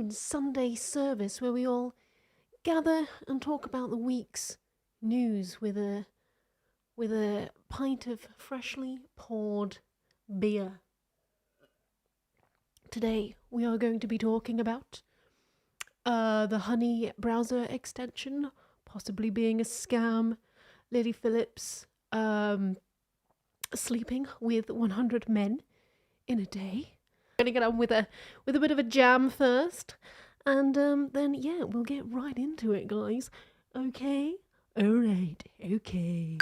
old Sunday service where we all gather and talk about the week's news with a pint of freshly poured beer. Today we are going to be talking about the Honey browser extension possibly being a scam, Lily Phillips sleeping with 100 men in a day. We're going to get on with a bit of a jam first, and then yeah, we'll get right into it, guys. Okay? Alright, okay.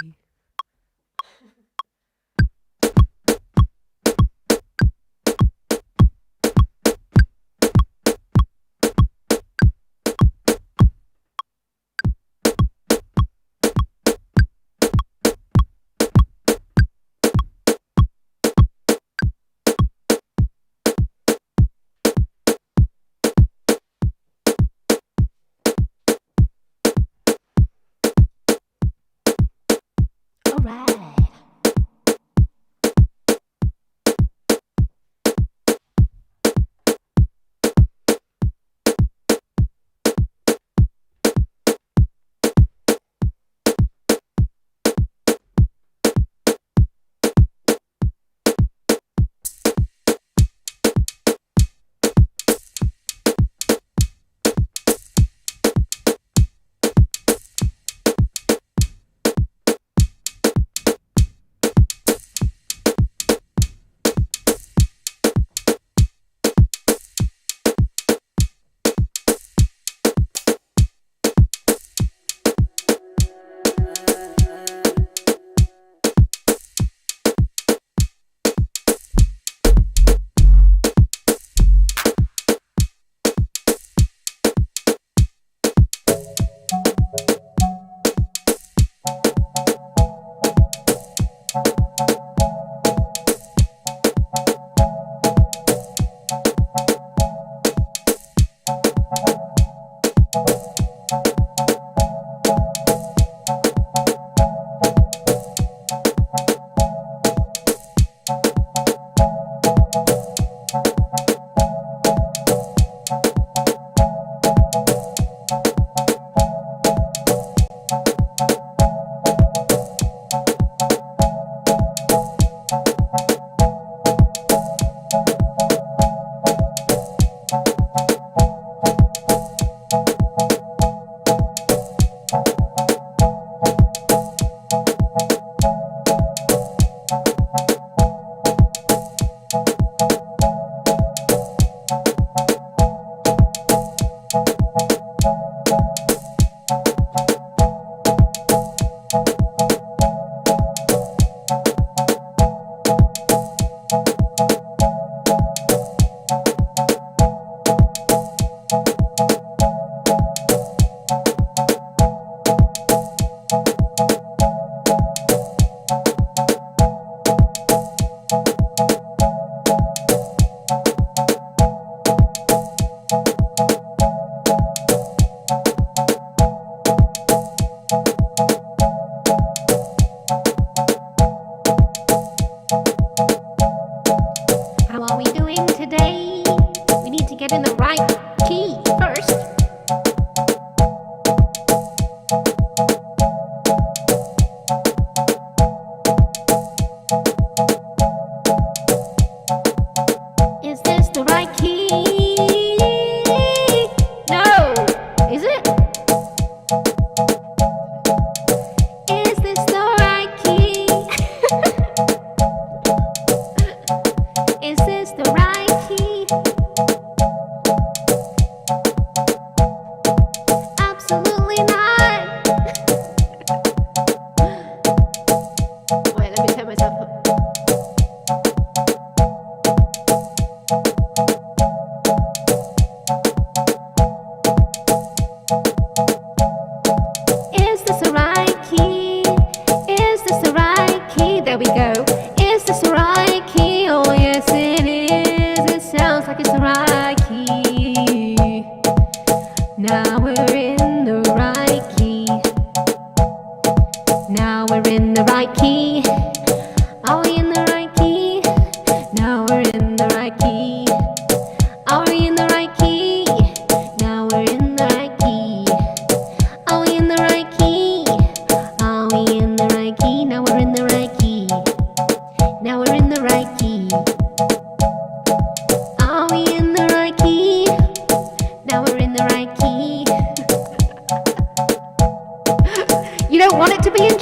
Are we in the right key?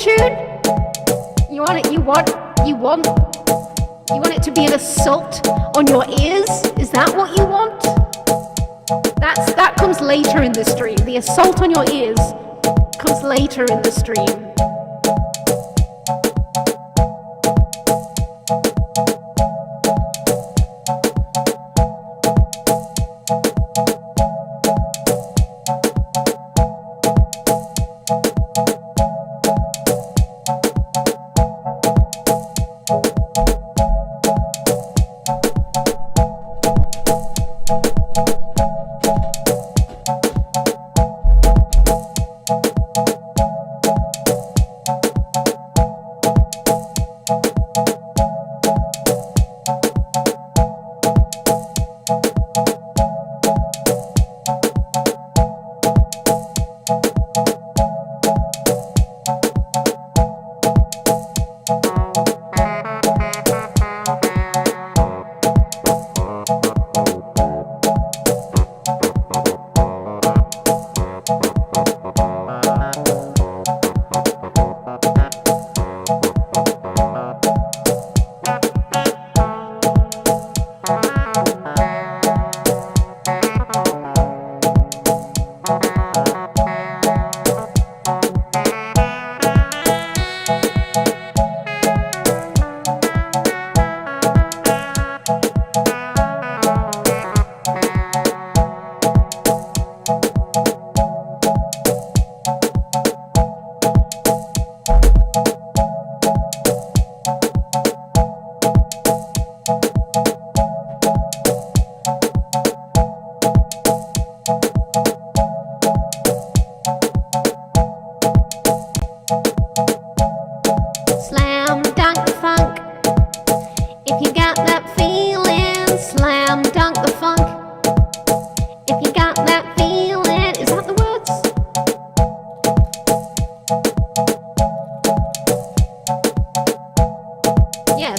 tune? You want it to be an assault on your ears? Is that what you want? That comes later in the stream. The assault on your ears comes later in the stream.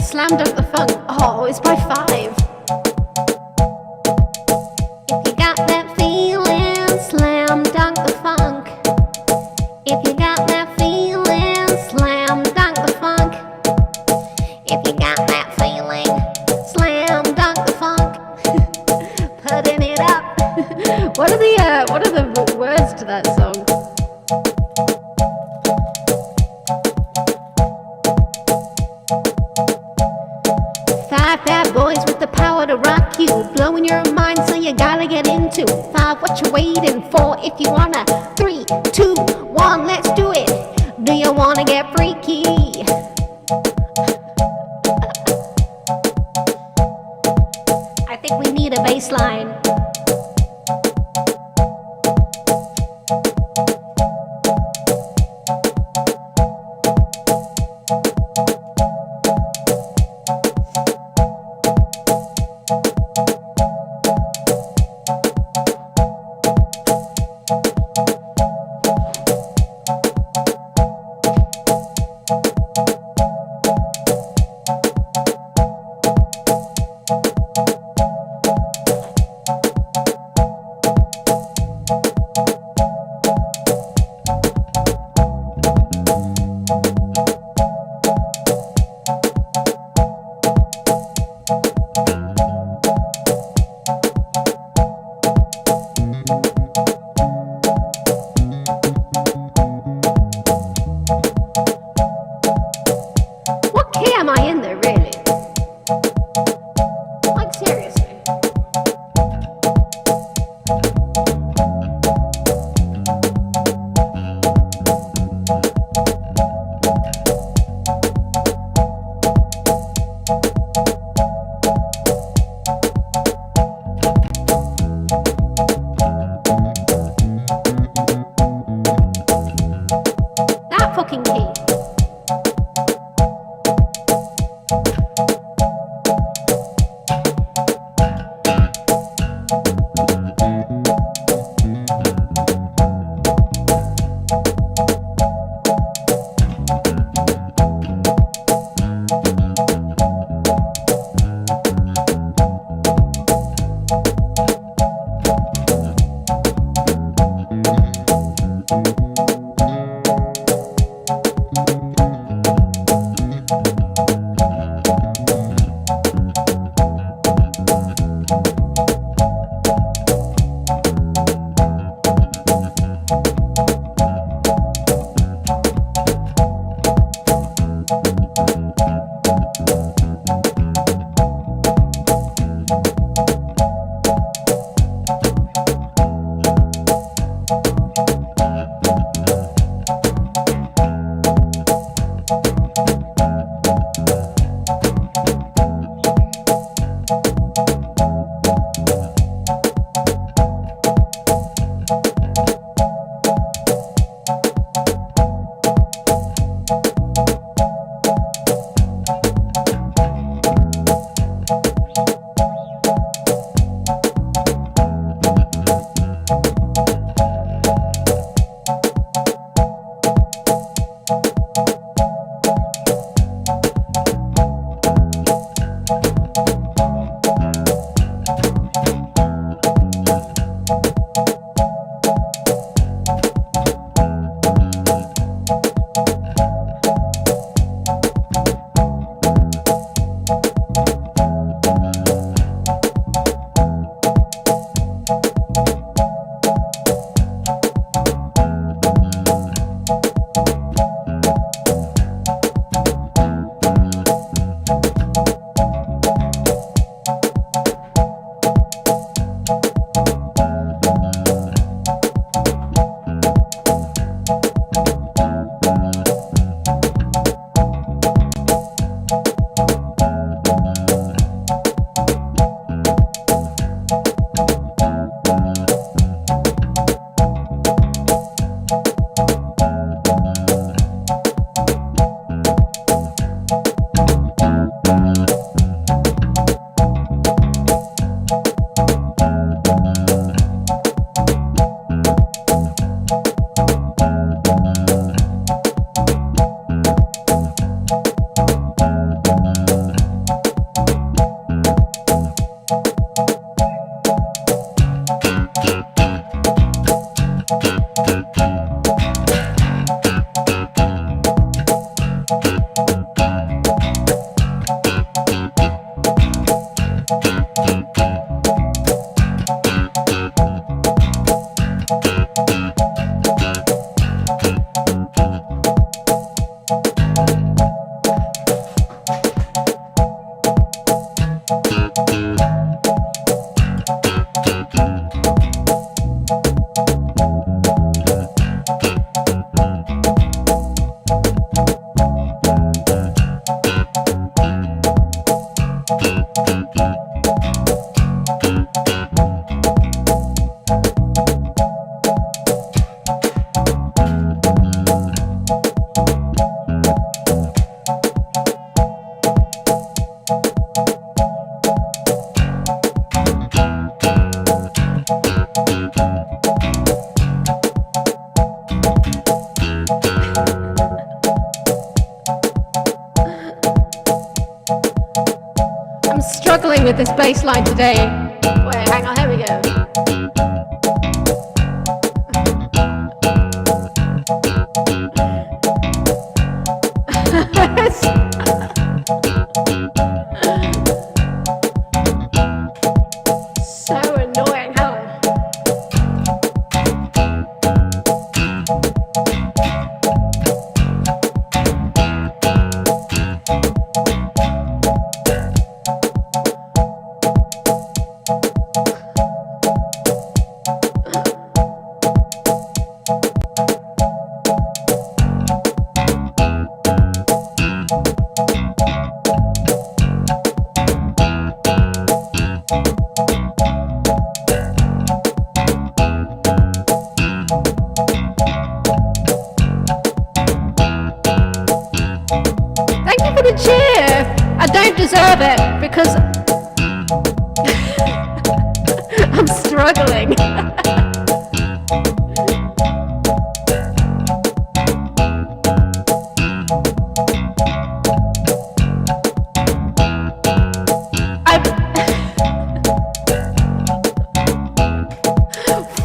Slam dunk the funk. Oh, it's by 5. If you got that feeling, slam dunk the funk. If you got that feeling, slam dunk the funk. If you got that feeling, slam dunk the funk. Putting it up. What are the words to that song? Bad boys with the power to rock you, blowing your mind, so you gotta get into 5. What you waiting for? If you wanna, 3, 2, 1, let's do it. Do you wanna get freaky? I think we need a bass line. I'm struggling with this bass line today. Wait, hang on, here we go. So annoying, Helen. Thank you for the cheer. I don't deserve it because I'm struggling.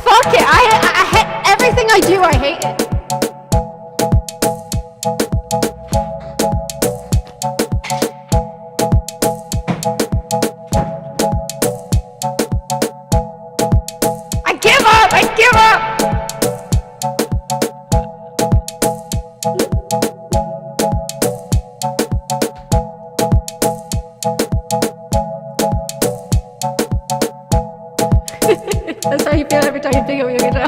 Fuck it. I hate everything I do. I hate it. I give up! I give up! That's how you feel every time you pick up your guitar.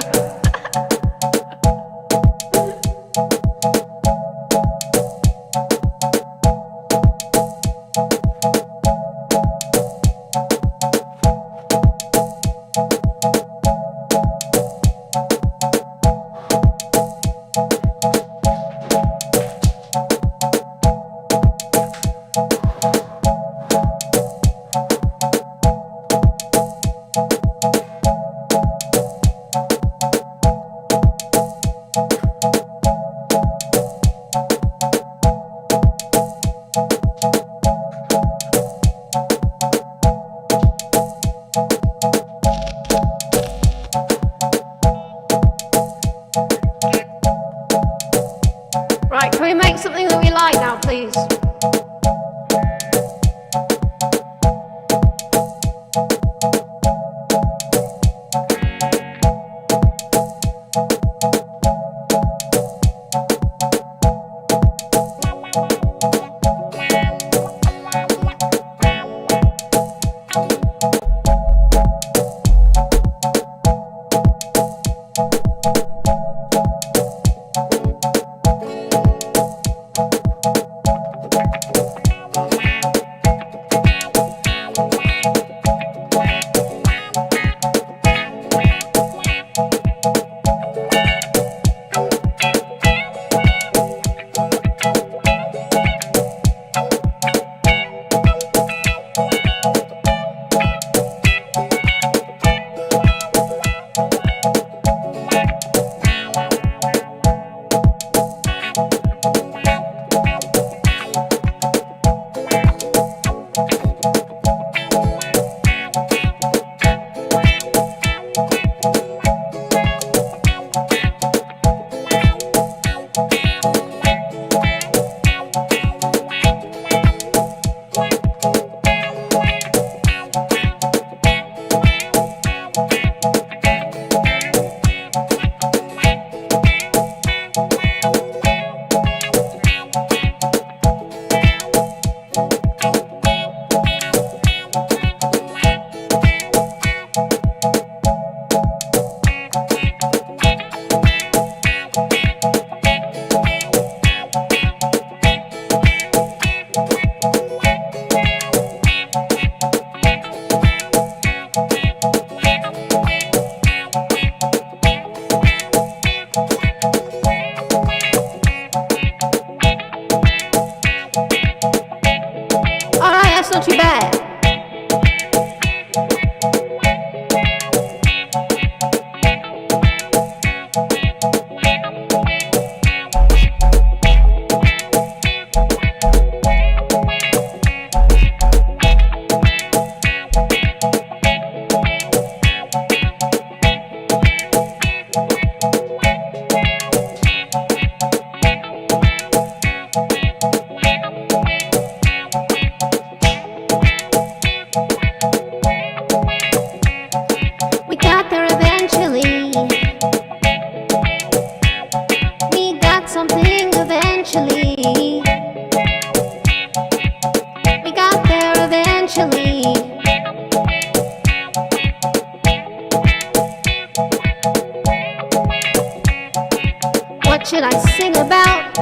should I sing about?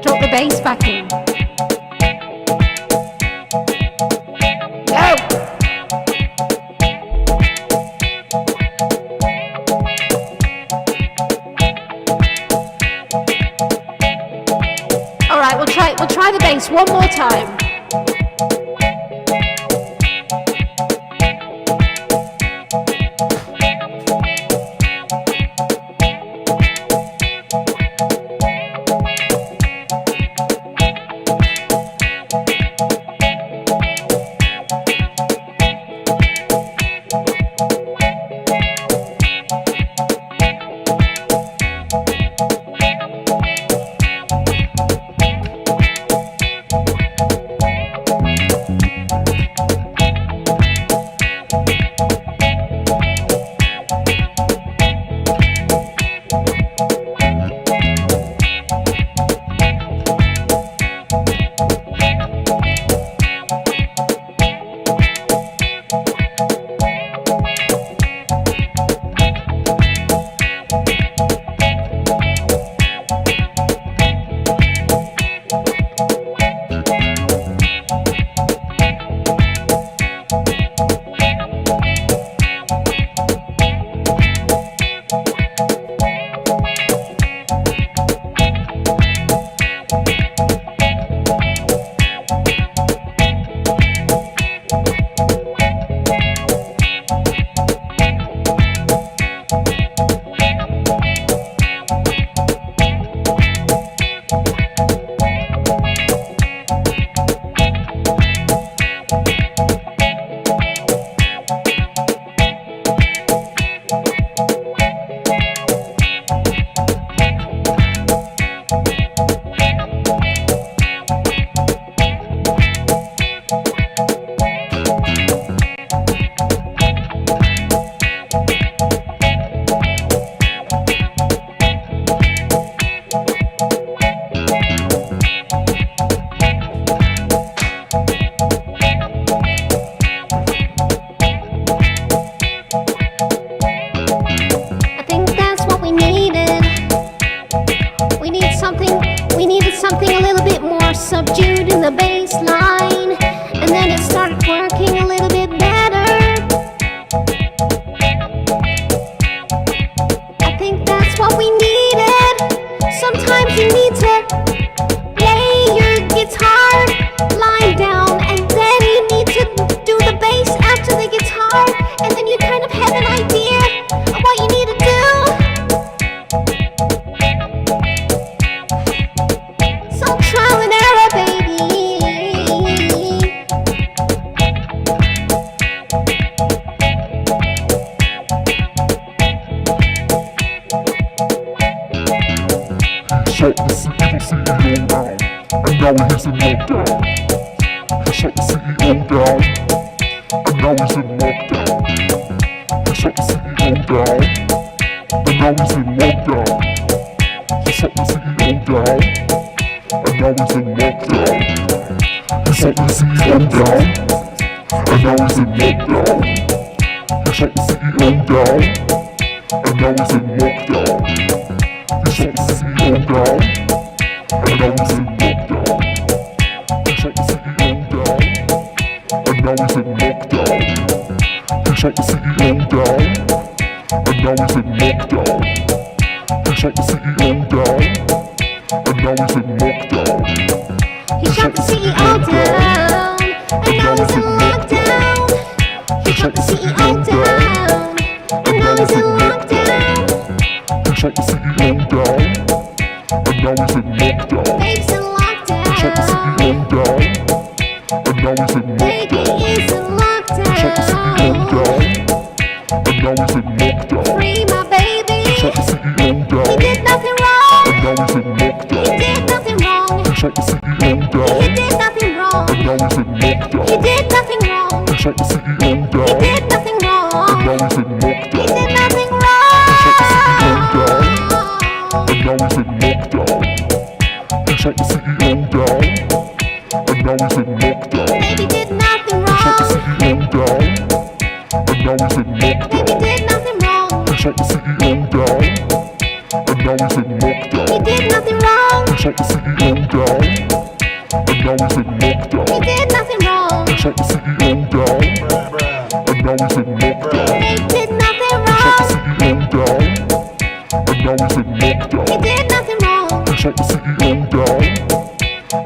Drop the bass back in. Go! Alright, we'll try the bass one more time. Subdued in the bass line, and then it started working a little bit better. I think that's what we needed. Sometimes you need to lay your guitar line down, and then you need to do the bass after the guitar, and then you kind of have an idea of what you need to do. So trial and error, baby. Shut the CEO down, and now he's in lockdown. He shut the CEO down, and now he's in lockdown. He shut the CEO down, and now he's in lockdown. He shut the CEO down, and now he's in lockdown. He shut the CEO down, and now he's in lockdown. He shut the CEO down, and now he's in lockdown. He shut the CEO down, and now he's in lockdown. He shut the CEO down, and now he's in lockdown. He shut the CEO down, and now he's in lockdown. He shut the CEO down, and now he's in lockdown. He shut the CEO down, and now he's in lockdown. He shut the CEO down, and now he's in lockdown. He shut the CEO down, and now he's in lockdown. Babe's in He shut the CEO lockdown. down, and now he's in Baby lockdown. is in He shut the CEO lockdown. down, and now he's in lockdown. Free my baby. He shut the CEO He down, did nothing wrong. and now he's in He lockdown. did nothing wrong. He shut the CEO down, He did nothing wrong. and now he's in He lockdown. did nothing wrong. He shut the CEO He down, did nothing and wrong. now he's in He lockdown. did nothing He shut the CEO down, wrong. and now he's in lockdown. He shut the CEO down, and now he's in lockdown. Baby did nothing He shut the wrong. CEO down, and now he's in lockdown. CEO down, and now he's in lockdown. He did nothing wrong. He shut the CEO down,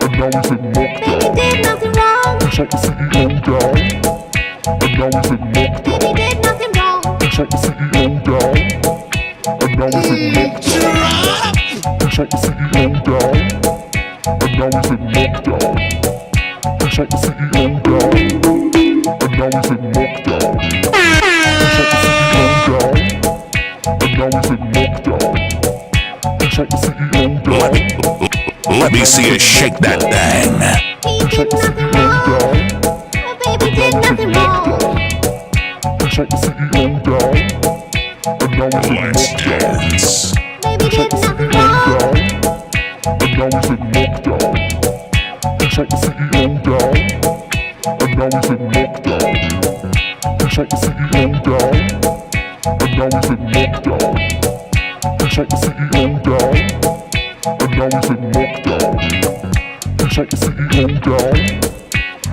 and now he's in lockdown. He did nothing wrong. He shut the CEO down, and now he's in lockdown. He did nothing wrong. He shut the CEO down, and now he's in lockdown. He shut the CEO down, and now he's in lockdown. He shut the CEO down, and now he's in lockdown. He shut the CEO down, and now he's in lockdown. He shut the CEO down. Let me see you shake that thing. He did nothing wrong. Oh, baby did nothing wrong. He shut the CEO down, and now he's in Let's lockdown. dance. Baby did nothing wrong. And now he's in lockdown. He shut the CEO down, and now he's in lockdown. He shut the CEO down, and now he's in lockdown. He shut the CEO down, and now he's in lockdown. He shut the CEO down,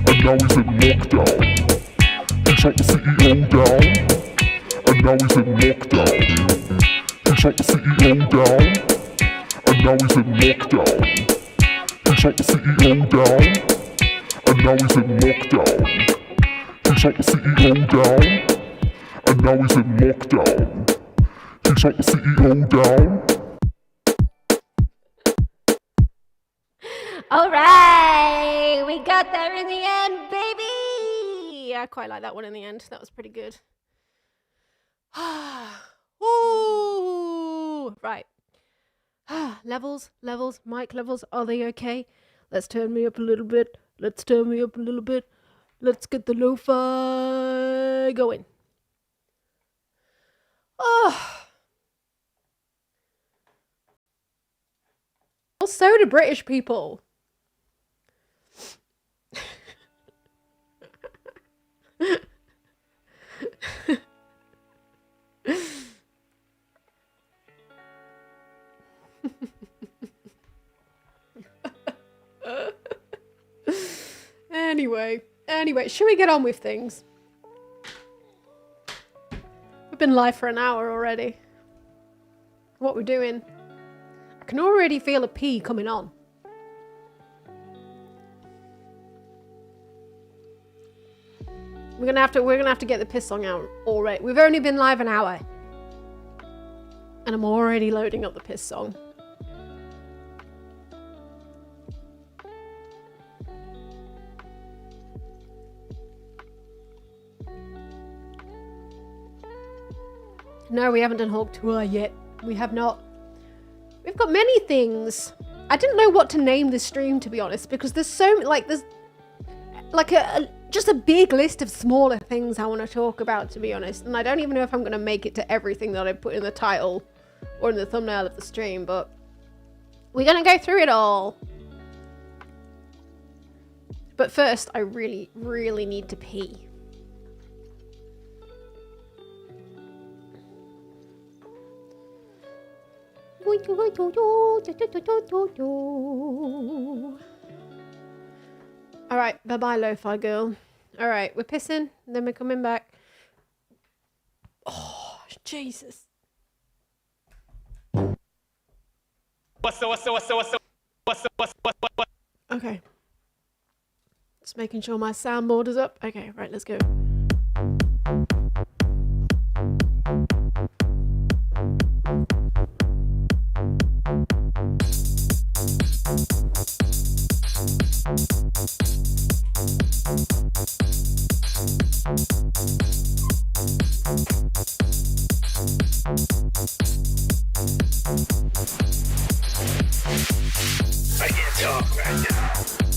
and now he's in lockdown. He shut the CEO down, and now he's in lockdown. He shut the CEO down, and now he's in lockdown. He shut the CEO down, and now he's in lockdown. He shut the CEO down, and now he's in lockdown. He shut the CEO down. Alright, we got there in the end, baby! I quite like that one in the end. That was pretty good. Ooh, right. Levels, mic levels, are they okay? Let's turn me up a little bit. Let's get the lo-fi going. Oh. Well, so do British people. Anyway, should we get on with things? We've been live for an hour already. What we're doing? I can already feel a pee coming on. We're gonna have to get the piss song out already. We've only been live an hour, and I'm already loading up the piss song. No, we haven't done Hulk Tuah yet. We have not. We've got many things. I didn't know what to name this stream, to be honest, because there's there's like just a big list of smaller things I want to talk about, to be honest. And I don't even know if I'm going to make it to everything that I put in the title or in the thumbnail of the stream, but we're going to go through it all. But first, I really, really need to pee. Alright, bye-bye, lo-fi girl. Alright, we're pissing, then we're coming back. Oh, Jesus. Okay. Just making sure my soundboard is up. Okay, right, let's go. I can't talk right now,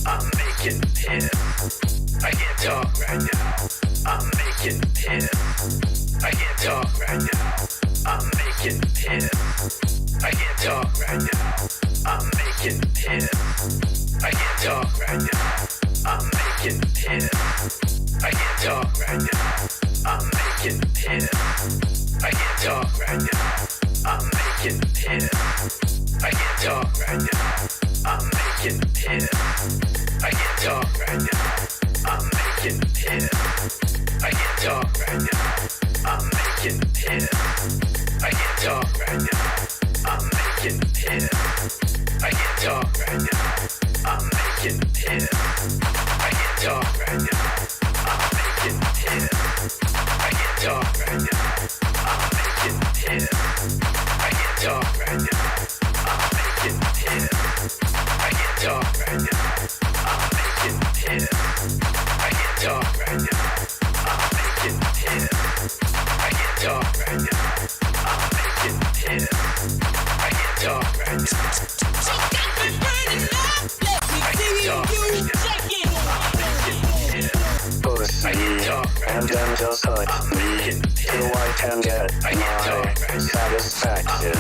I'm making piss. I can't talk right now, I'm making piss. I can't talk right now, I'm making piss. I can't talk right now, I'm making piss. I can't talk right now, I'm making piss. I can't talk right now, I'm making piss. I can't talk right now, I'm making piss. I can't talk right now, I'm making piss. I can't talk right now, I'm making piss. I can't talk right now. I'm making hits. I can't talk right now. I'm making hits. I can't talk right now. I'm making hits. I can't talk right now. I'm making hits. I can't talk right now. I'm making hits. I can't talk right now. I'm making hits. I can't talk right now. I'm making hits. I can't talk right now. I'm making hits. I can't talk right now. I'm making hits. I can't talk right now. Pussy, and then just hurt me till I can get my satisfaction.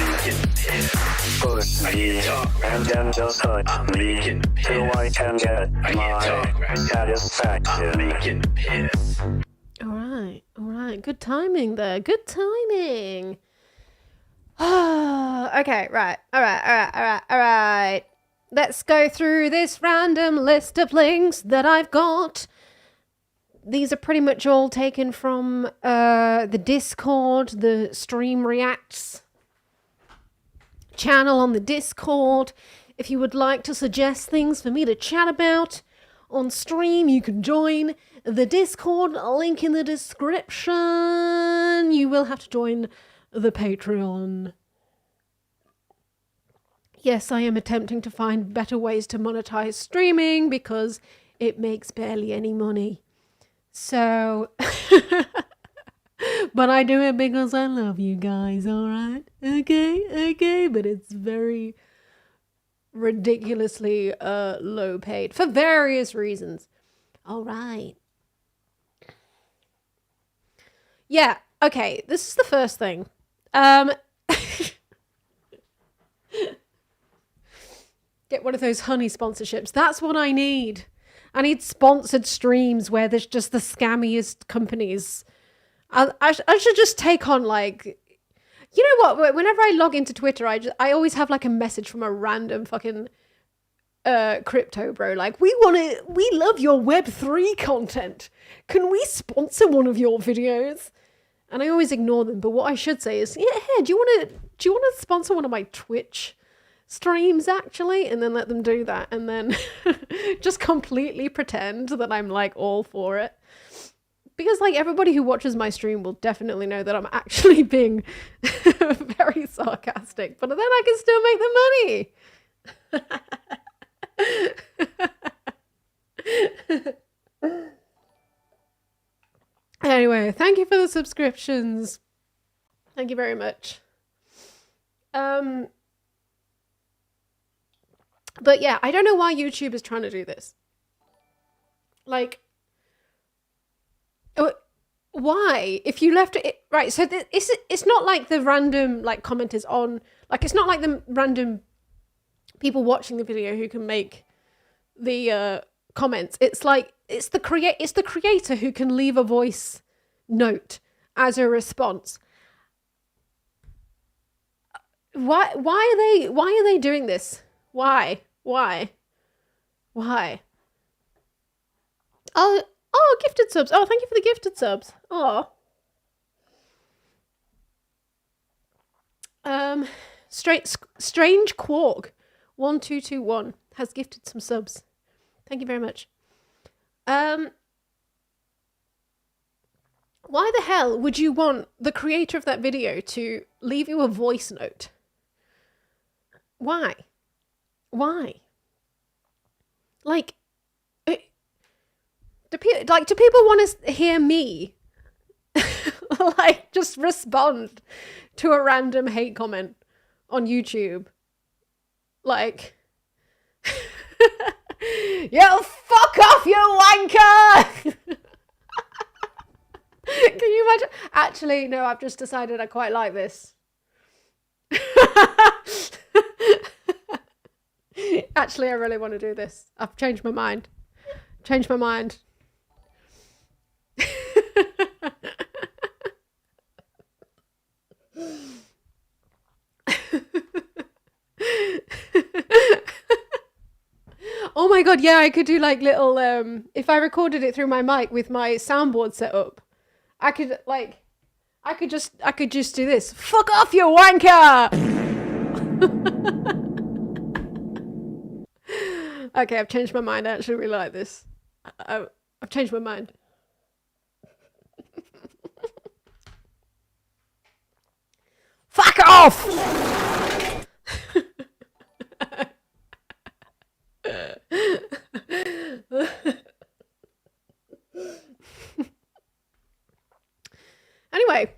Pussy, and then just hurt me till I can get my satisfaction. All right. Good timing there. Good timing. Okay, right. All right. Let's go through this random list of links that I've got. These are pretty much all taken from the Discord, the Stream Reacts channel on the Discord. If you would like to suggest things for me to chat about on stream, you can join the Discord, link in the description. You will have to join the Patreon. Yes, I am attempting to find better ways to monetize streaming because it makes barely any money. So, but I do it because I love you guys, alright? Okay, but it's very ridiculously low paid for various reasons. Alright. Yeah, okay, this is the first thing. Get one of those honey sponsorships. That's what I need. I need sponsored streams where there's just the scammiest companies. I should just take on, like, you know what? Whenever I log into Twitter, I always have like a message from a random fucking crypto bro. Like, we love your Web3 content. Can we sponsor one of your videos? And I always ignore them. But what I should say is, yeah, hey, do you want to sponsor one of my Twitch streams actually, and then let them do that, and then just completely pretend that I'm like all for it, because like everybody who watches my stream will definitely know that I'm actually being very sarcastic, but then I can still make the money. Anyway, thank you for the subscriptions. Thank you very much. But yeah, I don't know why YouTube is trying to do this. Like, why? If you left it right, so it's not like the random like commenters on, like it's not like the random people watching the video who can make the comments. It's like it's the creator who can leave a voice note as a response. Why are they doing this? Why? Oh, gifted subs. Oh, thank you for the gifted subs. Oh. Strange Quark 1221 has gifted some subs. Thank you very much. Why the hell would you want the creator of that video to leave you a voice note? Why? Like, do people want to hear me like just respond to a random hate comment on YouTube? Like, yo, fuck off, you wanker! Can you imagine? Actually, no, I've just decided I quite like this. Actually, I really want to do this. I've changed my mind. Oh my god, god, yeah, I could do like little if I recorded it through my mic with my soundboard set up, I could just do this. Fuck off, you wanker! Okay, I've changed my mind. I actually really like this. I've changed my mind. Fuck off! Anyway,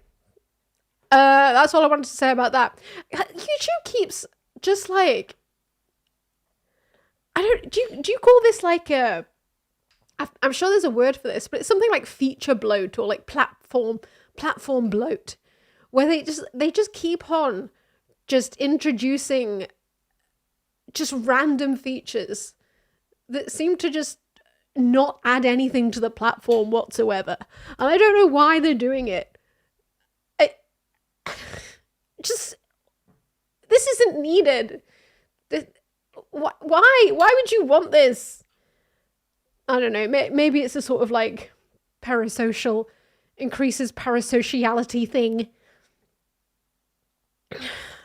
that's all I wanted to say about that. YouTube keeps just like, I don't, do you call this like a, I'm sure there's a word for this, but it's something like feature bloat or like platform bloat, where they just keep on just introducing just random features that seem to just not add anything to the platform whatsoever. And I don't know why they're doing it. This isn't needed. Why would you want this? I don't know. Maybe it's a sort of like increases parasociality thing.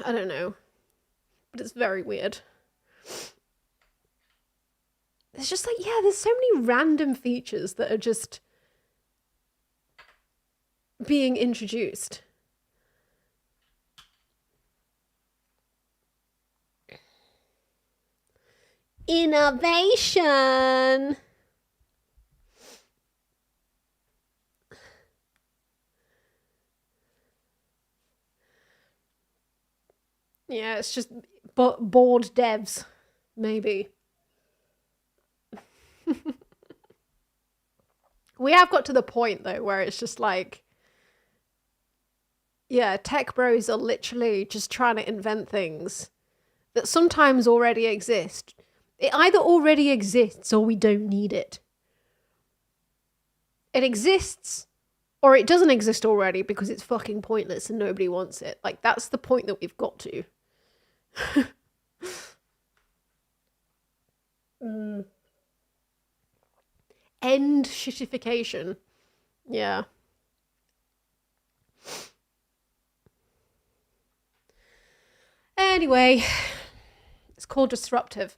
I don't know. But it's very weird. It's just like, yeah, there's so many random features that are just being introduced. Innovation. Yeah, it's just bored devs, maybe. We have got to the point though where it's just like, yeah, tech bros are literally just trying to invent things that sometimes already exist. It either already exists or we don't need it. It exists or it doesn't exist already because it's fucking pointless and nobody wants it. Like, that's the point that we've got to. End shitification. Yeah. Anyway, it's called disruptive.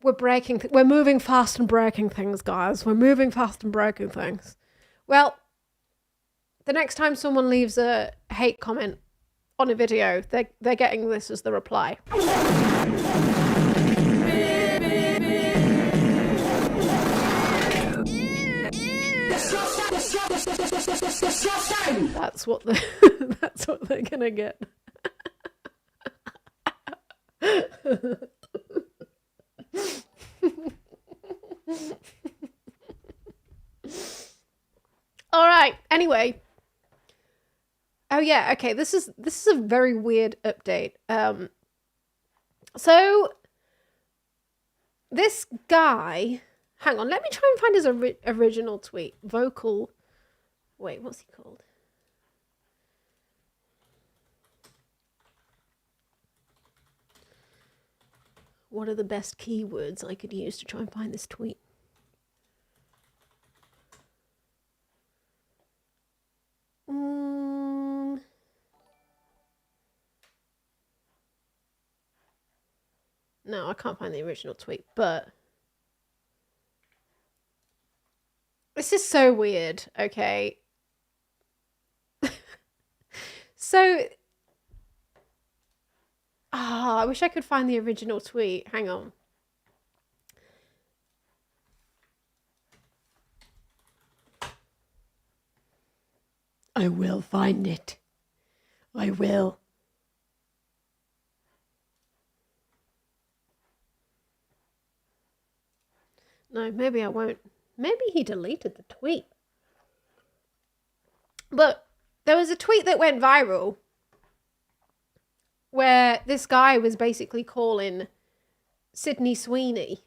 We're moving fast and breaking things, guys. We're moving fast and breaking things. Well, the next time someone leaves a hate comment on a video, they're getting this as the reply. That's what they're gonna get. All right. Anyway. Oh yeah. Okay. This is a very weird update. So this guy. Hang on. Let me try and find his original tweet. Vocal. Wait. What's he called? What are the best keywords I could use to try and find this tweet? No, I can't find the original tweet, but this is so weird, okay? So, I wish I could find the original tweet. Hang on. I will find it. I will. No, maybe I won't. Maybe he deleted the tweet. But there was a tweet that went viral where this guy was basically calling Sydney Sweeney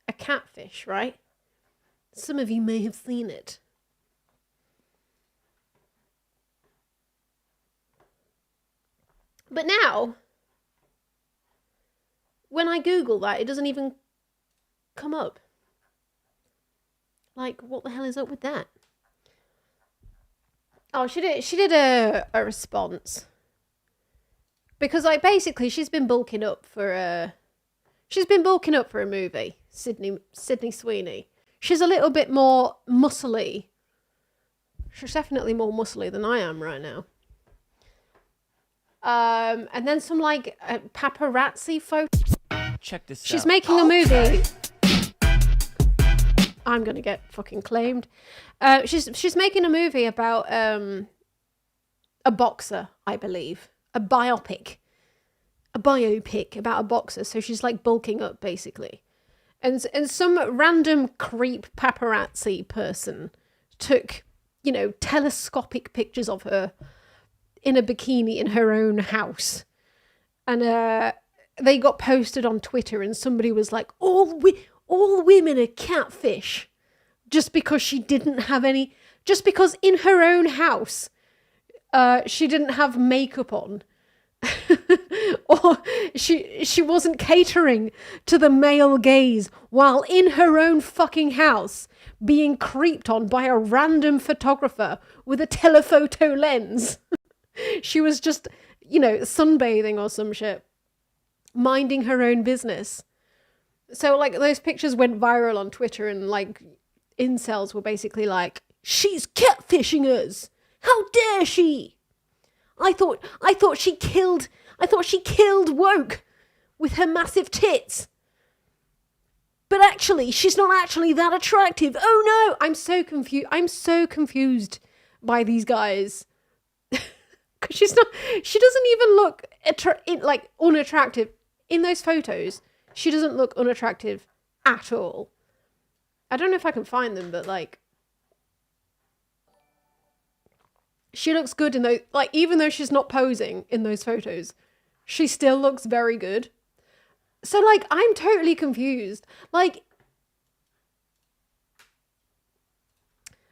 a catfish, right? Some of you may have seen it. But now, when I Google that, it doesn't even come up. Like, what the hell is up with that? Oh, she did a response. Because, like, basically, she's been bulking up for a movie, Sydney Sweeney. She's a little bit more muscly. She's definitely more muscly than I am right now. And then some, like, paparazzi photo. Check this out. She's making a movie. I'm gonna get fucking claimed. She's making a movie about a boxer, I believe. A biopic about a boxer. So she's like bulking up basically, and some random creep paparazzi person took, you know, telescopic pictures of her in a bikini in her own house, and they got posted on Twitter, and somebody was like, all women are catfish, just because she didn't have any, just because in her own house she didn't have makeup on. Or she wasn't catering to the male gaze while in her own fucking house being creeped on by a random photographer with a telephoto lens. She was just, you know, sunbathing or some shit, minding her own business. So, like, those pictures went viral on Twitter, and, like, incels were basically like, she's catfishing us! How dare she! I thought she killed woke with her massive tits. But actually, she's not actually that attractive. Oh no! I'm so confused by these guys. Cause she doesn't even look unattractive in those photos. She doesn't look unattractive at all. I don't know if I can find them, but, like, she looks good in those, like, even though she's not posing in those photos, she still looks very good. So, like, I'm totally confused. Like,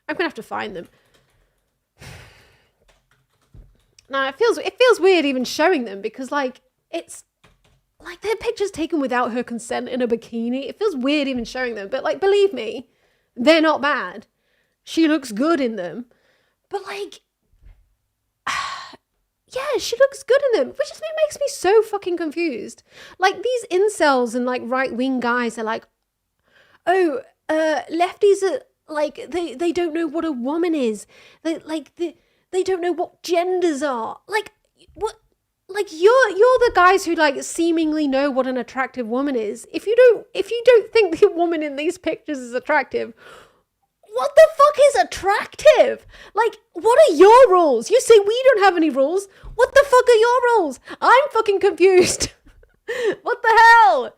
I'm gonna have to find them. Now, it feels weird even showing them, because, like, it's, like, they're pictures taken without her consent in a bikini. It feels weird even showing them. But, like, believe me, they're not bad. She looks good in them. But, like, yeah, she looks good in them. Which just makes me so fucking confused. Like, these incels and, like, right-wing guys are like, oh, lefties are, like, they don't know what a woman is. They don't know what genders are. Like, what? Like, you're the guys who, like, seemingly know what an attractive woman is. If you don't think the woman in these pictures is attractive, what the fuck is attractive? Like, what are your rules? You say we don't have any rules. What the fuck are your rules? I'm fucking confused. What the hell?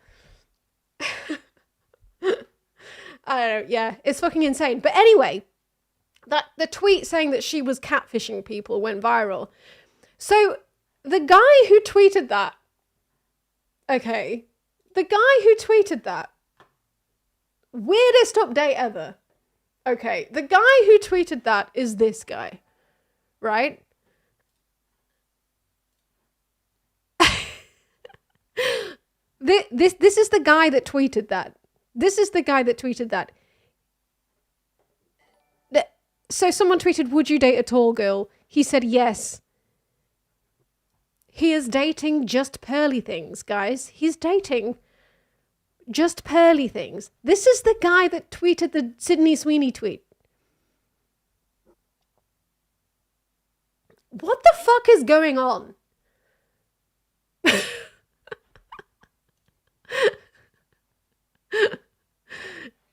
I don't know. Yeah, it's fucking insane. But anyway, that the tweet saying that she was catfishing people went viral. So the guy who tweeted that, weirdest update ever. Okay, the guy who tweeted that is this guy, right? This is the guy that tweeted that. So someone tweeted, would you date a tall girl? He said yes. He is dating just pearly things, guys. He's dating just pearly things. This is the guy that tweeted the Sydney Sweeney tweet. What the fuck is going on?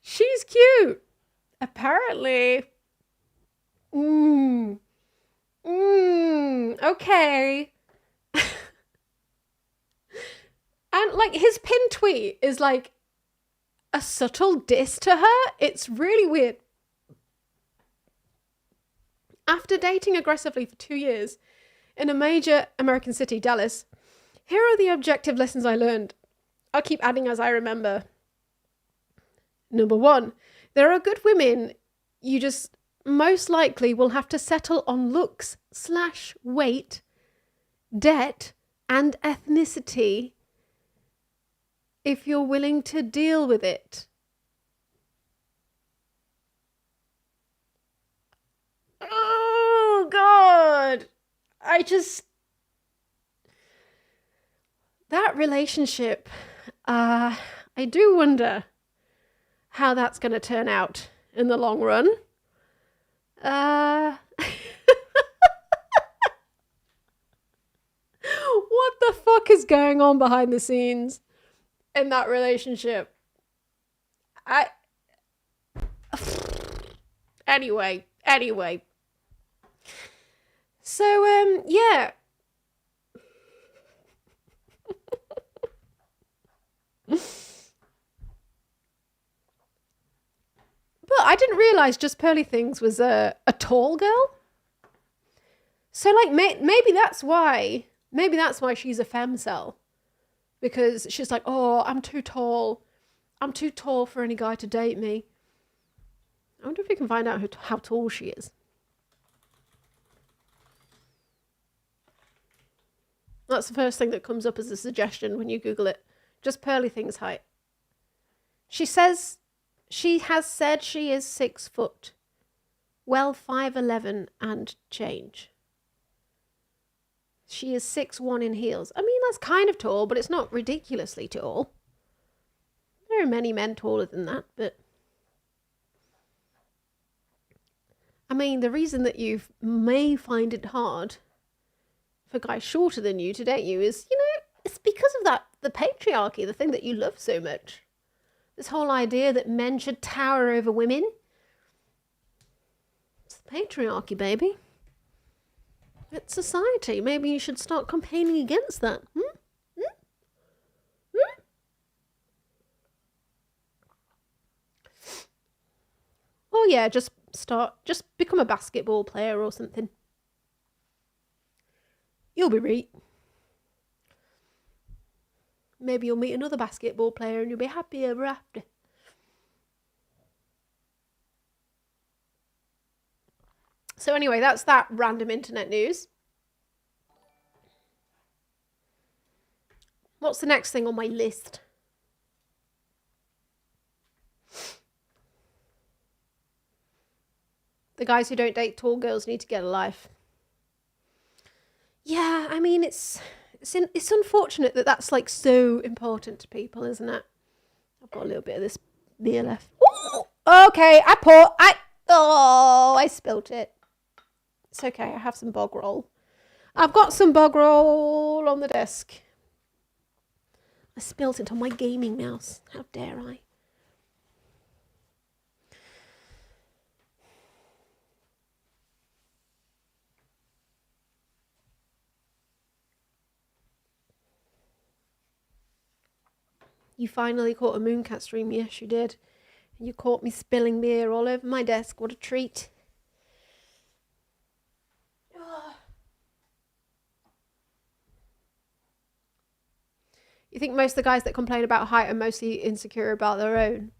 She's cute. Apparently. Okay. And, like, his pinned tweet is, like, a subtle diss to her. It's really weird. After dating aggressively for 2 years in a major American city, Dallas, here are the objective lessons I learned. I'll keep adding as I remember. Number 1, there are good women. You just most likely will have to settle on looks/weight, debt, and ethnicity if you're willing to deal with it. I just... That relationship, I do wonder how that's going to turn out in the long run. What the fuck is going on behind the scenes in that relationship? Anyway. So, yeah. But I didn't realise Just Pearly Things was a tall girl. So, like, maybe that's why she's a femcel. Because she's like, oh, I'm too tall. I'm too tall for any guy to date me. I wonder if we can find out how tall she is. That's the first thing that comes up as a suggestion when you Google it. Just Pearly Things height. She has said she is 6 foot. Well, 5'11" and change. She is 6'1" in heels. I mean, that's kind of tall, but it's not ridiculously tall. There are many men taller than that, but... I mean, the reason that you may find it hard for guys shorter than you to date you is, you know, it's because of the patriarchy, the thing that you love so much. This whole idea that men should tower over women. It's the patriarchy, baby. It's society. Maybe you should start campaigning against that. Oh yeah, just become a basketball player or something. You'll be right. Maybe you'll meet another basketball player and you'll be happy ever after. So anyway, that's that random internet news. What's the next thing on my list? The guys who don't date tall girls need to get a life. Yeah, I mean, it's unfortunate that that's like so important to people, isn't it? I've got a little bit of this beer left. Ooh, okay, I spilt it. It's okay, I have some bog roll. I've got some bog roll on the desk. I spilt it on my gaming mouse. How dare I? You finally caught a Mooncat stream. Yes, you did. You caught me spilling beer all over my desk. What a treat. You think most of the guys that complain about height are mostly insecure about their own?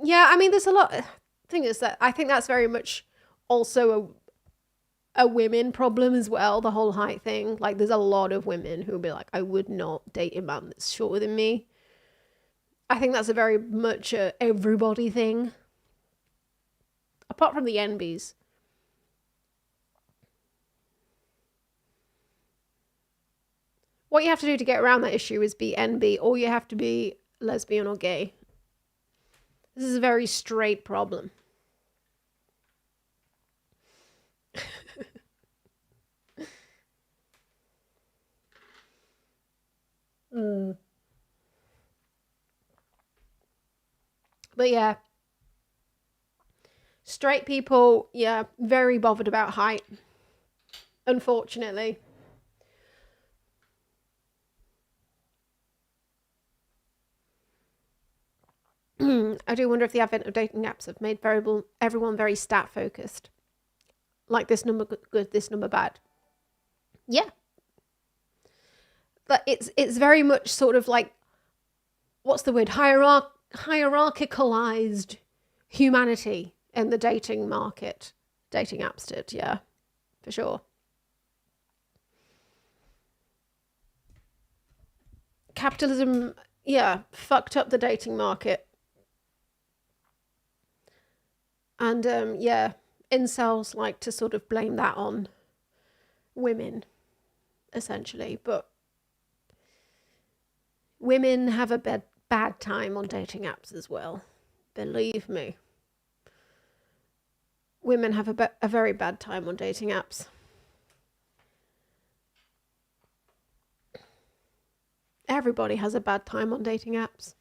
Yeah, I mean, there's a lot. The thing is that I think that's very much also a women problem as well, the whole height thing. Like, there's a lot of women who will be like, I would not date a man that's shorter than me. I think that's a very much a everybody thing. Apart from the NBs. What you have to do to get around that issue is be NB, or you have to be lesbian or gay. This is a very straight problem. But yeah, straight people, yeah, very bothered about height, unfortunately. I do wonder if the advent of dating apps have made everyone very stat focused. Like, this number good, this number bad. Yeah. But it's very much sort of like, what's the word? Hierarchicalized humanity in the dating market. Dating apps did, yeah, for sure. Capitalism, yeah, fucked up the dating market. And yeah, incels like to sort of blame that on women, essentially. But women have a bad time on dating apps as well. Believe me. Women have a very bad time on dating apps. Everybody has a bad time on dating apps.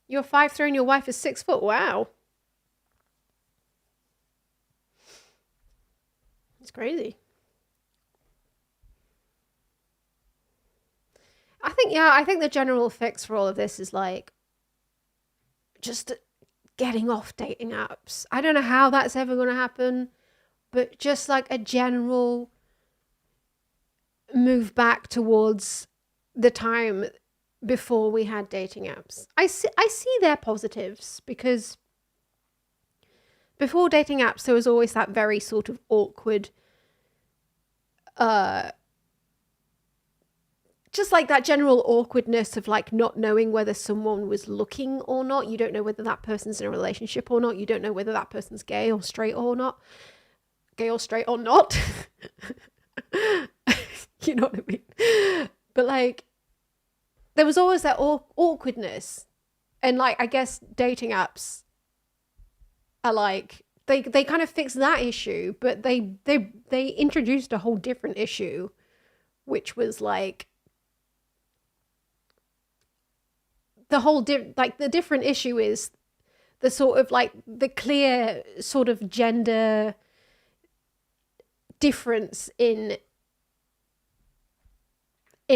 You're 5'3" and your wife is 6 foot. Wow. It's crazy. I think the general fix for all of this is like just getting off dating apps. I don't know how that's ever going to happen, but just like a general move back towards the time before we had dating apps. I see their positives, because before dating apps there was always that very sort of awkward just like that general awkwardness of like not knowing whether someone was looking or not. You don't know whether that person's in a relationship or not. You don't know whether that person's gay or straight or not. Gay or straight or not. You know what I mean? But like, there was always that awkwardness. And like, I guess dating apps are like, they kind of fixed that issue, but they introduced a whole different issue, which was like, the whole the different issue is the sort of like the clear sort of gender difference in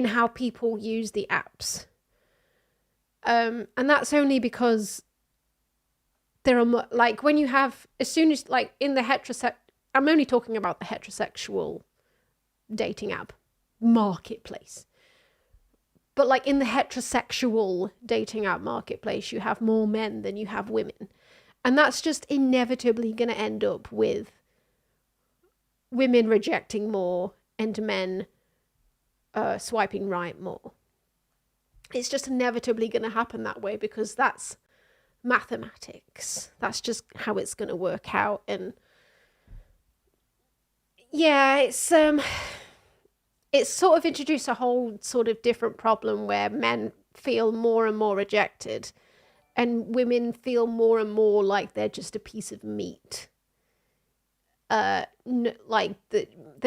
how people use the apps. And that's only because there are like, when you have, as soon as like in the I'm only talking about the heterosexual dating app marketplace. But like in the heterosexual dating app marketplace, you have more men than you have women. And that's just inevitably going to end up with women rejecting more and men swiping right more. It's just inevitably going to happen that way, because that's mathematics. That's just how it's going to work out. And yeah, it's sort of introduced a whole sort of different problem where men feel more and more rejected and women feel more and more like they're just a piece of meat. They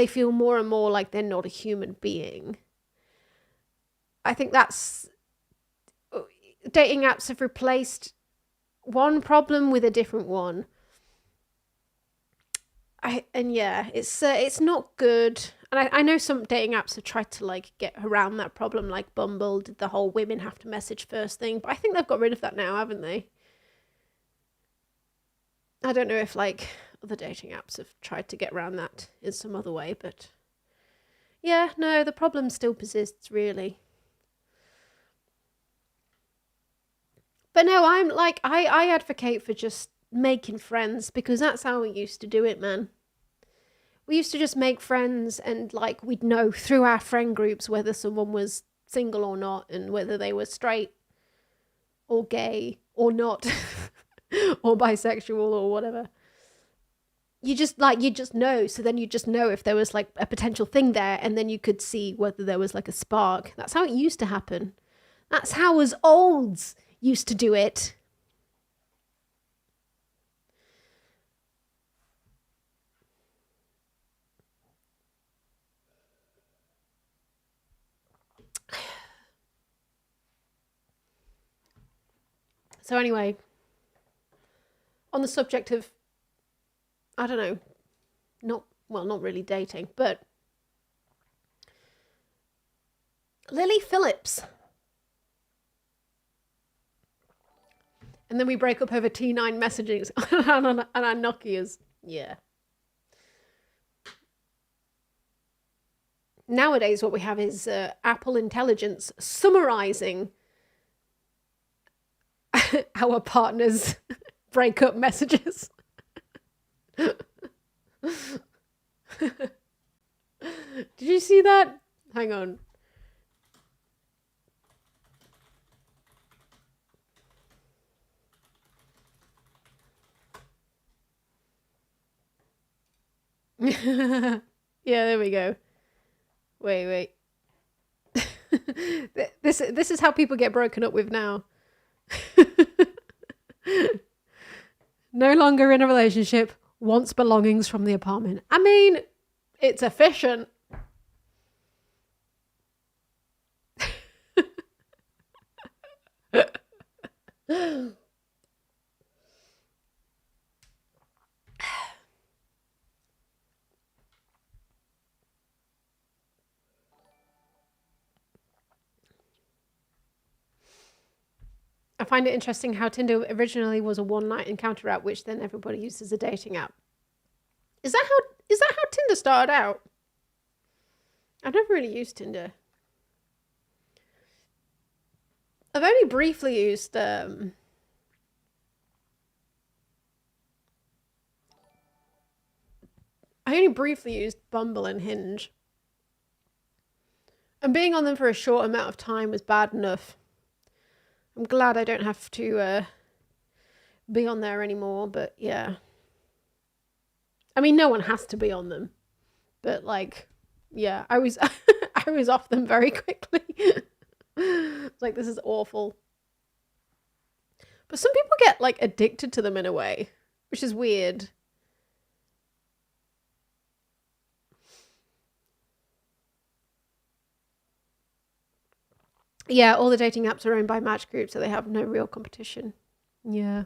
feel more and more like they're not a human being. I think that's... Dating apps have replaced one problem with a different one. It's not good. And I know some dating apps have tried to like get around that problem, like Bumble did the whole women have to message first thing, but I think they've got rid of that now, haven't they? I don't know if like other dating apps have tried to get around that in some other way, but yeah, no, the problem still persists, really. But no, I'm like, I advocate for just making friends, because that's how we used to do it, man. We used to just make friends, and like we'd know through our friend groups whether someone was single or not, and whether they were straight or gay or not or bisexual or whatever. You just know. So then you just know if there was like a potential thing there, and then you could see whether there was like a spark. That's how it used to happen. That's how us olds used to do it. So anyway, on the subject of, I don't know, not really dating, but Lily Phillips. And then we break up over T9 messaging and our Nokias. Yeah. Nowadays, what we have is Apple Intelligence summarizing our partners' breakup messages. Did you see that? Hang on. Yeah, there we go. Wait. This is how people get broken up with now. No longer in a relationship, wants belongings from the apartment. I mean, it's efficient. I find it interesting how Tinder originally was a one-night encounter app, which then everybody used as a dating app. Is that how Tinder started out? I've never really used Tinder. I've only briefly used I only briefly used Bumble and Hinge. And being on them for a short amount of time was bad enough. I'm glad I don't have to be on there anymore, but yeah. I mean, no one has to be on them. But like, yeah, I was I was off them very quickly. It's like, this is awful. But some people get like addicted to them in a way, which is weird. Yeah, all the dating apps are owned by match groups, so they have no real competition. Yeah.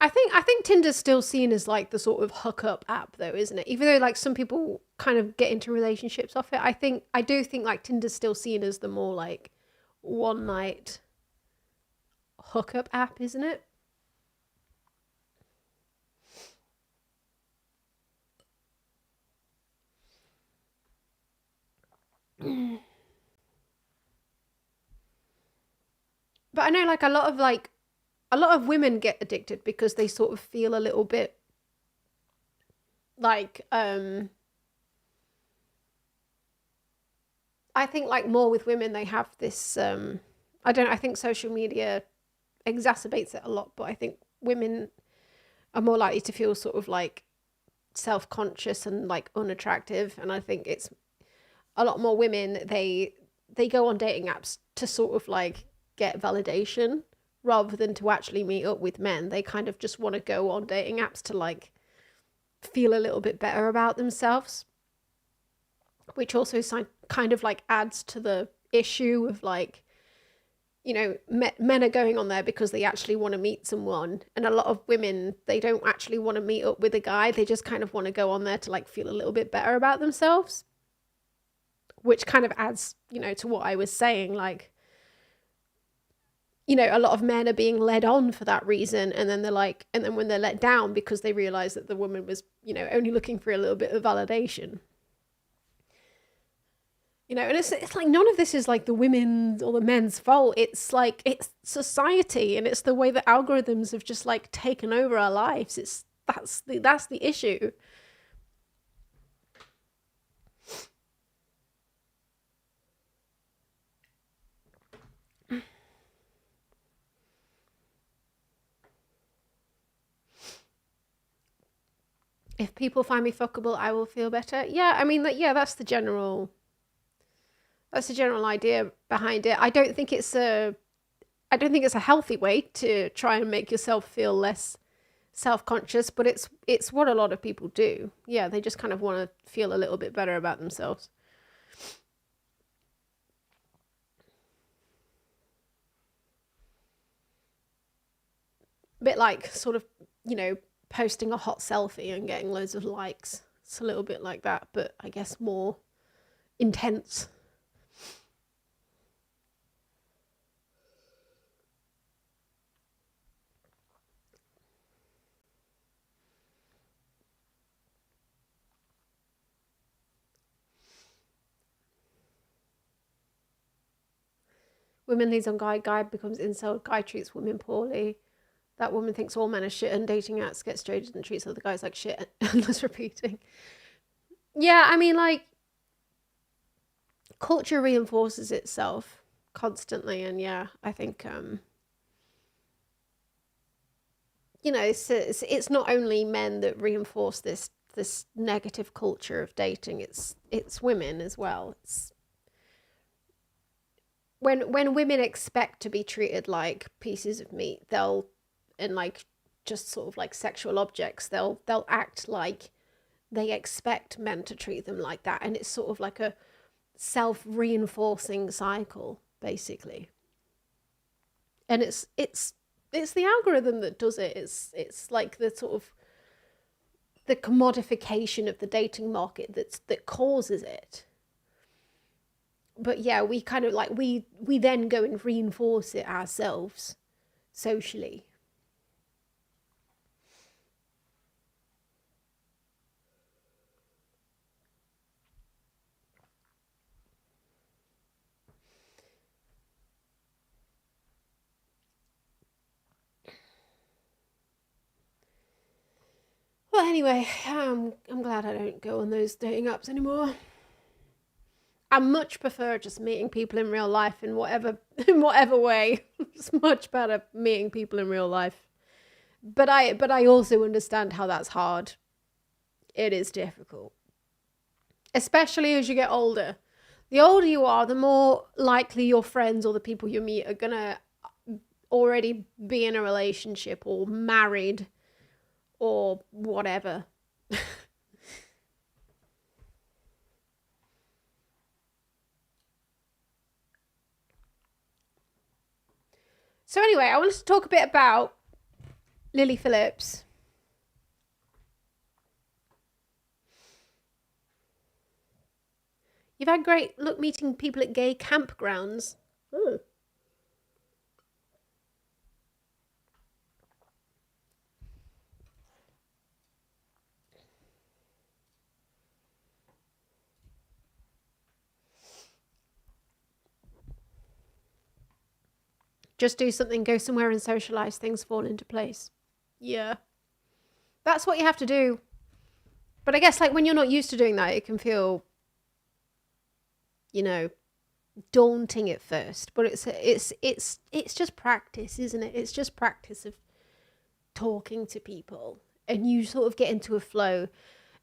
I think Tinder's still seen as like the sort of hookup app though, isn't it? Even though like some people kind of get into relationships off it, I do think like Tinder's still seen as the more like one night hookup app, isn't it? But I know like a lot of women get addicted because they sort of feel a little bit like I think like more with women they have this I think social media exacerbates it a lot, but I think women are more likely to feel sort of like self-conscious and like unattractive, and I think it's a lot more women they go on dating apps to sort of like get validation rather than to actually meet up with men. They kind of just want to go on dating apps to like feel a little bit better about themselves, which also kind of like adds to the issue of like, you know, men are going on there because they actually want to meet someone, and a lot of women, they don't actually want to meet up with a guy, they just kind of want to go on there to like feel a little bit better about themselves, which kind of adds, you know, to what I was saying, like, you know, a lot of men are being led on for that reason, and then when they're let down because they realize that the woman was, you know, only looking for a little bit of validation, you know, and it's like none of this is like the women's or the men's fault. It's like it's society, and it's the way that algorithms have just like taken over our lives. That's the issue. If people find me fuckable, I will feel better. Yeah, I mean, that's the general idea behind it. I don't think it's a healthy way to try and make yourself feel less self-conscious, but it's what a lot of people do. Yeah, they just kind of want to feel a little bit better about themselves. A bit like sort of, you know, posting a hot selfie and getting loads of likes. It's a little bit like that, but I guess more intense. Women leads on guy becomes incel, guy treats women poorly. That woman thinks all men are shit and dating apps get straight and treats other guys like shit, endless repeating. Yeah, I mean, like, culture reinforces itself constantly, and yeah, I think you know, it's not only men that reinforce this negative culture of dating. It's women as well. It's when women expect to be treated like pieces of meat, and like just sort of like sexual objects, they'll act like they expect men to treat them like that, and it's sort of like a self-reinforcing cycle, basically. And it's the algorithm that does it. It's like the sort of the commodification of the dating market that causes it. But yeah, we kind of like we then go and reinforce it ourselves socially. Well, anyway, I'm glad I don't go on those dating apps anymore. I much prefer just meeting people in real life in whatever way. It's much better meeting people in real life. But I also understand how that's hard. It is difficult. Especially as you get older. The older you are, the more likely your friends or the people you meet are gonna already be in a relationship or married or whatever. So anyway, I wanted to talk a bit about Lily Phillips. You've had great luck meeting people at gay campgrounds. Ooh. Just do something, go somewhere and socialise, things fall into place. Yeah. That's what you have to do. But I guess like when you're not used to doing that, it can feel, you know, daunting at first. But it's just practice, isn't it? It's just practice of talking to people. And you sort of get into a flow.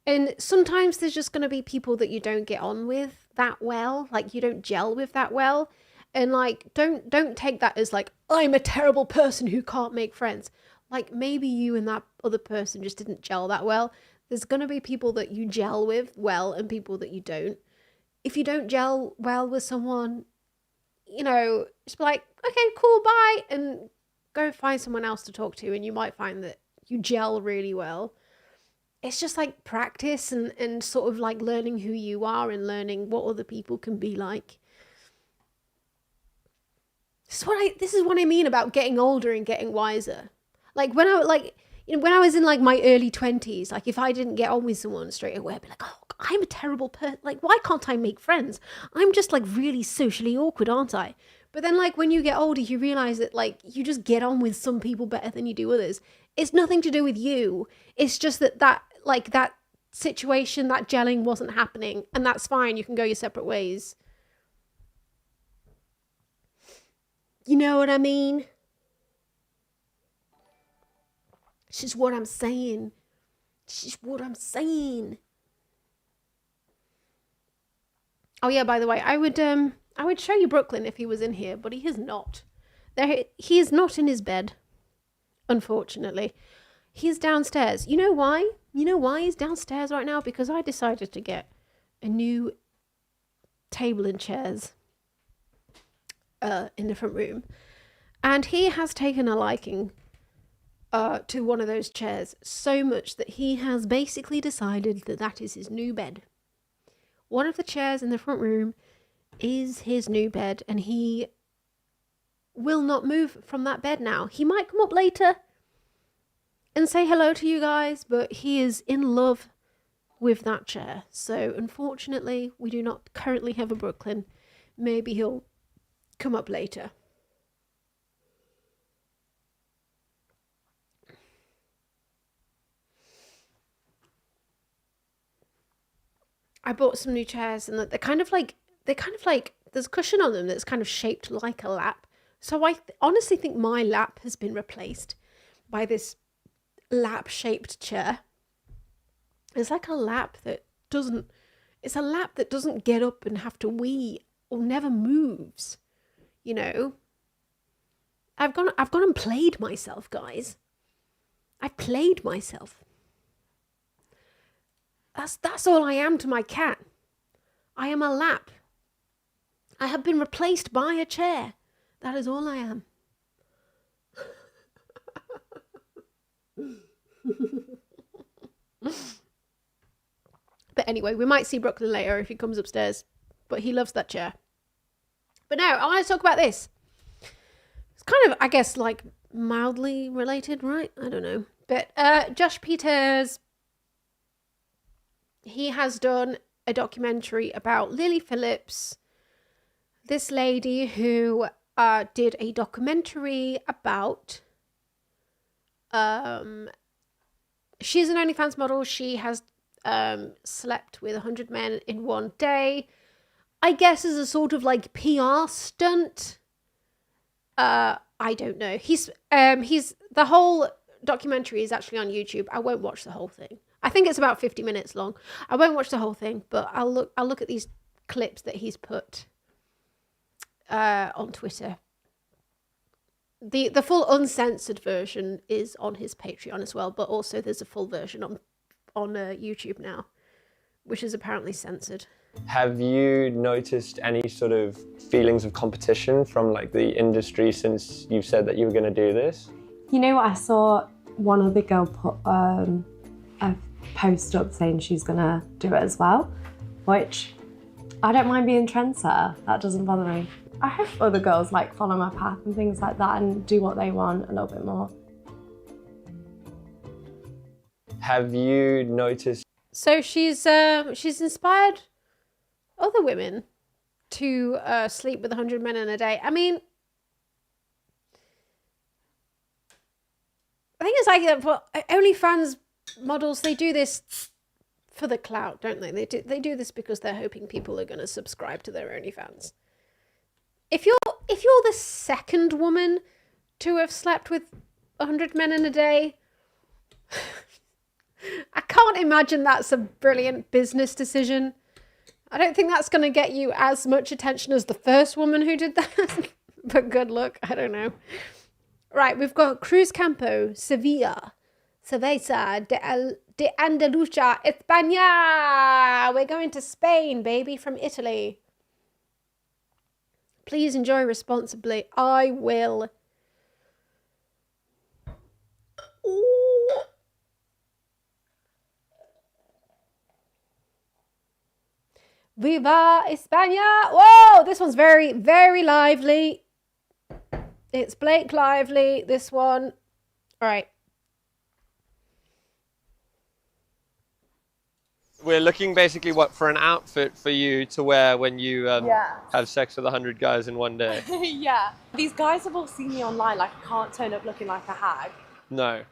And sometimes there's just going to be people that you don't get on with that well. Like you don't gel with that well. And like, don't take that as like, I'm a terrible person who can't make friends. Like maybe you and that other person just didn't gel that well. There's going to be people that you gel with well and people that you don't. If you don't gel well with someone, you know, just be like, okay, cool, bye. And go find someone else to talk to. And you might find that you gel really well. It's just like practice and sort of like learning who you are and learning what other people can be like. This is what I mean about getting older and getting wiser. Like when I was in like my early 20s, like if I didn't get on with someone straight away, I'd be like, oh, I'm a terrible person. Like, why can't I make friends? I'm just like really socially awkward, aren't I? But then like when you get older, you realize that like you just get on with some people better than you do others. It's nothing to do with you. It's just that situation, that gelling wasn't happening, and that's fine. You can go your separate ways. You know what I mean? This is what I'm saying. Oh yeah, by the way, I would show you Brooklyn if he was in here, but he is not. He is not in his bed, unfortunately. He's downstairs. You know why? You know why he's downstairs right now? Because I decided to get a new table and chairs in a different room. And he has taken a liking to one of those chairs so much that he has basically decided that that is his new bed. One of the chairs in the front room is his new bed, and he will not move from that bed now. He might come up later and say hello to you guys, but he is in love with that chair. So unfortunately, we do not currently have a Brooklyn. Maybe he'll come up later. I bought some new chairs, and they're kind of like there's a cushion on them that's kind of shaped like a lap. So I honestly think my lap has been replaced by this lap-shaped chair. It's like a lap that doesn't... It's a lap that doesn't get up and have to wee or never moves. You know? I've gone and played myself, guys. I've played myself. That's all I am to my cat. I am a lap. I have been replaced by a chair. That is all I am. But anyway, we might see Brooklyn later if he comes upstairs. But he loves that chair. But now, I want to talk about this. It's kind of, I guess, like, mildly related, right? I don't know. But Josh Peters, he has done a documentary about Lily Phillips, this lady who did a documentary about... she's an OnlyFans model. She has slept with 100 men in one day. I guess as a sort of like PR stunt. I don't know. He's the whole documentary is actually on YouTube. I won't watch the whole thing. I think it's about 50 minutes long. I won't watch the whole thing, but I'll look at these clips that he's put on Twitter. The full uncensored version is on his Patreon as well, but also there's a full version on YouTube now, which is apparently censored. Have you noticed any sort of feelings of competition from like the industry since you've said that you were going to do this? You know what, I saw one other girl put a post up saying she's going to do it as well, which I don't mind being trendsetter. That doesn't bother me. I hope other girls like follow my path and things like that and do what they want a little bit more. Have you noticed? So she's inspired other women to sleep with 100 men in a day. I mean, I think it's like for OnlyFans models, they do this for the clout, don't they? They do this because they're hoping people are going to subscribe to their OnlyFans. If you're the second woman to have slept with 100 men in a day, I can't imagine that's a brilliant business decision. I don't think that's going to get you as much attention as the first woman who did that. But good luck. I don't know. Right, we've got Cruz Campo, Sevilla, Cerveza de Andalusia, España. We're going to Spain, baby, from Italy. Please enjoy responsibly. I will. Ooh. Viva España! Whoa, this one's very, very lively. It's Blake Lively, this one. All right. We're looking basically for an outfit for you to wear when you have sex with 100 guys in one day. Yeah. These guys have all seen me online, like I can't turn up looking like a hag. No.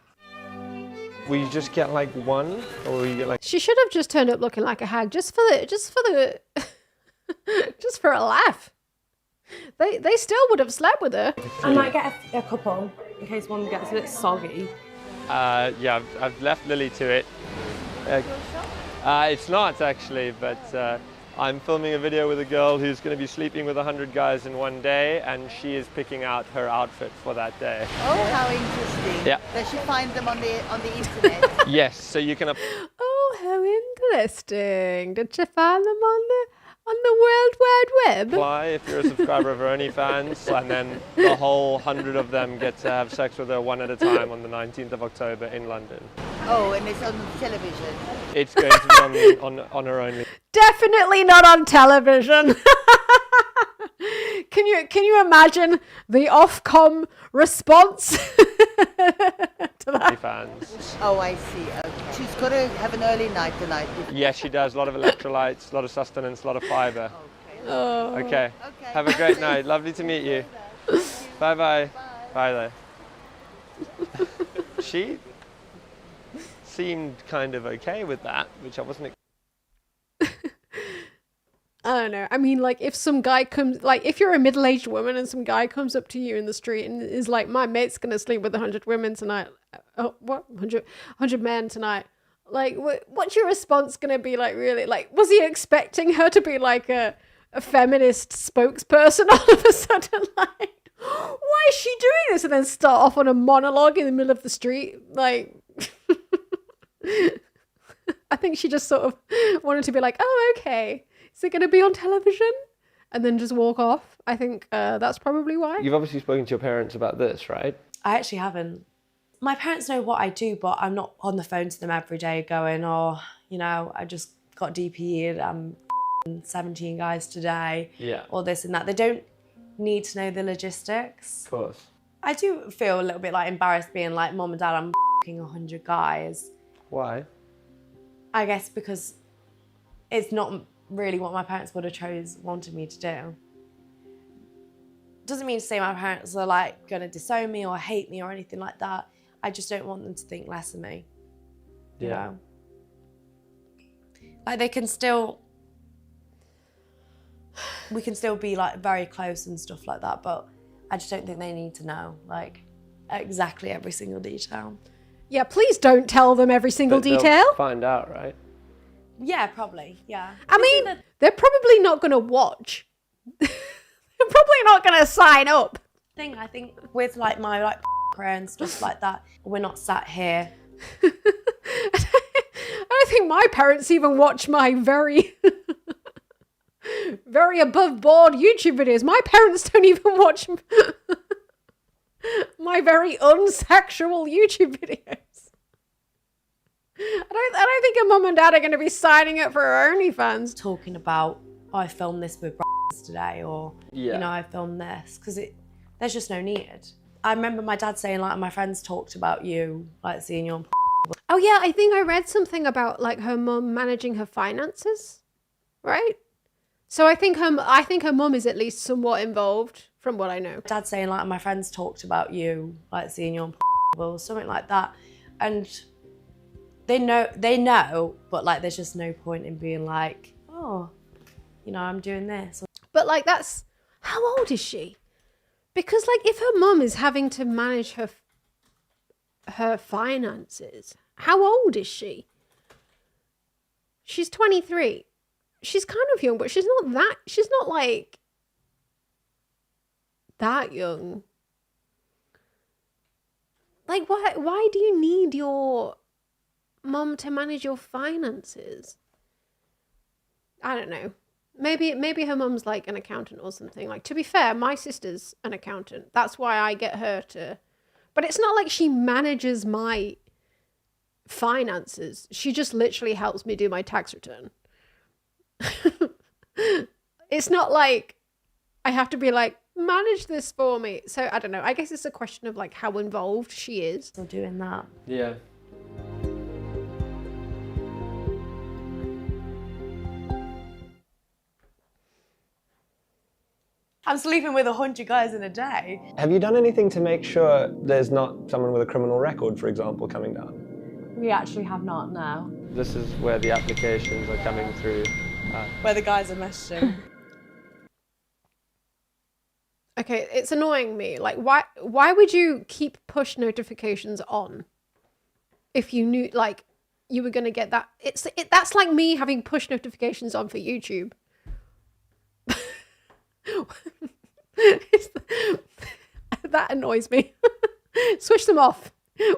Will you just get like one, or will you get like? She should have just turned up looking like a hag, just for a laugh. They still would have slept with her. I might get a couple in case one gets a bit soggy. Yeah, I've left Lily to it. It's not actually, but I'm filming a video with a girl who's going to be sleeping with 100 guys in one day, and she is picking out her outfit for that day. Oh, how interesting. Yeah. Does she find them on the internet? Yes, so you can... Oh, how interesting. Did she find them on the World Wide Web? apply if you're a subscriber of her OnlyFans, and then the whole 100 of them get to have sex with her one at a time on the 19th of October in London. Oh, and it's on television. It's going to be on her only. Definitely not on television. Can you imagine the Ofcom response to that? Fans. Oh, I see. Okay. She's got to have an early night tonight. Yes, she does. A lot of electrolytes, a lot of sustenance, a lot of fiber. Okay. Oh. Okay. Have a great night. Lovely to meet you. Bye-bye. Bye there. She seemed kind of okay with that, which I wasn't. I don't know. I mean, like, if some guy comes, like, if you're a middle-aged woman and some guy comes up to you in the street and is like, my mate's going to sleep with 100 women tonight, oh, what 100 men tonight. Like, what's your response gonna be like? Really, like, was he expecting her to be like a feminist spokesperson all of a sudden? Like, why is she doing this? And then start off on a monologue in the middle of the street, like. I think she just sort of wanted to be like, oh, okay, is it going to be on television? And then just walk off. I think that's probably why. You've obviously spoken to your parents about this, right? I actually haven't. My parents know what I do, but I'm not on the phone to them every day going, oh, you know, I just got DP'd, I'm 17 guys today, Yeah. or this and that. They don't need to know the logistics. Of course. I do feel a little bit like embarrassed being like, Mom and Dad, I'm 100 guys. Why? I guess because it's not really what my parents would have wanted me to do. Doesn't mean to say my parents are like gonna disown me or hate me or anything like that. I just don't want them to think less of me. You know? Like we can still be like very close and stuff like that, but I just don't think they need to know like exactly every single detail. Yeah, please don't tell them every single But they'll detail. find out, right? Yeah, probably. Yeah. I mean, they're probably not going to watch. They're probably not going to sign up. I think with like my like career and stuff like that, we're not sat here. I don't think my parents even watch my very, very above board YouTube videos. My parents don't even watch my very unsexual YouTube videos. I don't think a mum and dad are going to be signing up for OnlyFans. Talking about, oh, I filmed this with today, or you know, I filmed this, because there's just no need. I remember my dad saying like, my friends talked about you, like seeing you on. Oh yeah, I think I read something about like her mum managing her finances, right? So I think her mum is at least somewhat involved, from what I know. Dad saying like, my friends talked about you, like seeing you on or something like that, and they know, but like there's just no point in being like, oh, you know, I'm doing this. But like, that's, how old is she? Because like, if her mum is having to manage her finances, how old is she? She's 23. She's kind of young, but she's not like that young. Like, why do you need your mum to manage your finances? I don't know. Maybe her mum's like an accountant or something. Like, to be fair, my sister's an accountant. That's why I get her to. But it's not like she manages my finances. She just literally helps me do my tax return. It's not like I have to be like, manage this for me. So I don't know. I guess it's a question of like how involved she is. Still doing that. Yeah. I'm sleeping with 100 guys in a day. Have you done anything to make sure there's not someone with a criminal record, for example, coming down? We actually have not now. This is where the applications are coming through. Where the guys are messaging. Okay, it's annoying me. Like, why would you keep push notifications on if you knew, like, you were going to get that? That's like me having push notifications on for YouTube. That annoys me. Switch them off.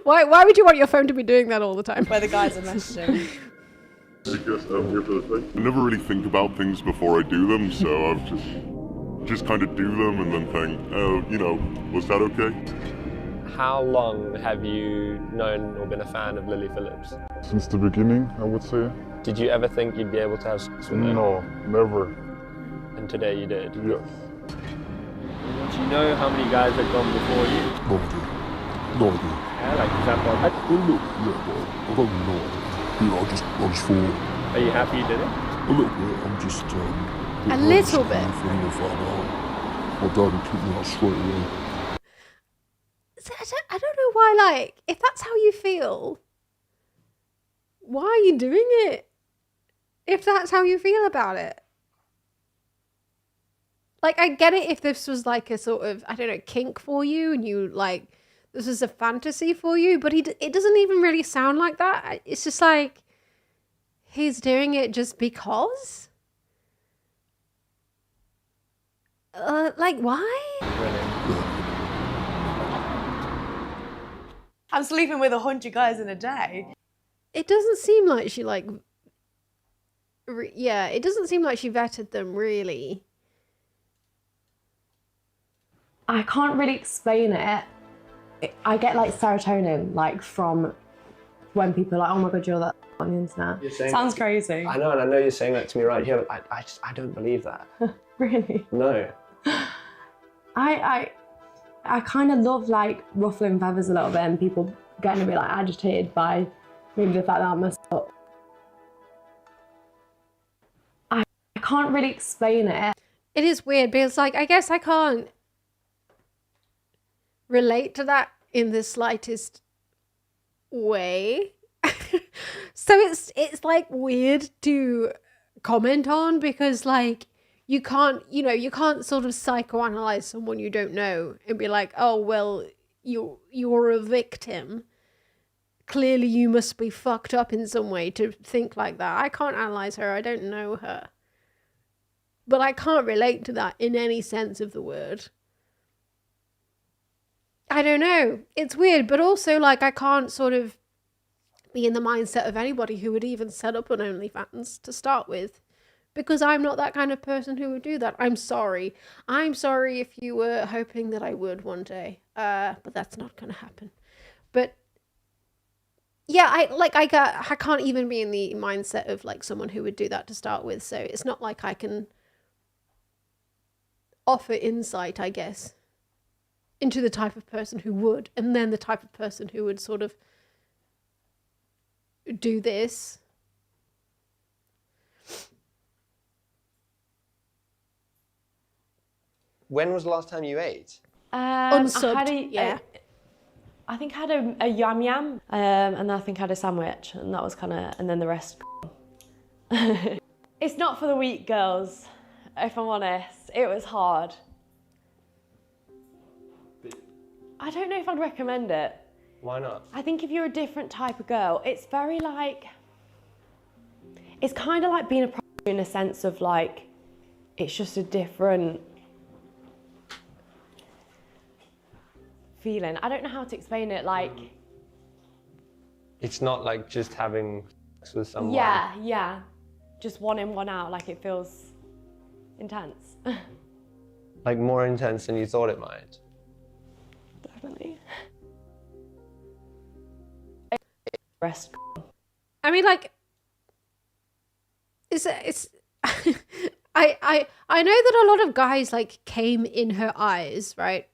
Why would you want your phone to be doing that all the time? Where the guys are messaging. I guess I'm here for the thing. I never really think about things before I do them, so I've just kind of do them and then think, oh, you know, was that okay? How long have you known or been a fan of Lily Phillips? Since the beginning, I would say. Did you ever think you'd be able to have sex with her? No, never. And today you did? Yes. Do you know how many guys have gone before you? No idea. No idea. Yeah, like example. Well, look, yeah, well, I don't even know. You know, I just thought. Are you happy you did it? A little bit. I'm just. A little bit. My dad would kick me out straight away. I don't know why, like, if that's how you feel, why are you doing it? If that's how you feel about it. Like, I get it if this was like a sort of, I don't know, kink for you and you like, this is a fantasy for you, but it doesn't even really sound like that. It's just like he's doing it just because. Like, why? I'm sleeping with 100 guys in a day. It doesn't seem like she like. Yeah, it doesn't seem like she vetted them really. I can't really explain it. I get like serotonin like from when people are like, oh my god, you're that on the internet. Sounds crazy. I know, and I know you're saying that to me right here, but I don't believe that. Really? No. I kind of love like ruffling feathers a little bit and people getting a bit like agitated by maybe the fact that I'm messed up. I can't really explain it. It is weird because like I guess I can't relate to that in the slightest way. So it's like weird to comment on because like you can't sort of psychoanalyze someone you don't know and be like, oh well, you're a victim. Clearly you must be fucked up in some way to think like that. I can't analyze her, I don't know her. But I can't relate to that in any sense of the word. I don't know. It's weird, but also like I can't sort of be in the mindset of anybody who would even set up an OnlyFans to start with. Because I'm not that kind of person who would do that. I'm sorry. I'm sorry if you were hoping that I would one day. But that's not going to happen. But yeah, I can't even be in the mindset of like someone who would do that to start with. So it's not like I can offer insight, I guess, into the type of person who would, and then the type of person who would sort of do this. When was the last time you ate? Unsubbed, I think I had a yum yum, and then I think I had a sandwich, and that was kind of, and then the rest. It's not for the weak, girls, if I'm honest. It was hard. I don't know if I'd recommend it. Why not? I think if you're a different type of girl, it's very like, it's kind of like being a prostitute in a sense of like, it's just a different feeling. I don't know how to explain it, like... It's not like just having sex with someone. Yeah. Just one in, one out, like it feels intense. Like more intense than you thought it might. Definitely. Rest. I mean, like, it's I know that a lot of guys like came in her eyes, right?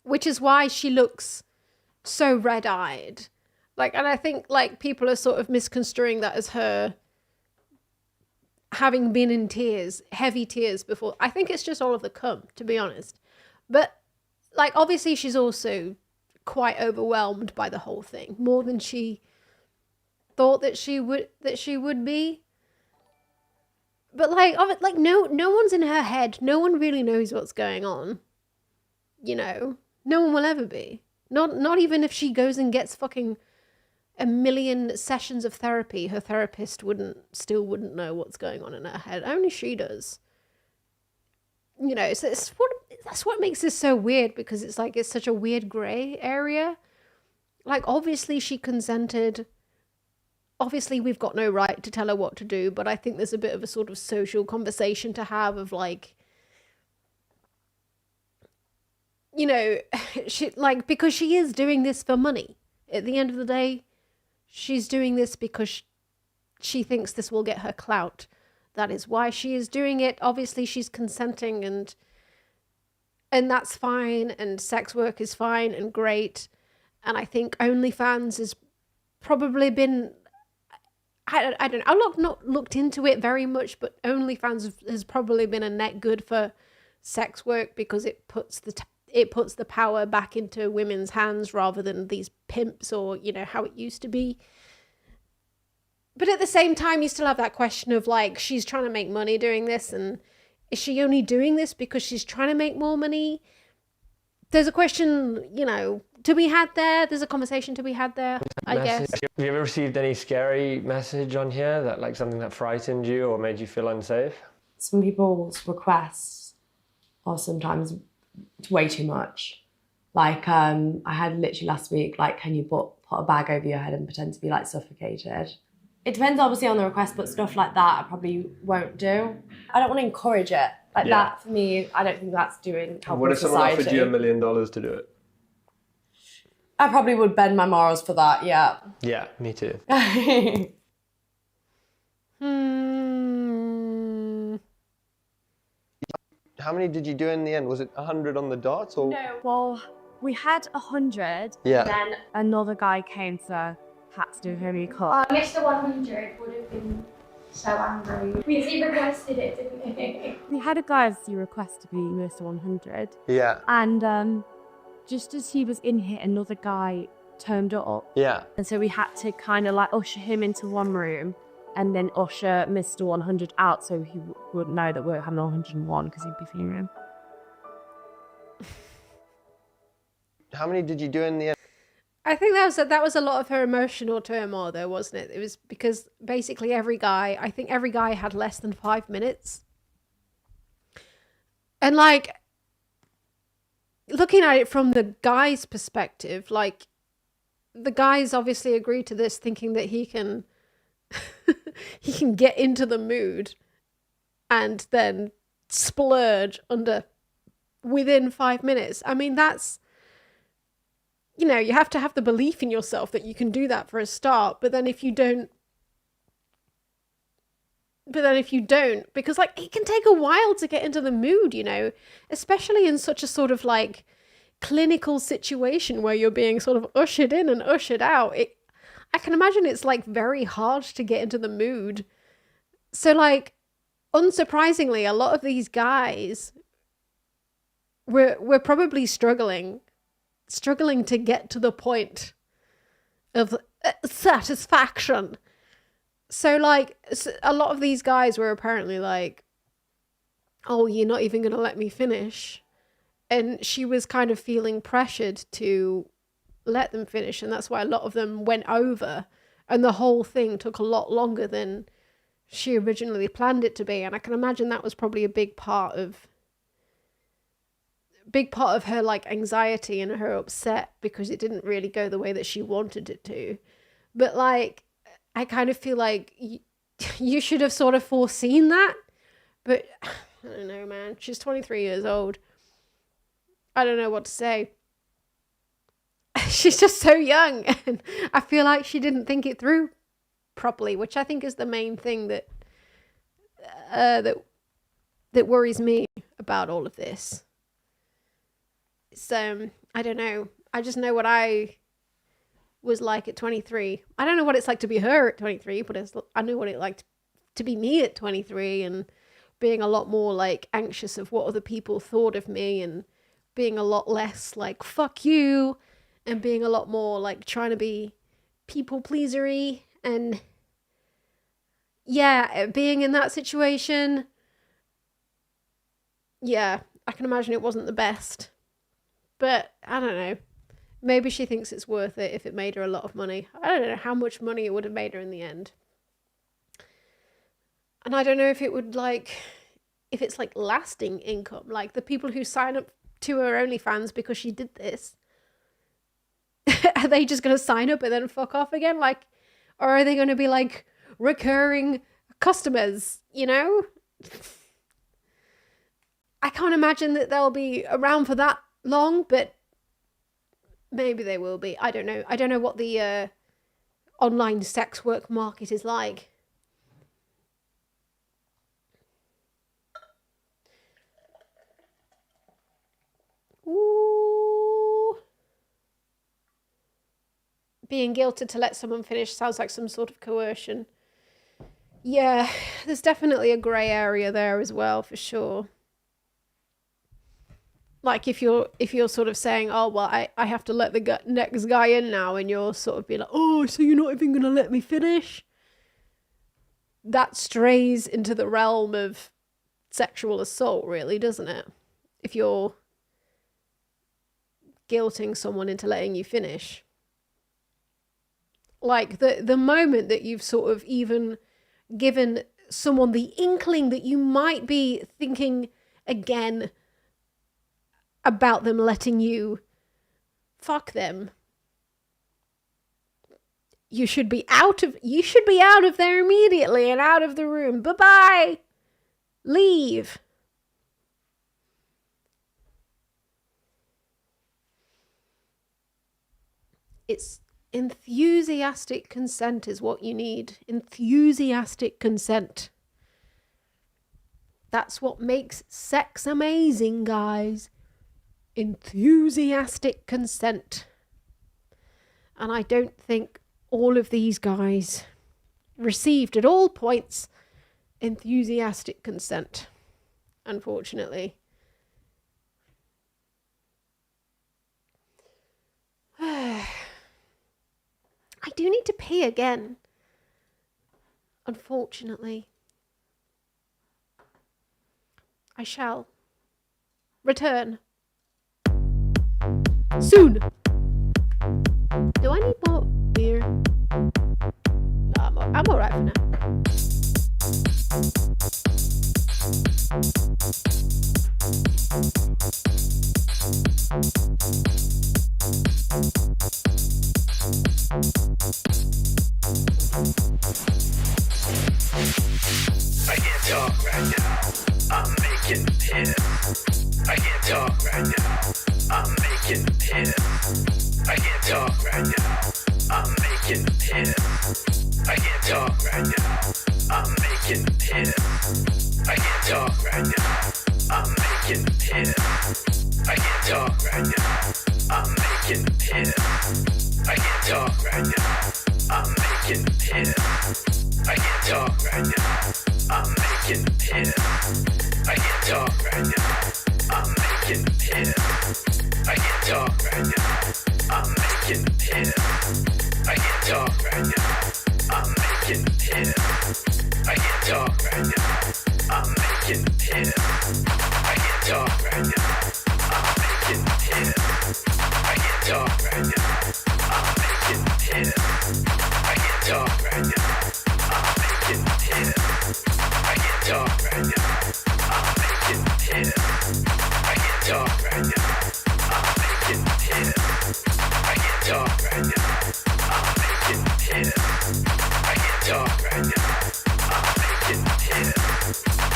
Which is why she looks so red-eyed. Like, and I think like people are sort of misconstruing that as her having been in tears, heavy tears before. I think it's just all of the cum, to be honest. But like, obviously she's also quite overwhelmed by the whole thing, more than she thought that she would be. But like no one's in her head. No one really knows what's going on. You know, no one will ever be. Not even if she goes and gets fucking 1 million sessions of therapy, her therapist still wouldn't know what's going on in her head. Only she does. You know, so that's what makes this so weird, because it's like it's such a weird grey area. Like, obviously she consented. Obviously we've got no right to tell her what to do, but I think there's a bit of a sort of social conversation to have of like, you know, she, like, because she is doing this for money. At the end of the day, she's doing this because she thinks this will get her clout. That is why she is doing it. Obviously she's consenting, and that's fine, and sex work is fine and great. And I think OnlyFans has probably been, I don't know, I've not looked into it very much, but OnlyFans has probably been a net good for sex work, because it puts the power back into women's hands rather than these pimps, or, you know, how it used to be. But at the same time, you still have that question of like, she's trying to make money doing this, and is she only doing this because she's trying to make more money? There's a question, you know, to be had there. There's a conversation to be had there, I guess. Have you ever received any scary message on here that like something that frightened you or made you feel unsafe? Some people's requests are sometimes way too much. Like I had literally last week, like, can you put a bag over your head and pretend to be like suffocated? It depends obviously on the request, but stuff like that I probably won't do. I don't want to encourage it. Like that for me, I don't think that's doing helping What if someone society. offered you $1 million to do it? I probably would bend my morals for that, yeah. Yeah, me too. How many did you do in the end? Was it 100 on the dot or? No, well, we had 100. Yeah. Then another guy came to had to do him a cut. Mr. 100 would have been so angry. Because he requested it, didn't he? We had a guy obviously request to be Mr. 100. Yeah. And just as he was in here, another guy turned up. Yeah. And so we had to kind of like usher him into one room and then usher Mr. 100 out so he wouldn't know that we're having 101 because he'd be fuming. How many did you do in the end? I think that was a lot of her emotional turmoil, though, wasn't it? It was because basically every guy had less than 5 minutes. And like, looking at it from the guy's perspective, like, the guys obviously agreed to this thinking that he can he can get into the mood and then splurge within 5 minutes. I mean, that's, you know, you have to have the belief in yourself that you can do that for a start. But then if you don't, because like it can take a while to get into the mood, you know, especially in such a sort of like clinical situation where you're being sort of ushered in and ushered out. I can imagine it's like very hard to get into the mood. So like, unsurprisingly, a lot of these guys were probably struggling to get to the point of satisfaction. So like, a lot of these guys were apparently like, oh, you're not even going to let me finish. And she was kind of feeling pressured to let them finish. And that's why a lot of them went over. And the whole thing took a lot longer than she originally planned it to be. And I can imagine that was probably a big part of her like anxiety and her upset because it didn't really go the way that she wanted it to. But like, I kind of feel like you should have sort of foreseen that. But I don't know, man. She's 23 years old. I don't know what to say. She's just so young, and I feel like she didn't think it through properly, which I think is the main thing that worries me about all of this. So I don't know. I just know what I was like at 23. I don't know what it's like to be her at 23, but I know what it like to be me at 23 and being a lot more like anxious of what other people thought of me and being a lot less like fuck you and being a lot more like trying to be people pleasery and yeah, being in that situation. Yeah, I can imagine it wasn't the best. But I don't know. Maybe she thinks it's worth it if it made her a lot of money. I don't know how much money it would have made her in the end. And I don't know if it would if it's like lasting income. Like the people who sign up to her OnlyFans because she did this. Are they just going to sign up and then fuck off again? Like, or are they going to be like recurring customers, you know? I can't imagine that they'll be around for that long, but maybe they will be. I don't know. I don't know what the online sex work market is like. Ooh. Being guilted to let someone finish sounds like some sort of coercion. Yeah, there's definitely a grey area there as well, for sure. Like if you're sort of saying, oh, well, I have to let the next guy in now, and you're sort of being like, oh, so you're not even going to let me finish? That strays into the realm of sexual assault, really, doesn't it? If you're guilting someone into letting you finish. Like the moment that you've sort of even given someone the inkling that you might be thinking again about them letting you fuck them, you should be out of there immediately and out of the room. Bye-bye. Leave. It's enthusiastic consent is what you need. Enthusiastic consent. That's what makes sex amazing, guys. Enthusiastic consent. And I don't think all of these guys received at all points enthusiastic consent, unfortunately. I do need to pee again, unfortunately. I shall return soon. Do I need more beer? No, I'm alright for now. I can't talk right now. I'm making piss. I can't talk right now. I'm making piss. I can't talk right now. I'm making piss. I can't talk right now. I'm making piss. I can't talk right now. I'm making piss. I can't talk right now. I'm making piss. I can't talk right now. I'm making piss. I can't talk right now. I'm making piss. I can't talk right now. I'm making piss. I can't talk right now. I'm making piss. I can't talk right now. I'm making piss. I can't talk right now. I'm making piss. I can't talk right now. I'm making piss. I can't talk right now. I'm making piss. I can't talk right now. I'm making piss. I can't talk right now. I'm making piss. I can't talk right now. I'm making piss. I can't talk right now. I'm making piss. I can't talk right now. I'm making piss.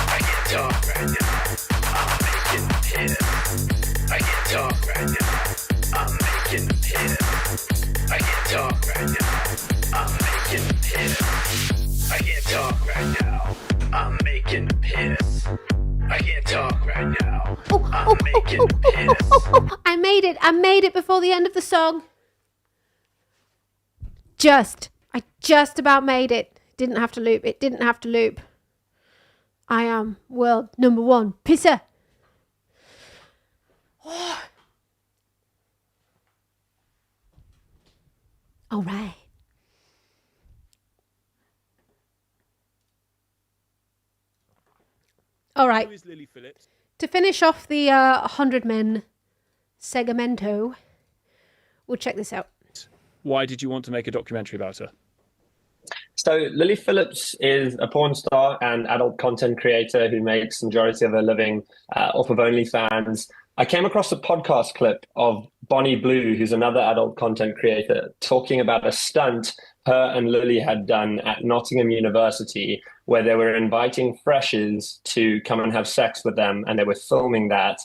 I can't talk right now. I'm making piss. I can't talk right now. I'm making piss. I can't talk right now. I'm making piss. I can't talk right now. I'm making piss. I can't talk right now. I'm making piss. I made it before the end of the song. I just about made it. Didn't have to loop. It didn't have to loop. I am world #1 pisser. All right. All right. Who is Lily Phillips? To finish off the 100 Men segmento, we'll check this out. Why did you want to make a documentary about her? So Lily Phillips is a porn star and adult content creator who makes the majority of her living off of OnlyFans. I came across a podcast clip of Bonnie Blue, who's another adult content creator, talking about a stunt her and Lily had done at Nottingham University, where they were inviting freshers to come and have sex with them, and they were filming that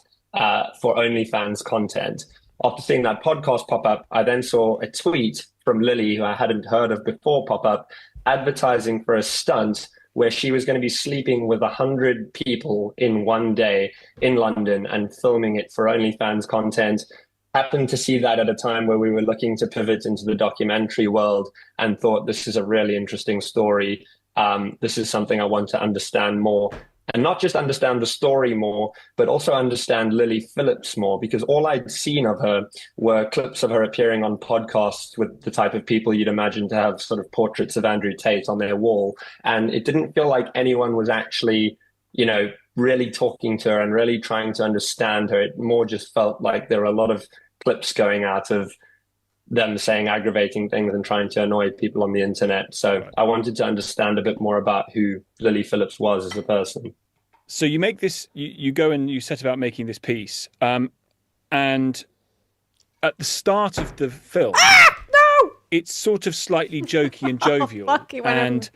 for OnlyFans content. After seeing that podcast pop up, I then saw a tweet from Lily, who I hadn't heard of before, pop up, advertising for a stunt where she was going to be sleeping with 100 people in one day in London and filming it for OnlyFans content. Happened to see that at a time where we were looking to pivot into the documentary world and thought this is a really interesting story. This is something I want to understand more. And not just understand the story more, but also understand Lily Phillips more, because all I'd seen of her were clips of her appearing on podcasts with the type of people you'd imagine to have sort of portraits of Andrew Tate on their wall. And it didn't feel like anyone was actually, really talking to her and really trying to understand her. It more just felt like there were a lot of clips going out of them saying aggravating things and trying to annoy people on the internet. So I wanted to understand a bit more about who Lily Phillips was as a person. So you make this, you go and you set about making this piece. And at the start of the film, it's sort of slightly jokey and jovial and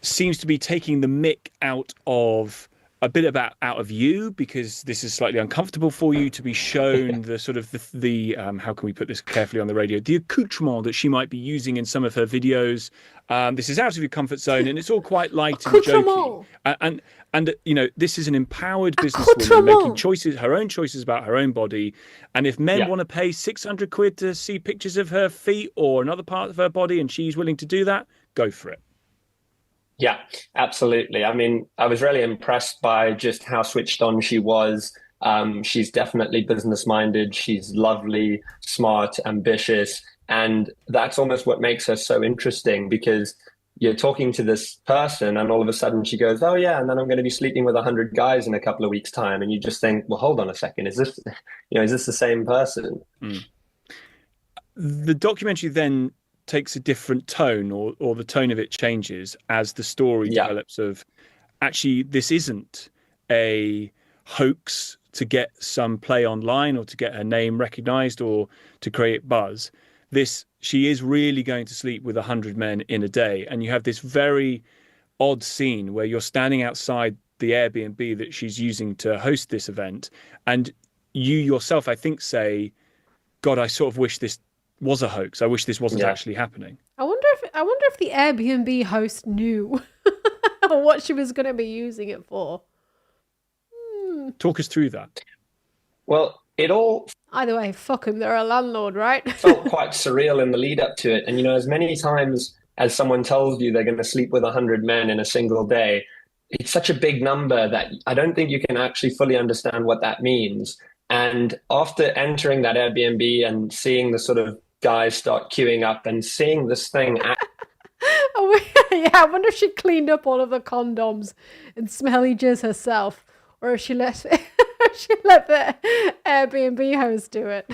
seems to be taking the mick out of a bit out of you, because this is slightly uncomfortable for you to be shown the sort of the how can we put this carefully on the radio, the accoutrement that she might be using in some of her videos. This is out of your comfort zone, and it's all quite light and jokey. And you know, this is an empowered businesswoman making choices, her own choices about her own body. And if men want to pay 600 quid to see pictures of her feet or another part of her body, and she's willing to do that, go for it. Yeah, absolutely. I mean, I was really impressed by just how switched on she was. She's definitely business-minded. She's lovely, smart, ambitious. And that's almost what makes her so interesting, because you're talking to this person and all of a sudden she goes, oh yeah, and then I'm going to be sleeping with 100 guys in a couple of weeks' time. And you just think, well, hold on a second. Is this the same person? Mm. The documentary then takes a different tone, or the tone of it changes as the story develops of, actually, this isn't a hoax to get some play online or to get her name recognized or to create buzz. She is really going to sleep with 100 men in a day. And you have this very odd scene where you're standing outside the Airbnb that she's using to host this event. And you yourself, I think, say, God, I sort of wish this was a hoax. I wish this wasn't actually happening. I wonder if the Airbnb host knew what she was going to be using it for. Talk us through that. Well, it all either way, fuck him. They're a landlord, right? felt quite surreal in the lead up to it. And, you know, as many times as someone tells you they're going to sleep with 100 men in a single day, it's such a big number that I don't think you can actually fully understand what that means. And after entering that Airbnb and seeing the sort of guys start queuing up and seeing this thing. Yeah, I wonder if she cleaned up all of the condoms and smelly jizz herself, or if she let the Airbnb host do it.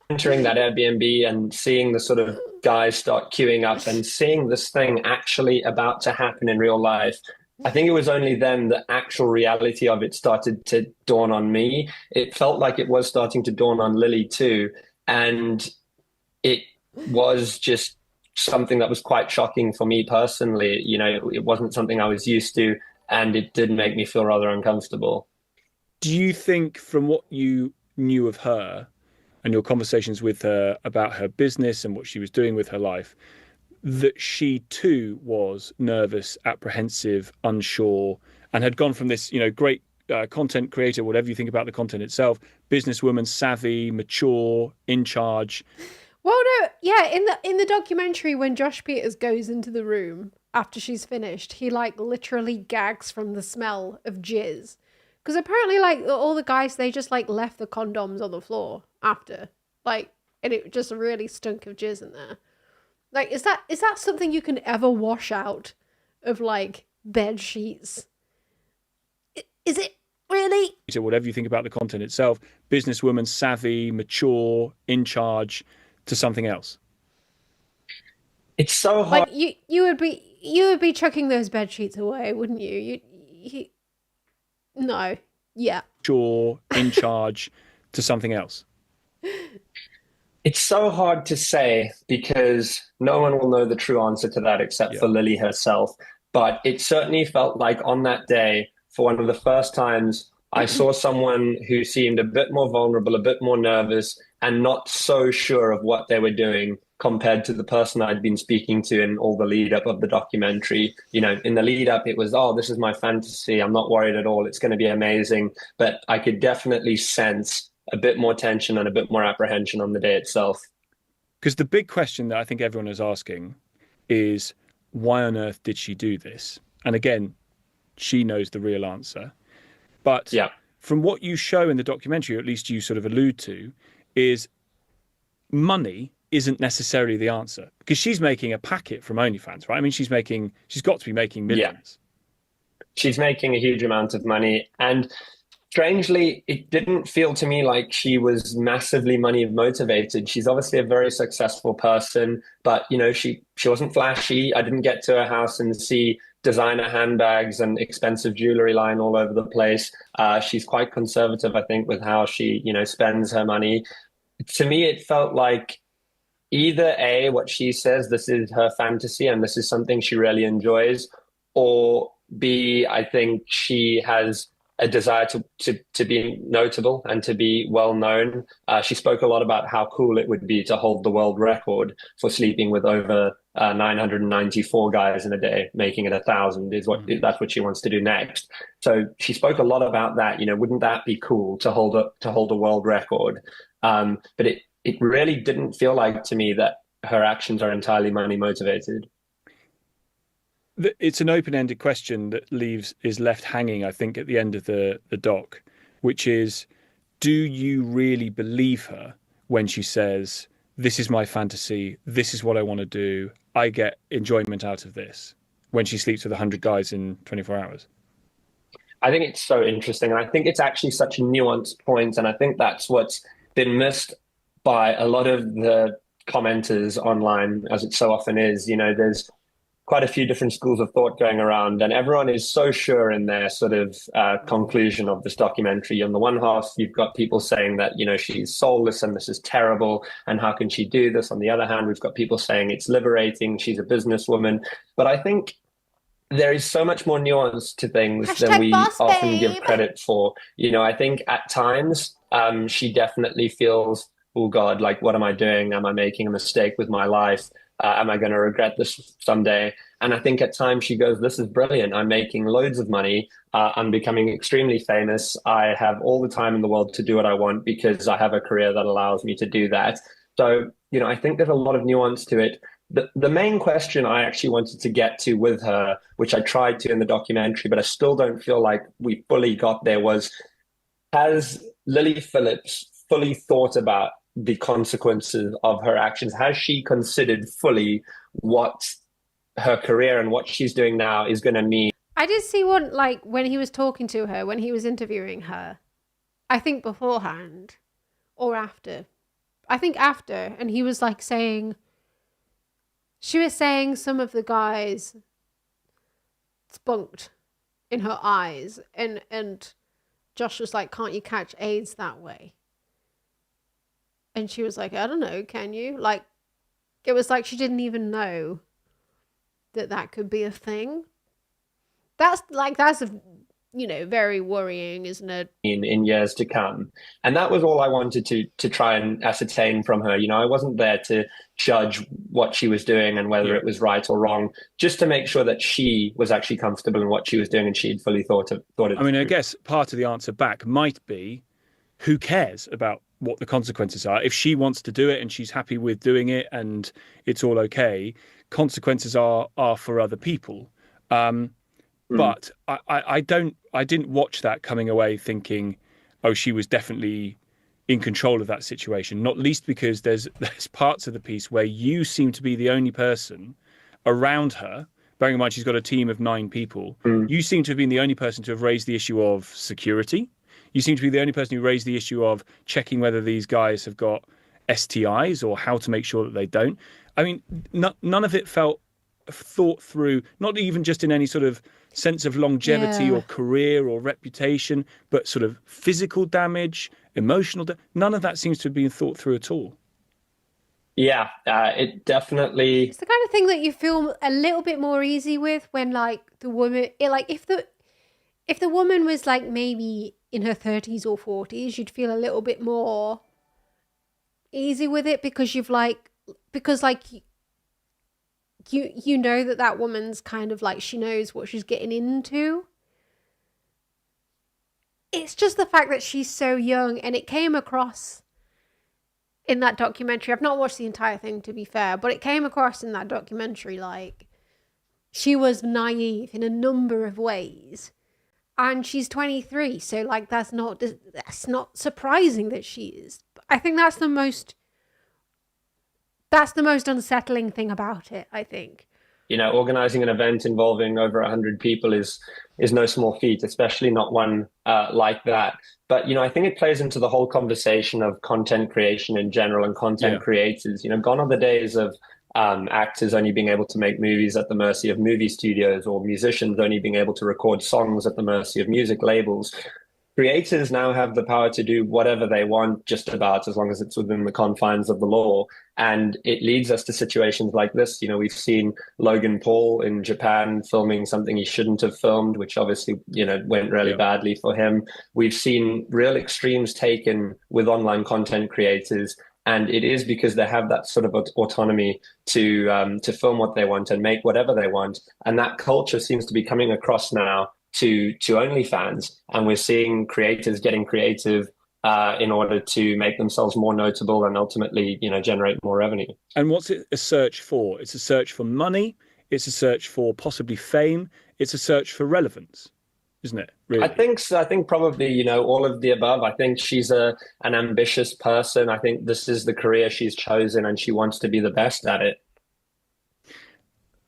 Entering that Airbnb and seeing the sort of guys start queuing up and seeing this thing actually about to happen in real life. I think it was only then the actual reality of it started to dawn on me. It felt like it was starting to dawn on Lily too. And it was just something that was quite shocking for me personally. You know, it wasn't something I was used to, and it did make me feel rather uncomfortable. Do you think, from what you knew of her and your conversations with her about her business and what she was doing with her life, that she too was nervous, apprehensive, unsure, and had gone from this, you know, great content creator, whatever you think about the content itself, businesswoman, savvy, mature, in charge? Well, no, yeah, in the documentary, when Josh Peters goes into the room after she's finished, he like literally gags from the smell of jizz, because apparently like all the guys, they just like left the condoms on the floor after, like, and it just really stunk of jizz in there. Like, is that something you can ever wash out of like bed sheets? Is it really? So whatever you think about the content itself, businesswoman, savvy, mature, in charge, to something else. It's so hard. Like you would be chucking those bed sheets away, wouldn't you? No. Yeah. Mature, in charge, to something else. It's so hard to say, because no one will know the true answer to that except for Lily herself. But it certainly felt like on that day, for one of the first times, I saw someone who seemed a bit more vulnerable, a bit more nervous, and not so sure of what they were doing compared to the person I'd been speaking to in all the lead up of the documentary. You know, in the lead up, it was, oh, this is my fantasy. I'm not worried at all. It's going to be amazing. But I could definitely sense a bit more tension and a bit more apprehension on the day itself. Because the big question that I think everyone is asking is, why on earth did she do this? And again, she knows the real answer. But from what you show in the documentary, or at least you sort of allude to, is money isn't necessarily the answer, because she's making a packet from OnlyFans, right? I mean, she's got to be making millions. Yeah. She's making a huge amount of money. And strangely, it didn't feel to me like she was massively money motivated. She's obviously a very successful person, but she wasn't flashy. I didn't get to her house and see designer handbags and expensive jewelry lying all over the place. She's quite conservative, I think, with how she, spends her money. To me, it felt like either A, what she says, this is her fantasy and this is something she really enjoys, or B, I think she has a desire to be notable and to be well known. She spoke a lot about how cool it would be to hold the world record for sleeping with over 994 guys in a day, making it 1,000 that's what she wants to do next. So she spoke a lot about that. Wouldn't that be cool to hold a world record? But it really didn't feel like to me that her actions are entirely money motivated. It's an open-ended question that is left hanging, I think, at the end of the doc, which is, do you really believe her when she says, this is my fantasy, this is what I want to do, I get enjoyment out of this, when she sleeps with 100 guys in 24 hours? I think it's so interesting. And I think it's actually such a nuanced point. And I think that's what's been missed by a lot of the commenters online, as it so often is. There's quite a few different schools of thought going around, and everyone is so sure in their sort of conclusion of this documentary. On the one half, you've got people saying that, she's soulless and this is terrible, and how can she do this? On the other hand, we've got people saying it's liberating, she's a businesswoman. But I think there is so much more nuance to things than we often give credit for. I think at times she definitely feels, oh God, like, what am I doing? Am I making a mistake with my life? Am I going to regret this someday? And I think at times she goes, this is brilliant. I'm making loads of money. I'm becoming extremely famous. I have all the time in the world to do what I want because I have a career that allows me to do that. So, I think there's a lot of nuance to it. The main question I actually wanted to get to with her, which I tried to in the documentary, but I still don't feel like we fully got there, was, has Lily Phillips fully thought about the consequences of her actions? Has she considered fully what her career and what she's doing now is going to mean? I did see one, when he was talking to her, when he was interviewing her, I think beforehand or after. I think after, and he was saying, she was saying some of the guys spunked in her eyes, and Josh was like, can't you catch AIDS that way? And she was like, I don't know, can you? It was like she didn't even know that could be a thing. That's very worrying, isn't it? In years to come. And that was all I wanted to try and ascertain from her. I wasn't there to judge what she was doing and whether it was right or wrong, just to make sure that she was actually comfortable in what she was doing and she'd fully thought it. I guess part of the answer back might be, who cares about what the consequences are? If she wants to do it and she's happy with doing it and it's all okay, consequences are for other people. But I didn't watch that coming away thinking, oh, she was definitely in control of that situation, not least because there's parts of the piece where you seem to be the only person around her. Bearing in mind she's got a team of 9 people. You seem to have been the only person to have raised the issue of security. You seem to be the only person who raised the issue of checking whether these guys have got STIs or how to make sure that they don't. I mean, none of it felt thought through, not even just in any sort of sense of longevity or career or reputation, but sort of physical damage, emotional none of that seems to have been thought through at all. Yeah, it definitely... It's the kind of thing that you feel a little bit more easy with when, the woman... if the woman was, maybe in her 30s or 40s, you'd feel a little bit more easy with it because you know that woman's kind of she knows what she's getting into. It's just the fact that she's so young, and it came across in that documentary. I've not watched the entire thing, to be fair, but it came across in that documentary she was naive in a number of ways. And she's 23, so that's not surprising that she is. I think that's the most unsettling thing about it, I think. organizing an event involving over 100 people is no small feat, especially not one like that. But, I think it plays into the whole conversation of content creation in general and content creators. Gone are the days of actors only being able to make movies at the mercy of movie studios, or musicians only being able to record songs at the mercy of music labels. Creators now have the power to do whatever they want, just about, as long as it's within the confines of the law. And it leads us to situations like this. We've seen Logan Paul in Japan filming something he shouldn't have filmed, which obviously, went really badly for him. We've seen real extremes taken with online content creators. And it is because they have that sort of autonomy to film what they want and make whatever they want. And that culture seems to be coming across now to OnlyFans, and we're seeing creators getting creative in order to make themselves more notable and ultimately, generate more revenue. And what's it a search for? It's a search for money. It's a search for possibly fame. It's a search for relevance, isn't it? Really? I think so. I think probably, all of the above. I think she's an ambitious person. I think this is the career she's chosen, and she wants to be the best at it.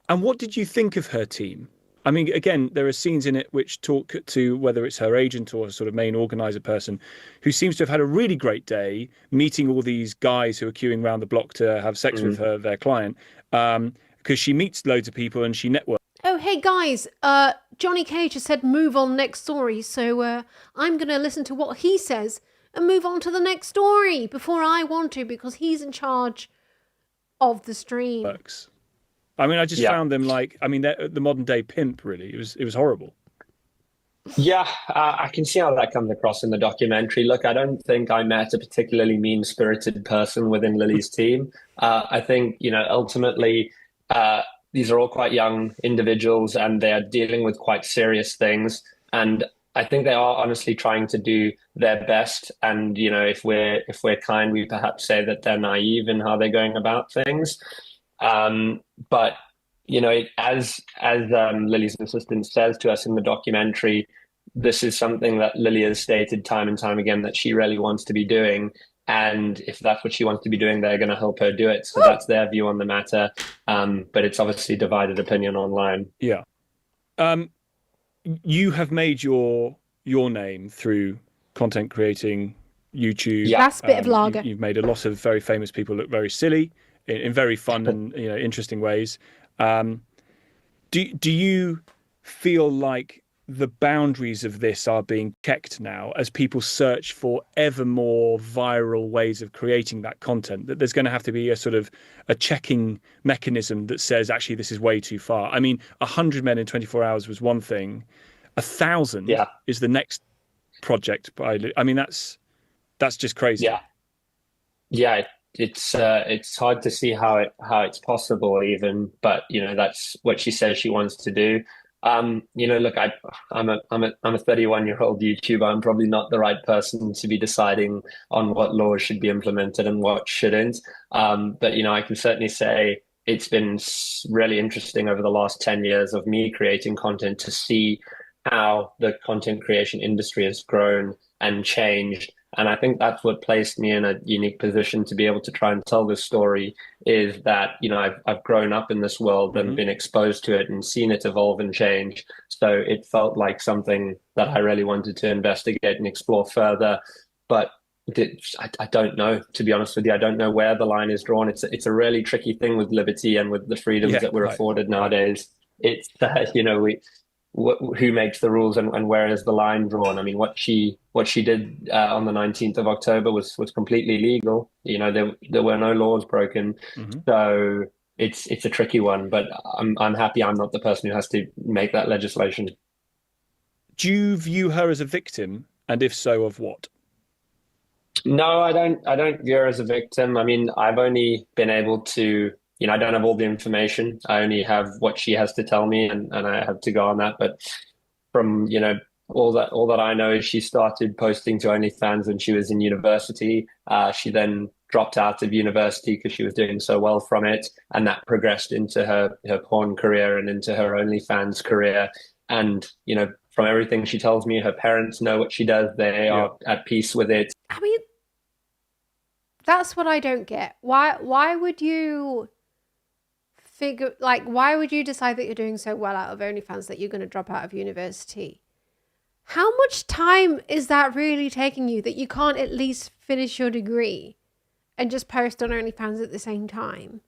And what did you think of her team? I mean, again, there are scenes in it which talk to whether it's her agent or a sort of main organizer person who seems to have had a really great day meeting all these guys who are queuing around the block to have sex with their client, because she meets loads of people and she networks. Oh, hey guys, Johnny Cage has said move on next story, so I'm going to listen to what he says and move on to the next story before I want to, because he's in charge of the stream. I mean, I just found them they're the modern day pimp, really. It was horrible. Yeah, I can see how that comes across in the documentary. Look, I don't think I met a particularly mean-spirited person within Lily's team. I think, ultimately, these are all quite young individuals and they are dealing with quite serious things. And I think they are honestly trying to do their best. And, if we're kind, we perhaps say that they're naive in how they're going about things. But as Lily's assistant says to us in the documentary, this is something that Lily has stated time and time again that she really wants to be doing. And if that's what she wants to be doing, they're going to help her do it. So that's their view on the matter. But it's obviously divided opinion online. Yeah. You have made your name through content creating, YouTube. Last bit of lager. You've made a lot of very famous people look very silly in very fun and interesting ways. Do you feel like the boundaries of this are being checked now as people search for ever more viral ways of creating that content, that there's going to have to be a sort of a checking mechanism that says, actually, this is way too far? I mean, 100 men in 24 hours was one thing. 1,000 is the next project. I mean, that's just crazy. Yeah. It's hard to see how it's possible even, but that's what she says she wants to do. Look, I'm a 31-year-old YouTuber. I'm probably not the right person to be deciding on what laws should be implemented and what shouldn't. But I can certainly say it's been really interesting over the last 10 years of me creating content to see how the content creation industry has grown and changed. And I think that's what placed me in a unique position to be able to try and tell this story, is that, I've grown up in this world and been exposed to it and seen it evolve and change. So it felt like something that I really wanted to investigate and explore further. But I don't know, to be honest with you. I don't know where the line is drawn. It's a really tricky thing with liberty and with the freedoms that we're afforded nowadays. It's, who makes the rules and where is the line drawn? I mean, what she did on the 19th of October was completely legal. There were no laws broken. So it's a tricky one, but I'm happy I'm not the person who has to make that legislation. Do you view her as a victim? And if so, of what? No, I don't view her as a victim. I mean, I've only been able to, I don't have all the information. I only have what she has to tell me, and I have to go on that. But from, all that I know is she started posting to OnlyFans when she was in university. She then dropped out of university because she was doing so well from it, and that progressed into her porn career and into her OnlyFans career. And, from everything she tells me, her parents know what she does. They are at peace with it. I mean, that's what I don't get. Why would you figure, like, why would you decide that you're doing so well out of OnlyFans that you're going to drop out of university? How much time is that really taking you that you can't at least finish your degree and just post on OnlyFans at the same time?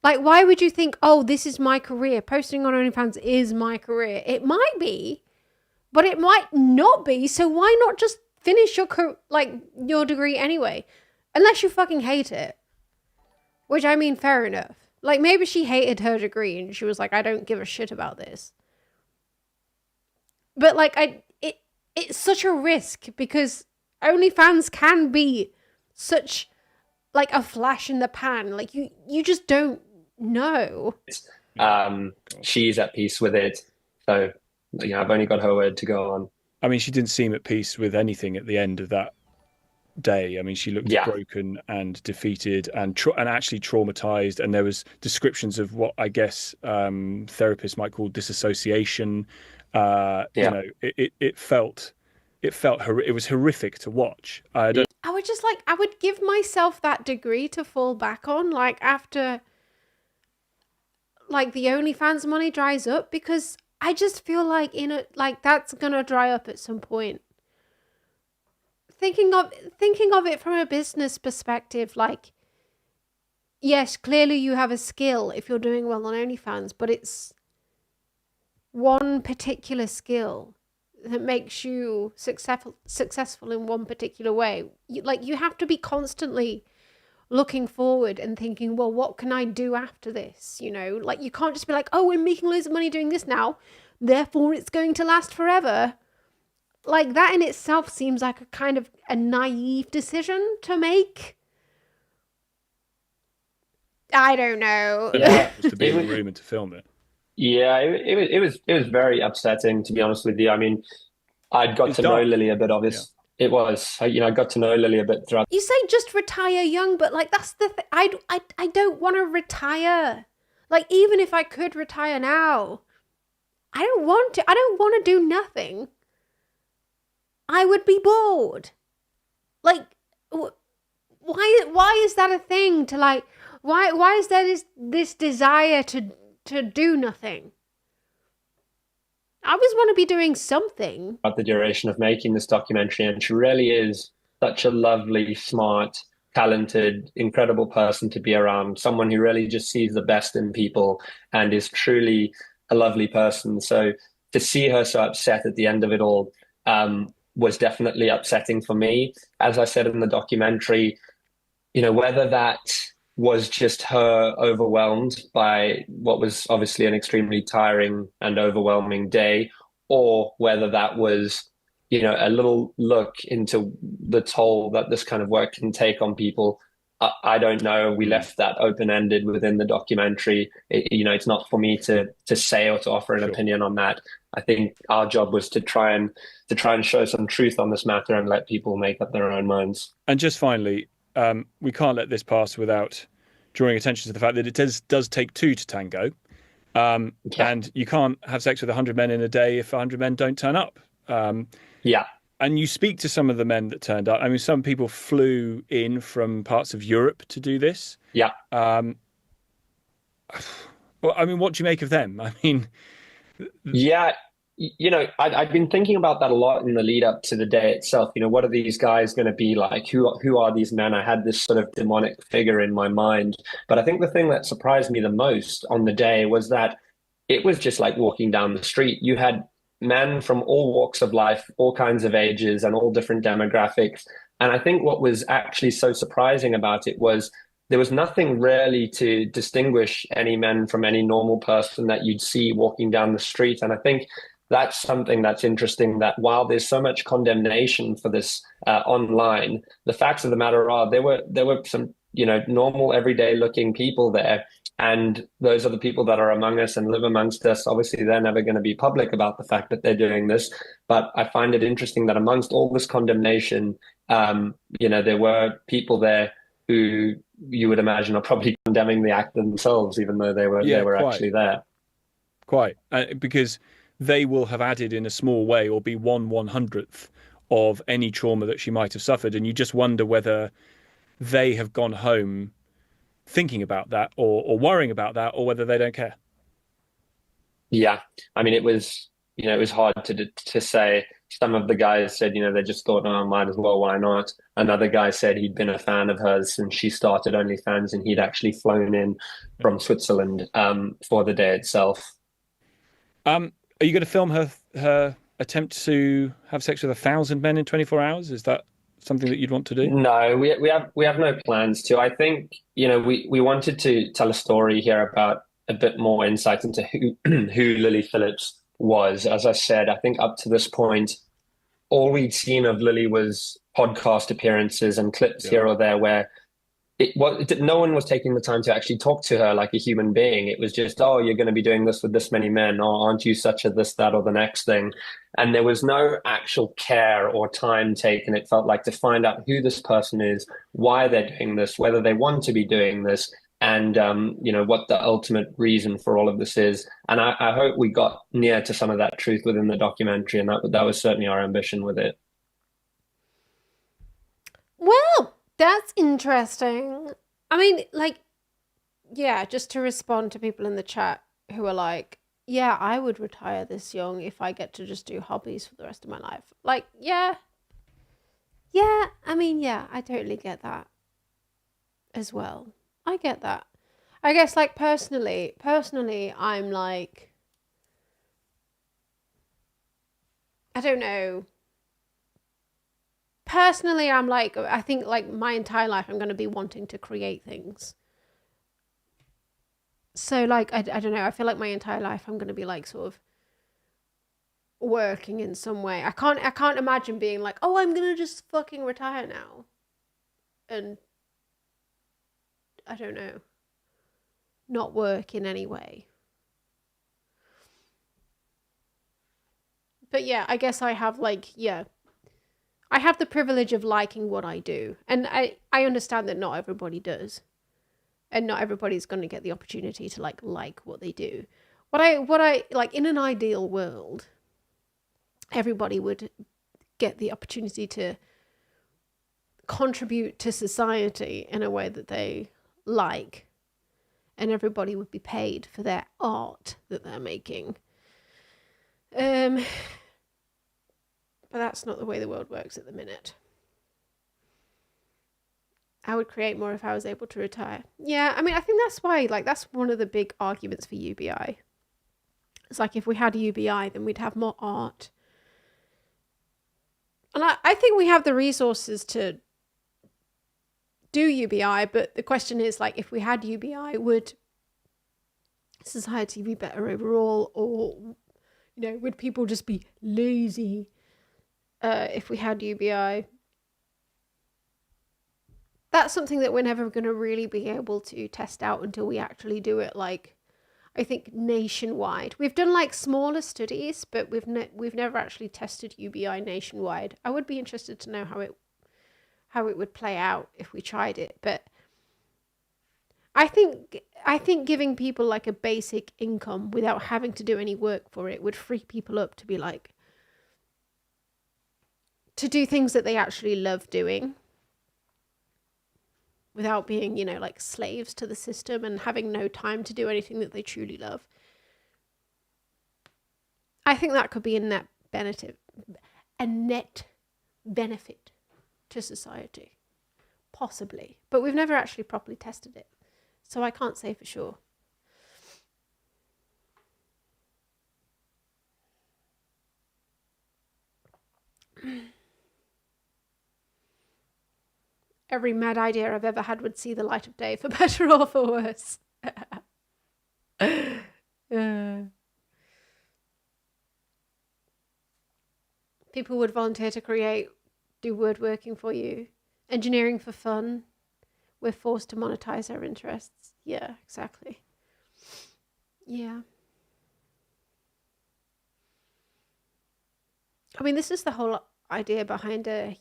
Like, why would you think, oh, this is my career? Posting on OnlyFans is my career. It might be, but it might not be. So why not just finish your degree anyway? Unless you fucking hate it. Which, I mean, fair enough. Like, maybe she hated her degree and she was like, I don't give a shit about this. But, like, it's such a risk because OnlyFans can be such, like, a flash in the pan. Like, you just don't know. She's at peace with it. So, I've only got her word to go on. I mean, she didn't seem at peace with anything at the end of that day. I mean, she looked broken and defeated and actually traumatized. And there was descriptions of what I guess therapists might call disassociation. You know, it was horrific to watch. I would give myself that degree to fall back on, like, after, like, the OnlyFans money dries up, because I just feel like that's gonna dry up at some point. Thinking of it from a business perspective, like, yes, clearly you have a skill if you're doing well on OnlyFans, but it's one particular skill that makes you successful in one particular way. You have to be constantly looking forward and thinking, well, what can I do after this? You know, like, you can't just be like, oh, we're making loads of money doing this now, therefore it's going to last forever. Like, that in itself seems like a kind of a naive decision to make. I don't know. To be in the room and to film it. Yeah, it was very upsetting, to be honest with you. I mean, I'd got to know Lily a bit, obviously. Yeah. It was, I got to know Lily a bit throughout. You say just retire young, but, like, that's the thing. I don't want to retire. Like, even if I could retire now, I don't want to. I don't want to do nothing. I would be bored. Like, why is that a thing to, like, why is there this desire to do nothing? I always want to be doing something. About the duration of making this documentary, and she really is such a lovely, smart, talented, incredible person to be around. Someone who really just sees the best in people and is truly a lovely person. So to see her so upset at the end of it all was definitely upsetting for me. As I said in the documentary, whether that was just her overwhelmed by what was obviously an extremely tiring and overwhelming day, or whether that was, a little look into the toll that this kind of work can take on people. I don't know. We left that open-ended within the documentary. It's not for me to say or to offer an opinion on that. I think our job was to try and show some truth on this matter and let people make up their own minds. And just finally, we can't let this pass without drawing attention to the fact that it does take two to tango. And you can't have sex with 100 men in a day if 100 men don't turn up. And you speak to some of the men that turned up. I mean, some people flew in from parts of Europe to do this. Well, I mean, what do you make of them? I mean... I'd been thinking about that a lot in the lead up to the day itself. What are these guys going to be like? Who are these men? I had this sort of demonic figure in my mind. But I think the thing that surprised me the most on the day was that it was just like walking down the street. You had men from all walks of life, all kinds of ages and all different demographics. And I think what was actually so surprising about it was there was nothing really to distinguish any men from any normal person that you'd see walking down the street. And I think that's something that's interesting, that while there's so much condemnation for this online, the facts of the matter are there were some, normal, everyday looking people there. And those are the people that are among us and live amongst us. Obviously, they're never going to be public about the fact that they're doing this. But I find it interesting that amongst all this condemnation, there were people there who you would imagine are probably condemning the act themselves, even though they were actually there. Quite, because they will have added in a small way or be 1/100th of any trauma that she might have suffered. And you just wonder whether they have gone home thinking about that or worrying about that, or whether they don't care. Yeah, I mean, it was it was hard to say. Some of the guys said, they just thought, oh, might as well, why not? Another guy said he'd been a fan of hers since she started OnlyFans, and he'd actually flown in from Switzerland for the day itself. Are you going to film her attempt to have sex with 1,000 men in 24 hours? Is that something that you'd want to do? No, we have no plans to. I think, we wanted to tell a story here about a bit more insight into who Lily Phillips was. As I said, I think up to this point, all we'd seen of Lily was podcast appearances and clips here or there where no one was taking the time to actually talk to her like a human being. It was just, oh, you're going to be doing this with this many men, or aren't you such a this, that, or the next thing? And there was no actual care or time taken, it felt like, to find out who this person is, why they're doing this, whether they want to be doing this, and what the ultimate reason for all of this is. And I hope we got near to some of that truth within the documentary, and that was certainly our ambition with it. Well, that's interesting. I mean, just to respond to people in the chat who are like, yeah, I would retire this young if I get to just do hobbies for the rest of my life. I totally get that as well. I get that. I guess, personally, I'm like, I don't know. Personally, I'm like, I think my entire life I'm going to be wanting to create things. So I don't know. I feel like my entire life I'm going to be sort of working in some way. I can't imagine being like, oh, I'm going to just fucking retire now. And I don't know, not work in any way. But yeah, I guess I have I have the privilege of liking what I do. And I understand that not everybody does. And not everybody's going to get the opportunity to like what they do. What I in an ideal world, everybody would get the opportunity to contribute to society in a way that they like, and everybody would be paid for their art that they're making. But that's not the way the world works at the minute. I would create more if I was able to retire. Yeah, I mean, I think that's why, that's one of the big arguments for UBI. It's if we had UBI, then we'd have more art. And I think we have the resources to do UBI, but the question is, if we had UBI, would society be better overall, or, would people just be lazy if we had UBI? That's something that we're never going to really be able to test out until we actually do it, I think nationwide. We've done smaller studies, but we've never actually tested UBI nationwide. I would be interested to know how it would play out if we tried it, but I think giving people a basic income without having to do any work for it would free people up to be to do things that they actually love doing, without being, slaves to the system and having no time to do anything that they truly love. I think that could be a net benefit to society. Possibly. But we've never actually properly tested it. So I can't say for sure. Every mad idea I've ever had would see the light of day, for better or for worse. People would volunteer to do woodworking for you. Engineering for fun. We're forced to monetize our interests. Yeah, exactly. Yeah. I mean, this is the whole idea behind the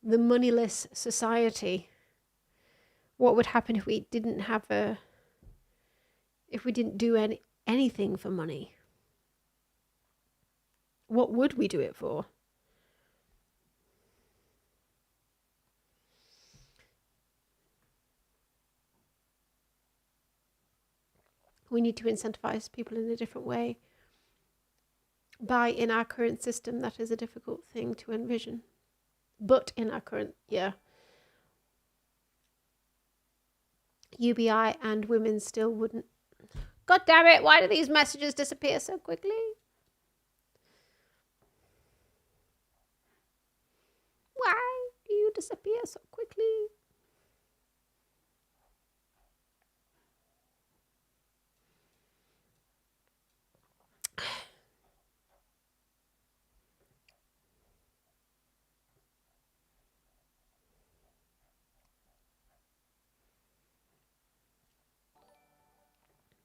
moneyless society. What would happen if we didn't do anything for money? What would we do it for? we need to incentivize people in a different way. In our current system, that is a difficult thing to envision. But in our current, UBI and women still wouldn't. God damn it, why do these messages disappear so quickly? Why do you disappear so quickly?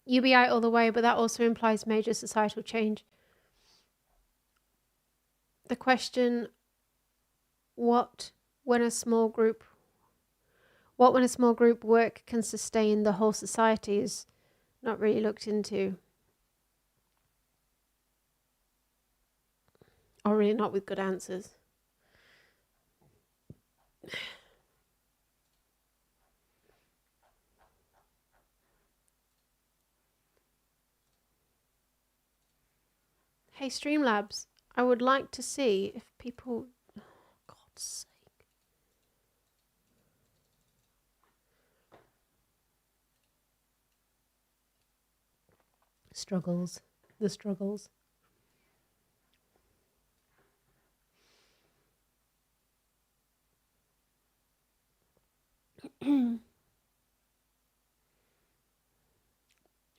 UBI all the way, but that also implies major societal change. The question, what when a small group work can sustain the whole society is not really looked into. Or really not with good answers. Hey Streamlabs, I would like to see if people... Oh, God's sake. Struggles. The struggles.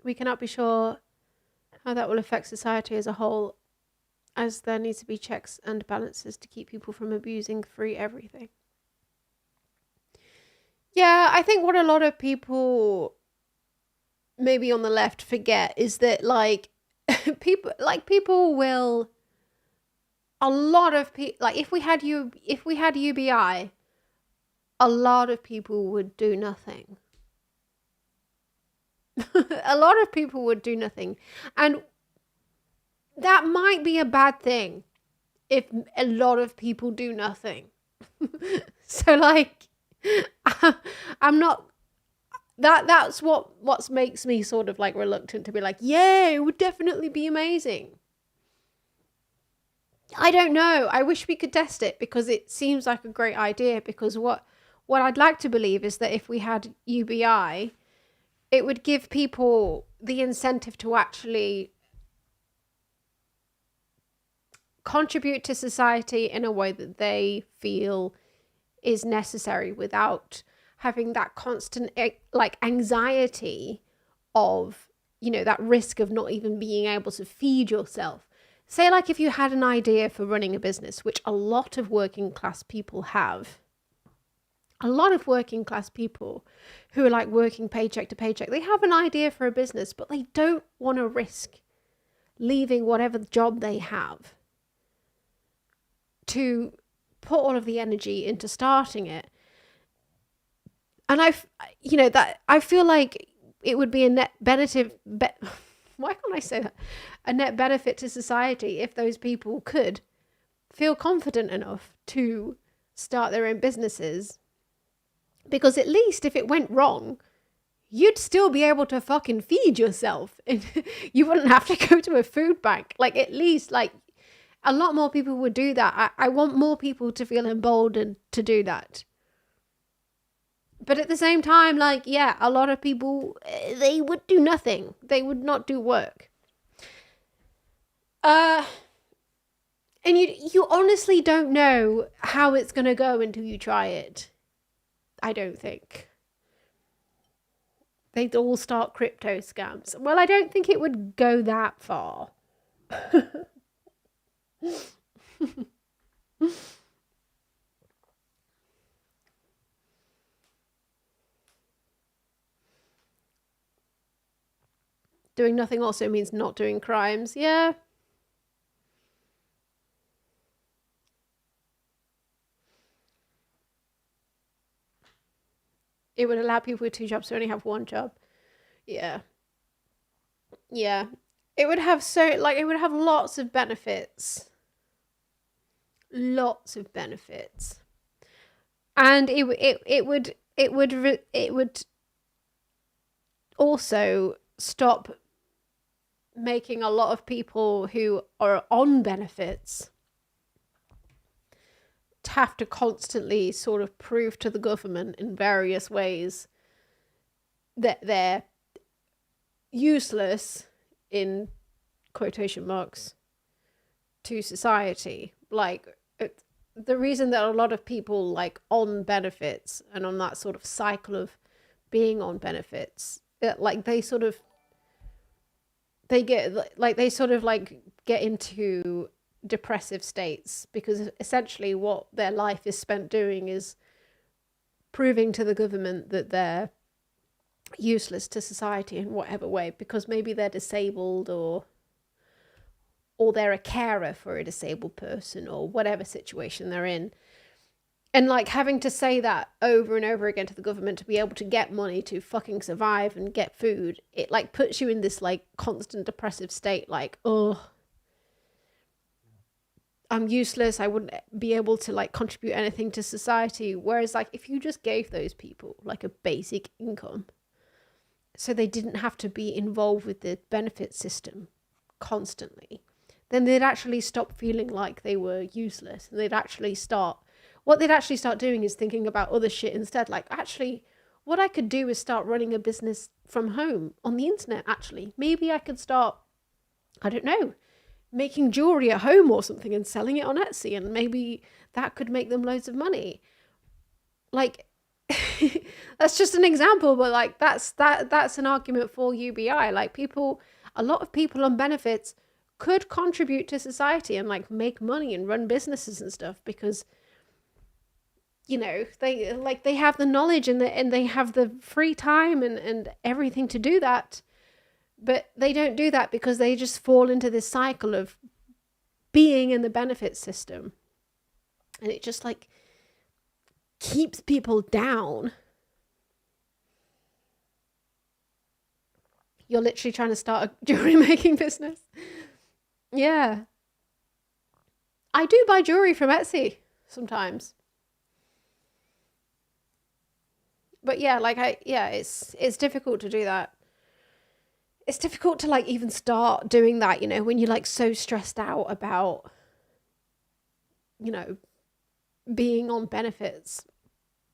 We cannot be sure how that will affect society as a whole, as there needs to be checks and balances to keep people from abusing free everything. Yeah, I think what a lot of people maybe on the left forget is that people will, a lot of people, like if we had UBI, a lot of people would do nothing. A lot of people would do nothing. And that might be a bad thing if a lot of people do nothing. So I'm not, that's what makes me sort of like reluctant to be like, yeah, it would definitely be amazing. I don't know. I wish we could test it because it seems like a great idea, because what I'd like to believe is that if we had UBI, it would give people the incentive to actually contribute to society in a way that they feel is necessary without having that constant anxiety of, that risk of not even being able to feed yourself. Say if you had an idea for running a business, which a lot of working class people have. A lot of working class people who are working paycheck to paycheck, they have an idea for a business, but they don't want to risk leaving whatever job they have to put all of the energy into starting it. And I feel like it would be a net benefit. Why can't I say that? A net benefit to society if those people could feel confident enough to start their own businesses. Because at least if it went wrong, you'd still be able to fucking feed yourself. And you wouldn't have to go to a food bank. At least, a lot more people would do that. I want more people to feel emboldened to do that. But at the same time, a lot of people, they would do nothing. They would not do work. And you honestly don't know how it's going to go until you try it. I don't think. They'd all start crypto scams. Well, I don't think it would go that far. Doing nothing also means not doing crimes. Yeah. It would allow people with 2 jobs to only have 1 job. Yeah. Yeah. It would have it would have lots of benefits. Lots of benefits. And it would also stop making a lot of people who are on benefits have to constantly sort of prove to the government in various ways that they're useless, in quotation marks, to society. Like, the reason that a lot of people like on benefits and on that sort of cycle of being on benefits, like they sort of get into depressive states, because essentially what their life is spent doing is proving to the government that they're useless to society in whatever way, because maybe they're disabled or they're a carer for a disabled person or whatever situation they're in. And like having to say that over and over again to the government to be able to get money to fucking survive and get food, it like puts you in this like constant depressive state, like, oh, I'm useless, I wouldn't be able to like contribute anything to society. Whereas like if you just gave those people like a basic income so they didn't have to be involved with the benefit system constantly, then they'd actually stop feeling like they were useless, and they'd actually start doing is thinking about other shit instead. Like, actually, what I could do is start running a business from home on the internet. Actually, maybe I could start, I don't know, making jewelry at home or something and selling it on Etsy, and maybe that could make them loads of money. Like, that's just an example, but like that's an argument for UBI. Like, a lot of people on benefits could contribute to society and like make money and run businesses and stuff, because you know they have the knowledge and they have the free time and everything to do that. But they don't do that because they just fall into this cycle of being in the benefit system. And it just like keeps people down. You're literally trying to start a jewelry making business. Yeah. I do buy jewelry from Etsy sometimes. But yeah, like it's difficult to do that. It's difficult to like even start doing that, you know, when you're like so stressed out about, you know, being on benefits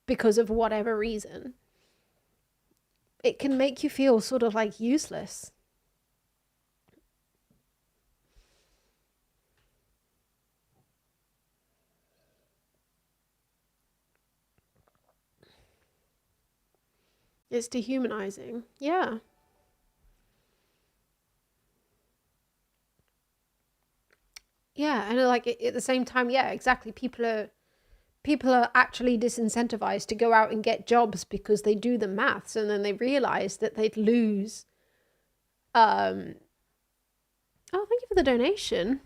because of whatever reason. It can make you feel sort of like useless. It's dehumanizing. Yeah. Yeah, and like at the same time, yeah, exactly. People are actually disincentivized to go out and get jobs because they do the maths and then they realize that they'd lose. Oh, thank you for the donation.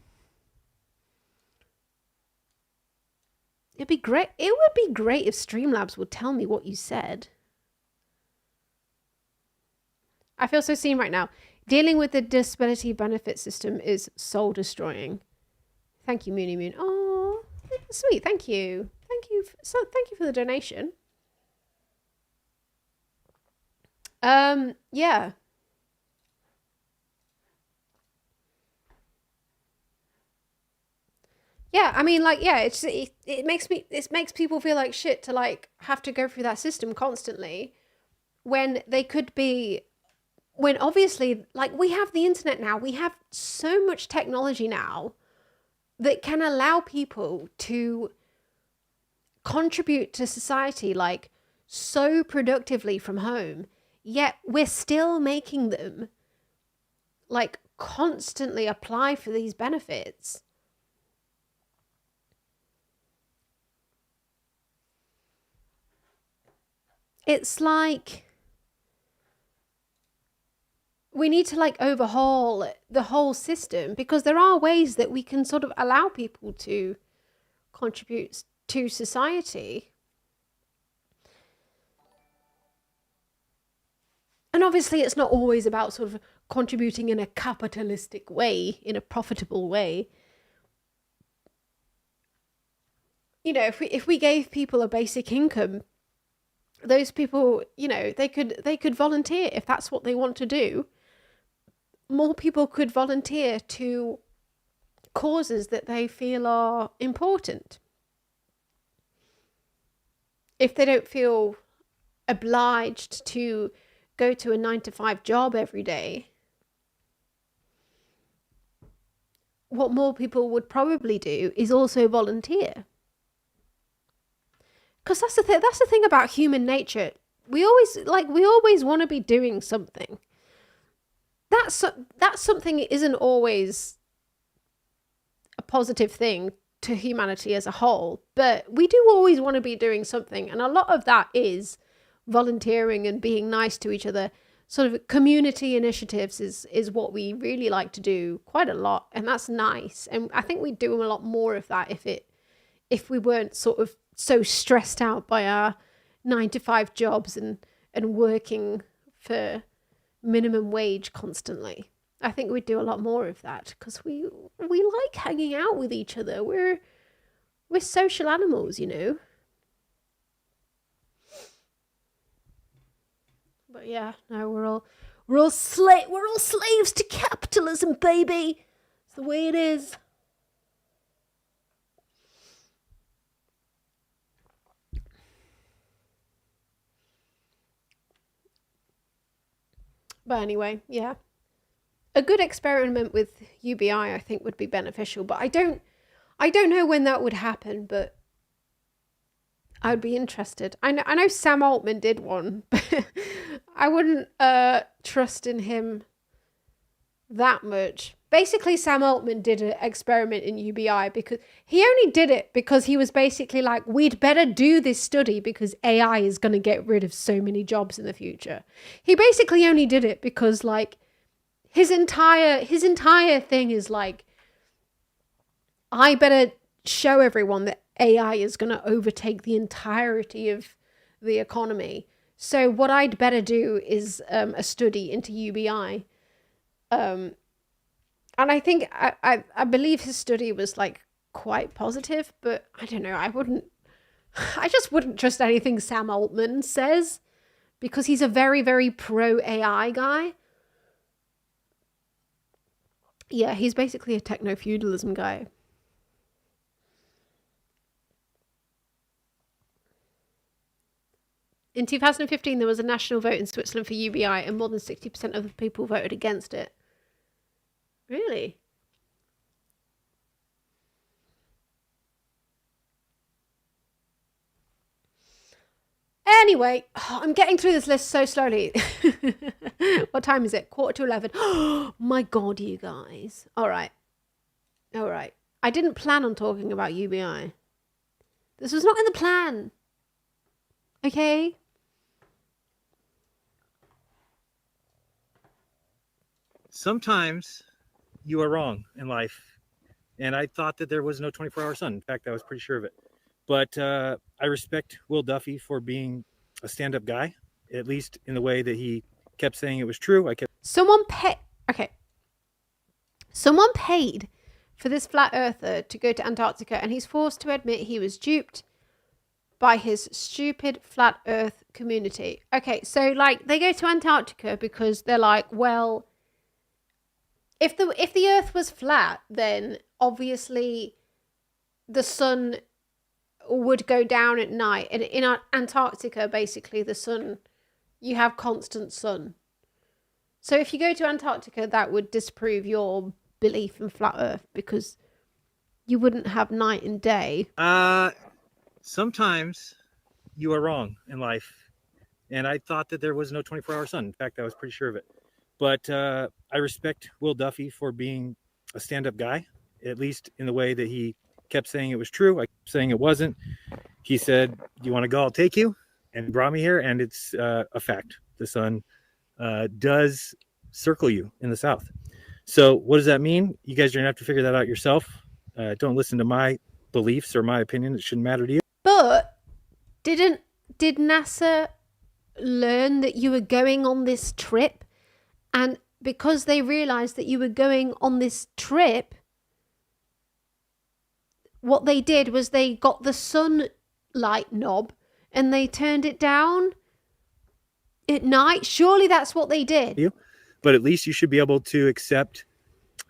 It'd be great. It would be great if Streamlabs would tell me what you said. I feel so seen right now. Dealing with the disability benefit system is soul destroying. Thank you, Moony Moon. Oh, sweet. Thank you. Thank you. Thank you for the donation. Yeah. Yeah, I mean, like, yeah, it makes people feel like shit to like have to go through that system constantly when they could be, when obviously, like, we have the internet now, we have so much technology now that can allow people to contribute to society like so productively from home, yet we're still making them like constantly apply for these benefits. It's like we need to like overhaul the whole system, because there are ways that we can sort of allow people to contribute to society. And obviously it's not always about sort of contributing in a capitalistic way, in a profitable way. You know, if we gave people a basic income, those people, you know, they could volunteer if that's what they want to do. more people could volunteer to causes that they feel are important. If they don't feel obliged to go to a 9-to-5 job every day, what more people would probably do is also volunteer. Because that's the thing about human nature. We always want to be doing something. That something isn't always a positive thing to humanity as a whole, but we do always want to be doing something, and a lot of that is volunteering and being nice to each other. Sort of community initiatives is what we really like to do quite a lot, and that's nice. And I think we'd do a lot more of that if we weren't sort of so stressed out by our 9-to-5 jobs and working for minimum wage constantly. I think we'd do a lot more of that because we like hanging out with each other. We're social animals, you know. But yeah, no, we're all slaves to capitalism, baby. It's the way it is. But anyway, yeah. A good experiment with UBI, I think, would be beneficial. But I don't know when that would happen, but I'd be interested. I know Sam Altman did one, but I wouldn't trust in him that much. Basically, Sam Altman did an experiment in UBI because he only did it because he was basically like, we'd better do this study because AI is going to get rid of so many jobs in the future. He basically only did it because, like, his entire thing is like, I better show everyone that AI is going to overtake the entirety of the economy. So what I'd better do is a study into UBI. And I think, I believe his study was like quite positive, but I don't know, I just wouldn't trust anything Sam Altman says because he's a very, very pro AI guy. Yeah, he's basically a techno-feudalism guy. In 2015, there was a national vote in Switzerland for UBI and more than 60% of the people voted against it. Really? Anyway, I'm getting through this list so slowly. What time is it? 11:15. Oh my God, you guys. All right. I didn't plan on talking about UBI. This was not in the plan. Okay? Sometimes you are wrong in life. And I thought that there was no 24-hour sun. In fact, I was pretty sure of it. But I respect Will Duffy for being a stand-up guy, at least in the way that he kept saying it was true. Someone paid for this flat earther to go to Antarctica, and he's forced to admit he was duped by his stupid flat earth community. Okay, so like they go to Antarctica because they're like, well, if the earth was flat, then obviously the sun would go down at night. And in Antarctica, basically the sun, you have constant sun. So if you go to Antarctica, that would disprove your belief in flat earth because you wouldn't have night and day. Sometimes you are wrong in life. And I thought that there was no 24-hour sun. In fact, I was pretty sure of it. But I respect Will Duffy for being a stand-up guy, at least in the way that he kept saying it was true. I kept saying it wasn't. He said, "You want to go? I'll take you," and brought me here. And it's a fact. The sun does circle you in the south. So what does that mean? You guys are gonna have to figure that out yourself. Don't listen to my beliefs or my opinion. It shouldn't matter to you. But did NASA learn that you were going on this trip? And because they realized that you were going on this trip, what they did was they got the sunlight knob and they turned it down at night. Surely that's what they did. but at least you should be able to accept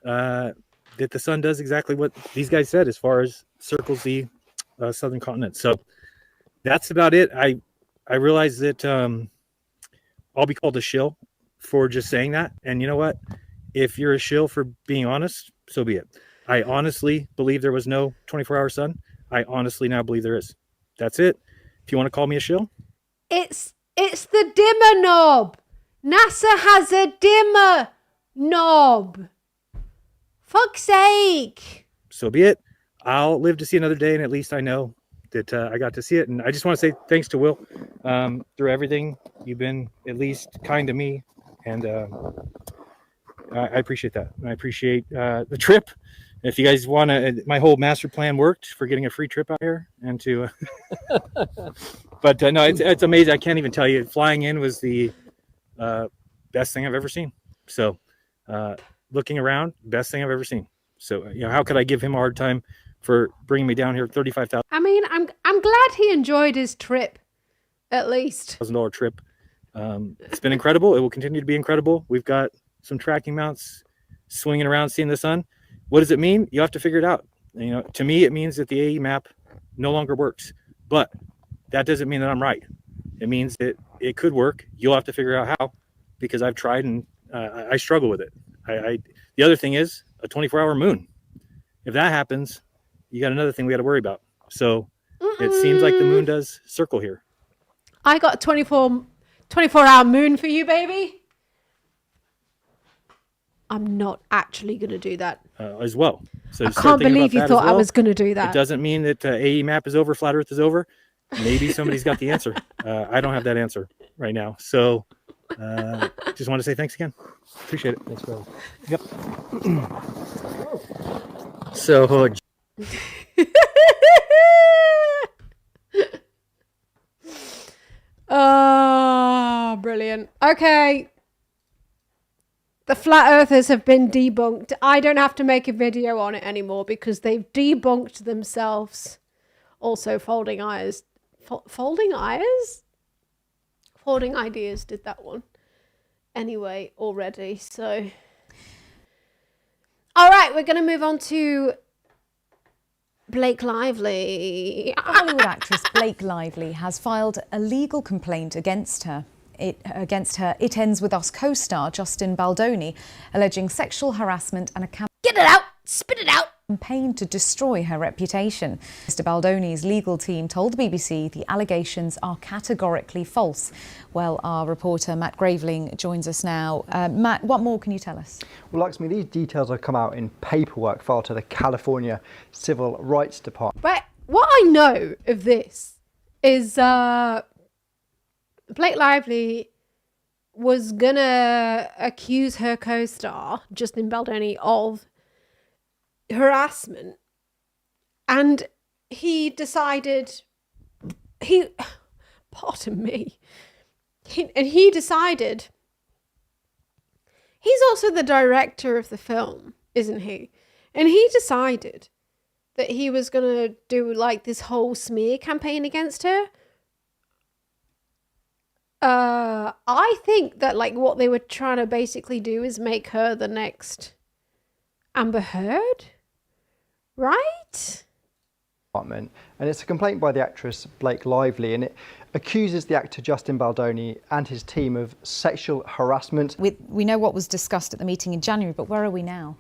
that the sun does exactly what these guys said as far as circles the southern continent. So that's about it. I realize that I'll be called a shill for just saying that. And you know what? If you're a shill for being honest, so be it. I honestly believe there was no 24-hour sun. I honestly now believe there is. That's it. If you want to call me a shill. It's the dimmer knob. NASA has a dimmer knob. Fuck's sake. So be it. I'll live to see another day, and at least I know that I got to see it. And I just want to say thanks to Will through everything. You've been at least kind to me, and I appreciate that. I appreciate the trip. If you guys want to, my whole master plan worked for getting a free trip out here and to, but no, it's amazing. I can't even tell you. Flying in was the best thing I've ever seen. So looking around, best thing I've ever seen. So, how could I give him a hard time for bringing me down here? $35,000. I mean, I'm glad he enjoyed his trip, at least. $1,000 trip. It's been incredible. It will continue to be incredible. We've got some tracking mounts swinging around, seeing the sun. What does it mean? You have to figure it out. To me, it means that the AE map no longer works, but that doesn't mean that I'm right. It means that it could work. You'll have to figure out how, because I've tried and I struggle with it. The other thing is a 24-hour moon. If that happens, you got another thing we got to worry about. So it seems like the moon does circle here. I got a 24-hour moon for you, baby. I'm not actually going to do that. As well. So I can't believe you thought I was going to do that. It doesn't mean that AE map is over, flat earth is over. Maybe somebody's got the answer. I don't have that answer right now. So just want to say thanks again. Appreciate it. Thanks, brother. Yep. So oh, brilliant. Okay. The flat earthers have been debunked. I don't have to make a video on it anymore because they've debunked themselves. Also, Folding Eyes. Folding Eyes? Folding Ideas did that one. Anyway, already, so. All right, we're going to move on to Blake Lively. Hollywood actress Blake Lively has filed a legal complaint against her. It Ends With Us co-star Justin Baldoni, alleging sexual harassment and a Get it out! Spit it out! campaign to destroy her reputation. Mr. Baldoni's legal team told the BBC the allegations are categorically false. Well, our reporter Matt Graveling joins us now. Matt, what more can you tell us? Well, Lakshmi, these details have come out in paperwork filed to the California Civil Rights Department. But what I know of this is Blake Lively was gonna accuse her co-star, Justin Baldoni, of harassment. And he decided, pardon me, he decided, he's also the director of the film, isn't he? And he decided that he was gonna do like this whole smear campaign against her. I think that like what they were trying to basically do is make her the next Amber Heard, right? And it's a complaint by the actress Blake Lively, and it accuses the actor Justin Baldoni and his team of sexual harassment. We know what was discussed at the meeting in January, but where are we now?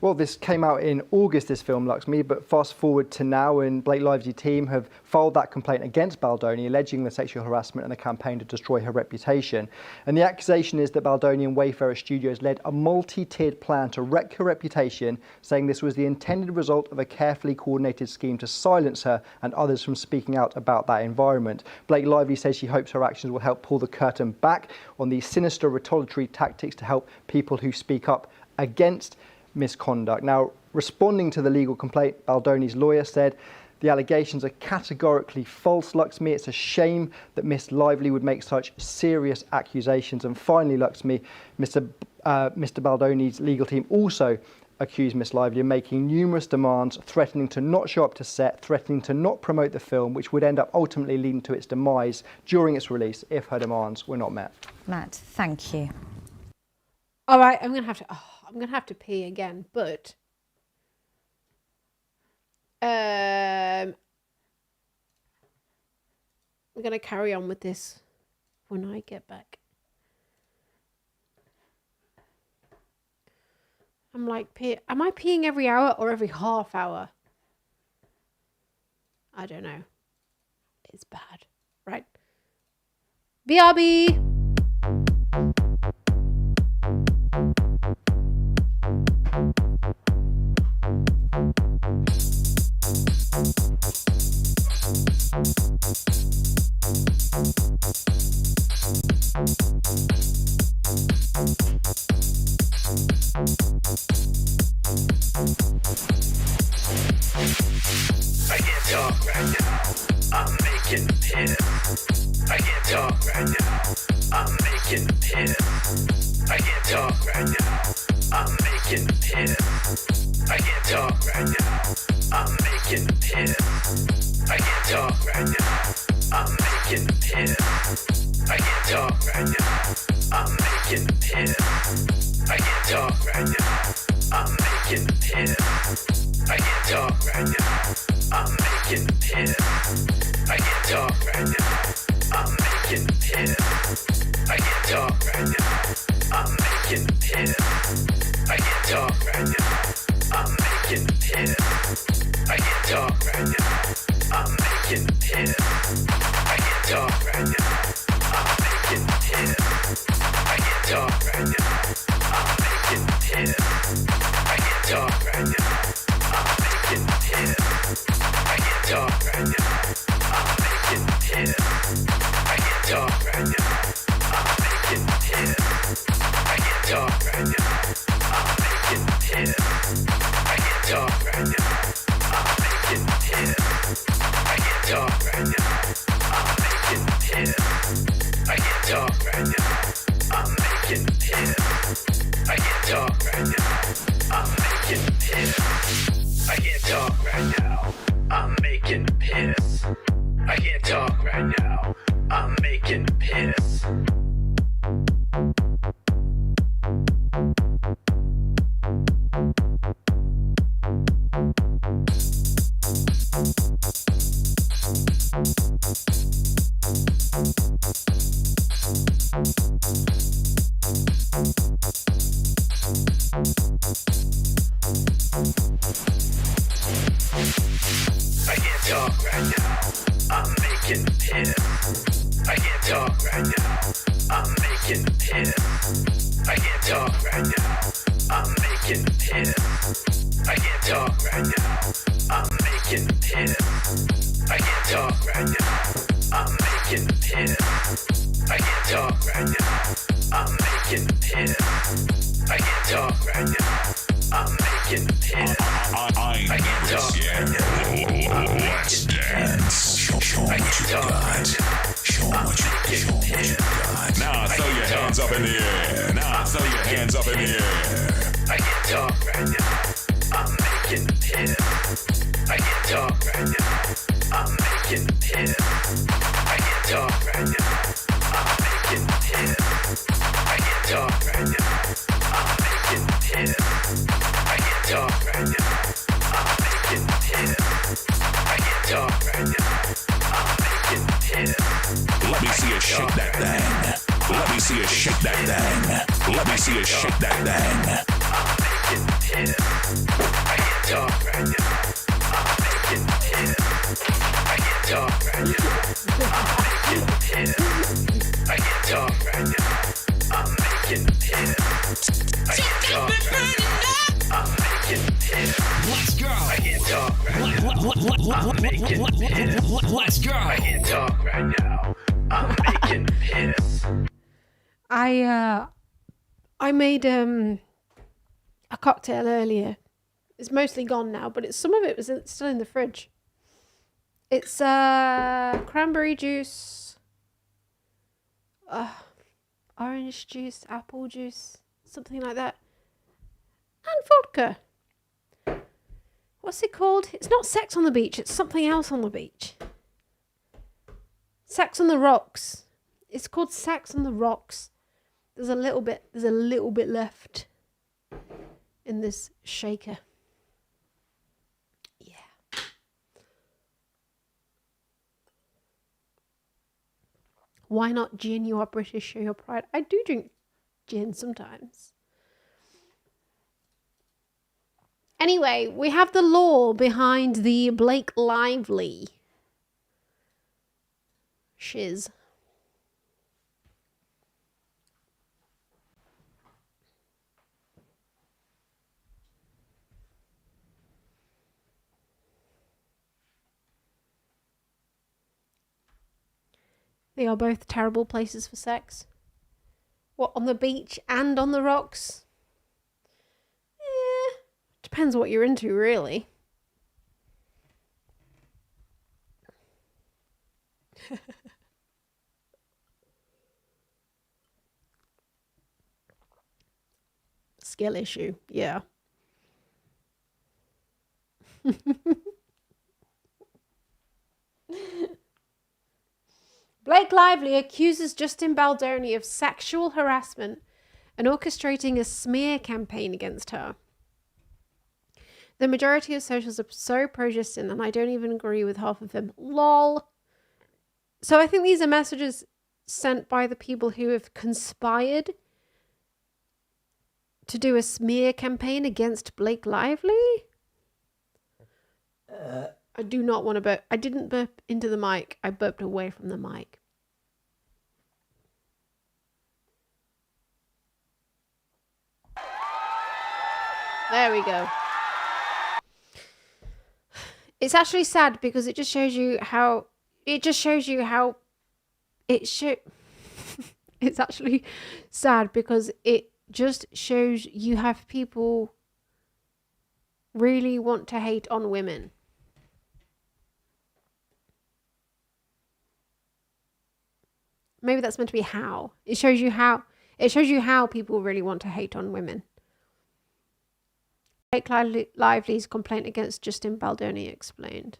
Well, this came out in August, this film, Lakshmi, but fast forward to now, and Blake Lively's team have filed that complaint against Baldoni, alleging the sexual harassment and the campaign to destroy her reputation. And the accusation is that Baldoni and Wayfarer Studios led a multi-tiered plan to wreck her reputation, saying this was the intended result of a carefully coordinated scheme to silence her and others from speaking out about that environment. Blake Lively says she hopes her actions will help pull the curtain back on these sinister retaliatory tactics to help people who speak up against misconduct. Now, responding to the legal complaint, Baldoni's lawyer said the allegations are categorically false, Lakshmi. It's a shame that Miss Lively would make such serious accusations. And finally, Lakshmi, Mr. Baldoni's legal team also accused Miss Lively of making numerous demands, threatening to not show up to set, threatening to not promote the film, which would end up ultimately leading to its demise during its release if her demands were not met. Matt, thank you. All right, I'm gonna have to pee again, but I'm gonna carry on with this when I get back. I'm like, am I peeing every hour or every half hour? I don't know. It's bad. Right. BRB! I can't talk right now. I'm making piss. I can't talk right now. I'm making piss. I can't talk right now. I'm making piss. I can't talk right now. I'm making piss. I can't talk right now. I'm making piss. I can't talk right now. I'm making piss. I can't talk right now. I'm making piss. I can't talk right now. I'm making piss. I can't talk right now. I'm making piss. I can't talk right now. I'm making piss. I can't talk right now. I'm making piss. I can't talk right now. I'm making piss. I can't talk right now. I'm making piss. I can't talk right now. I'm making piss. I can't talk right now. I'm making piss. I can't talk right now. I'm making piss. I can't talk right now. I'm making piss. I can't talk right now. I'm making piss. I can't talk right now. I'm making piss. I can't talk right now. I'm making piss. I can't talk right now. I'm making piss. I can't talk right now. I'm making piss. I can't talk right now. I'm making piss. I can't talk right now. I'm making piss. I can't talk right now. I'm making piss. I can't talk right now. I'm making piss. I can't talk right now. I'm making piss. I can't talk right now. I'm making piss. I can't talk right now. I'm making piss. I can't talk right now. I'm making piss. I can't talk right now. I'm making piss. I can't talk right now. Let's dance. Show what you got. Show what you got. Now throw your hands up in the air. Now throw your hands up in the air. I can't talk right now. I'm making piss. I can't talk right now. I'm making piss. I can't talk right now. I'm making piss. I can't talk right now. I'm making piss. I can't talk right now. I'm making piss. I can't talk right now. I'm making piss. Let me see you shake that thing. Let me see you shake that thing. Let me see you shake that thing. I'm making piss. I can't talk right now. I'm making piss. I can't talk right now. I'm making piss. I can't talk right now. I'm making piss. I can't talk right now. I'm making piss. Let's go. I can't talk right now. I'm making piss. Let's go. I can't talk right now. I'm making piss. I made a cocktail earlier. It's mostly gone now, but some of it was still in the fridge. It's cranberry juice, orange juice, apple juice, something like that, and vodka. What's it called? It's not Sex on the Beach. It's something else on the beach. Sex on the Rocks. It's called Sex on the Rocks. There's a little bit left in this shaker. Yeah. Why not gin? You are British, show your pride. I do drink gin sometimes. Anyway, we have the lore behind the Blake Lively shiz. They are both terrible places for sex. What, on the beach and on the rocks? Depends what you're into, really. Skill issue, yeah. Blake Lively accuses Justin Baldoni of sexual harassment and orchestrating a smear campaign against her. The majority of socials are so pro-Justin, and I don't even agree with half of them. LOL. So I think these are messages sent by the people who have conspired to do a smear campaign against Blake Lively. I do not want to burp. I didn't burp into the mic. I burped away from the mic. There we go. It's actually sad because it just shows you how it's actually sad because it just shows you have people really want to hate on women. Maybe that's meant to be how. It shows you how people really want to hate on women. Blake Lively's complaint against Justin Baldoni explained.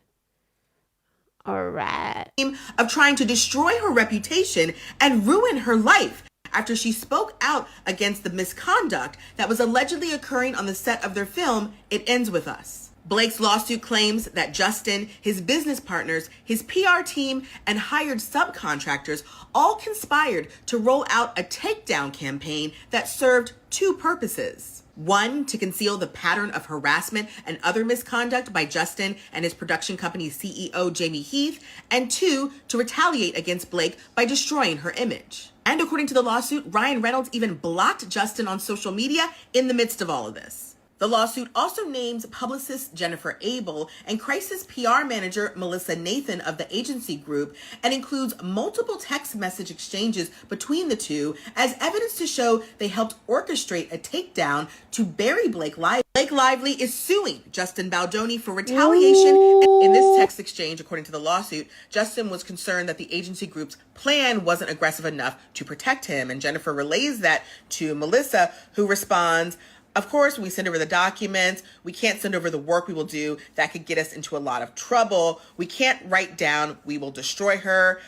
Alright. Of trying to destroy her reputation and ruin her life after she spoke out against the misconduct that was allegedly occurring on the set of their film, It Ends With Us. Blake's lawsuit claims that Justin, his business partners, his PR team, and hired subcontractors all conspired to roll out a takedown campaign that served two purposes. One, to conceal the pattern of harassment and other misconduct by Justin and his production company's CEO, Jamie Heath. And two, to retaliate against Blake by destroying her image. And according to the lawsuit, Ryan Reynolds even blocked Justin on social media in the midst of all of this. The lawsuit also names publicist Jennifer Abel and crisis PR manager Melissa Nathan of the agency group, and includes multiple text message exchanges between the two as evidence to show they helped orchestrate a takedown to bury Blake Lively. Blake Lively is suing Justin Baldoni for retaliation. In this text exchange, according to the lawsuit, Justin was concerned that the agency group's plan wasn't aggressive enough to protect him, and Jennifer relays that to Melissa, who responds, "Of course, we send over the documents. We can't send over the work we will do. That could get us into a lot of trouble. We can't write down, we will destroy her."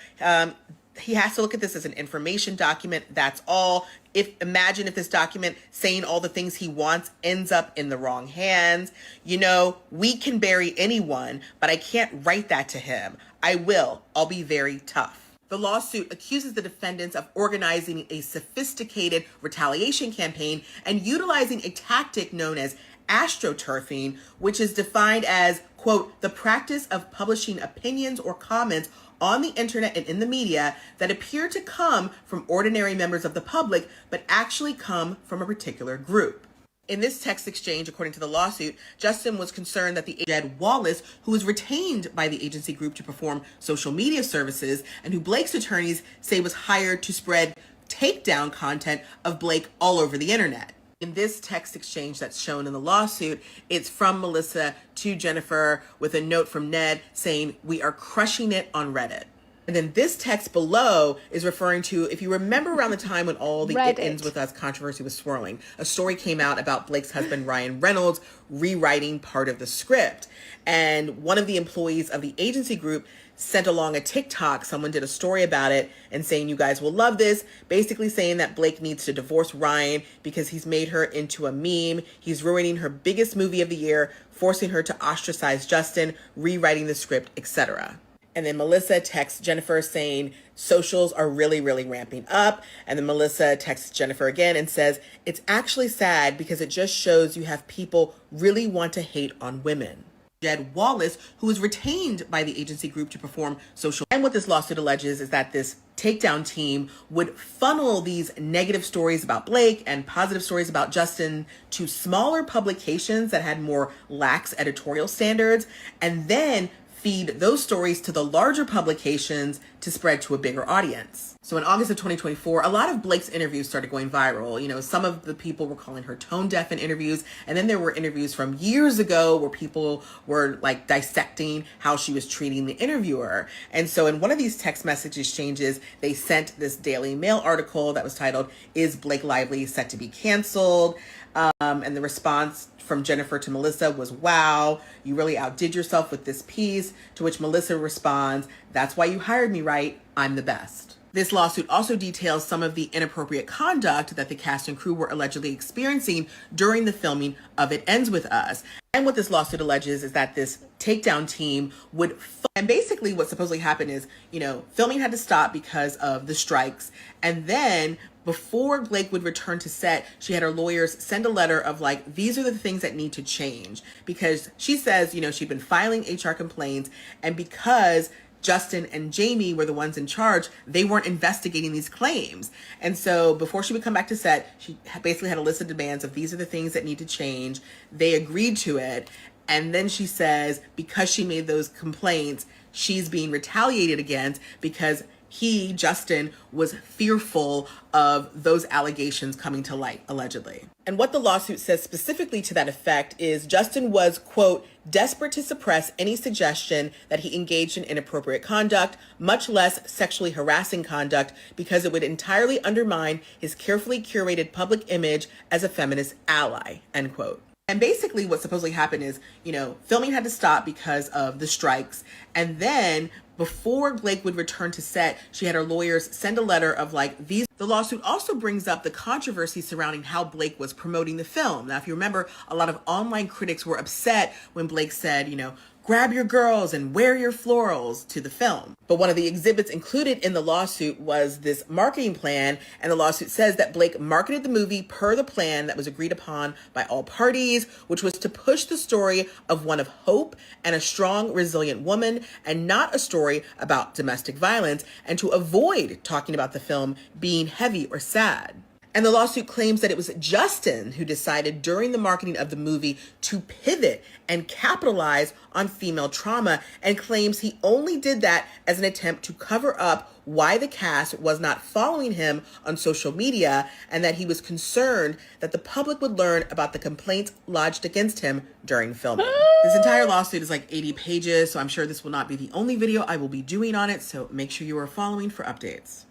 He has to look at this as an information document. That's all. Imagine if this document saying all the things he wants ends up in the wrong hands. You know, we can bury anyone, but I can't write that to him. I will. I'll be very tough. The lawsuit accuses the defendants of organizing a sophisticated retaliation campaign and utilizing a tactic known as astroturfing, which is defined as, quote, the practice of publishing opinions or comments on the internet and in the media that appear to come from ordinary members of the public, but actually come from a particular group. In this text exchange, according to the lawsuit, Justin was concerned that the Jed Wallace, who was retained by the agency group to perform social media services and who Blake's attorneys say was hired to spread takedown content of Blake all over the internet. In this text exchange that's shown in the lawsuit, it's from Melissa to Jennifer with a note from Ned saying, "We are crushing it on Reddit." And then this text below is referring to, if you remember around the time when all the It Ends With Us controversy was swirling, a story came out about Blake's husband, Ryan Reynolds, rewriting part of the script. And one of the employees of the agency group sent along a TikTok. Someone did a story about it and saying, you guys will love this. Basically saying that Blake needs to divorce Ryan because he's made her into a meme. He's ruining her biggest movie of the year, forcing her to ostracize Justin, rewriting the script, etc. And then Melissa texts Jennifer saying socials are really, really ramping up. And then Melissa texts Jennifer again and says, it's actually sad because it just shows you have people really want to hate on women. Jed Wallace, who was retained by the agency group to perform social. And what this lawsuit alleges is that this takedown team would funnel these negative stories about Blake and positive stories about Justin to smaller publications that had more lax editorial standards, and then feed those stories to the larger publications to spread to a bigger audience. So in August of 2024, a lot of Blake's interviews started going viral. You know, some of the people were calling her tone deaf in interviews. And then there were interviews from years ago where people were like dissecting how she was treating the interviewer. And so in one of these text message exchanges, they sent this Daily Mail article that was titled, "Is Blake Lively Set to Be Canceled?" And the response from Jennifer to Melissa was, "Wow, you really outdid yourself with this piece." To which Melissa responds, "That's why you hired me, right? I'm the best." This lawsuit also details some of the inappropriate conduct that the cast and crew were allegedly experiencing during the filming of It Ends With Us. And what this lawsuit alleges is that this takedown team would, and basically what supposedly happened is, you know, filming had to stop because of the strikes. And then before Blake would return to set, she had her lawyers send a letter of like, these are the things that need to change. Because she says, you know, she'd been filing HR complaints, and because Justin and Jamie were the ones in charge, they weren't investigating these claims. And so before she would come back to set, she basically had a list of demands of these are the things that need to change. They agreed to it. And then she says, because she made those complaints, she's being retaliated against because he, Justin, was fearful of those allegations coming to light, allegedly. And what the lawsuit says specifically to that effect is Justin was, quote, desperate to suppress any suggestion that he engaged in inappropriate conduct, much less sexually harassing conduct, because it would entirely undermine his carefully curated public image as a feminist ally, end quote. And basically what supposedly happened is, you know, filming had to stop because of the strikes. And then before Blake would return to set, she had her lawyers send a letter of like, these. The lawsuit also brings up the controversy surrounding how Blake was promoting the film. Now, if you remember, a lot of online critics were upset when Blake said, you know, grab your girls and wear your florals to the film. But one of the exhibits included in the lawsuit was this marketing plan, and the lawsuit says that Blake marketed the movie per the plan that was agreed upon by all parties, which was to push the story of one of hope and a strong, resilient woman, and not a story about domestic violence, and to avoid talking about the film being heavy or sad. And the lawsuit claims that it was Justin who decided during the marketing of the movie to pivot and capitalize on female trauma, and claims he only did that as an attempt to cover up why the cast was not following him on social media, and that he was concerned that the public would learn about the complaints lodged against him during filming. This entire lawsuit is like 80 pages, so I'm sure this will not be the only video I will be doing on it, so make sure you are following for updates.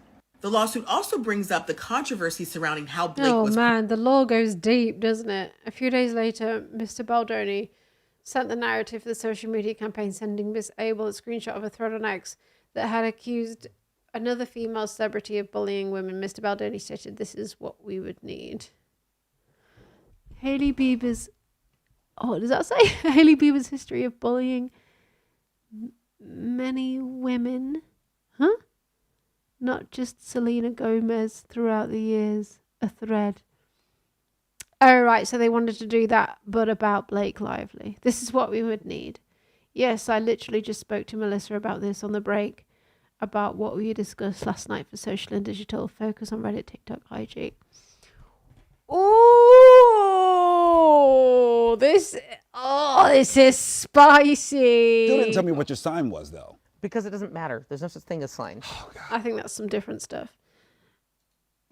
The lawsuit also brings up the controversy surrounding how Blake was... Oh man, the law goes deep, doesn't it? A few days later, Mr. Baldoni sent the narrative for the social media campaign, sending Miss Abel a screenshot of a thread on X that had accused another female celebrity of bullying women. Mr. Baldoni stated, "This is what we would need." Hailey Bieber's... Oh, does that say? Hailey Bieber's history of bullying many women. Huh? Not just Selena Gomez throughout the years. A thread. Oh, right. So they wanted to do that, but about Blake Lively. This is what we would need. Yes, I literally just spoke to Melissa about this on the break, about what we discussed last night for Social and Digital. Focus on Reddit, TikTok, IG. Oh, this is spicy. Still didn't tell me what your sign was, though. Because it doesn't matter. There's no such thing as signs. Oh, I think that's some different stuff.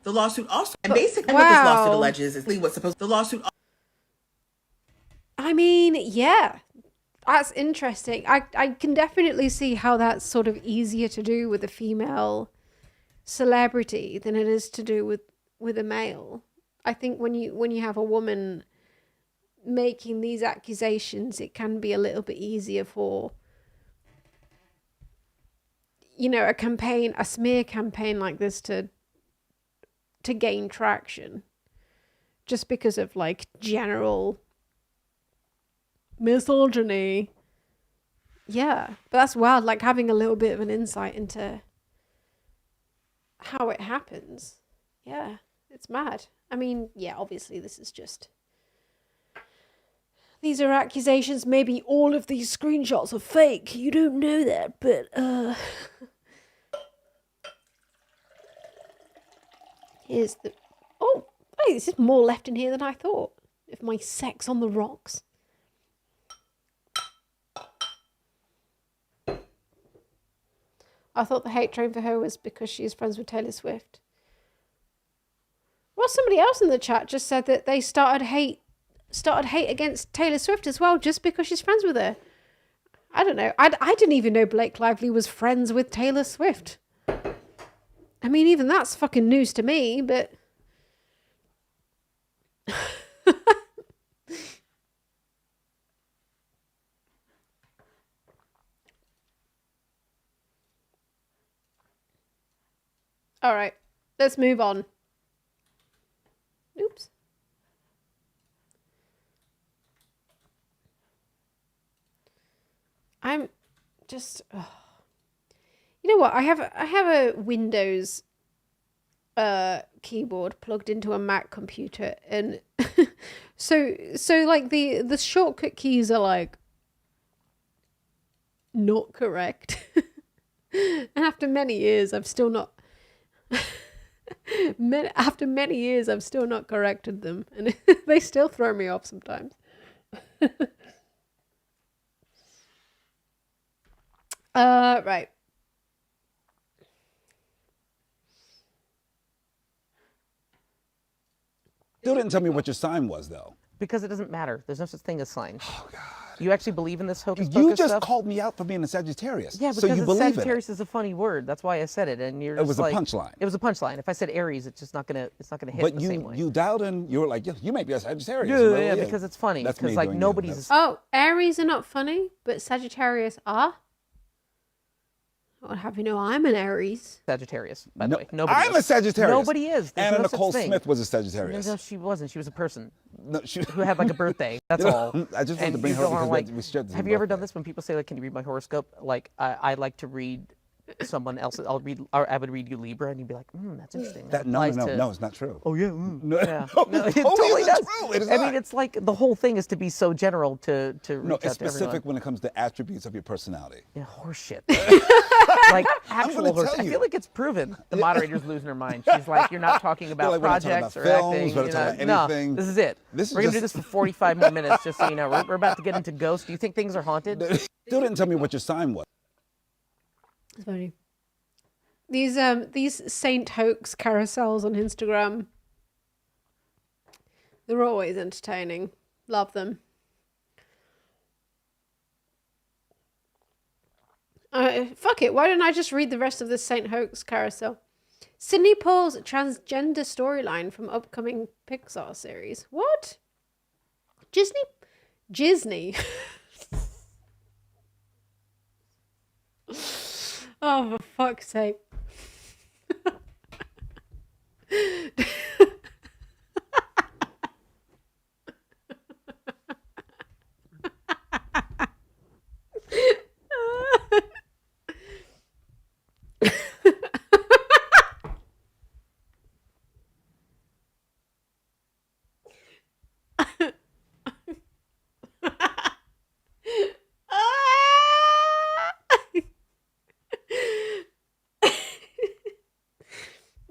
The lawsuit also, and basically what this lawsuit alleges is what's supposed. The lawsuit. I mean, yeah, That's interesting. I can definitely see how that's sort of easier to do with a female celebrity than it is to do with a male. I think when you have a woman making these accusations, it can be a little bit easier for, you know, a smear campaign like this to gain traction, just because of like general misogyny. Yeah, but that's wild, like having a little bit of an insight into how it happens. Yeah, it's mad. I mean, yeah, obviously these are accusations. Maybe all of these screenshots are fake. You don't know that, but here's the... Oh, hey, this is more left in here than I thought. If my sex on the rocks. I thought the hate train for her was because she's friends with Taylor Swift. Well, somebody else in the chat just said that they started hate against Taylor Swift as well, just because she's friends with her. I don't know. I didn't even know Blake Lively was friends with Taylor Swift. I mean, even that's fucking news to me, but... All right, let's move on. Oops. I'm just... You know what? I have a Windows keyboard plugged into a Mac computer, and so like the shortcut keys are like not correct. And after many years, I've still not... after many years, I've still not corrected them, and they still throw me off sometimes. Right. Still didn't tell me what your sign was, though. Because it doesn't matter. There's no such thing as signs. Oh, God. You actually believe in this hocus You pocus just stuff? called me out for being a Sagittarius. Yeah, because so you believe Sagittarius is a funny word. That's why I said it, and you're. It was just a punchline. It was a punchline. If I said Aries, it's just not gonna. It's not gonna hit But the same way. you dialed in. You were like, you may be a Sagittarius. Yeah, because it's funny. That's Because me like doing nobody's. Oh, Aries are not funny, but Sagittarius are. I'll have you know, I'm an Aries. Sagittarius, by the way. Nobody I'm is. a Sagittarius. Nobody is. There's Anna no Nicole such thing. Smith was a Sagittarius. No, she wasn't. She was a person No, who had like a birthday. That's all. I just wanted And to bring you her up don't because like, we shared the same have you ever birthday. done this when people say like, "Can you read my horoscope?" Like I like to read someone else's. I would read you Libra, and you'd be like, "That's interesting." No, applies to- it's not true. Oh yeah. No, Yeah. no, No, it totally totally isn't does. true. It is I not. mean, it's like the whole thing is to be so general to reach No, out it's to everyone. specific when it comes to attributes of your personality. Yeah, horseshit. Like actual gonna horse. tell I you. feel like it's proven. The moderator's losing her mind. She's like, "You're not talking about like, we're not talking projects about or films, acting. we're not talking about anything. No, this is it. This is we're gonna do just- this for 45 more minutes, just so you know. We're about to get into ghosts. Do you think things are haunted? Still didn't tell me what your sign was. It's funny. These Saint hoax carousels on Instagram, they're always entertaining. Love them. Fuck it. Why don't I just read the rest of this Saint hoax carousel? Sydney Paul's transgender storyline from upcoming Pixar series. What? Disney. Oh, for fuck's sake.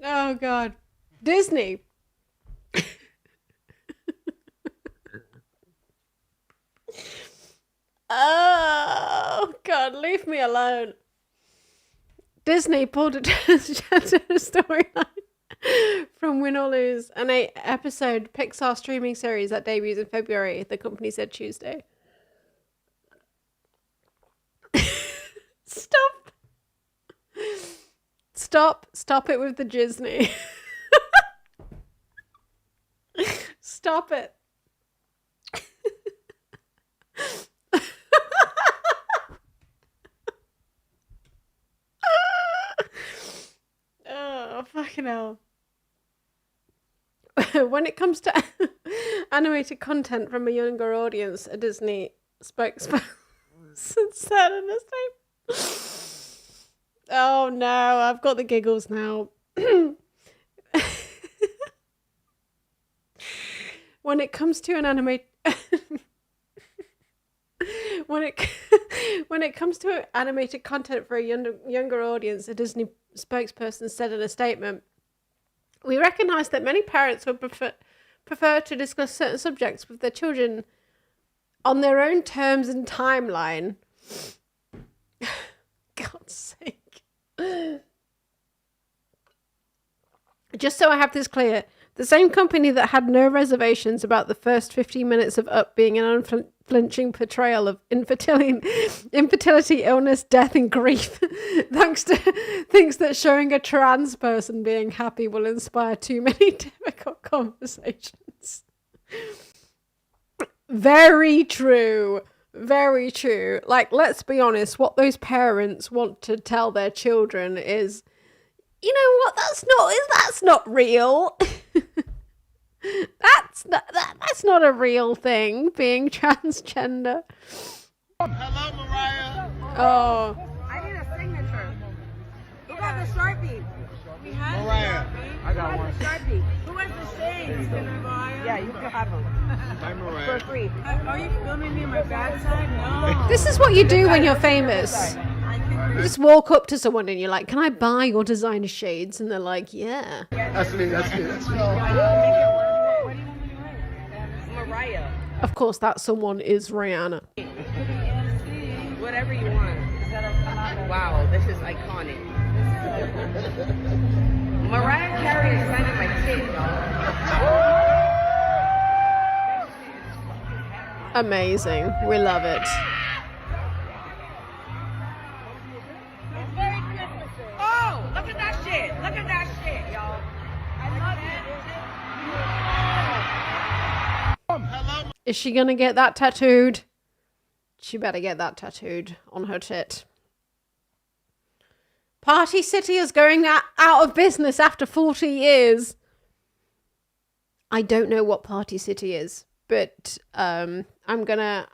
Oh God, Disney. Oh God, leave me alone. Disney pulled a transgender storyline from Win or Lose, an 8-episode Pixar streaming series that debuts in February, the company said Tuesday. Stop it with the Disney. Stop it. Oh, fucking hell. When it comes to animated content from a younger audience, a Disney spokesperson said in a statement. Oh no, I've got the giggles now. When it comes to an when it comes to animated content for a younger audience, a Disney spokesperson said in a statement, "We recognise that many parents would prefer to discuss certain subjects with their children on their own terms and timeline." God's sake. Just so I have this clear, the same company that had no reservations about the first 15 minutes of Up being an unflinching portrayal of infertility, illness, death, and grief, thinks that showing a trans person being happy will inspire too many difficult conversations. Very true. Very true. Like, let's be honest, what those parents want to tell their children is, you know what, that's not real. That's not a real thing, being transgender. Hello, Mariah. Oh. I need a signature. Who got the Sharpie? We have Mariah. I got one. Sharpie. Who has the shades? Yeah, you can have them. Hi, Mariah. For free. Are you filming me in my bad side? No. This is what you do when you're famous. You just walk up to someone and you're like, "Can I buy your designer shades?" And they're like, "Yeah." That's me. Mariah. Of course, that someone is Rihanna. Whatever you want. Wow, this is iconic. Mariah Carey is signing my kid, y'all. Amazing. We love it. Oh, look at that shit. Look at that shit, y'all. I love it. Hello. Is she gonna get that tattooed? She better get that tattooed on her tit. Party City is going out of business after 40 years. I don't know what Party City is, but I'm gonna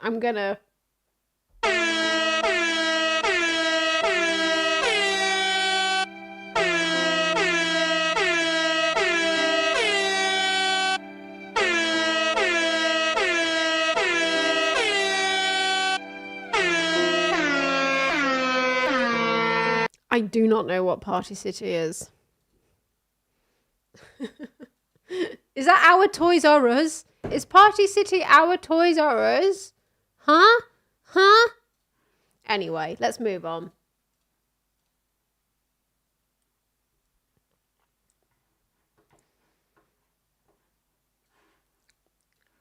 I do not know what Party City is. Is that our Toys R Us? Is Party City our Toys R Us? Huh? Huh? Anyway, let's move on.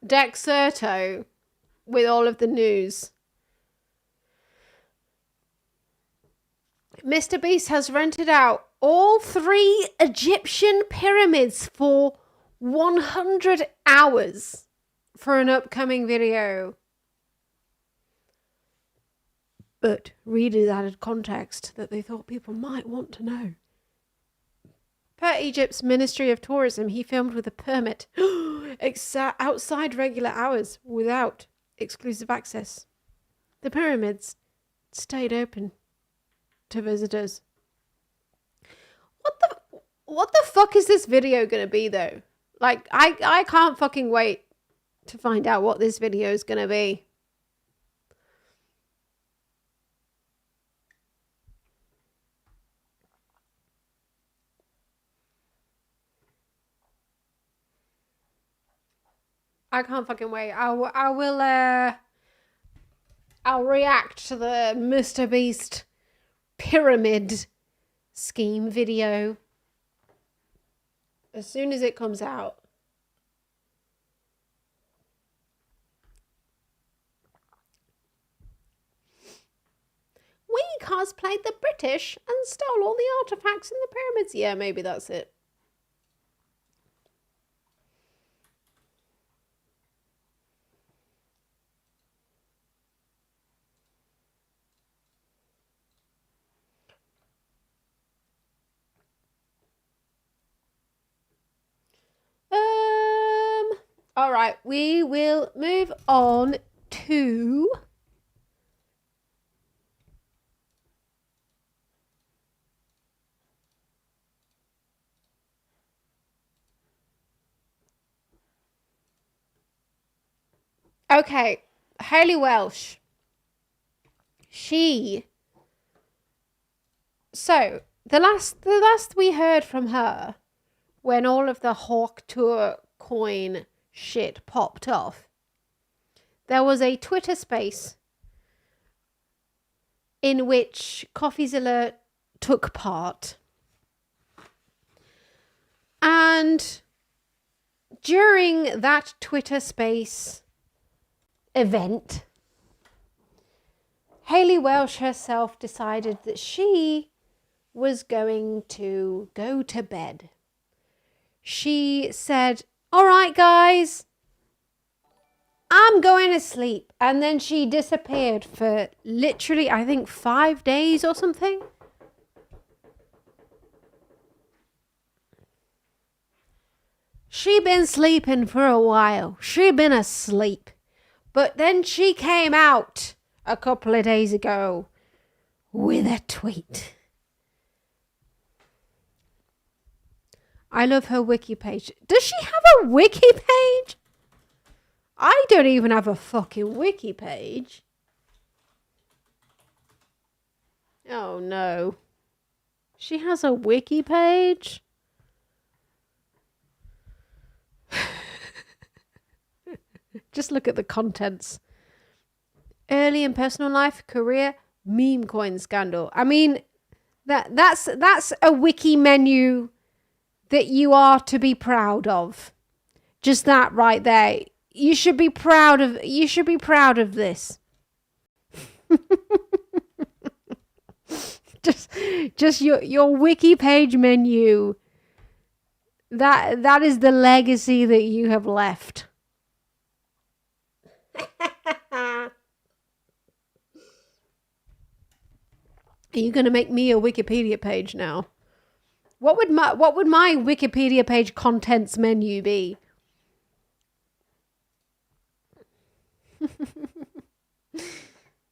Dexerto with all of the news. Mr. Beast has rented out all 3 Egyptian pyramids for 100 hours for an upcoming video. But readers added context that they thought people might want to know. Per Egypt's Ministry of Tourism, he filmed with a permit outside regular hours without exclusive access. The pyramids stayed open to visitors. What the fuck is this video gonna be though? Like, I can't fucking wait to find out what this video is gonna be. I can't fucking wait. I'll react to the Mr. Beast pyramid scheme video as soon as it comes out. We cosplayed the British and stole all the artifacts in the pyramids. Yeah, maybe that's it. All right, we will move on to okay, Hayley Welsh. So the last we heard from her, when all of the Hawk Tour coin shit popped off, there was a Twitter space in which Coffeezilla took part. And during that Twitter space event, Hayley Welsh herself decided that she was going to go to bed. She said, "All right, guys, I'm going to sleep." And then she disappeared for literally, I think, 5 days or something. She been sleeping for a while. She been asleep. But then she came out a couple of days ago with a tweet. I love her wiki page. Does she have a wiki page? I don't even have a fucking wiki page. Oh no. She has a wiki page? Just look at the contents. Early and personal life, career, meme coin scandal. I mean, that's a wiki menu that you are to be proud of. Just that right there. You should be proud of this. just your wiki page menu. That is the legacy that you have left. Are you going to make me a Wikipedia page now? What would my Wikipedia page contents menu be?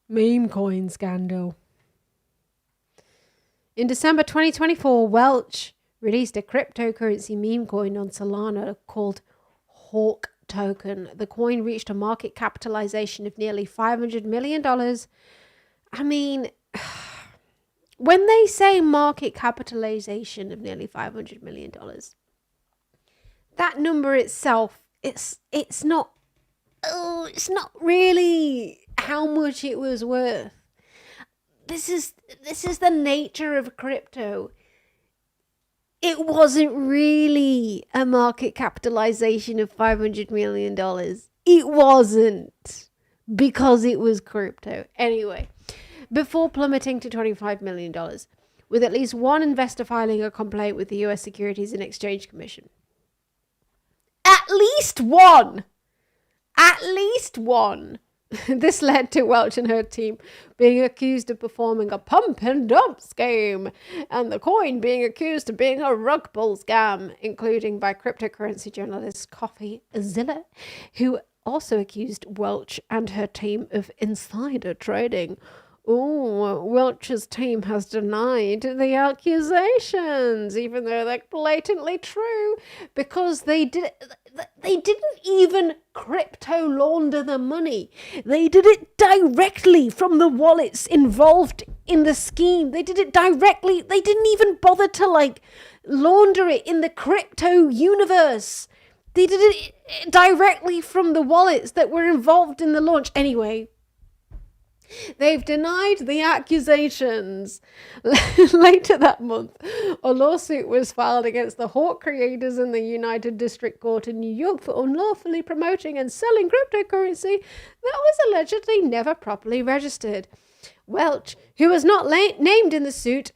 Meme coin scandal. In December 2024, Welch released a cryptocurrency meme coin on Solana called Hawk Token. The coin reached a market capitalization of nearly $500 million. I mean, when they say market capitalization of nearly $500 million, that number itself, it's not really how much it was worth. This is the nature of crypto. It wasn't really a market capitalization of $500 million. It wasn't, because it was crypto. Anyway, before plummeting to $25 million, with at least one investor filing a complaint with the US Securities and Exchange Commission. At least one! At least one! This led to Welch and her team being accused of performing a pump and dump scheme, and the coin being accused of being a rug pull scam, including by cryptocurrency journalist Coffeezilla, who also accused Welch and her team of insider trading. Oh, Welch's team has denied the accusations, even though they're blatantly true, because they didn't even crypto launder the money. They did it directly from the wallets involved in the scheme. They did it directly. They didn't even bother to launder it in the crypto universe. They did it directly from the wallets that were involved in the launch. Anyway, they've denied the accusations. Later that month, a lawsuit was filed against the Hawk creators in the United District Court in New York for unlawfully promoting and selling cryptocurrency that was allegedly never properly registered. Welch, who was not named in the suit,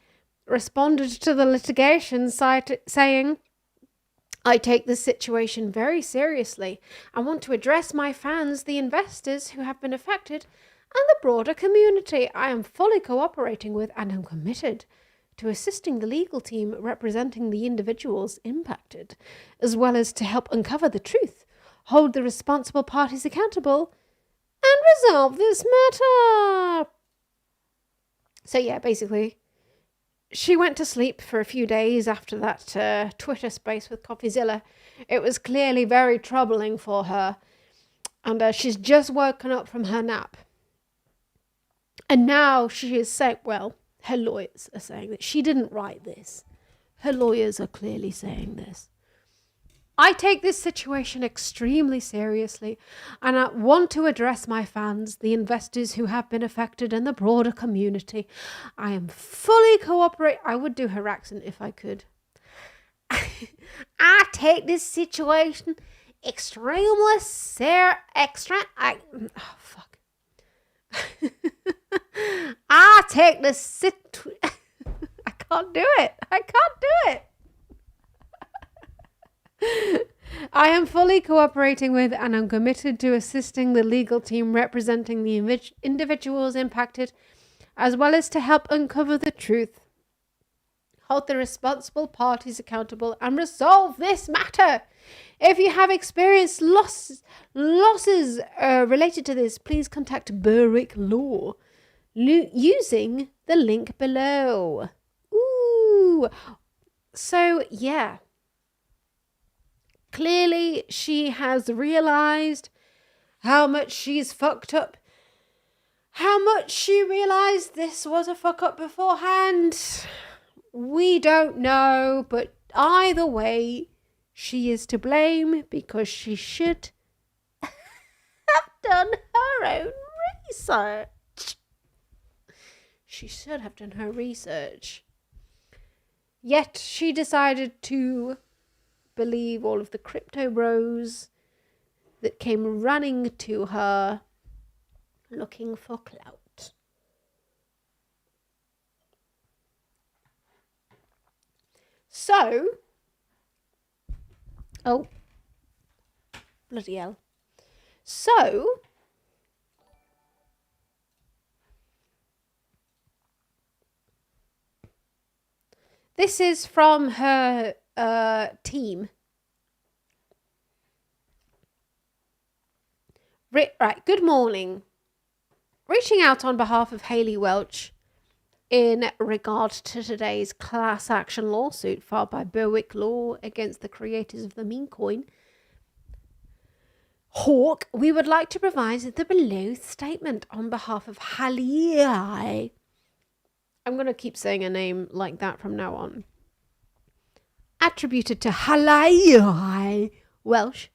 responded to the litigation saying, I take this situation very seriously. I want to address my fans, the investors who have been affected, and the broader community. I am fully cooperating with and am committed to assisting the legal team representing the individuals impacted, as well as to help uncover the truth, hold the responsible parties accountable, and resolve this matter. So yeah, basically, she went to sleep for a few days after that Twitter space with CoffeeZilla. It was clearly very troubling for her, and she's just woken up from her nap. And now she is saying, well, her lawyers are saying that she didn't write this. Her lawyers are clearly saying this. I take this situation extremely seriously, and I want to address my fans, the investors who have been affected, and the broader community. I am fully cooperating. I would do her accent if I could. I take this situation extremely I take this I can't do it. I am fully cooperating with and I'm committed to assisting the legal team representing the individuals impacted, as well as to help uncover the truth, hold the responsible parties accountable, and resolve this matter. If you have experienced losses related to this, please contact Berwick Law using the link below. Ooh. So, yeah. Clearly, she has realised how much she's fucked up. How much she realised this was a fuck up beforehand. We don't know, but either way, she is to blame because she should have done her own research. She should have done her research. Yet she decided to believe all of the crypto bros that came running to her looking for clout. So, oh, bloody hell. So, this is from her team. Right, good morning. Reaching out on behalf of Hayley Welch in regard to today's class action lawsuit filed by Berwick Law against the creators of the meme coin Hawk, we would like to provide the below statement on behalf of Hayley. I'm going to keep saying a name like that from now on. Attributed to Hayley Welch.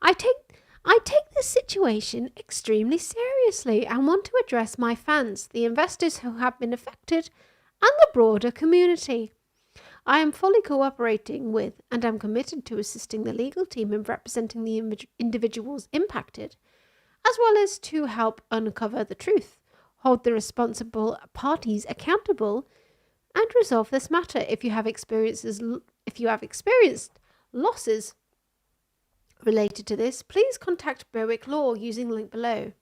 I take this situation extremely seriously and want to address my fans, the investors who have been affected, and the broader community. I am fully cooperating with and am committed to assisting the legal team in representing the individuals impacted, as well as to help uncover the truth, hold the responsible parties accountable, and resolve this matter. If you have experienced losses related to this, please contact Berwick Law using the link below.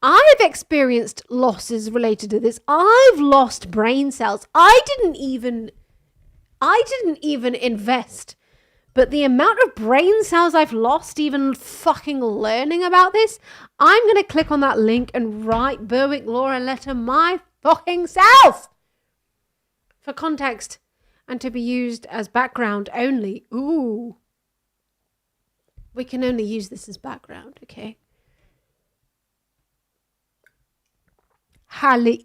I've experienced losses related to this. I've lost brain cells. I didn't even invest. But the amount of brain cells I've lost even fucking learning about this, I'm going to click on that link and write Berwick Law a letter my fucking self. For context and to be used as background only. Ooh. We can only use this as background, okay? Hayley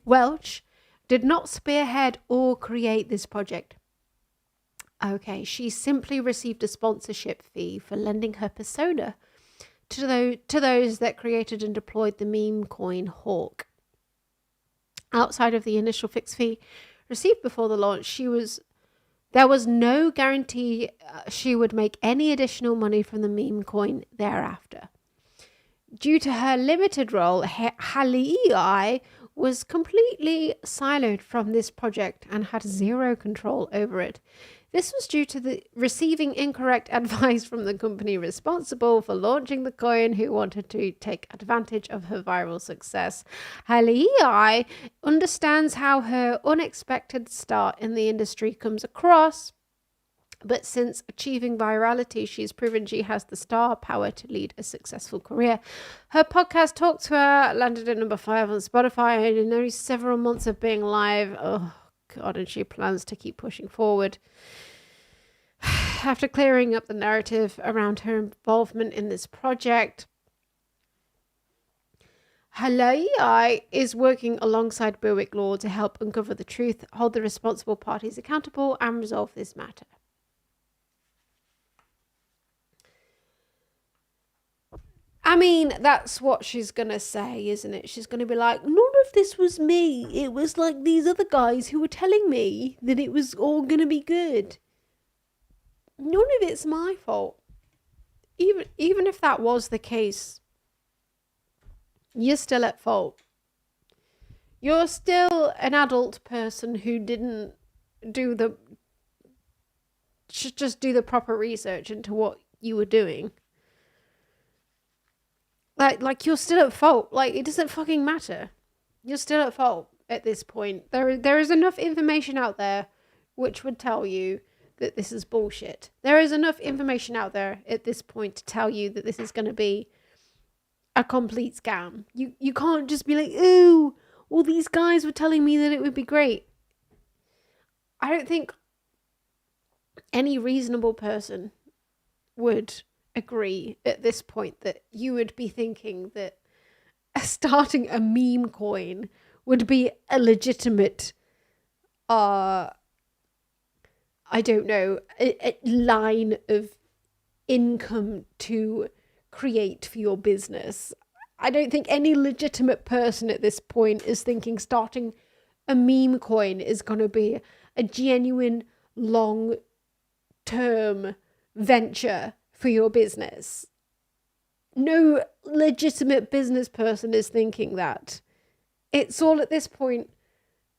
Welch did not spearhead or create this project. Okay, she simply received a sponsorship fee for lending her persona to those that created and deployed the meme coin Hawk. Outside of the initial fixed fee received before the launch, there was no guarantee she would make any additional money from the meme coin thereafter. Due to her limited role, Halei was completely siloed from this project and had zero control over it. This was due to the receiving incorrect advice from the company responsible for launching the coin, who wanted to take advantage of her viral success. Halei understands how her unexpected start in the industry comes across, but since achieving virality, she's proven she has the star power to lead a successful career. Her podcast, Talk to Her, landed at number 5 on Spotify and in only several months of being live. Oh, God, and she plans to keep pushing forward. After clearing up the narrative around her involvement in this project, Halei is working alongside Berwick Law to help uncover the truth, hold the responsible parties accountable, and resolve this matter. I mean, that's what she's going to say, isn't it? She's going to be like, none of this was me. It was like these other guys who were telling me that it was all going to be good. None of it's my fault. Even if that was the case, you're still at fault. You're still an adult person who didn't just do the proper research into what you were doing. Like you're still at fault. Like, it doesn't fucking matter. You're still at fault at this point. There is enough information out there which would tell you that this is bullshit. There is enough information out there at this point to tell you that this is going to be a complete scam. You can't just be like, ooh, all these guys were telling me that it would be great. I don't think any reasonable person would agree at this point that you would be thinking that starting a meme coin would be a legitimate I don't know, a line of income to create for your business. I don't think any legitimate person at this point is thinking starting a meme coin is going to be a genuine long-term venture for your business. No legitimate business person is thinking that. It's all at this point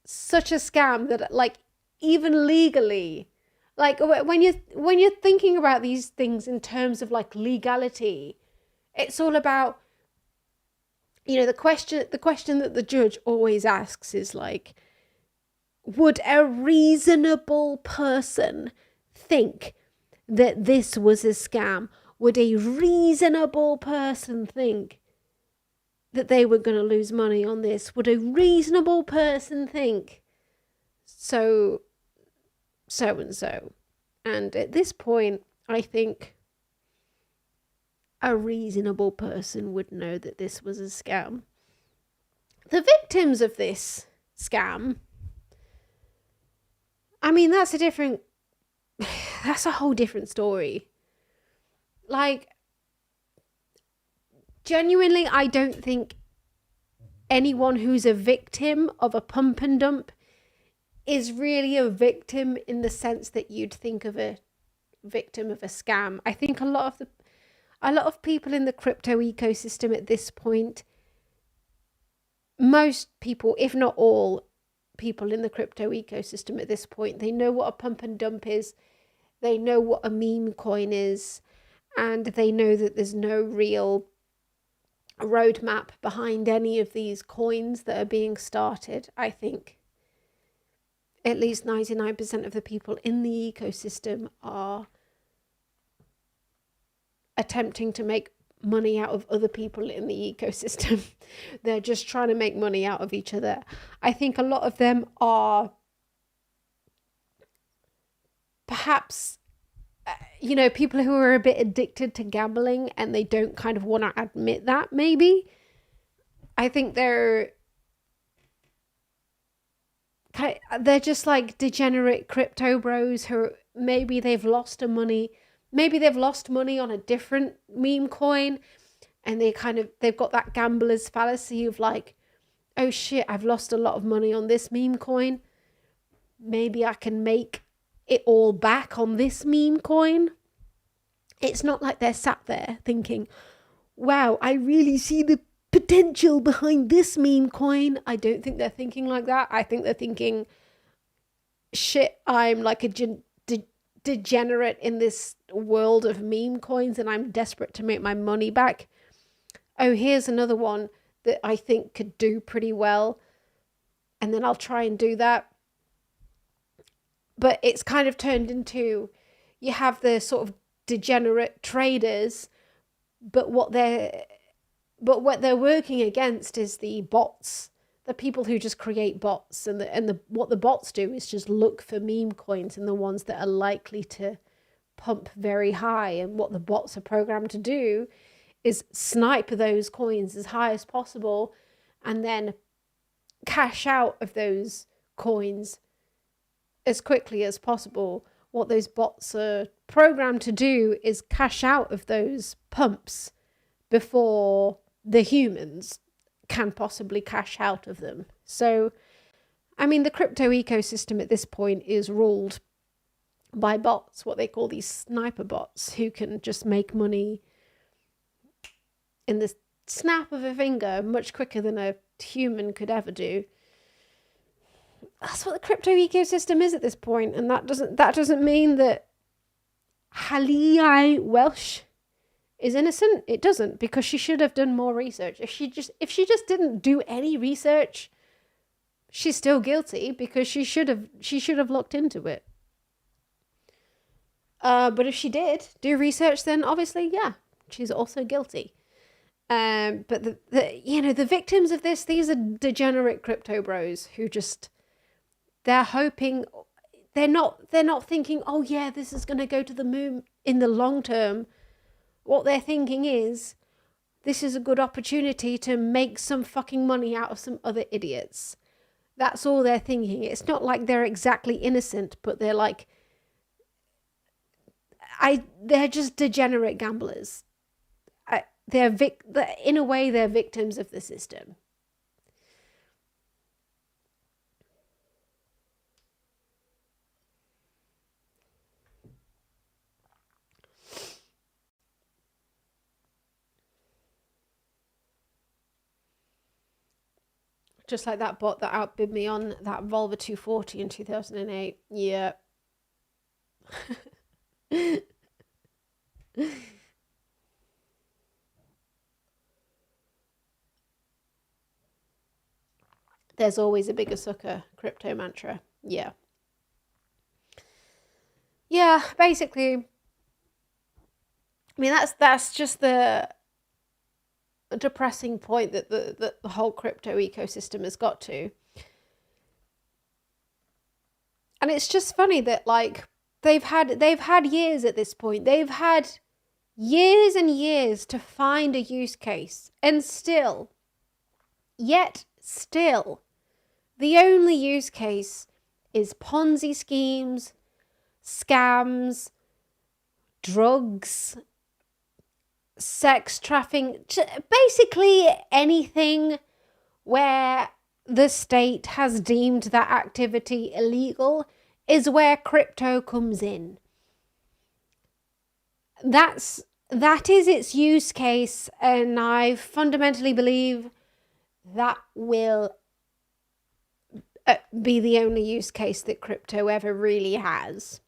such a scam that, like, even legally, like, when you're thinking about these things in terms of like legality, it's all about, you know, the question that the judge always asks is like, would a reasonable person think that this was a scam? Would a reasonable person think that they were going to lose money on this? Would a reasonable person think so and so? And at this point, I think a reasonable person would know that this was a scam. The victims of this scam, I mean, that's a whole different story. Like, genuinely, I don't think anyone who's a victim of a pump and dump is really a victim in the sense that you'd think of a victim of a scam. I think a lot of people in the crypto ecosystem at this point, most people, if not all people in the crypto ecosystem at this point, they know what a pump and dump is, they know what a meme coin is, and they know that there's no real roadmap behind any of these coins that are being started. I think at least 99% of the people in the ecosystem are attempting to make money out of other people in the ecosystem. They're just trying to make money out of each other. I think a lot of them are perhaps, you know, people who are a bit addicted to gambling and they don't kind of want to admit that, maybe. I think they're just like degenerate crypto bros who maybe they've lost money on a different meme coin, and they've got that gambler's fallacy of like, oh shit, I've lost a lot of money on this meme coin, maybe I can make it all back on this meme coin. It's not like they're sat there thinking, wow, I really see the potential behind this meme coin. I don't think they're thinking like that. I think they're thinking, shit, I'm like a degenerate in this world of meme coins and I'm desperate to make my money back. Oh, here's another one that I think could do pretty well. And then I'll try and do that. But it's kind of turned into, you have the sort of degenerate traders, but what they're working against is the bots, the people who just create bots, and what the bots do is just look for meme coins and the ones that are likely to pump very high. And what the bots are programmed to do is snipe those coins as high as possible and then cash out of those coins as quickly as possible. What those bots are programmed to do is cash out of those pumps before the humans can possibly cash out of them. So, I mean, the crypto ecosystem at this point is ruled by bots, what they call these sniper bots, who can just make money in the snap of a finger much quicker than a human could ever do. That's what the crypto ecosystem is at this point, and that doesn't mean that Hallie Welsh is innocent. It doesn't, because she should have done more research. If she just didn't do any research, she's still guilty because she should have looked into it. But if she did do research, then obviously, yeah, she's also guilty. But the victims of this, these are degenerate crypto bros who just, they're hoping, they're not thinking, oh yeah, this is going to go to the moon in the long term. What they're thinking is, this is a good opportunity to make some fucking money out of some other idiots. That's all they're thinking. It's not like they're exactly innocent, but they're like, they're just degenerate gamblers. In a way, they're victims of the system. Just like that bot that outbid me on that Volvo 240 in 2008. Yeah. There's always a bigger sucker, crypto mantra. Yeah. Yeah, basically. I mean, that's just the depressing point that the whole crypto ecosystem has got to. And it's just funny that, like, they've had years at this point. They've had years and years to find a use case, and still, the only use case is Ponzi schemes, scams, drugs, sex trafficking, basically anything where the state has deemed that activity illegal is where crypto comes in. That is its use case, and I fundamentally believe that will be the only use case that crypto ever really has.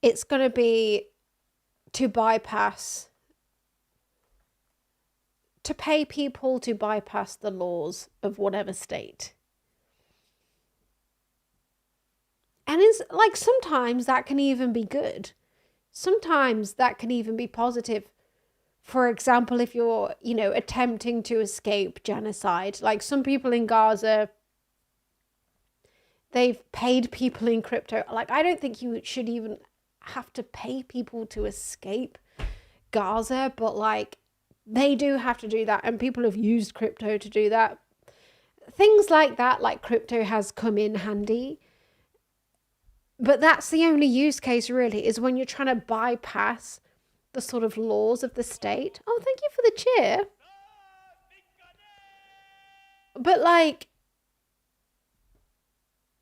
It's going to be to pay people to bypass the laws of whatever state. And it's like, sometimes that can even be good. Sometimes that can even be positive. For example, if you're, attempting to escape genocide, like some people in Gaza, they've paid people in crypto. Like, I don't think you should even have to pay people to escape Gaza, but like, they do have to do that, and people have used crypto to do that. Things like that, like crypto has come in handy. But that's the only use case really, is when you're trying to bypass the sort of laws of the state. Oh, thank you for the cheer. But like,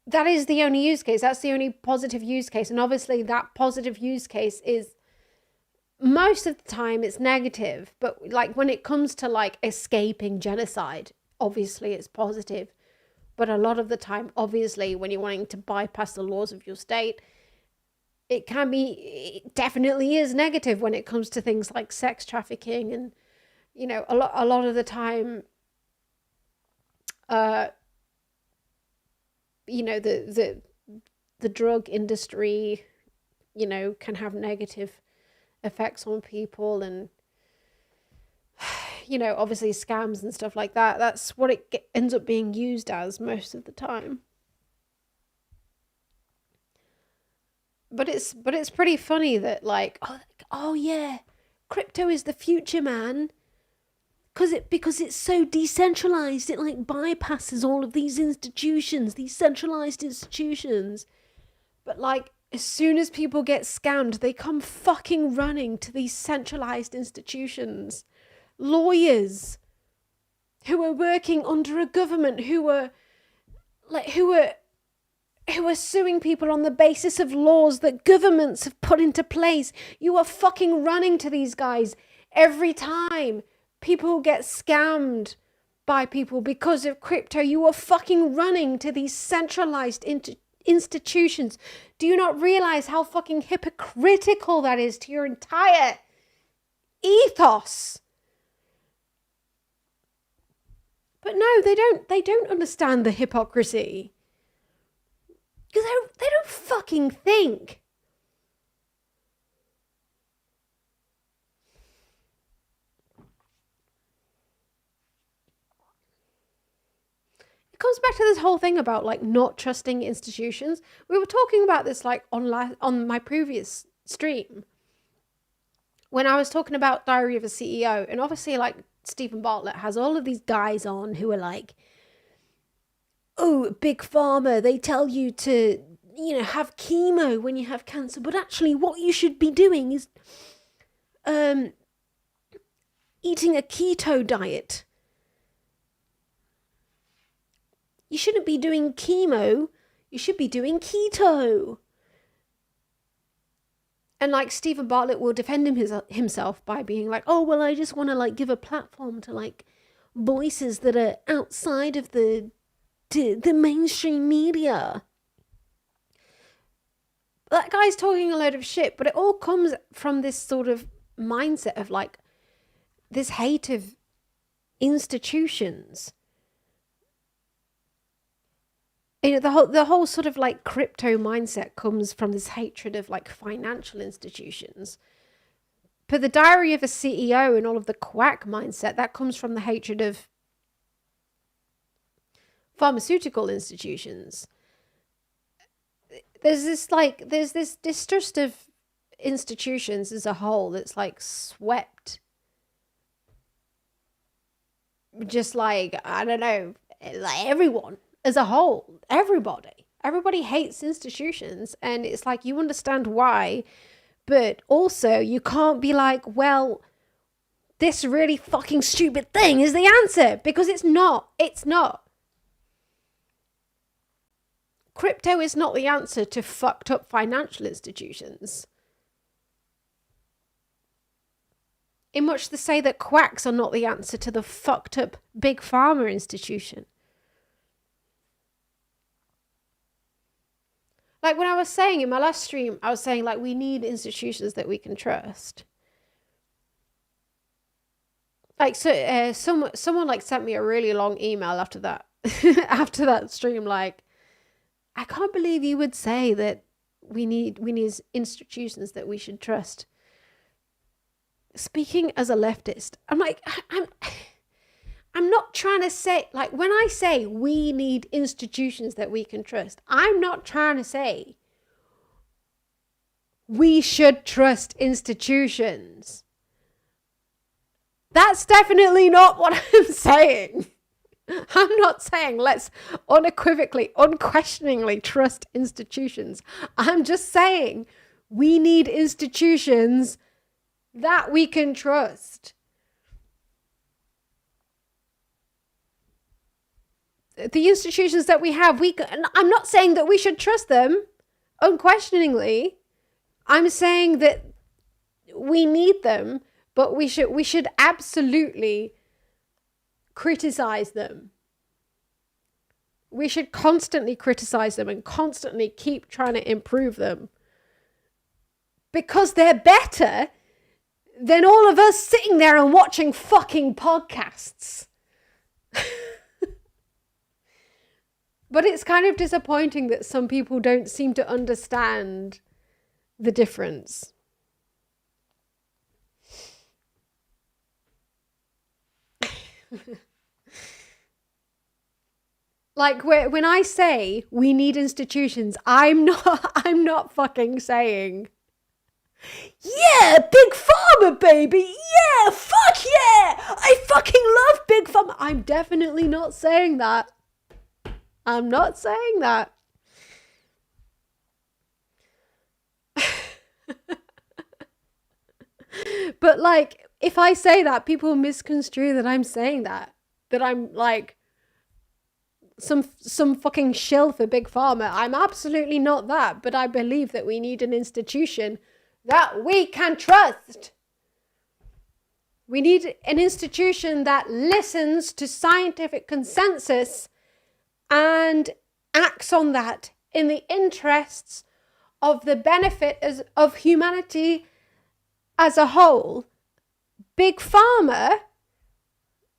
that is the only use case. That's the only positive use case. And obviously that positive use case is most of the time it's negative, but like when it comes to like escaping genocide, obviously it's positive. But a lot of the time, obviously, when you're wanting to bypass the laws of your state, it definitely is negative when it comes to things like sex trafficking. And, you know, a lot of the time, you know, the drug industry, you know, can have negative effects on people, and you know, obviously scams and stuff like that. That's what it ends up being used as most of the time. But it's pretty funny that like, oh yeah, crypto is the future, man. Because it's so decentralized, it like bypasses all of these institutions, these centralized institutions. But like, as soon as people get scammed, they come fucking running to these centralized institutions. Lawyers who are working under a government who are suing people on the basis of laws that governments have put into place. You are fucking running to these guys every time people get scammed by people because of crypto. You are fucking running to these centralized institutions. Do you not realize how fucking hypocritical that is to your entire ethos? But no, they don't understand the hypocrisy. Because they don't fucking think. It comes back to this whole thing about like not trusting institutions. We were talking about this like on my previous stream when I was talking about Diary of a CEO, and obviously like Stephen Bartlett has all of these guys on who are like, oh, big pharma, they tell you to, you know, have chemo when you have cancer, but actually what you should be doing is eating a keto diet. You shouldn't be doing chemo, you should be doing keto. And like Stephen Bartlett will defend himself by being like, oh, well, I just want to like give a platform to like voices that are outside of the mainstream media. That guy's talking a load of shit, but it all comes from this sort of mindset of like this hate of institutions. You know, the whole sort of like crypto mindset comes from this hatred of like financial institutions. But the Diary of a CEO and all of the quack mindset, that comes from the hatred of pharmaceutical institutions. There's this distrust of institutions as a whole that's like swept. Just like, I don't know, like everyone. As a whole, everybody hates institutions, and it's like you understand why, but also you can't be like, well, this really fucking stupid thing is the answer, because it's not. Crypto is not the answer to fucked up financial institutions. In much to say that quacks are not the answer to the fucked up big pharma institution. Like when I was saying in my last stream, I was saying like we need institutions that we can trust. Like so, someone like sent me a really long email after that after that stream. Like, I can't believe you would say that we need institutions that we should trust. Speaking as a leftist, I'm like I'm not trying to say, like, when I say we need institutions that we can trust, I'm not trying to say we should trust institutions. That's definitely not what I'm saying. I'm not saying let's unequivocally, unquestioningly trust institutions. I'm just saying we need institutions that we can trust. The institutions that we have, I'm not saying that we should trust them unquestioningly. I'm saying that we need them, but we should absolutely criticize them. We should constantly criticize them and constantly keep trying to improve them, because they're better than all of us sitting there and watching fucking podcasts. But it's kind of disappointing that some people don't seem to understand the difference. Like, when I say we need institutions, I'm not fucking saying, yeah, big pharma, baby, yeah, fuck yeah, I fucking love big pharma. I'm definitely not saying that. I'm not saying that. But like, if I say that, people misconstrue that I'm saying that I'm like some fucking shill for big pharma. I'm absolutely not that, but I believe that we need an institution that we can trust. We need an institution that listens to scientific consensus and acts on that in the interests of the benefit of humanity as a whole. Big pharma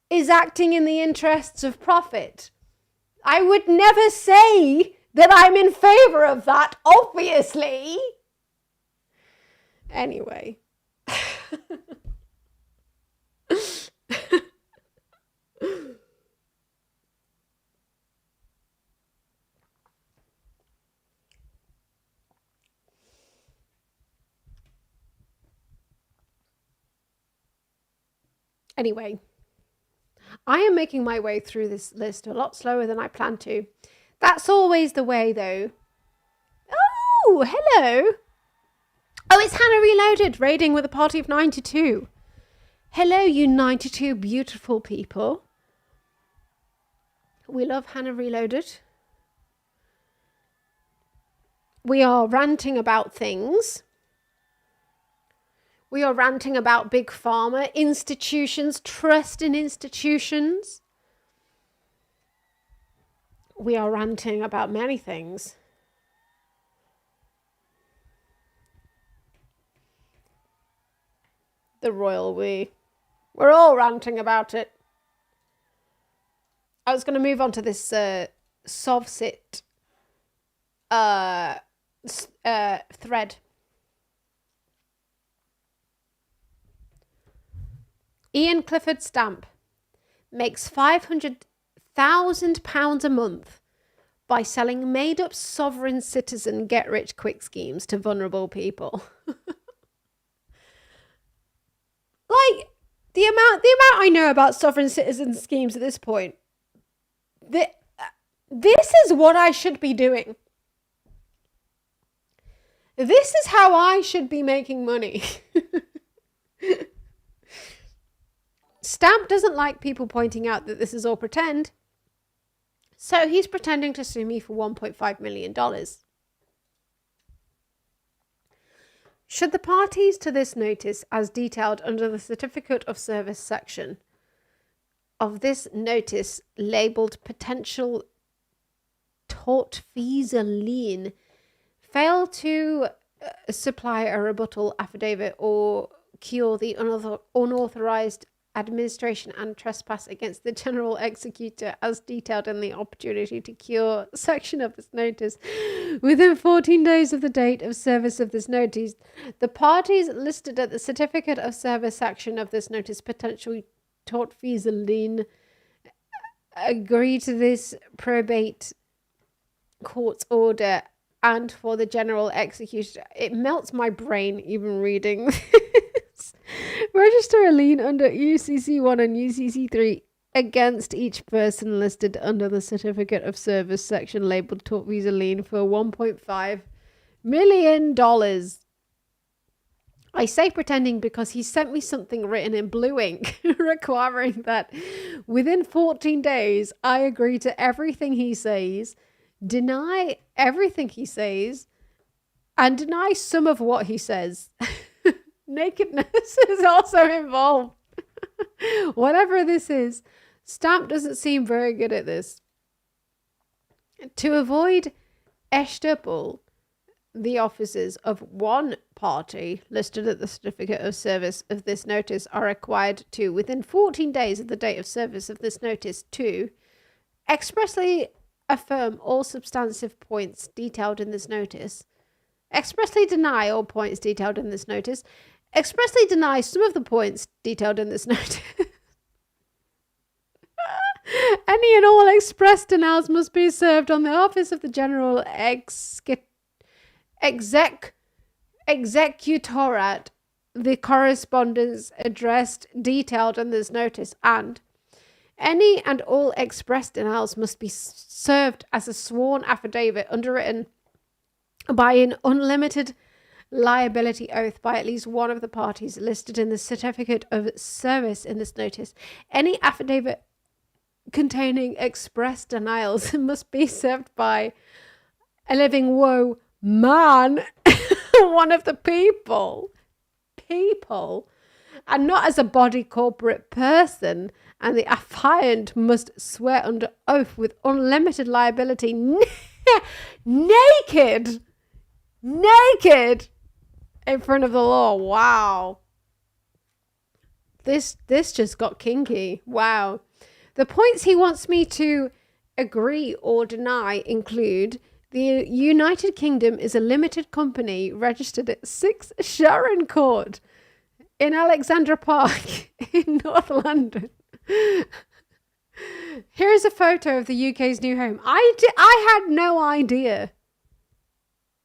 is acting in the interests of profit. I would never say that I'm in favor of that, obviously. Anyway. Anyway, I am making my way through this list a lot slower than I planned to. That's always the way, though. Oh, hello. Oh, it's Hannah Reloaded, raiding with a party of 92. Hello, you 92 beautiful people. We love Hannah Reloaded. We are ranting about things. We are ranting about big pharma, institutions, trust in institutions. We are ranting about many things. The royal we. We're all ranting about it. I was going to move on to this sovcit thread. Ian Clifford Stamp makes £500,000 a month by selling made-up sovereign citizen get-rich-quick schemes to vulnerable people. Like, the amount I know about sovereign citizen schemes at this point, this is what I should be doing. This is how I should be making money. Stamp doesn't like people pointing out that this is all pretend, so he's pretending to sue me for $1.5 million. Should the parties to this notice, as detailed under the Certificate of Service section of this notice labelled potential tortfeasor lien, fail to supply a rebuttal affidavit or cure the unauthorised administration and trespass against the general executor as detailed in the opportunity to cure section of this notice within 14 days of the date of service of this notice, the parties listed at the certificate of service section of this notice potential tortfeasor lien agree to this probate court's order and for the general execution. It melts my brain even reading this. Register a lien under UCC 1 and UCC 3 against each person listed under the Certificate of Service section labelled tortfeasor lien for $1.5 million. I say pretending because he sent me something written in blue ink requiring that within 14 days I agree to everything he says, deny everything he says, and deny some of what he says. Nakedness is also involved. Whatever this is, Stamp doesn't seem very good at this. To avoid estoppel, the officers of one party listed at the certificate of service of this notice are required to, within 14 days of the date of service of this notice, to expressly affirm all substantive points detailed in this notice, expressly deny all points detailed in this notice, expressly deny some of the points detailed in this notice. Any and all express denials must be served on the office of the General Executorate, the correspondence addressed detailed in this notice, and any and all express denials must be served as a sworn affidavit underwritten by an unlimited liability oath by at least one of the parties listed in the certificate of service in this notice. Any affidavit containing express denials must be served by a living woe man, one of the people, and not as a body corporate person, and the affiant must swear under oath with unlimited liability naked in front of the law. Wow. This just got kinky. Wow. The points he wants me to agree or deny include: the United Kingdom is a limited company registered at 6 Sharon Court in Alexandra Park in North London. Here's a photo of the UK's new home. I had no idea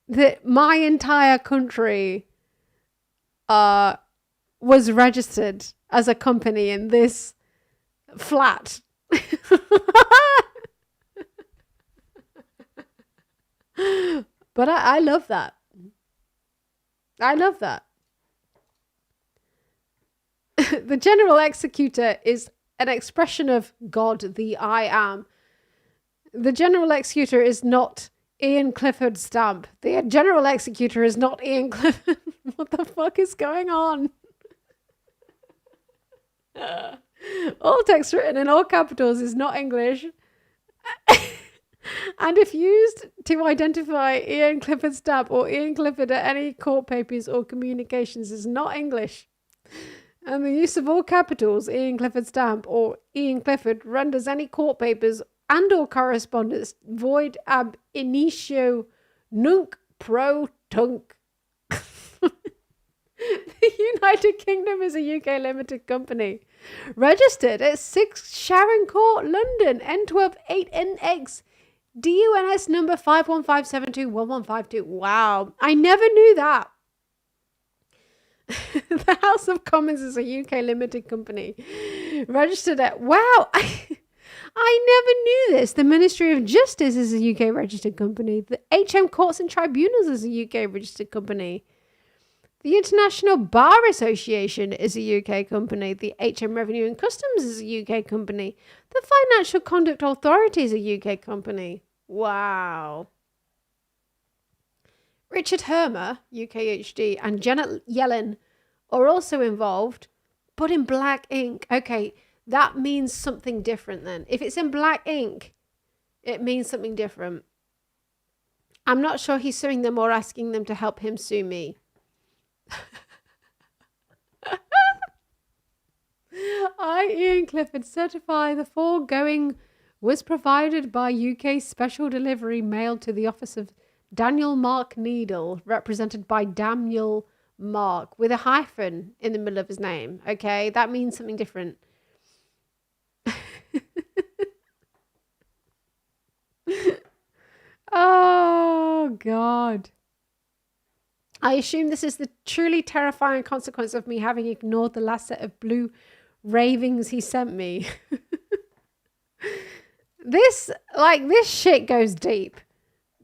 that my entire country was registered as a company in this flat. But I love that. I love that. The General Executor is an expression of God, the I am. The General Executor is not Ian Clifford Stamp. The General Executor is not Ian Clifford. What the fuck is going on? All text written in all capitals is not English. And if used to identify Ian Clifford Stamp or Ian Clifford at any court papers or communications is not English. And the use of all capitals, Ian Clifford Stamp or Ian Clifford, renders any court papers and or correspondence void ab initio nunc pro tunc. The United Kingdom is a UK limited company registered at 6 Sharon Court, London, N12 8NX, DUNS number 515721152. Wow, I never knew that. The House of Commons is a UK limited company registered at, wow, I never knew this. The Ministry of Justice is a UK registered company. The HM Courts and Tribunals is a UK registered company. The International Bar Association is a UK company. The HM Revenue and Customs is a UK company. The Financial Conduct Authority is a UK company. Wow. Richard Hermer, UKHD, and Janet Yellen are also involved, but in black ink. Okay, that means something different then. If it's in black ink, it means something different. I'm not sure he's suing them or asking them to help him sue me. I, Ian Clifford, certify the foregoing was provided by UK Special Delivery mailed to the office of Daniel Mark Needle, represented by Daniel Mark, with a hyphen in the middle of his name. Okay, that means something different. Oh, God. I assume this is the truly terrifying consequence of me having ignored the last set of blue ravings he sent me. This shit goes deep.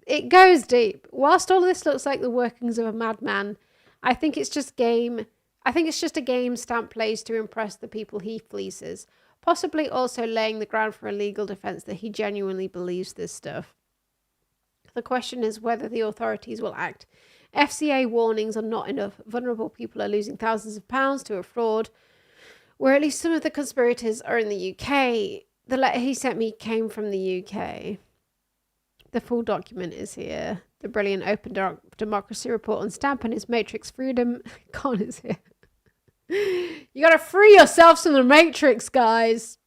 It goes deep. Whilst all this looks like the workings of a madman, I think it's just game. I think it's just a game Stamp plays to impress the people he fleeces, possibly also laying the ground for a legal defense that he genuinely believes this stuff. The question is whether the authorities will act FCA warnings are not enough. Vulnerable people are losing thousands of pounds to a fraud, where at least some of the conspirators are in the UK. The letter he sent me came from the UK. The full document is here. The brilliant Open Democracy report on Stamp and his Matrix freedom. Con is here. You gotta free yourselves from the Matrix, guys.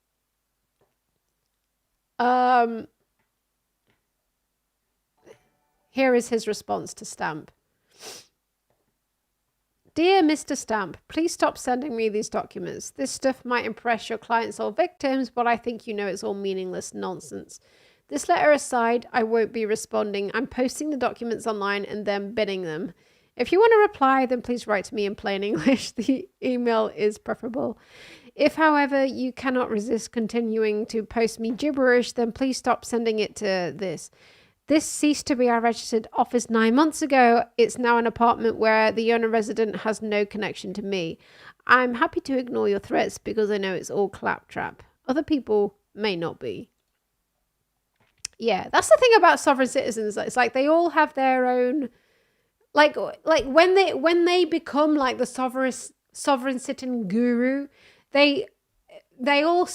Here is his response to Stamp. Dear Mr. Stamp, please stop sending me these documents. This stuff might impress your clients or victims, but I think you know it's all meaningless nonsense. This letter aside, I won't be responding. I'm posting the documents online and then binning them. If you want to reply, then please write to me in plain English. The email is preferable. If, however, you cannot resist continuing to post me gibberish, then please stop sending it to this. This ceased to be our registered office 9 months ago. It's now an apartment where the owner resident has no connection to me. I'm happy to ignore your threats because I know it's all claptrap. Other people may not be. Yeah, that's the thing about sovereign citizens. It's like they all have their own, like when they become like the sovereign citizen guru, they all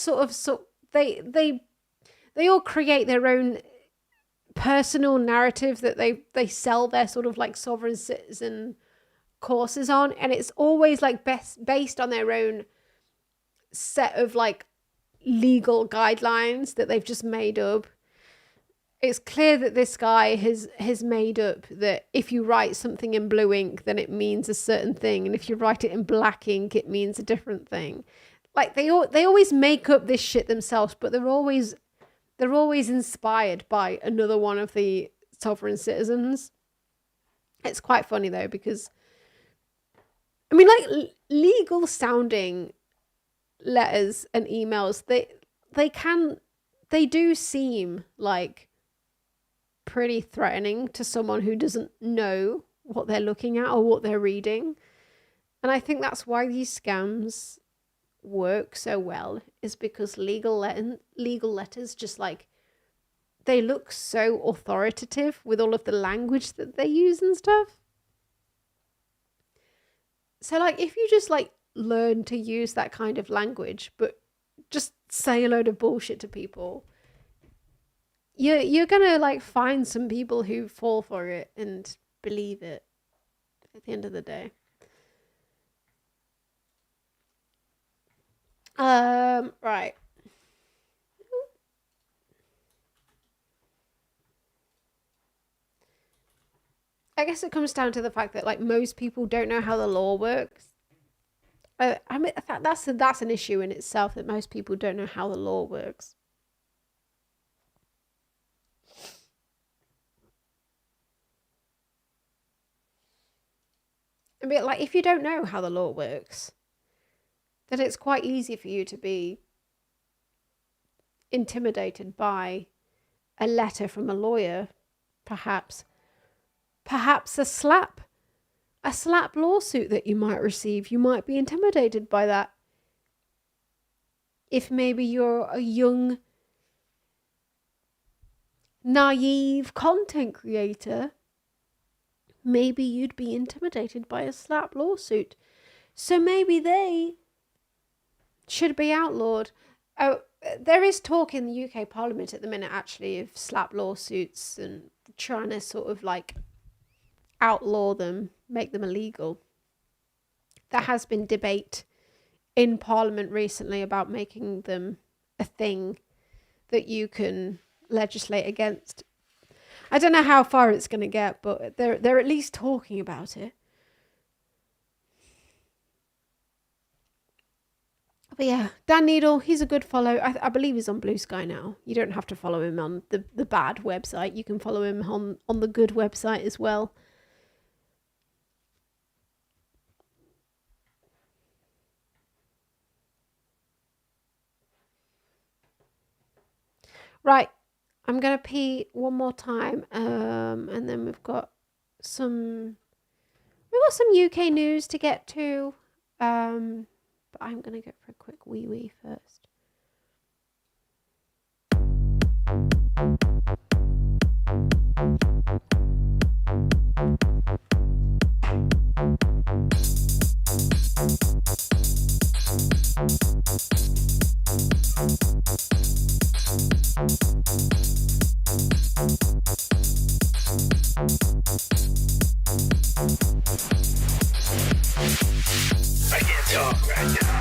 they all create their own personal narrative that they sell their sort of like sovereign citizen courses on, and it's always like based on their own set of like legal guidelines that they've just made up. It's clear that this guy has made up that if you write something in blue ink, then it means a certain thing, and if you write it in black ink, it means a different thing. Like they always make up this shit themselves, but they're always inspired by another one of the sovereign citizens. It's quite funny though, because I mean, like legal sounding letters and emails, they do seem like pretty threatening to someone who doesn't know what they're looking at or what they're reading. And I think that's why these scams work so well, is because legal letters just like, they look so authoritative with all of the language that they use and stuff. So like if you just like learn to use that kind of language but just say a load of bullshit to people, you're gonna like find some people who fall for it and believe it at the end of the day. Right. I guess it comes down to the fact that like most people don't know how the law works. I mean that's an issue in itself, that most people don't know how the law works. I mean, like if you don't know how the law works, then it's quite easy for you to be intimidated by a letter from a lawyer, perhaps a slap lawsuit that you might receive. You might be intimidated by that. If maybe you're a young, naive content creator, maybe you'd be intimidated by a slap lawsuit. So maybe they should be outlawed. Oh, there is talk in the UK Parliament at the minute, actually, of slap lawsuits and trying to sort of like outlaw them, make them illegal. There has been debate in Parliament recently about making them a thing that you can legislate against. I don't know how far it's going to get, but they're at least talking about it. But yeah, Dan Needle, he's a good follow. I believe he's on Blue Sky now. You don't have to follow him on the bad website. You can follow him on the good website as well. Right, I'm going to pee one more time, and then we've got some UK news to get to, but I'm going to go for a quick wee first. I can't talk right now.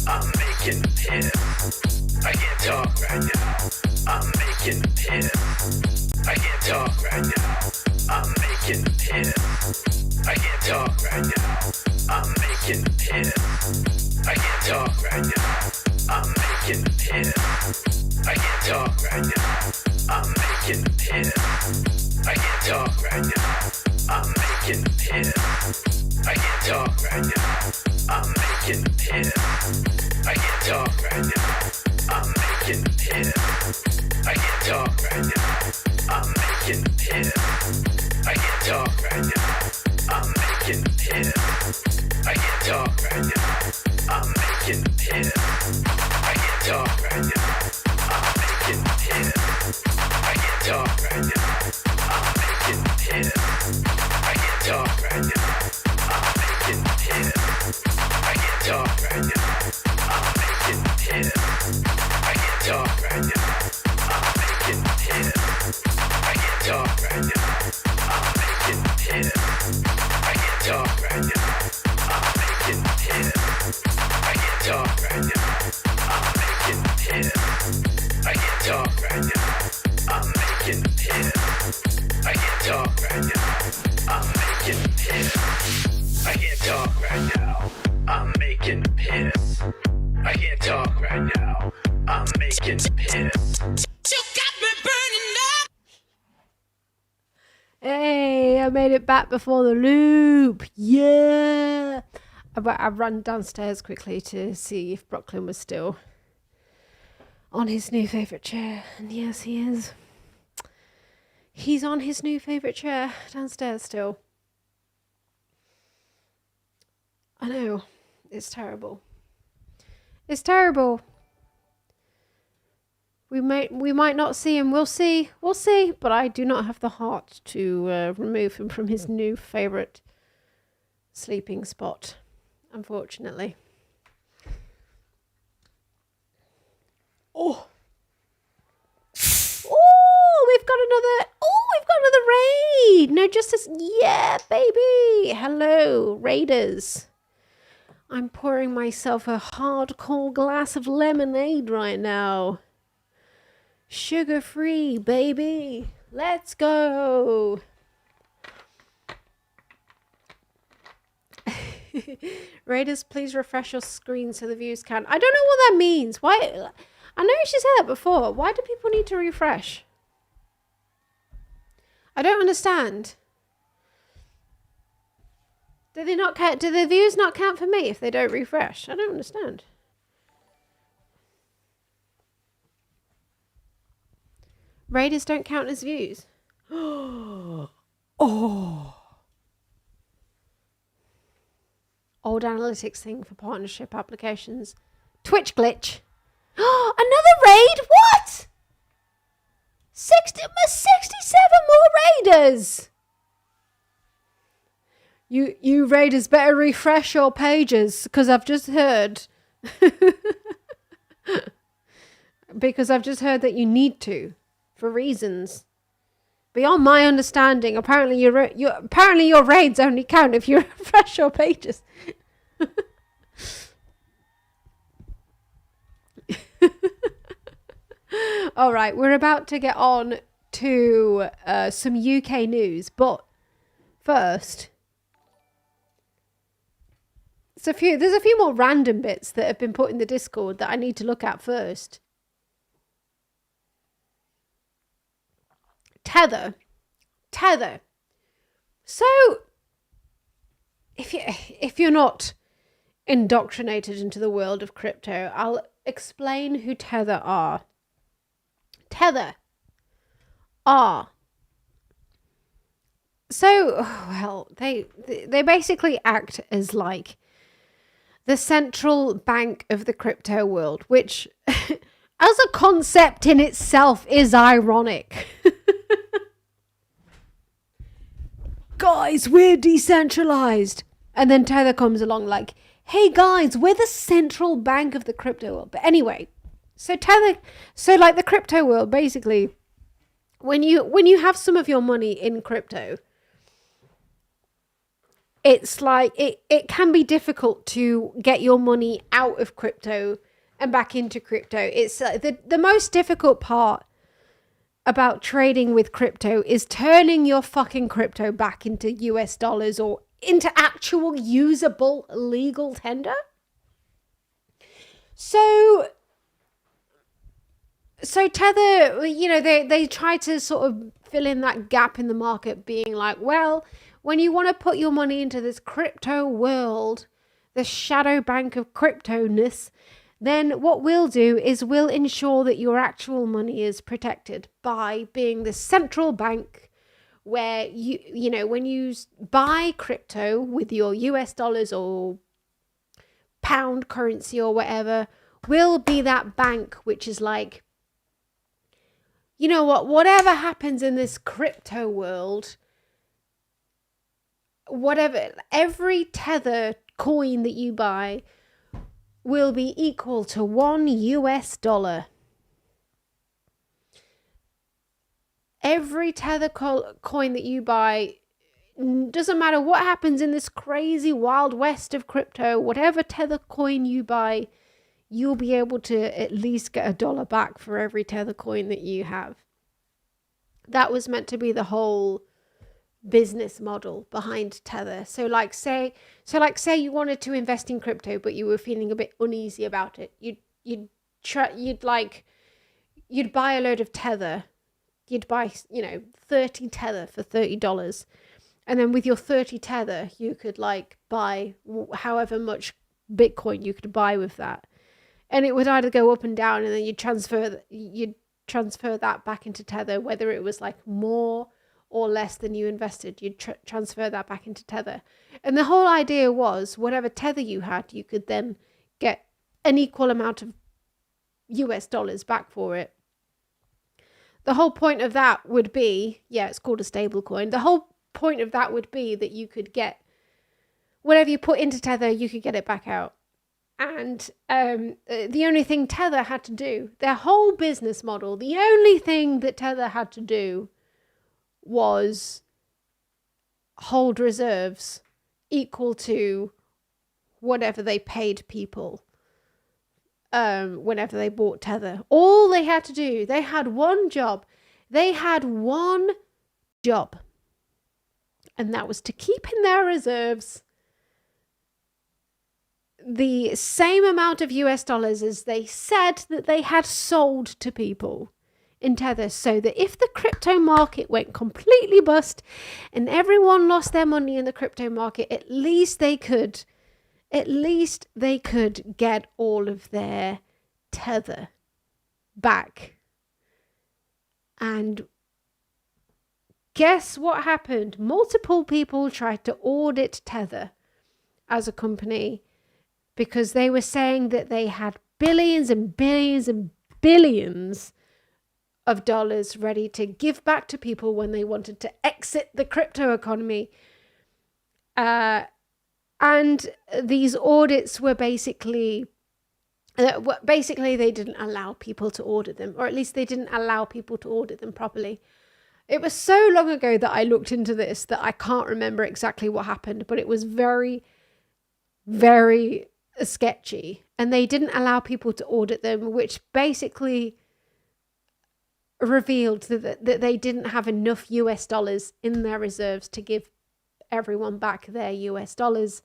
I'm making piss. I can't talk right now. I'm making piss. I can't talk right now. I'm making piss. I can't talk right now. I'm making piss. I can't talk right now. I'm making piss. I can't talk right now. I'm making piss. I can't talk right now. I'm making piss. I can't talk right now. I'm making piss. I can't talk right now. I'm making piss. I can't talk right now. I'm making piss. I can't talk right now. I'm making piss. I can't talk right now. I'm making piss. I can't talk right now. I'm making piss. I can't talk right now. I'm making piss. I can't talk right now. I'm making piss. I can't talk right now. I'm making piss. I can't talk right now. I'm making piss. I can't talk right now. I'm making piss. I can't talk right now. I'm making piss. I can't talk right now. I'm making piss. I can't talk right now. I'm making piss. I can't talk right now. I'm making piss. I can't talk right now. I'm making piss. I can't talk right now. I'm making piss. You got me burning up. Hey, I made it back before the loop. Yeah. I ran downstairs quickly to see if Brooklyn was still on his new favourite chair. And yes, he is. He's on his new favourite chair downstairs still. I know. It's terrible. It's terrible. We might not see him. We'll see. We'll see. But I do not have the heart to remove him from his new favourite sleeping spot, unfortunately. Oh. Oh, we've got another raid. No justice. Yeah, baby. Hello, raiders. I'm pouring myself a hardcore glass of lemonade right now. Sugar-free, baby. Let's go. Raiders, please refresh your screen so the views count. I don't know what that means. Why? I know she said that before. Why do people need to refresh? I don't understand. Do they not count? Do the views not count for me if they don't refresh? I don't understand. Raiders don't count as views. Oh. Old analytics thing for partnership applications. Twitch glitch. Another raid? What? 67 more raiders. You raiders better refresh your pages because I've just heard. Because I've just heard that you need to, for reasons beyond my understanding. Apparently, your raids only count if you refresh your pages. All right, we're about to get on to some UK news, but first, there's a few more random bits that have been put in the Discord that I need to look at first. Tether. So, if you're not indoctrinated into the world of crypto, I'll explain who Tether are. Tether are. So, well, they basically act as like the central bank of the crypto world, which as a concept in itself is ironic. Guys, we're decentralized. And then Tether comes along like, hey guys, we're the central bank of the crypto world. But anyway, so Tether, so like the crypto world basically when you have some of your money in crypto, it's like it can be difficult to get your money out of crypto and back into crypto. It's the most difficult part about trading with crypto is turning your fucking crypto back into US dollars or into actual usable legal tender. So Tether, you know, they try to sort of fill in that gap in the market, being like, well, when you want to put your money into this crypto world, the shadow bank of cryptoness, then what we'll do is we'll ensure that your actual money is protected by being the central bank where you know, when you buy crypto with your US dollars or pound currency or whatever, we'll be that bank which is like, you know what, whatever happens in this crypto world, whatever, every Tether coin that you buy will be equal to $1 US. Every Tether coin that you buy, doesn't matter what happens in this crazy wild west of crypto, whatever Tether coin you buy, you'll be able to at least get $1 back for every Tether coin that you have. That was meant to be the whole business model behind Tether. So like say you wanted to invest in crypto, but you were feeling a bit uneasy about it. You'd buy a load of Tether. You'd buy, you know, 30 Tether for $30. And then with your 30 Tether, you could like buy however much Bitcoin you could buy with that. And it would either go up and down, and then you'd transfer that back into Tether, whether it was like more or less than you invested, you'd transfer that back into Tether. And the whole idea was whatever Tether you had, you could then get an equal amount of US dollars back for it. The whole point of that would be, yeah, it's called a stable coin. The whole point of that would be that you could get whatever you put into Tether, you could get it back out. And the only thing Tether had to do, their whole business model, the only thing that Tether had to do was hold reserves equal to whatever they paid people whenever they bought Tether. All they had to do, they had one job. They had one job. And that was to keep in their reserves the same amount of US dollars as they said that they had sold to people in Tether, so that if the crypto market went completely bust and everyone lost their money in the crypto market, at least they could get all of their Tether back. And guess what happened? Multiple people tried to audit Tether as a company because they were saying that they had billions and billions and billions of dollars ready to give back to people when they wanted to exit the crypto economy. And these audits were basically they didn't allow people to audit them, or at least they didn't allow people to audit them properly. It was so long ago that I looked into this that I can't remember exactly what happened, but it was very, very sketchy. And they didn't allow people to audit them, which basically revealed that they didn't have enough US dollars in their reserves to give everyone back their US dollars.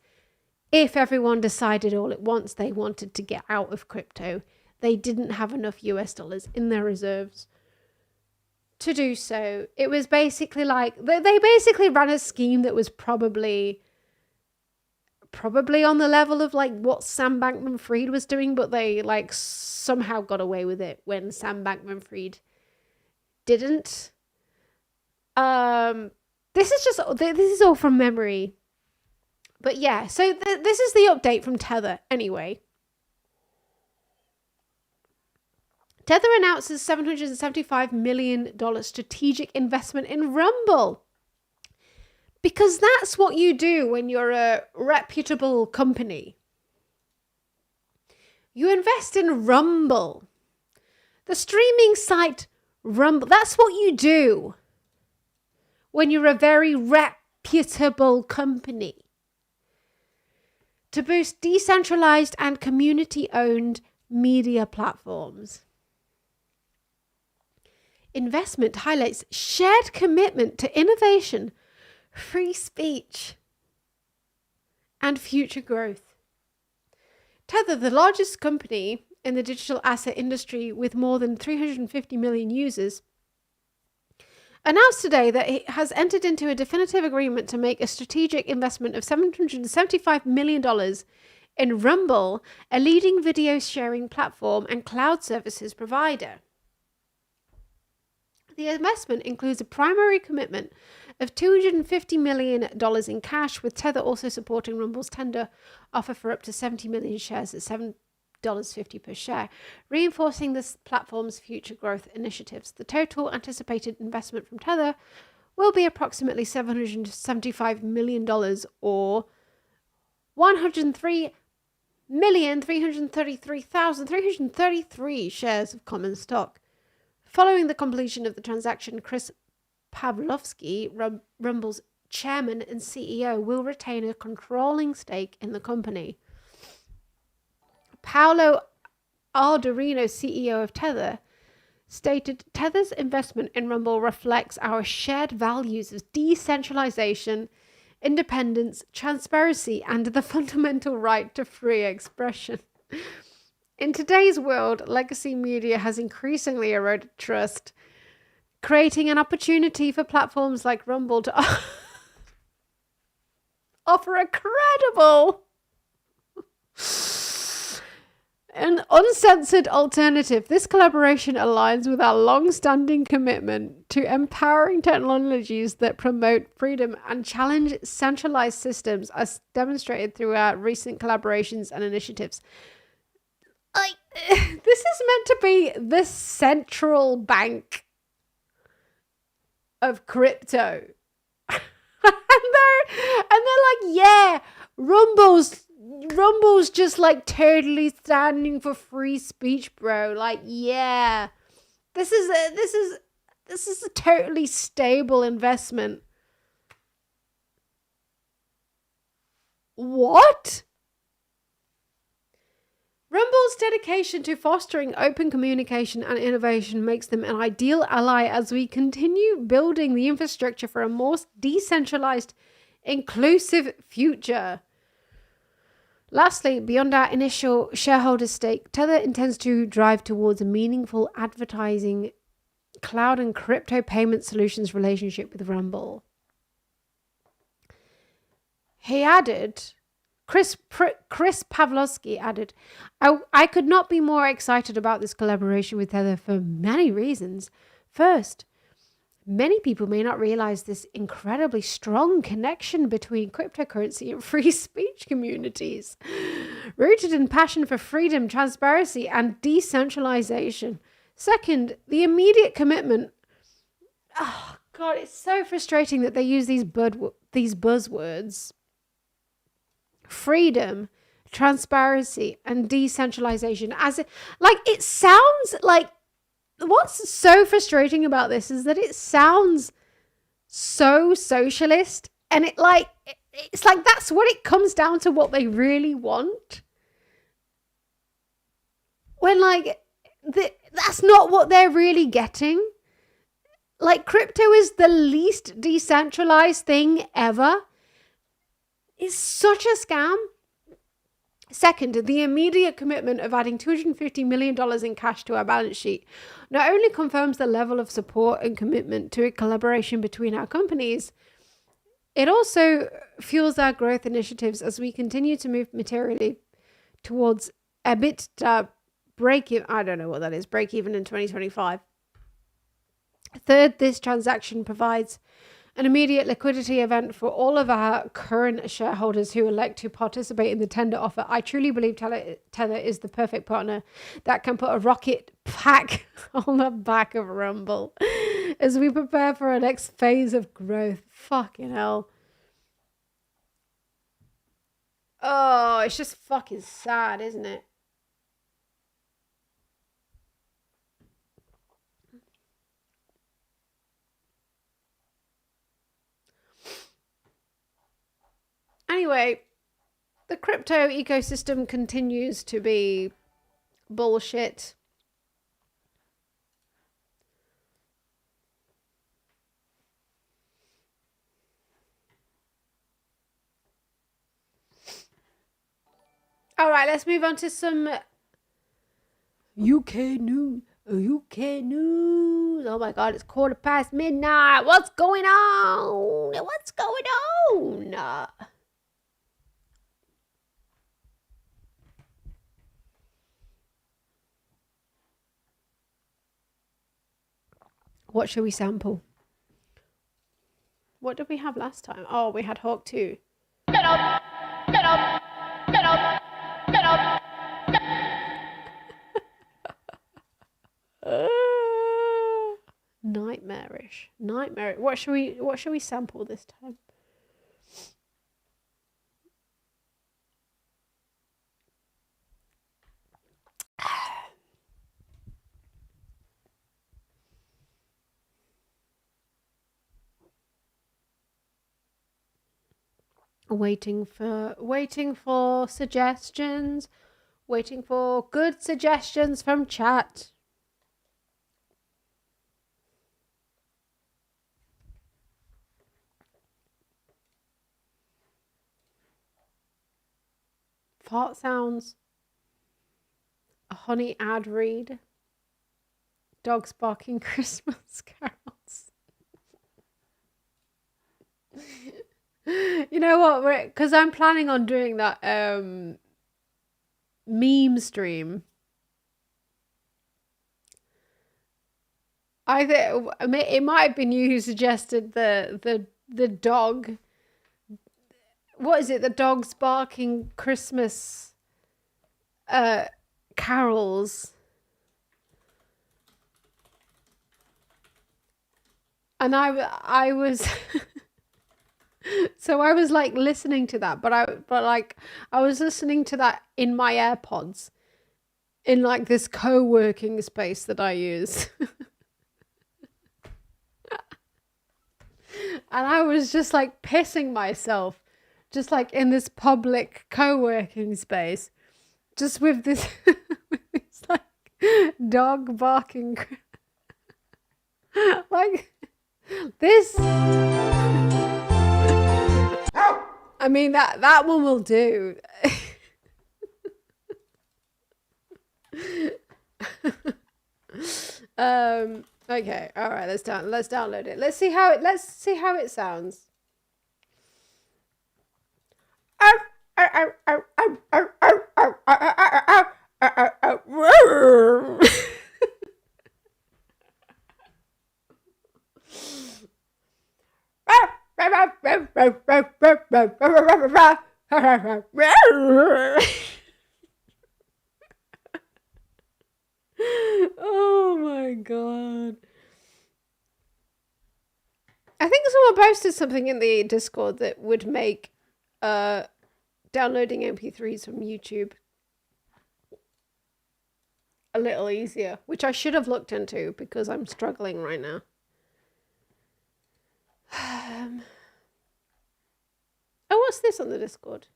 If everyone decided all at once they wanted to get out of crypto, they didn't have enough US dollars in their reserves to do so. It was basically like they basically ran a scheme that was probably on the level of like what Sam Bankman-Fried was doing, but they like somehow got away with it when Sam Bankman-Fried didn't. This is all from memory. But yeah, so this is the update from Tether anyway. Tether announces $775 million strategic investment in Rumble. Because that's what you do when you're a reputable company. You invest in Rumble. The streaming site Rumble. That's what you do when you're a very reputable company. To boost decentralized and community-owned media platforms. Investment highlights shared commitment to innovation, free speech, and future growth. Tether, the largest company in the digital asset industry with more than 350 million users, announced today that it has entered into a definitive agreement to make a strategic investment of $775 million in Rumble, a leading video sharing platform and cloud services provider. The investment includes a primary commitment of $250 million in cash, with Tether also supporting Rumble's tender offer for up to 70 million shares at $7.50 per share, reinforcing this platform's future growth initiatives. The total anticipated investment from Tether will be approximately $775 million, or 103,333,333 shares of common stock. Following the completion of the transaction, Chris Pavlovsky, Rumble's chairman and CEO, will retain a controlling stake in the company. Paolo Ardoino, CEO of Tether, stated, "Tether's investment in Rumble reflects our shared values of decentralization, independence, transparency, and the fundamental right to free expression." In today's world, legacy media has increasingly eroded trust, creating an opportunity for platforms like Rumble to offer a credible and uncensored alternative. This collaboration aligns with our long-standing commitment to empowering technologies that promote freedom and challenge centralized systems, as demonstrated through our recent collaborations and initiatives. This is meant to be the central bank of crypto. and they're like, yeah, Rumble's just like totally standing for free speech, bro. Like, yeah, this is a totally stable investment. What? Rumble's dedication to fostering open communication and innovation makes them an ideal ally as we continue building the infrastructure for a more decentralized, inclusive future. Lastly, beyond our initial shareholder stake, Tether intends to drive towards a meaningful advertising, cloud and crypto payment solutions relationship with Rumble. He added, Chris Pavlovsky added, I could not be more excited about this collaboration with Tether for many reasons. First, many people may not realize this incredibly strong connection between cryptocurrency and free speech communities, rooted in passion for freedom, transparency, and decentralization. Second, the immediate commitment. Oh, God, it's so frustrating that they use these buzzwords. Freedom, transparency, and decentralization. It sounds like, what's so frustrating about this is that it sounds so socialist, and it's like that's what it comes down to, what they really want, when that's not what they're really getting. Like, crypto is the least decentralized thing ever. It's such a scam. Second, the immediate commitment of adding $250 million in cash to our balance sheet not only confirms the level of support and commitment to a collaboration between our companies, it also fuels our growth initiatives as we continue to move materially towards EBITDA break-even. I don't know what that is, break-even in 2025. Third, this transaction provides an immediate liquidity event for all of our current shareholders who elect to participate in the tender offer. I truly believe Tether is the perfect partner that can put a rocket pack on the back of Rumble as we prepare for our next phase of growth. Fucking hell. Oh, it's just fucking sad, isn't it? Anyway, the crypto ecosystem continues to be bullshit. All right, let's move on to some UK news. UK news. Oh my God, it's midnight. What's going on? What's going on? What should we sample? What did we have last time? Oh, we had Hawk 2. Get up! Get up! Get up! Get up! Nightmarish. What should we sample this time? Waiting for suggestions. Waiting for good suggestions from chat. Fart sounds. A honey ad read. Dogs barking Christmas carols. You know what? Because I'm planning on doing that meme stream. I think it might have been you who suggested the dog. What is it? The dogs barking Christmas carols. And I was so I was like listening to that, but I was listening to that in my AirPods in like this co-working space that I use. And I was just like pissing myself, just like in this public co-working space, just with this, with this like dog barking, like this. I mean that one will do. Okay, all right, let's download it. Let's see how it sounds. Oh my God. I think someone posted something in the Discord that would make downloading MP3s from YouTube a little easier, which I should have looked into because I'm struggling right now. Oh, what's this on the Discord?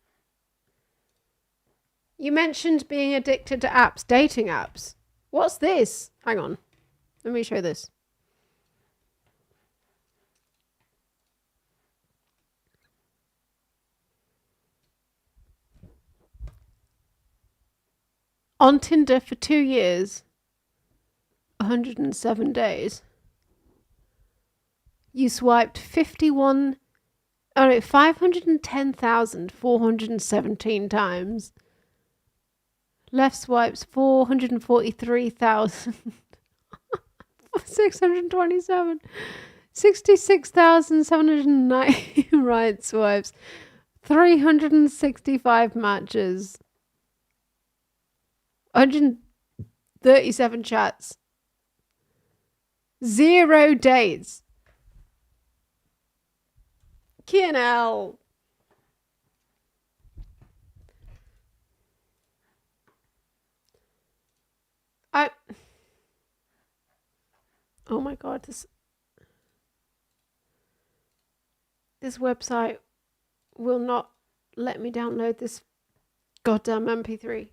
You mentioned being addicted to apps, dating apps. What's this? Hang on. Let me show this. On Tinder for 2 years, 107 days. You swiped 510,417 times. Left swipes 443,627. 66,709 right swipes. 365 matches. 137 chats. 0 dates. Kianel. Oh my God, this website will not let me download this goddamn MP3.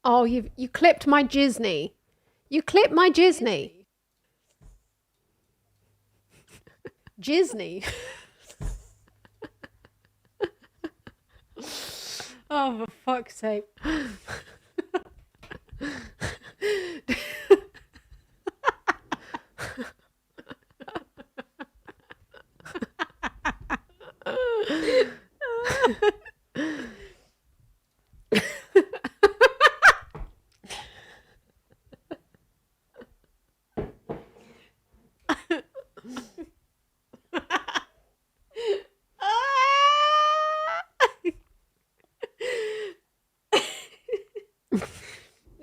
Oh, you clipped my Disney. You clipped my Disney. Disney. Oh, for fuck's sake.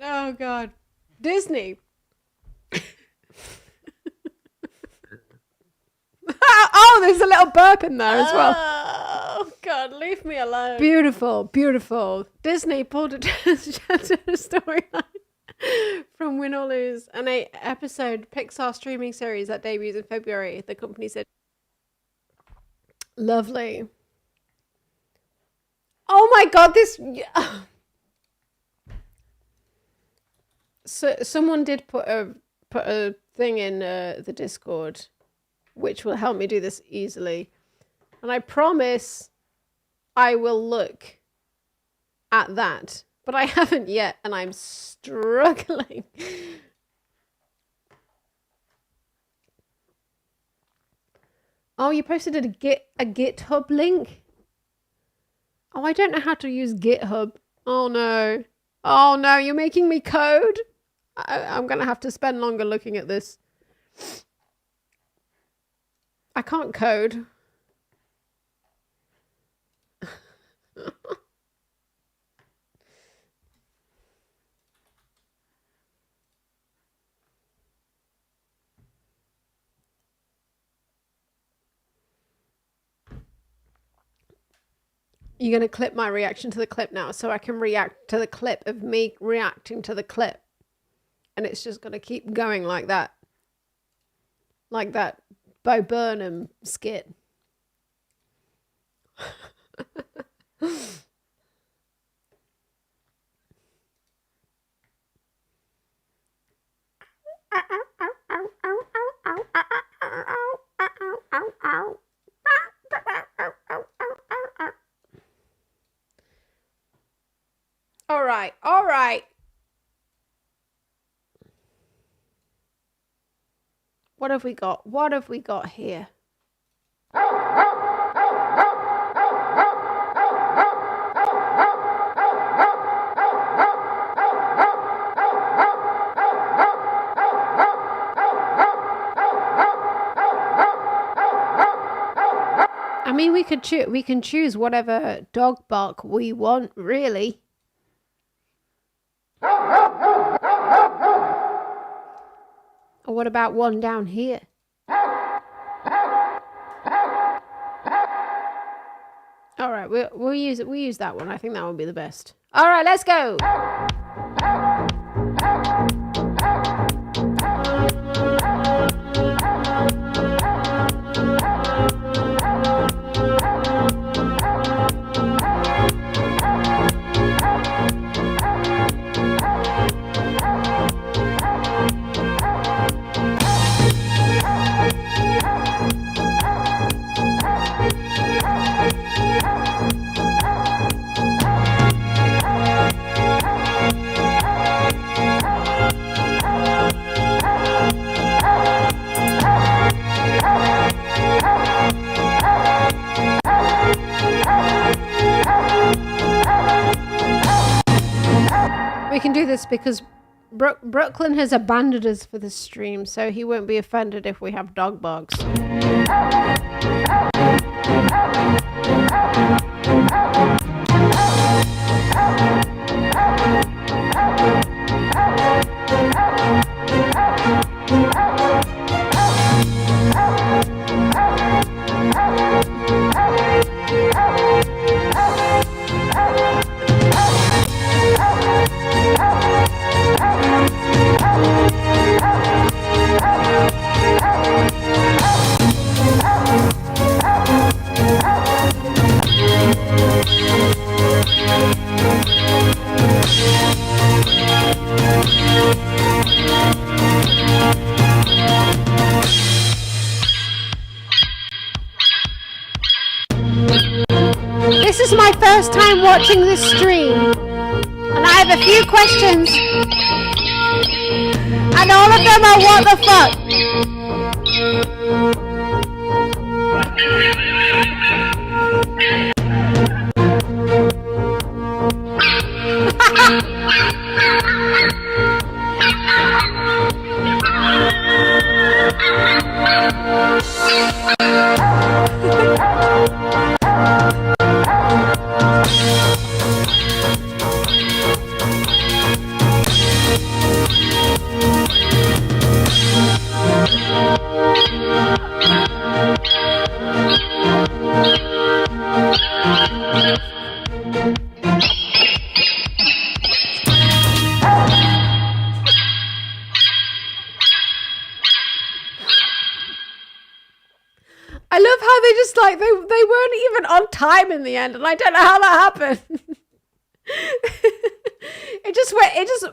Oh God, Disney. Oh, there's a little burp in there as well. Oh God, leave me alone. Beautiful, beautiful. Disney pulled a storyline from Win or Lose, an 8-episode Pixar streaming series that debuts in February. The company said, "Lovely." Oh my God, this. So someone did put a thing in the Discord, which will help me do this easily, and I promise I will look at that, but I haven't yet, and I'm struggling. Oh, you posted a GitHub link. Oh, I don't know how to use GitHub. Oh no. Oh no, you're making me code? I'm going to have to spend longer looking at this. I can't code. You're going to clip my reaction to the clip now so I can react to the clip of me reacting to the clip. And it's just going to keep going like that. Like that Bo Burnham skit. All right, all right. What have we got? What have we got here? I mean, we can choose whatever dog bark we want, really. Or what about one down here? All right, we'll use that one. I think that would be the best. All right, let's go. We can do this because Brooklyn has abandoned us for the stream, so he won't be offended if we have dog barks. is my first time watching this stream, and I have a few questions, and all of them are what the fuck. I love how they just like they weren't even on time in the end, and I don't know how that happened. It just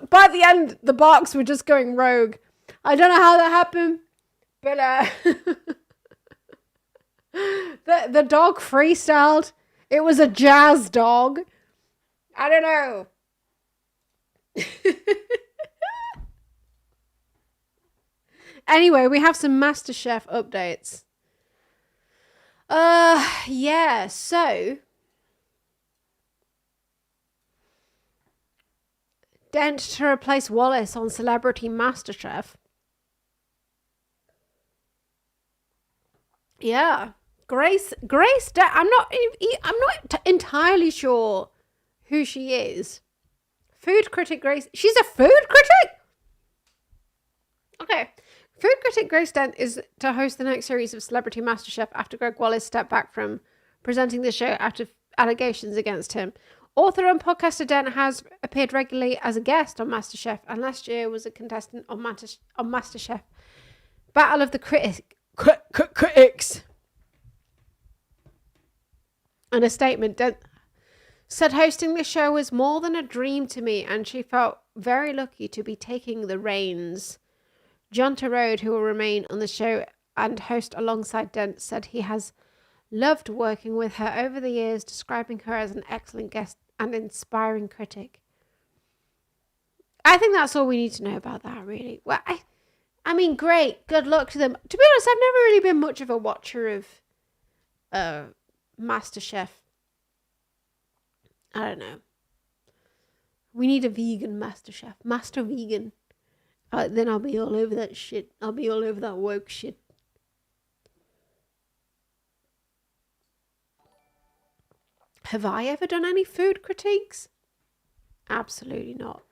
by the end the Barks were just going rogue. I don't know how that happened, but the dog freestyled. It was a jazz dog. I don't know. Anyway, we have some Masterchef updates. Yeah, so Dent to replace Wallace on Celebrity Masterchef. Yeah, Grace Dent. I'm not entirely sure who she is. Food critic Grace. She's a food critic? Okay. Food critic Grace Dent is to host the next series of Celebrity MasterChef after Greg Wallace stepped back from presenting the show after allegations against him. Author and podcaster Dent has appeared regularly as a guest on MasterChef, and last year was a contestant on MasterChef Battle of the Critics. In a statement, Dent said hosting the show was more than a dream to me, and she felt very lucky to be taking the reins. John Turode, who will remain on the show and host alongside Dent, said he has loved working with her over the years, describing her as an excellent guest and inspiring critic. I think that's all we need to know about that, really. Well, I mean, great. Good luck to them. To be honest, I've never really been much of a watcher of MasterChef. I don't know. We need a vegan MasterChef. Master Vegan. Then I'll be all over that shit. I'll be all over that woke shit. Have I ever done any food critiques? Absolutely not.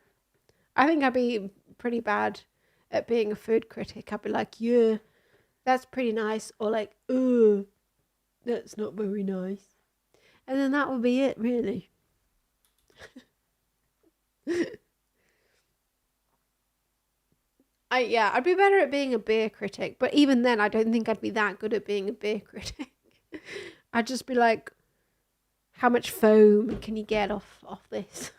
I think I'd be pretty bad at being a food critic. I'd be like, yeah, that's pretty nice. Or like, that's not very nice. And then that would be it, really. I'd be better at being a beer critic, but even then, I don't think I'd be that good at being a beer critic. I'd just be like, how much foam can you get off this?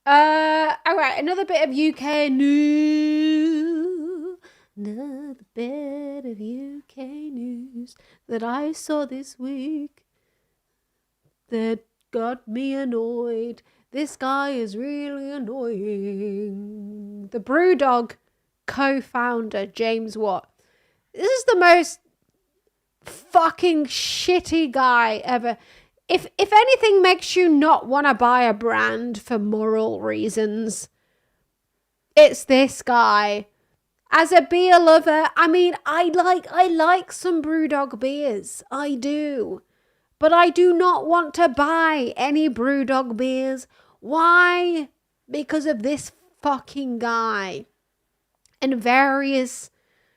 All right, another bit of UK news. Another bit of UK news that I saw this week that got me annoyed. This guy is really annoying. The BrewDog co-founder, James Watt. This is the most fucking shitty guy ever. If anything makes you not want to buy a brand for moral reasons, it's this guy. As a beer lover, I mean, I like some BrewDog beers. I do. But I do not want to buy any BrewDog beers. Why? Because of this fucking guy and various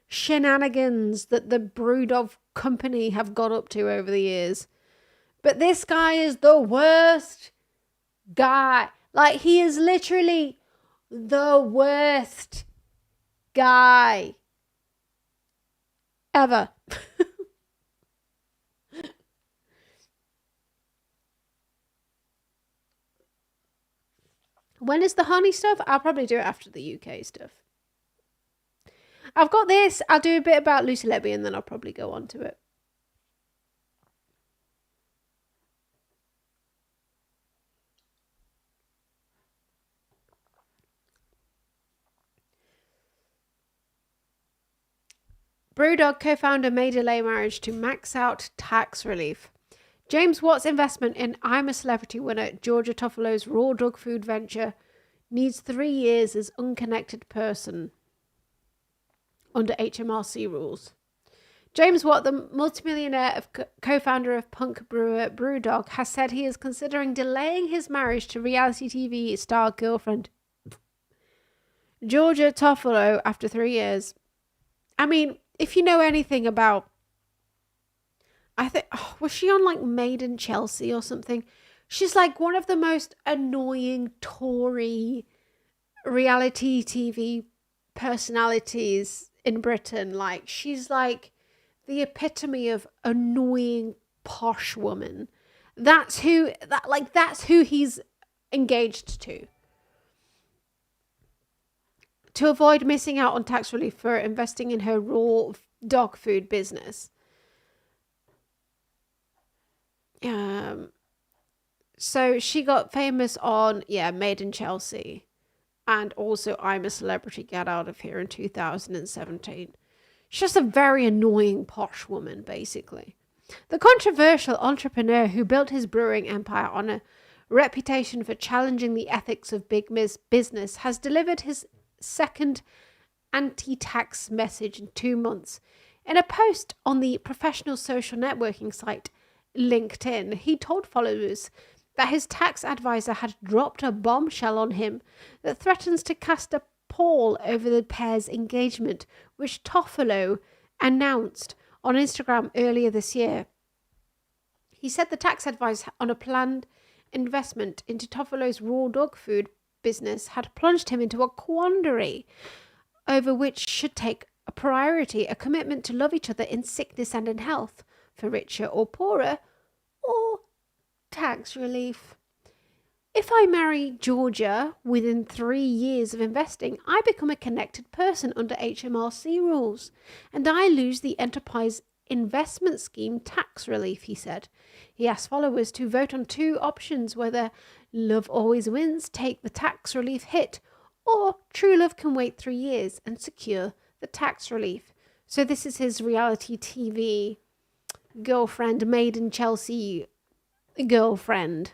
shenanigans that the BrewDog company have got up to over the years. But this guy is the worst guy. Like, he is literally the worst guy ever. When is the honey stuff? I'll probably do it after the UK stuff. I've got this. I'll do a bit about Lucy Letby and then I'll probably go on to it. BrewDog co-founder may delay marriage to max out tax relief. James Watt's investment in I'm a Celebrity winner Georgia Toffolo's raw dog food venture needs 3 years as unconnected person under HMRC rules. James Watt, the multimillionaire of co-founder of punk brewer BrewDog, has said he is considering delaying his marriage to reality TV star girlfriend Georgia Toffolo after 3 years. I mean, if you know anything about, I think, was she on like Made in Chelsea or something? She's like one of the most annoying Tory reality TV personalities in Britain. Like, she's like the epitome of annoying posh woman. That's who he's engaged to. To avoid missing out on tax relief for investing in her raw dog food business. So she got famous on, Made in Chelsea. And also I'm a Celebrity, Get Out of Here in 2017. She's just a very annoying posh woman, basically. The controversial entrepreneur who built his brewing empire on a reputation for challenging the ethics of big business has delivered his second anti-tax message in 2 months. In a post on the professional social networking site LinkedIn, he told followers that his tax advisor had dropped a bombshell on him that threatens to cast a pall over the pair's engagement, which Toffolo announced on Instagram earlier this year. He said the tax advice on a planned investment into Toffolo's raw dog food business had plunged him into a quandary over which should take a priority, a commitment to love each other in sickness and in health, for richer or poorer, or tax relief. If I marry Georgia within 3 years of investing, I become a connected person under HMRC rules, and I lose the enterprise investment scheme tax relief, he said. He asked followers to vote on 2 options, whether love always wins, take the tax relief hit, or true love can wait 3 years and secure the tax relief. So this is his reality TV girlfriend, Made in Chelsea girlfriend.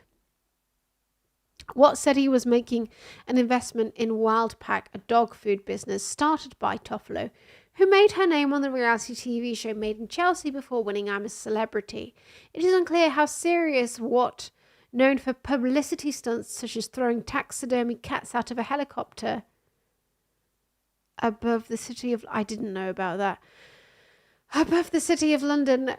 Watt said he was making an investment in Wildpack, a dog food business started by Toffolo, who made her name on the reality TV show Made in Chelsea before winning I'm a Celebrity. It is unclear how serious Watt, known for publicity stunts such as throwing taxidermy cats out of a helicopter above the city of... I didn't know about that. Above the city of London,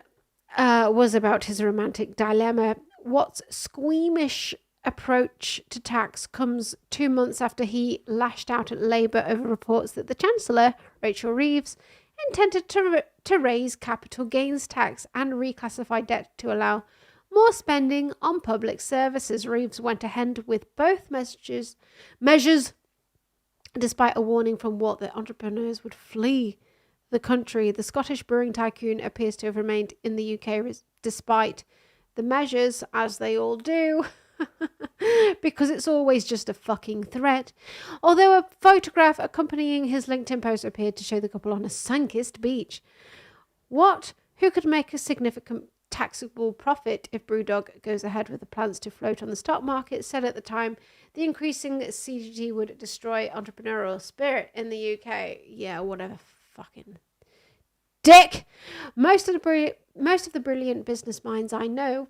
was about his romantic dilemma. Watt's squeamish approach to tax comes 2 months after he lashed out at Labour over reports that the Chancellor, Rachel Reeves, intended to raise capital gains tax and reclassify debt to allow more spending on public services. Reeves went ahead with both measures, despite a warning from Watt that entrepreneurs would flee the country. The Scottish brewing tycoon appears to have remained in the UK despite the measures, as they all do, because it's always just a fucking threat. Although a photograph accompanying his LinkedIn post appeared to show the couple on a sun-kissed beach. Watt, who could make a significant taxable profit if BrewDog goes ahead with the plans to float on the stock market, said at the time the increasing CGT would destroy entrepreneurial spirit in the UK. Yeah, whatever, fucking dick. Most of the brilliant business minds I know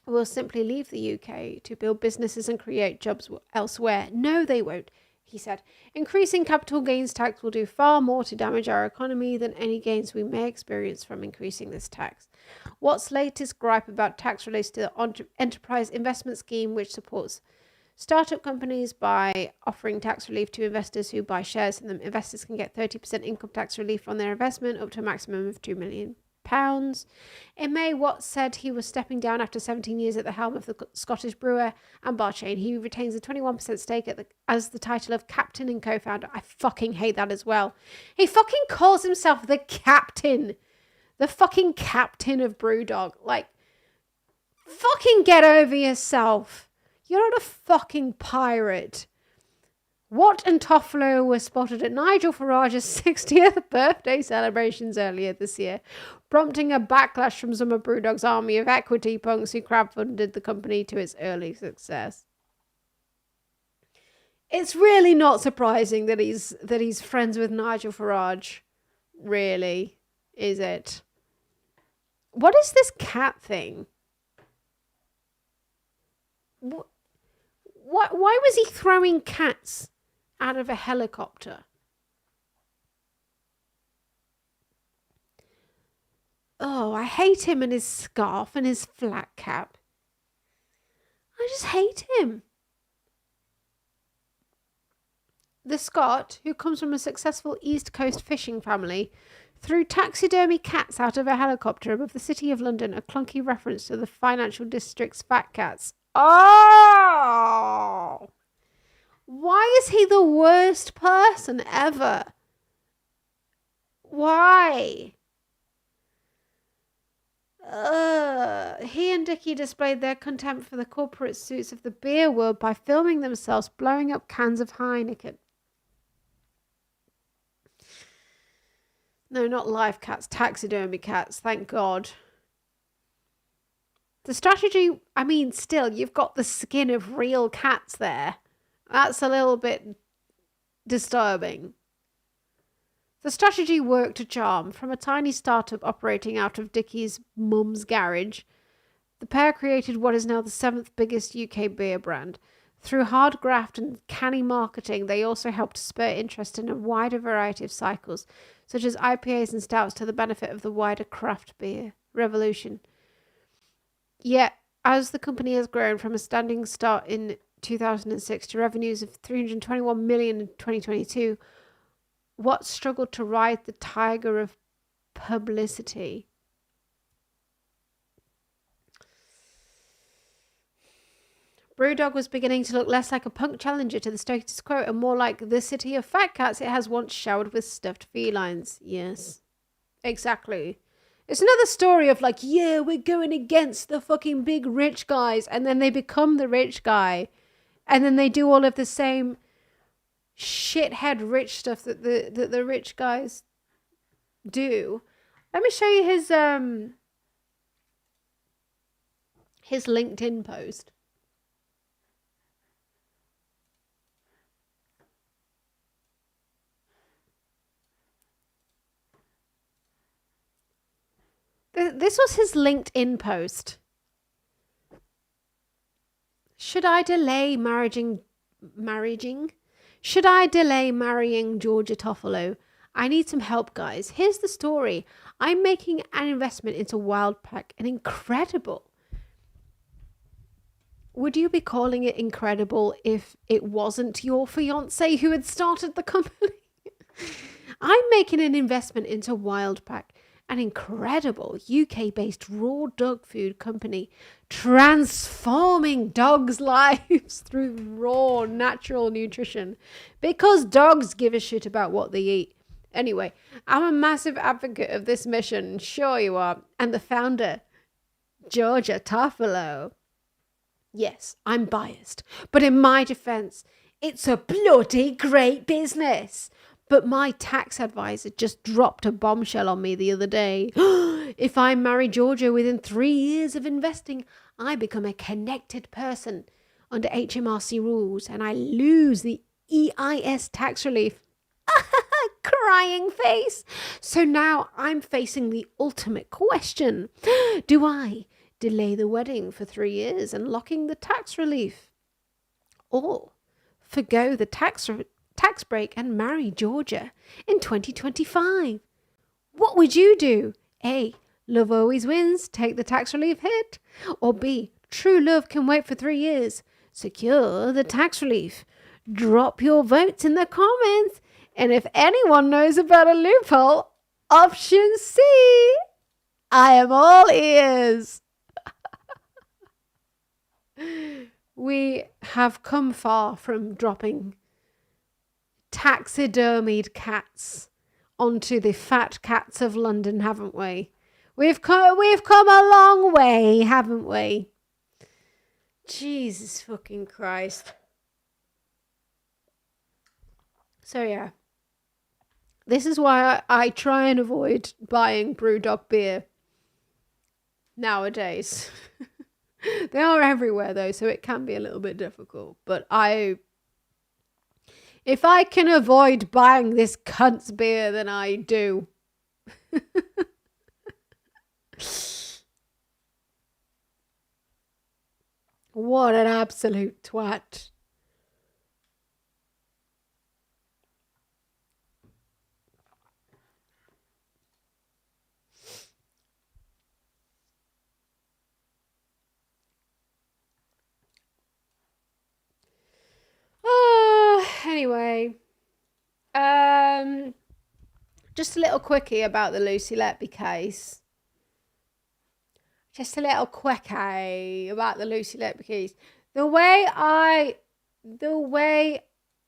will simply leave the UK to build businesses and create jobs elsewhere. No, they won't, he said. Increasing capital gains tax will do far more to damage our economy than any gains we may experience from increasing this tax. Watt's latest gripe about tax relates to the enterprise investment scheme, which supports startup companies by offering tax relief to investors who buy shares in them. Investors can get 30% income tax relief on their investment up to a maximum of £2 million. In May, Watts said he was stepping down after 17 years at the helm of the Scottish brewer and bar chain. He retains a 21% stake as the title of captain and co-founder. I fucking hate that as well. He fucking calls himself the captain. The fucking captain of BrewDog. Like, fucking get over yourself. You're not a fucking pirate. Watt and Toffolo were spotted at Nigel Farage's 60th birthday celebrations earlier this year, prompting a backlash from some of BrewDog's army of equity punks who crowdfunded the company to its early success. It's really not surprising that he's friends with Nigel Farage. Really, is it? What is this cat thing? Why was he throwing cats out of a helicopter? Oh, I hate him and his scarf and his flat cap. I just hate him. The Scot, who comes from a successful East Coast fishing family, threw taxidermy cats out of a helicopter above the City of London, a clunky reference to the financial district's fat cats. Oh! Why is he the worst person ever? Why? He and Dickie displayed their contempt for the corporate suits of the beer world by filming themselves blowing up cans of Heineken. No, not live cats, taxidermy cats, thank God. The strategy, I mean, still, you've got the skin of real cats there. That's a little bit disturbing. The strategy worked to charm. From a tiny startup operating out of Dickie's mum's garage, the pair created what is now the 7th biggest UK beer brand. Through hard graft and canny marketing, they also helped spur interest in a wider variety of cycles, such as IPAs and stouts, to the benefit of the wider craft beer revolution. Yet, as the company has grown from a standing start in 2006 to revenues of $321 million in 2022, Watt struggled to ride the tiger of publicity. BrewDog was beginning to look less like a punk challenger to the status quo and more like the city of fat cats it has once showered with stuffed felines. Yes, exactly. It's another story of like, yeah, we're going against the fucking big rich guys, and then they become the rich guy, and then they do all of the same shithead rich stuff that the rich guys do. Let me show you his LinkedIn post. This was his LinkedIn post. Should I delay marrying Georgia Toffolo? I need some help, guys. Here's the story. I'm making an investment into Wildpack, an incredible. Would you be calling it incredible if it wasn't your fiance who had started the company? I'm making an investment into Wildpack, an incredible UK-based raw dog food company transforming dogs' lives through raw, natural nutrition because dogs give a shit about what they eat. Anyway, I'm a massive advocate of this mission, sure you are, and the founder, Georgia Toffolo. Yes, I'm biased, but in my defense, it's a bloody great business. But my tax advisor just dropped a bombshell on me the other day. If I marry Georgia within 3 years of investing, I become a connected person under HMRC rules and I lose the EIS tax relief. Crying face. So now I'm facing the ultimate question. Do I delay the wedding for 3 years and lock in the tax relief? Or forgo the tax break and marry Georgia in 2025? What would you do? A, love always wins, take the tax relief hit. Or B, true love can wait for 3 years, secure the tax relief. Drop your votes in the comments. And if anyone knows about a loophole, option C. I am all ears. We have come far from dropping taxidermied cats onto the fat cats of London, haven't we? We've come a long way, haven't we? Jesus fucking Christ. So yeah. This is why I try and avoid buying BrewDog beer nowadays. They are everywhere though, so it can be a little bit difficult. But if I can avoid buying this cunt's beer, then I do. What an absolute twat. Anyway, just a little quickie about the Lucy Letby case. Just a little quickie about the Lucy Letby case. The way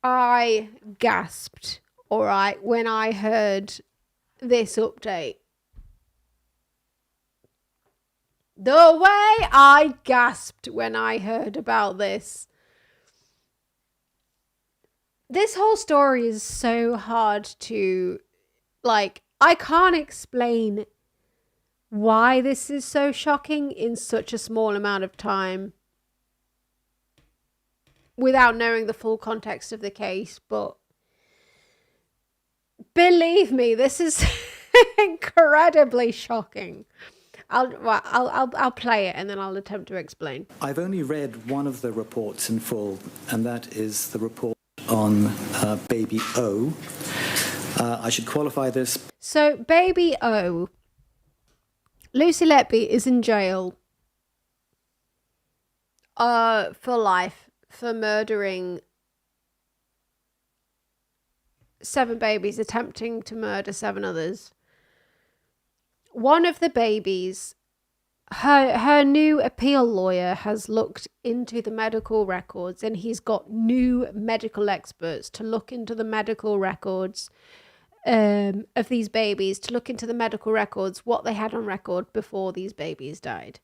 I gasped, all right, when I heard this update. The way I gasped when I heard about this. This whole story is so hard to, like, I can't explain why this is so shocking in such a small amount of time without knowing the full context of the case, but believe me, this is incredibly shocking. I'll play it and then I'll attempt to explain. I've only read one of the reports in full, and that is the report on baby O. I should qualify this. So, baby O, Lucy Letby is in jail for life for murdering 7 babies, attempting to murder 7 others. One of the babies, her new appeal lawyer has looked into the medical records, and he's got new medical experts to look into the medical records of these babies, to look into the medical records, what they had on record before these babies died.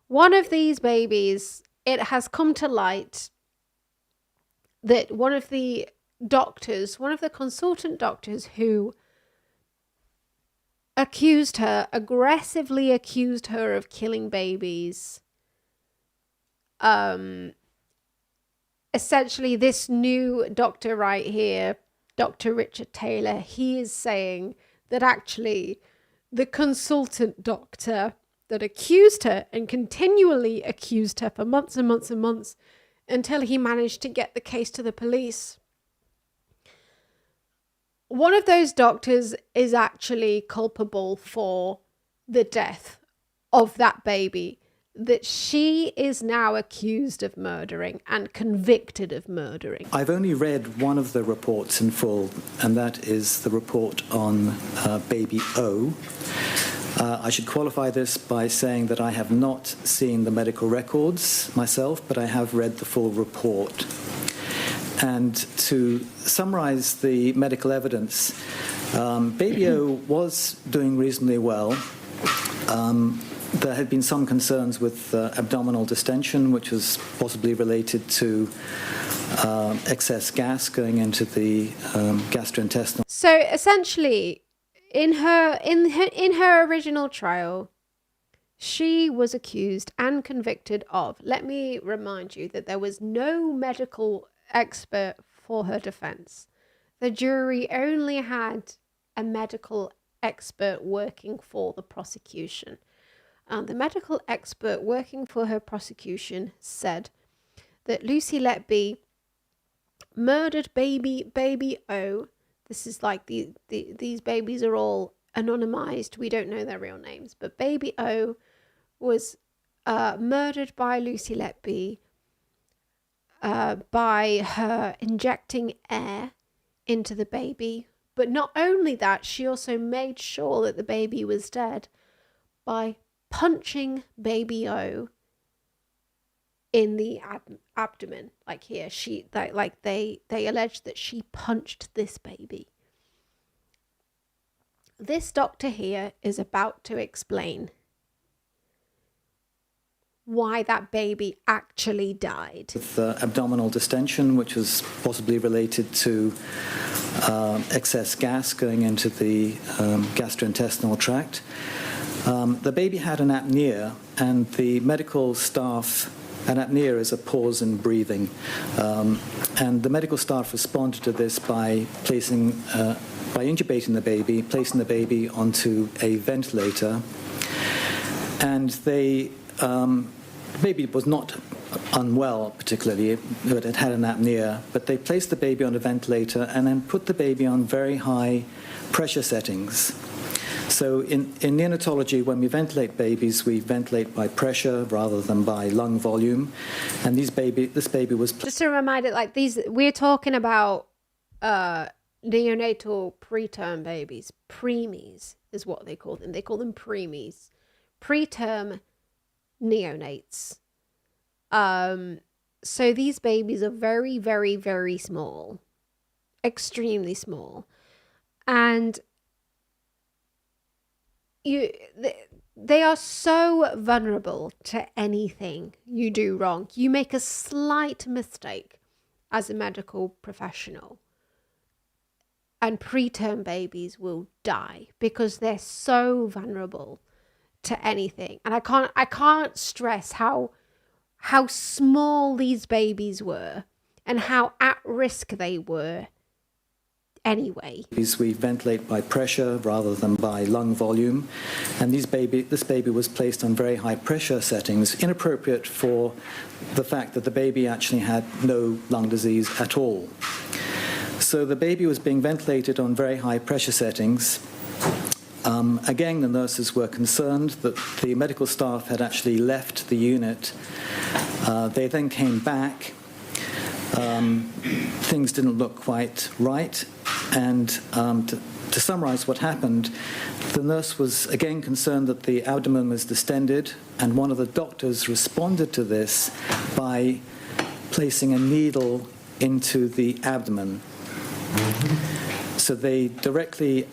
One of these babies, it has come to light that one of the consultant doctors who aggressively accused her of killing babies. Essentially, this new doctor right here, Dr. Richard Taylor, he is saying that actually the consultant doctor that accused her and continually accused her for months and months and months until he managed to get the case to the police. One of those doctors is actually culpable for the death of that baby that she is now accused of murdering and convicted of murdering. I've only read one of the reports in full, and that is the report on baby O. I should qualify this by saying that I have not seen the medical records myself, but I have read the full report. And to summarize the medical evidence, baby O was doing reasonably well. There had been some concerns with abdominal distension, which was possibly related to excess gas going into the gastrointestinal. So essentially, in her original trial, she was accused and convicted of. Let me remind you that there was no medical expert for her defense. The jury only had a medical expert working for the prosecution. And the medical expert working for her prosecution said that Lucy Letby murdered baby O. This is like these babies are all anonymized. We don't know their real names, but baby O was murdered by Lucy Letby by her injecting air into the baby. But not only that, she also made sure that the baby was dead by punching baby O in the abdomen. Like here, they allege that she punched this baby. This doctor here is about to explain why that baby actually died. With abdominal distension, which was possibly related to excess gas going into the gastrointestinal tract. The baby had an apnea, and the medical staff, an apnea is a pause in breathing, and the medical staff responded to this by intubating the baby, placing the baby onto a ventilator, and the baby was not unwell particularly, but it had an apnea, but they placed the baby on a ventilator and then put the baby on very high pressure settings. So in neonatology, when we ventilate babies, we ventilate by pressure rather than by lung volume, and this baby was... Just a reminder, like we're talking about neonatal preterm babies. Preemies is what they call them. They call them preemies. Preterm neonates. So these babies are very, very, very small, extremely small, and they are so vulnerable to anything you do wrong. You make a slight mistake as a medical professional, and preterm babies will die because they're so vulnerable to anything. And I can't stress how small these babies were and how at risk they were anyway. We ventilate by pressure rather than by lung volume, and this baby was placed on very high pressure settings, inappropriate for the fact that the baby actually had no lung disease at all. So the baby was being ventilated on very high pressure settings. Again, the nurses were concerned that the medical staff had actually left the unit. They then came back. Things didn't look quite right. And to summarize what happened, the nurse was again concerned that the abdomen was distended, and one of the doctors responded to this by placing a needle into the abdomen. So they directly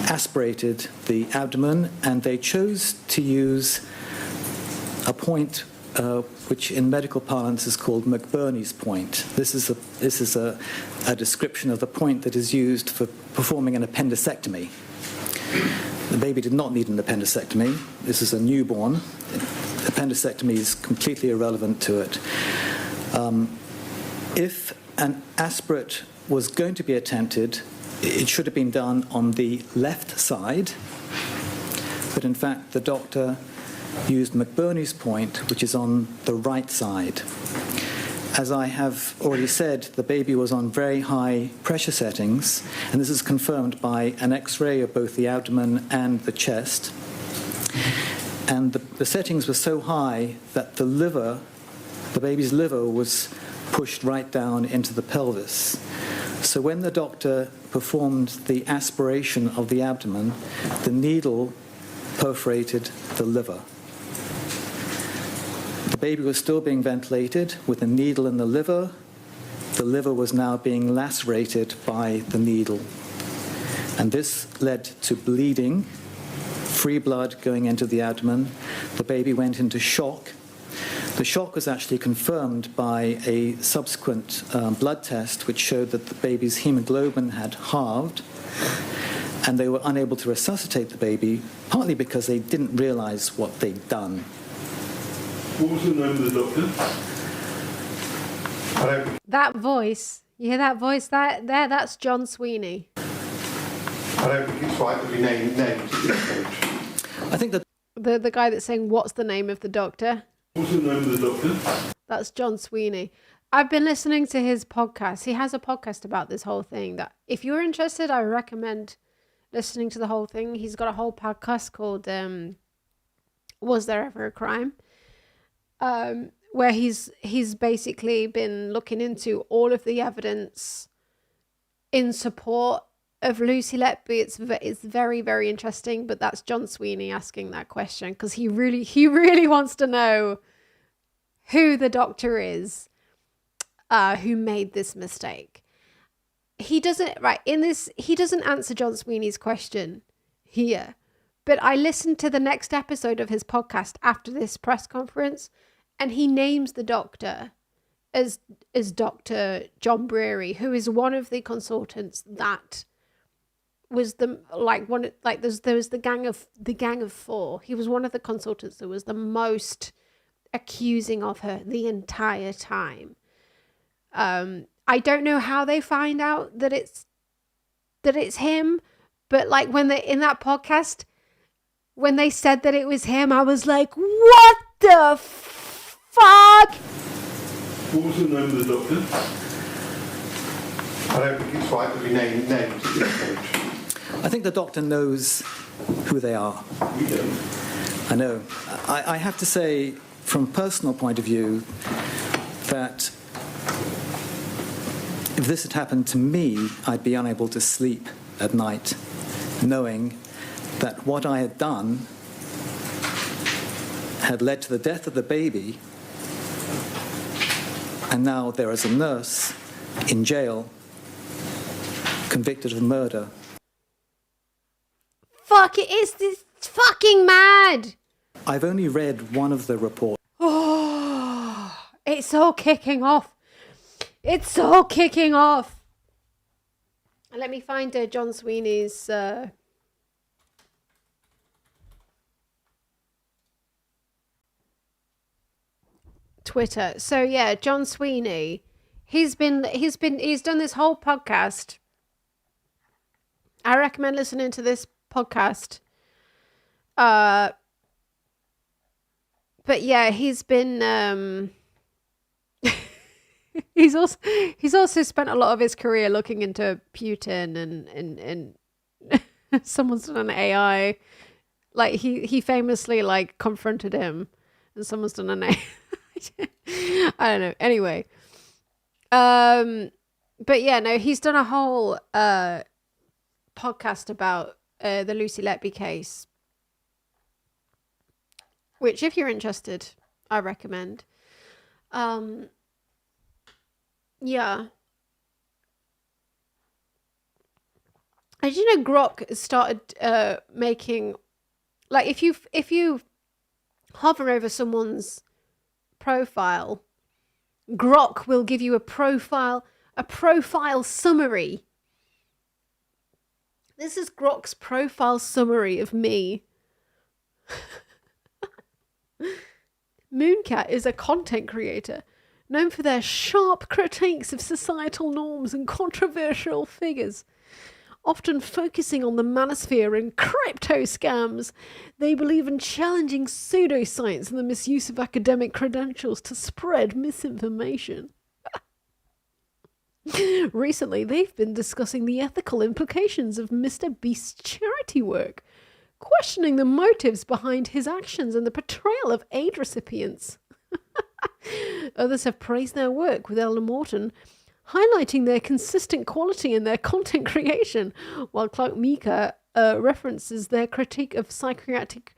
aspirated the abdomen, and they chose to use a point which in medical parlance is called McBurney's point. This is a description of the point that is used for performing an appendectomy. The baby did not need an appendectomy. This is a newborn. Appendectomy is completely irrelevant to it. If an aspirate was going to be attempted, it should have been done on the left side, but in fact the doctor used McBurney's point, which is on the right side. As I have already said, the baby was on very high pressure settings, and this is confirmed by an X-ray of both the abdomen and the chest. And the settings were so high that the baby's liver was pushed right down into the pelvis. So when the doctor performed the aspiration of the abdomen, the needle perforated the liver. The baby was still being ventilated with a needle in the liver. The liver was now being lacerated by the needle. And this led to bleeding, free blood going into the abdomen. The baby went into shock. The shock was actually confirmed by a subsequent blood test, which showed that the baby's hemoglobin had halved, and they were unable to resuscitate the baby, partly because they didn't realize what they'd done. What was the name of the doctor? That voice, you hear that voice? That's John Sweeney. I don't think it's right that we name names at this stage. I think that the guy that's saying, "What's the name of the doctor?" What's the name of the doctor? That's John Sweeney. I've been listening to his podcast. He has a podcast about this whole thing that if you're interested, I recommend listening to the whole thing. He's got a whole podcast called Was There Ever a Crime? Where he's basically been looking into all of the evidence in support of Lucy Letby, it's very, very interesting. But that's John Sweeney asking that question because he really wants to know who the doctor is who made this mistake. He doesn't answer John Sweeney's question here. But I listened to the next episode of his podcast after this press conference, and he names the doctor as Dr. John Breary, who is one of the consultants that was there was the gang of four. He was one of the consultants that was the most accusing of her the entire time. I don't know how they find out that it's him, but like when they in that podcast, when they said that it was him, I was like, what the fuck? What was the name of the doctor? I don't think it's right that we name names at this stage. I think the doctor knows who they are. We don't. I know. I have to say, from a personal point of view, that if this had happened to me, I'd be unable to sleep at night, knowing that what I had done had led to the death of the baby, and now there is a nurse in jail convicted of murder. Fuck, it is this fucking mad. I've only read one of the reports. Oh, it's all kicking off. It's all kicking off. Let me find John Sweeney's Twitter. So yeah, John Sweeney, he's done this whole podcast. I recommend listening to this podcast. But yeah, he's been he's also spent a lot of his career looking into Putin and someone's done an AI, like he famously like confronted him and someone's done an AI. I don't know. Anyway, but yeah, no, he's done a whole podcast about the Lucy Letby case, which if you're interested, I recommend. Yeah. Did you know Grok started making, like, if you hover over someone's profile, Grok will give you a profile summary. This is Grok's profile summary of me. Mooncat is a content creator known for their sharp critiques of societal norms and controversial figures, often focusing on the manosphere and crypto scams. They believe in challenging pseudoscience and the misuse of academic credentials to spread misinformation. Recently, they've been discussing the ethical implications of Mr. Beast's charity work, questioning the motives behind his actions and the portrayal of aid recipients. Others have praised their work, with Elder Morton highlighting their consistent quality in their content creation, while Clark Mika references their critique of psychiatric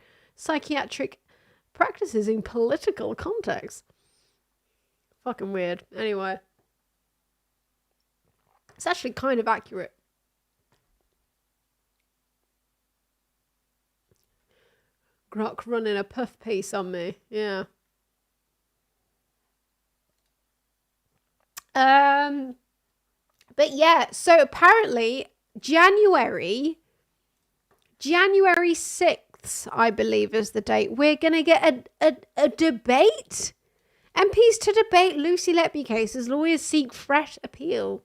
practices in political context. Fucking weird. Anyway. It's actually kind of accurate. Grok running a puff piece on me. Yeah. But yeah, so apparently January 6th, I believe, is the date. We're going to get a debate. MPs to debate Lucy Letby case as lawyers seek fresh appeal.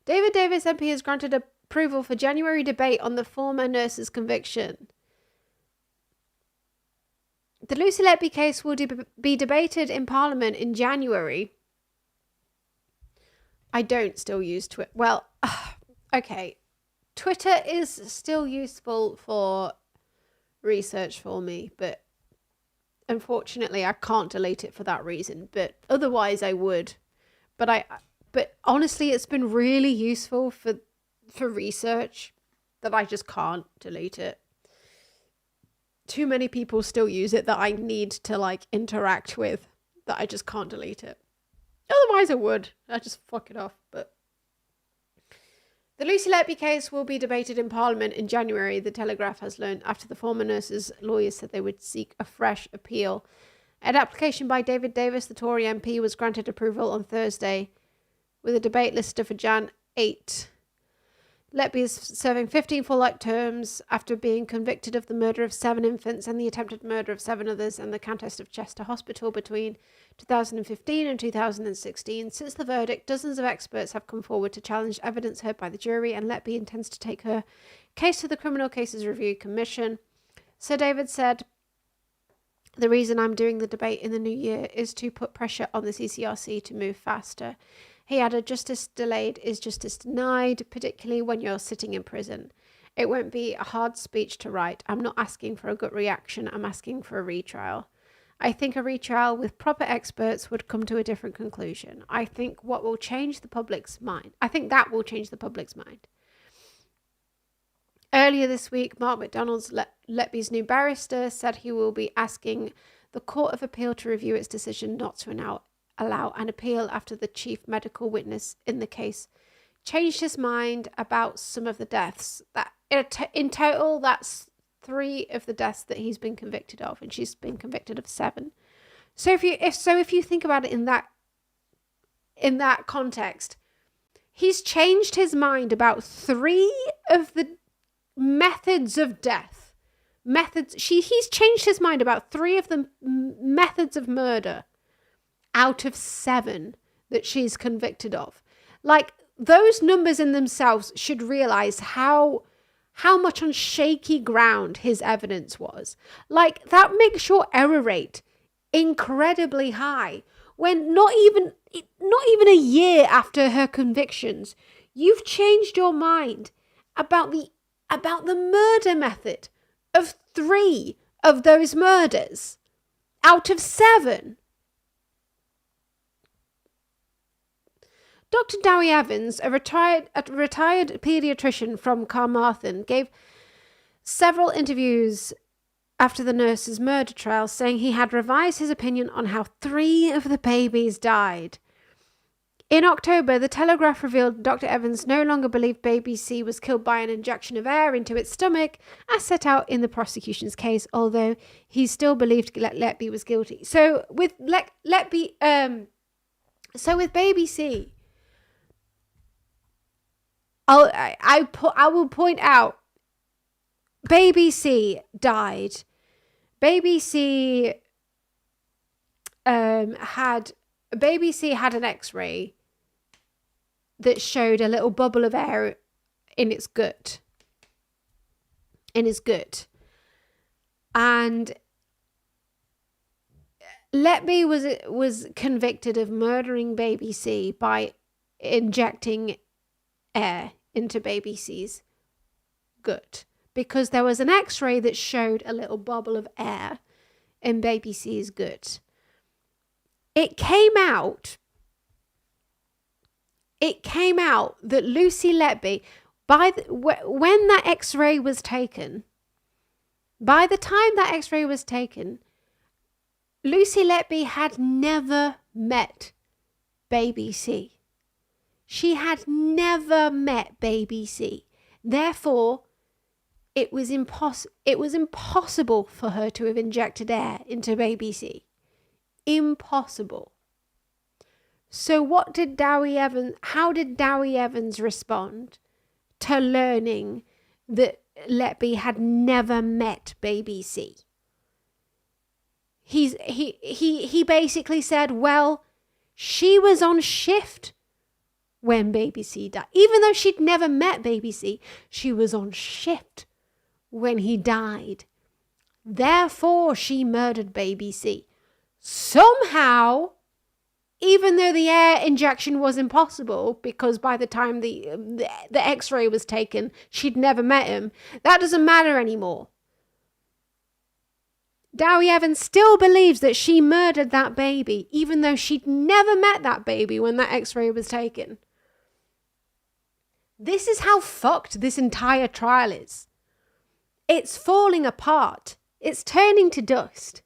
David Davis MP has granted approval for January debate on the former nurse's conviction. The Lucy Letby case will be debated in Parliament in January. I don't still use Twitter. Well, okay. Twitter is still useful for research for me, but unfortunately I can't delete it for that reason. But otherwise I would. But honestly, it's been really useful for for research that I just can't delete it. Too many people still use it that I need to like interact with, that I just can't delete it. Otherwise I would. I just fuck it off. But the Lucy Letby case will be debated in Parliament in January, the Telegraph has learned, after the former nurse's lawyers said they would seek a fresh appeal. An application by David Davis, the Tory MP, was granted approval on Thursday, with a debate listed for Jan 8. Letby is serving 15 full-life terms after being convicted of the murder of 7 infants and the attempted murder of 7 others in the Countess of Chester Hospital between 2015 and 2016. Since the verdict, dozens of experts have come forward to challenge evidence heard by the jury, and Letby intends to take her case to the Criminal Cases Review Commission. Sir David said, "The reason I'm doing the debate in the new year is to put pressure on the CCRC to move faster." He added, "Justice delayed is justice denied, particularly when you're sitting in prison. It won't be a hard speech to write. I'm not asking for a gut reaction. I'm asking for a retrial. I think a retrial with proper experts would come to a different conclusion. I think what will change the public's mind. I think that will change the public's mind." Earlier this week, Mark McDonald's, Letby's new barrister, said he will be asking the Court of Appeal to review its decision not to allow an appeal after the chief medical witness in the case changed his mind about some of the deaths. That in total, that's 3 of the deaths that he's been convicted of, and she's been convicted of 7. So if you think about it in that context, he's changed his mind about 3 of the methods of death. He's changed his mind about 3 of the methods of murder out of 7 that she's convicted of. Like, those numbers in themselves should realize how much on shaky ground his evidence was. Like, that makes your error rate incredibly high when not even a year after her convictions, you've changed your mind about the murder method of 3 of those murders out of 7. Dr. Dowie Evans, a retired paediatrician from Carmarthen, gave several interviews after the nurse's murder trial, saying he had revised his opinion on how 3 of the babies died. In October, the Telegraph revealed Dr. Evans no longer believed baby C was killed by an injection of air into its stomach, as set out in the prosecution's case, although he still believed Letby was guilty. So with baby C, I will point out, baby C died. Baby C had an X-ray that showed a little bubble of air in its gut. And Letby was convicted of murdering baby C by injecting air into baby C's gut, because there was an X-ray that showed a little bubble of air in baby C's gut. It came out that Lucy Letby, when that X-ray was taken, by the time that X-ray was taken, Lucy Letby had never met baby C. She had never met baby C. Therefore, it was impossible for her to have injected air into baby C. Impossible. So how did Dowie Evans respond to learning that Letby had never met baby C? He basically said, well, she was on shift when baby C died. Even though she'd never met baby C, she was on shift when he died. Therefore, she murdered baby C. Somehow, even though the air injection was impossible, because by the time the X-ray was taken, she'd never met him, that doesn't matter anymore. Dowie Evans still believes that she murdered that baby, even though she'd never met that baby when that X-ray was taken. This is how fucked this entire trial is. It's falling apart. It's turning to dust.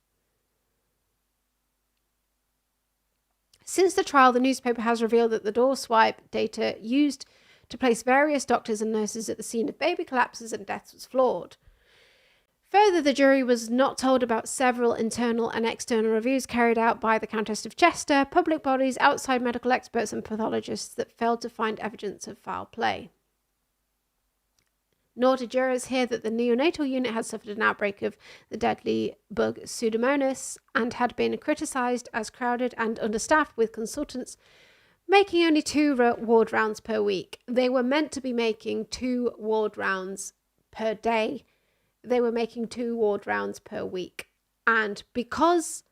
Since the trial, the newspaper has revealed that the door swipe data used to place various doctors and nurses at the scene of baby collapses and deaths was flawed. Further, the jury was not told about several internal and external reviews carried out by the Countess of Chester, public bodies, outside medical experts and pathologists that failed to find evidence of foul play. Nor did jurors hear that the neonatal unit had suffered an outbreak of the deadly bug Pseudomonas and had been criticised as crowded and understaffed, with consultants making only 2 ward rounds per week. They were meant to be making 2 ward rounds per day. They were making 2 ward rounds per week. And because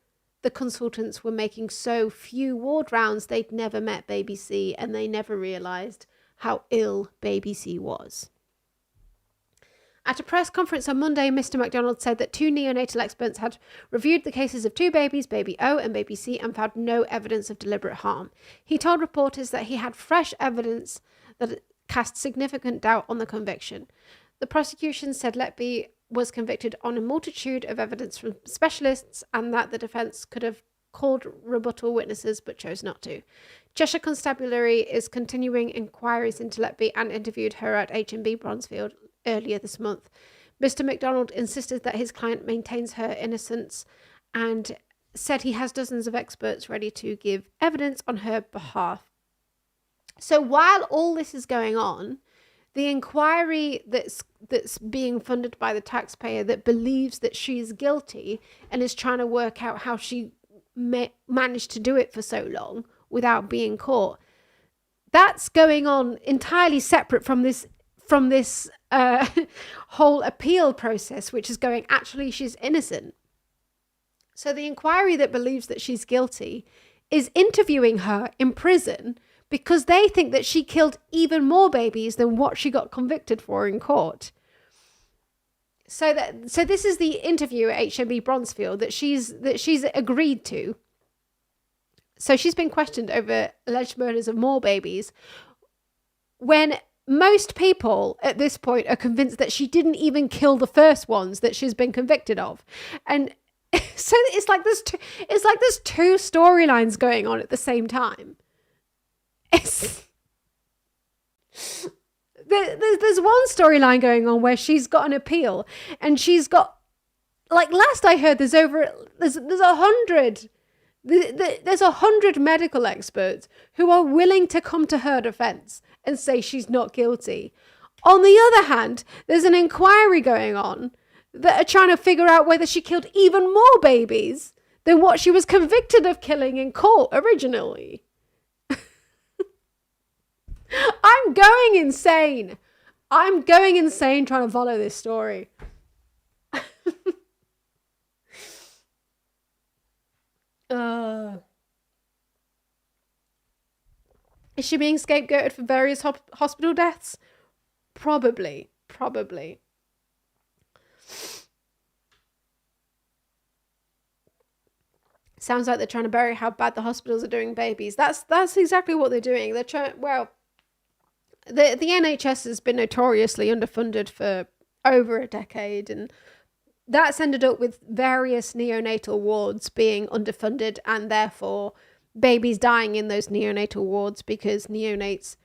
the consultants were making so few ward rounds, they'd never met baby C and they never realised how ill baby C was. At a press conference on Monday, Mr. MacDonald said that 2 neonatal experts had reviewed the cases of 2 babies, baby O and baby C, and found no evidence of deliberate harm. He told reporters that he had fresh evidence that cast significant doubt on the conviction. The prosecution said Letby was convicted on a multitude of evidence from specialists and that the defence could have called rebuttal witnesses but chose not to. Cheshire Constabulary is continuing inquiries into Letby and interviewed her at HMB Bronzefield earlier this month. Mr. MacDonald insisted that his client maintains her innocence and said he has dozens of experts ready to give evidence on her behalf. So while all this is going on, the inquiry that's being funded by the taxpayer that believes that she is guilty and is trying to work out how she managed to do it for so long without being caught, that's going on entirely separate from this whole appeal process, which is going, actually, she's innocent. So the inquiry that believes that she's guilty is interviewing her in prison because they think that she killed even more babies than what she got convicted for in court. So this is the interview at HMB Bronzefield that she's agreed to. So she's been questioned over alleged murders of more babies, when most people at this point are convinced that she didn't even kill the first ones that she's been convicted of. And so it's like there's two storylines going on at the same time. There's one storyline going on where she's got an appeal and she's got, like, last I heard, there's 100 medical experts who are willing to come to her defense and say she's not guilty. On the other hand, there's an inquiry going on that are trying to figure out whether she killed even more babies than what she was convicted of killing in court originally. I'm going insane trying to follow this story. Is she being scapegoated for various hospital deaths? Probably. Sounds like they're trying to bury how bad the hospitals are doing babies. That's exactly what they're doing. They're trying. Well, the NHS has been notoriously underfunded for over a decade, and that's ended up with various neonatal wards being underfunded, and therefore babies dying in those neonatal wards because neonates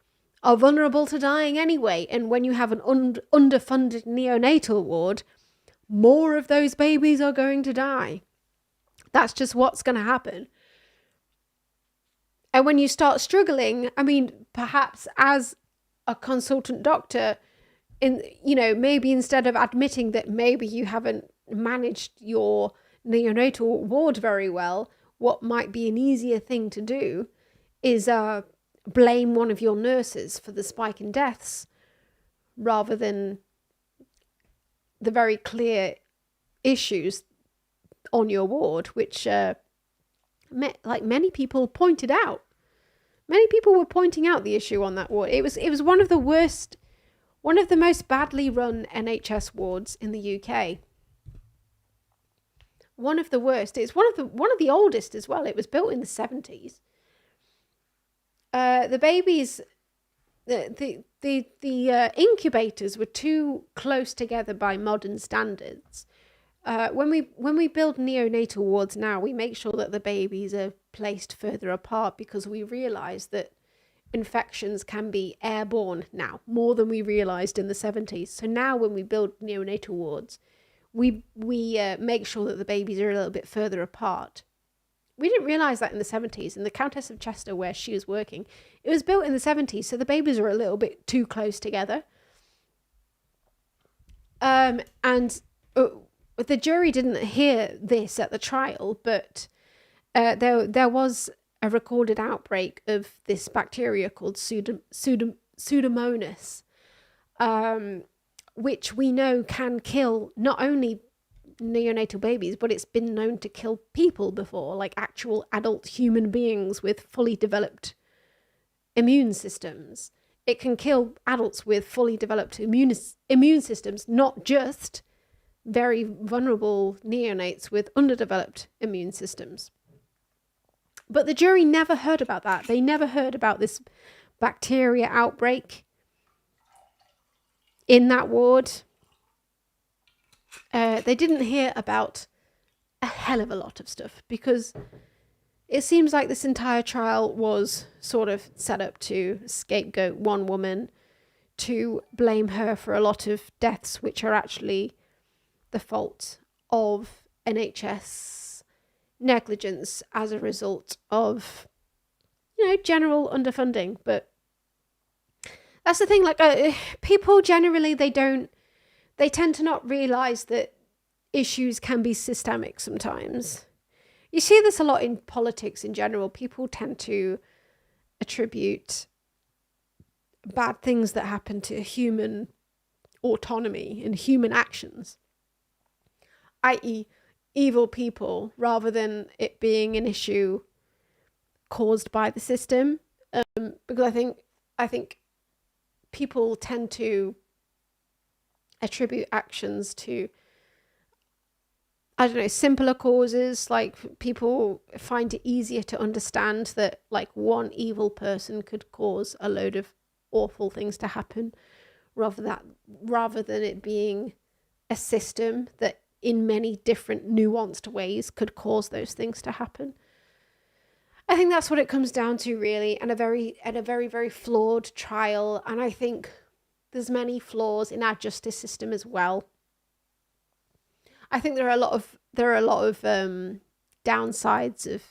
are vulnerable to dying anyway. And when you have an underfunded neonatal ward, more of those babies are going to die. That's just what's going to happen. And when you start struggling, I mean, perhaps as a consultant doctor, maybe instead of admitting that maybe you haven't managed your neonatal ward very well, what might be an easier thing to do is blame one of your nurses for the spike in deaths, rather than the very clear issues on your ward, which many people pointed out. Many people were pointing out the issue on that ward. It was one of the worst, one of the most badly run NHS wards in the UK. One of the worst. It's one of the oldest as well. It was built in the 70s. The babies the incubators were too close together by modern standards. When we build neonatal wards now, we make sure that the babies are placed further apart because we realise that infections can be airborne now, more than we realised in the 70s. So now when we build neonatal wards, we make sure that the babies are a little bit further apart. We didn't realise that in the 70s. In the Countess of Chester, where she was working, it was built in the 70s, so the babies are a little bit too close together. And the jury didn't hear this at the trial, but there was a recorded outbreak of this bacteria called Pseudomonas, which we know can kill not only neonatal babies, but it's been known to kill people before, like actual adult human beings with fully developed immune systems. It can kill adults with fully developed immune systems, not just very vulnerable neonates with underdeveloped immune systems. But the jury never heard about that. They never heard about this bacteria outbreak in that ward. They didn't hear about a hell of a lot of stuff because it seems like this entire trial was sort of set up to scapegoat one woman, to blame her for a lot of deaths which are actually the fault of NHS negligence as a result of, general underfunding. But that's the thing, like people generally, they tend to not realise that issues can be systemic sometimes. You see this a lot in politics in general. People tend to attribute bad things that happen to human autonomy and human actions, i.e. evil people, rather than it being an issue caused by the system. Because I think people tend to attribute actions to, simpler causes. Like, people find it easier to understand that like one evil person could cause a load of awful things to happen, rather than it being a system that in many different nuanced ways could cause those things to happen. I think that's what it comes down to, really, and a very, very flawed trial. And I think there's many flaws in our justice system as well. I think there are a lot of downsides of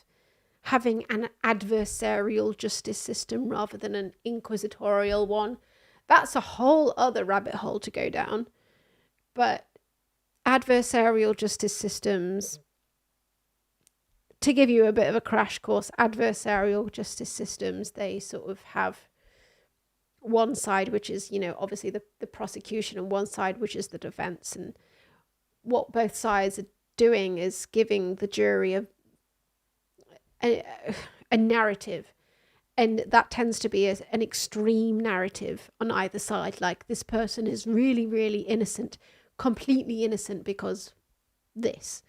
having an adversarial justice system rather than an inquisitorial one. That's a whole other rabbit hole to go down. But adversarial justice systems, to give you a bit of a crash course, adversarial justice systems, they sort of have one side which is, obviously the prosecution, and one side which is the defense. And what both sides are doing is giving the jury a narrative, and that tends to be an extreme narrative on either side. Like, this person is really, really innocent, completely innocent because this.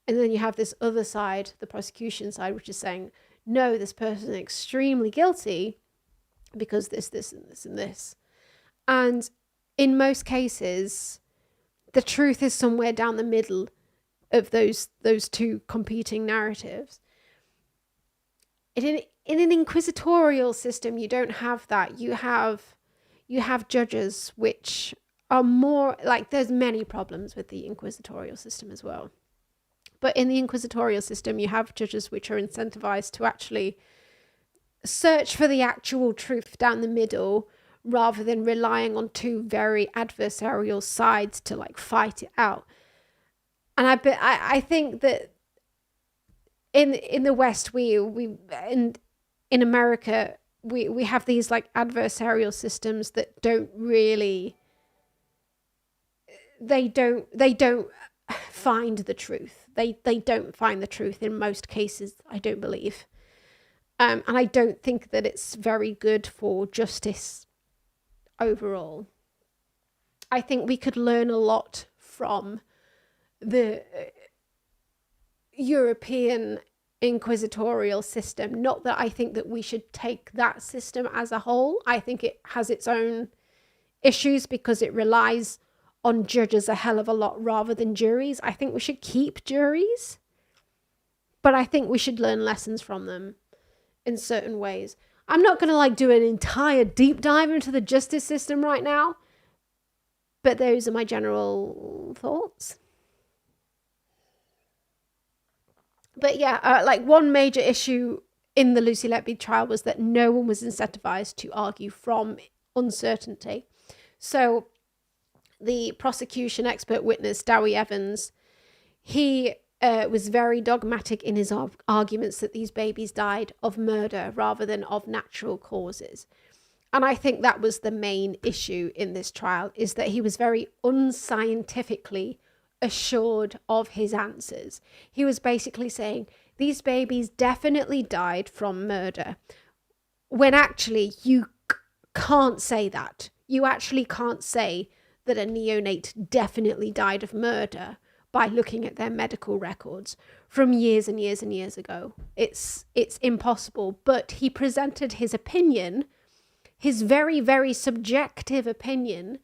And then you have this other side, the prosecution side, which is saying, no, this person is extremely guilty because this, and this, and this. And in most cases, the truth is somewhere down the middle of those two competing narratives. In an inquisitorial system, you don't have that. You have judges which are more like, there's many problems with the inquisitorial system as well. But in the inquisitorial system, you have judges which are incentivized to actually search for the actual truth down the middle, rather than relying on two very adversarial sides to like fight it out. And I think that in the West, in America, we have these like adversarial systems that don't really, they don't find the truth. They don't find the truth in most cases, I don't believe. And I don't think that it's very good for justice overall. I think we could learn a lot from the European inquisitorial system. Not that I think that we should take that system as a whole. I think it has its own issues because it relies on judges a hell of a lot rather than juries. I think we should keep juries, but I think we should learn lessons from them in certain ways. I'm not going to like do an entire deep dive into the justice system right now, but those are my general thoughts. But yeah, like one major issue in the Lucy Letby trial was that no one was incentivized to argue from uncertainty. So the prosecution expert witness, Dowie Evans, he was very dogmatic in his arguments that these babies died of murder rather than of natural causes. And I think that was the main issue in this trial, is that he was very unscientifically assured of his answers. He was basically saying these babies definitely died from murder, when actually you can't say that. You actually can't say that a neonate definitely died of murder by looking at their medical records from years and years and years ago. It's impossible. But he presented his opinion, his very, very subjective opinion,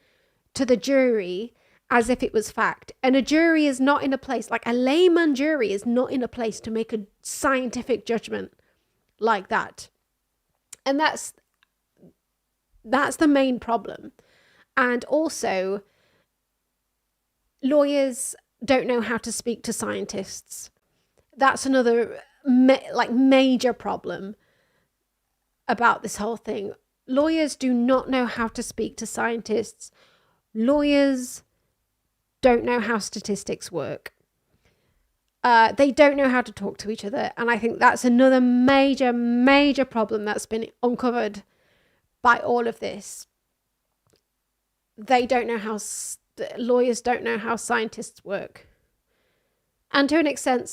to the jury as if it was fact. And a jury is not in a place, like a layman jury is not in a place to make a scientific judgment like that. And that's the main problem. And also, lawyers don't know how to speak to scientists. That's another major problem about this whole thing. Lawyers do not know how to speak to scientists. Lawyers don't know how statistics work. They don't know how to talk to each other. And I think that's another major, major problem that's been uncovered by all of this. They don't know how, lawyers don't know how scientists work. And to an extent,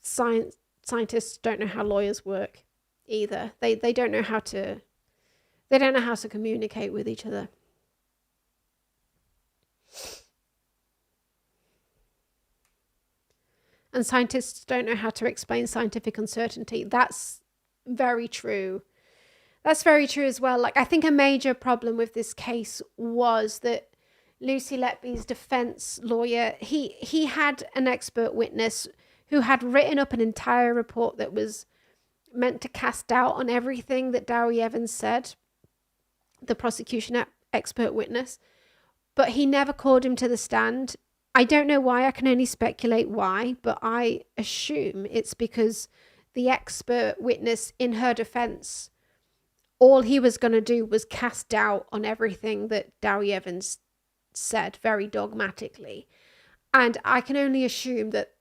scientists don't know how lawyers work either. They don't know how to, they don't know how to communicate with each other. And scientists don't know how to explain scientific uncertainty. That's very true. That's very true as well. Like, I think a major problem with this case was that Lucy Letby's defense lawyer, he had an expert witness who had written up an entire report that was meant to cast doubt on everything that Dowie Evans said, the prosecution expert witness, but he never called him to the stand. I don't know why, I can only speculate why, but I assume it's because the expert witness in her defense, all he was going to do was cast doubt on everything that Dowie Evans said very dogmatically. And I can only assume that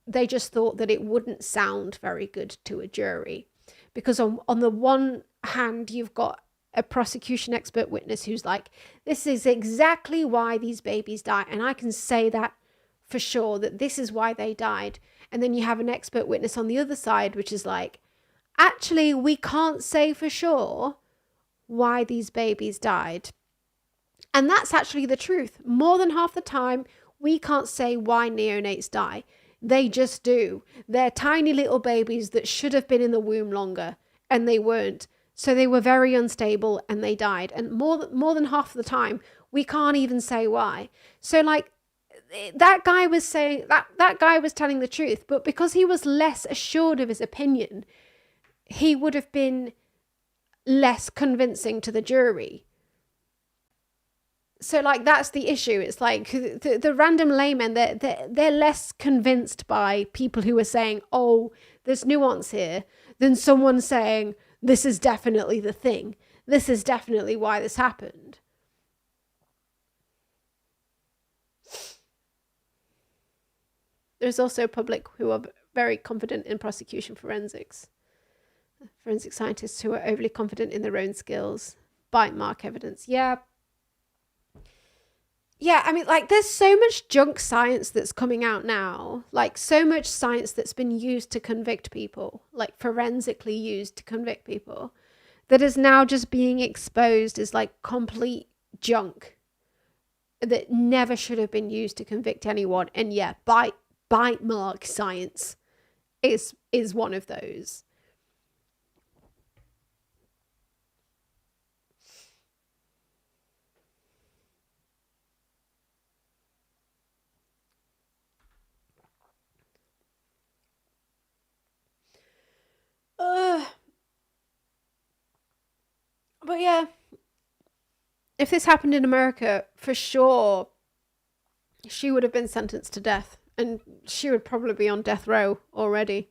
they just thought that it wouldn't sound very good to a jury. Because on the one hand, you've got a prosecution expert witness who's like, this is exactly why these babies die. And I can say that for sure, that this is why they died. And then you have an expert witness on the other side, which is like, actually, we can't say for sure why these babies died. And that's actually the truth. More than half the time, we can't say why neonates die. They just do. They're tiny little babies that should have been in the womb longer, and they weren't. So they were very unstable and they died. And more than half the time, we can't even say why. So like, that guy was saying, that guy was telling the truth, but because he was less assured of his opinion, he would have been less convincing to the jury. So like, that's the issue. It's like the random laymen, they're less convinced by people who are saying, oh, there's nuance here, than someone saying, this is definitely the thing. This is definitely why this happened. There's also public who are very confident in prosecution forensics. Forensic scientists who are overly confident in their own skills, bite mark evidence. Yeah, I mean, like, there's so much junk science that's coming out now. Like, so much science that's been used to convict people, like forensically used to convict people, that is now just being exposed as like complete junk that never should have been used to convict anyone. And yeah, bite mark science is is one of those. But yeah, if this happened in America, for sure, she would have been sentenced to death, and she would probably be on death row already.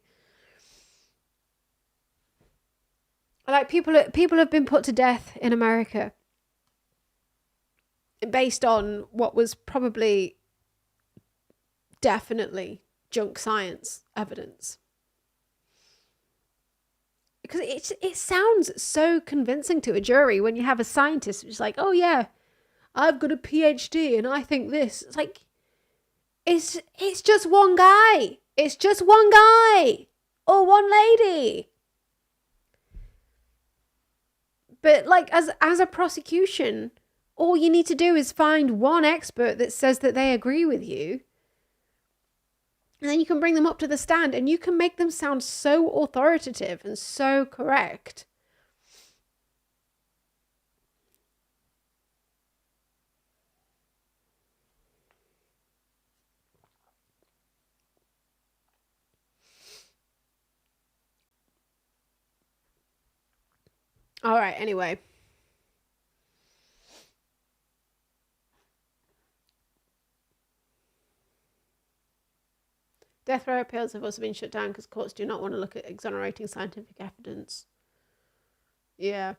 Like, people have been put to death in America based on what was probably definitely junk science evidence. Because it sounds so convincing to a jury when you have a scientist who's like, oh yeah, I've got a PhD and I think this. It's like, it's just one guy. It's just one guy or one lady. But like, as a prosecution, all you need to do is find one expert that says that they agree with you. And then you can bring them up to the stand and you can make them sound so authoritative and so correct. All right, anyway. Death row appeals have also been shut down because courts do not want to look at exonerating scientific evidence. Yeah.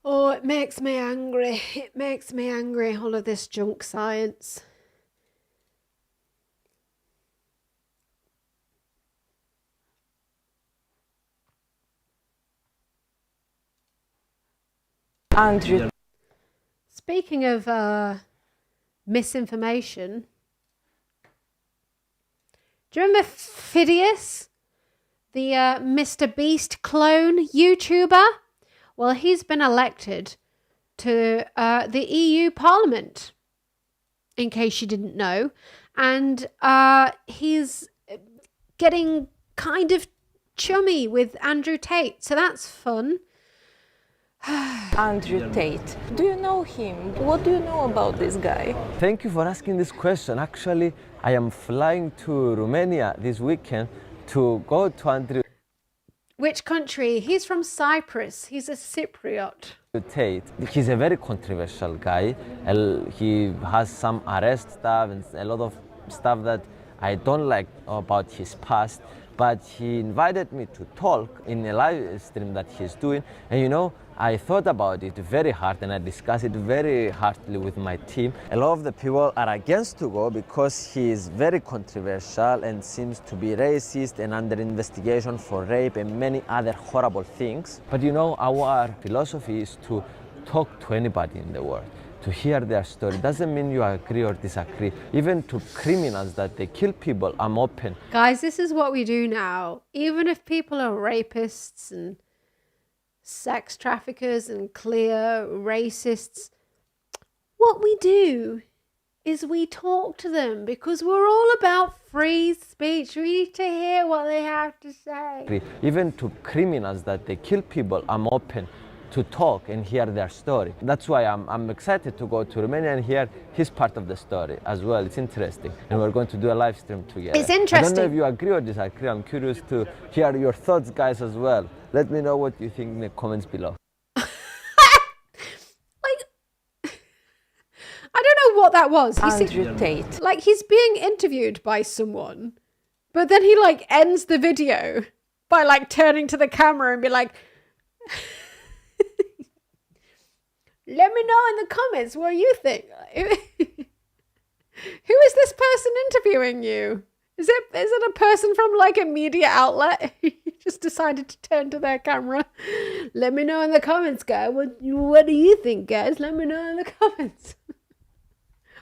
Oh, it makes me angry. It makes me angry, all of this junk science. Andrew. Speaking of misinformation, do you remember Fidias, the Mr. Beast clone YouTuber? Well, he's been elected to the EU Parliament, in case you didn't know, and he's getting kind of chummy with Andrew Tate, so that's fun. Andrew Tate. Do you know him? What do you know about this guy? Thank you for asking this question. Actually, I am flying to Romania this weekend to go to Andrew Which country? He's from Cyprus. He's a Cypriot. Tate. He's a very controversial guy. He has some arrest stuff and a lot of stuff that I don't like about his past. But he invited me to talk in a live stream that he's doing. And you know, I thought about it very hard and I discussed it very hardly with my team. A lot of the people are against to go because he is very controversial and seems to be racist and under investigation for rape and many other horrible things. But you know, our philosophy is to talk to anybody in the world, to hear their story. Doesn't mean you agree or disagree. Even to criminals that they kill people, I'm open. Guys, this is what we do now. Even if people are rapists and sex traffickers and clear racists, what we do is we talk to them because we're all about free speech. We need to hear what they have to say. Even to criminals that they kill people, I'm open to talk and hear their story. That's why I'm excited to go to Romania and hear his part of the story as well. It's interesting. And we're going to do a live stream together. It's interesting. I don't know if you agree or disagree. I'm curious to hear your thoughts, guys, as well. Let me know what you think in the comments below. I don't know what that was. Andrew Tate. Like, he's being interviewed by someone, but then he like ends the video by like turning to the camera and be like, let me know in the comments what you think. Who is this person interviewing you? Is it a person from like a media outlet? He just decided to turn to their camera. Let me know in the comments, guys. What do you think, guys? Let me know in the comments.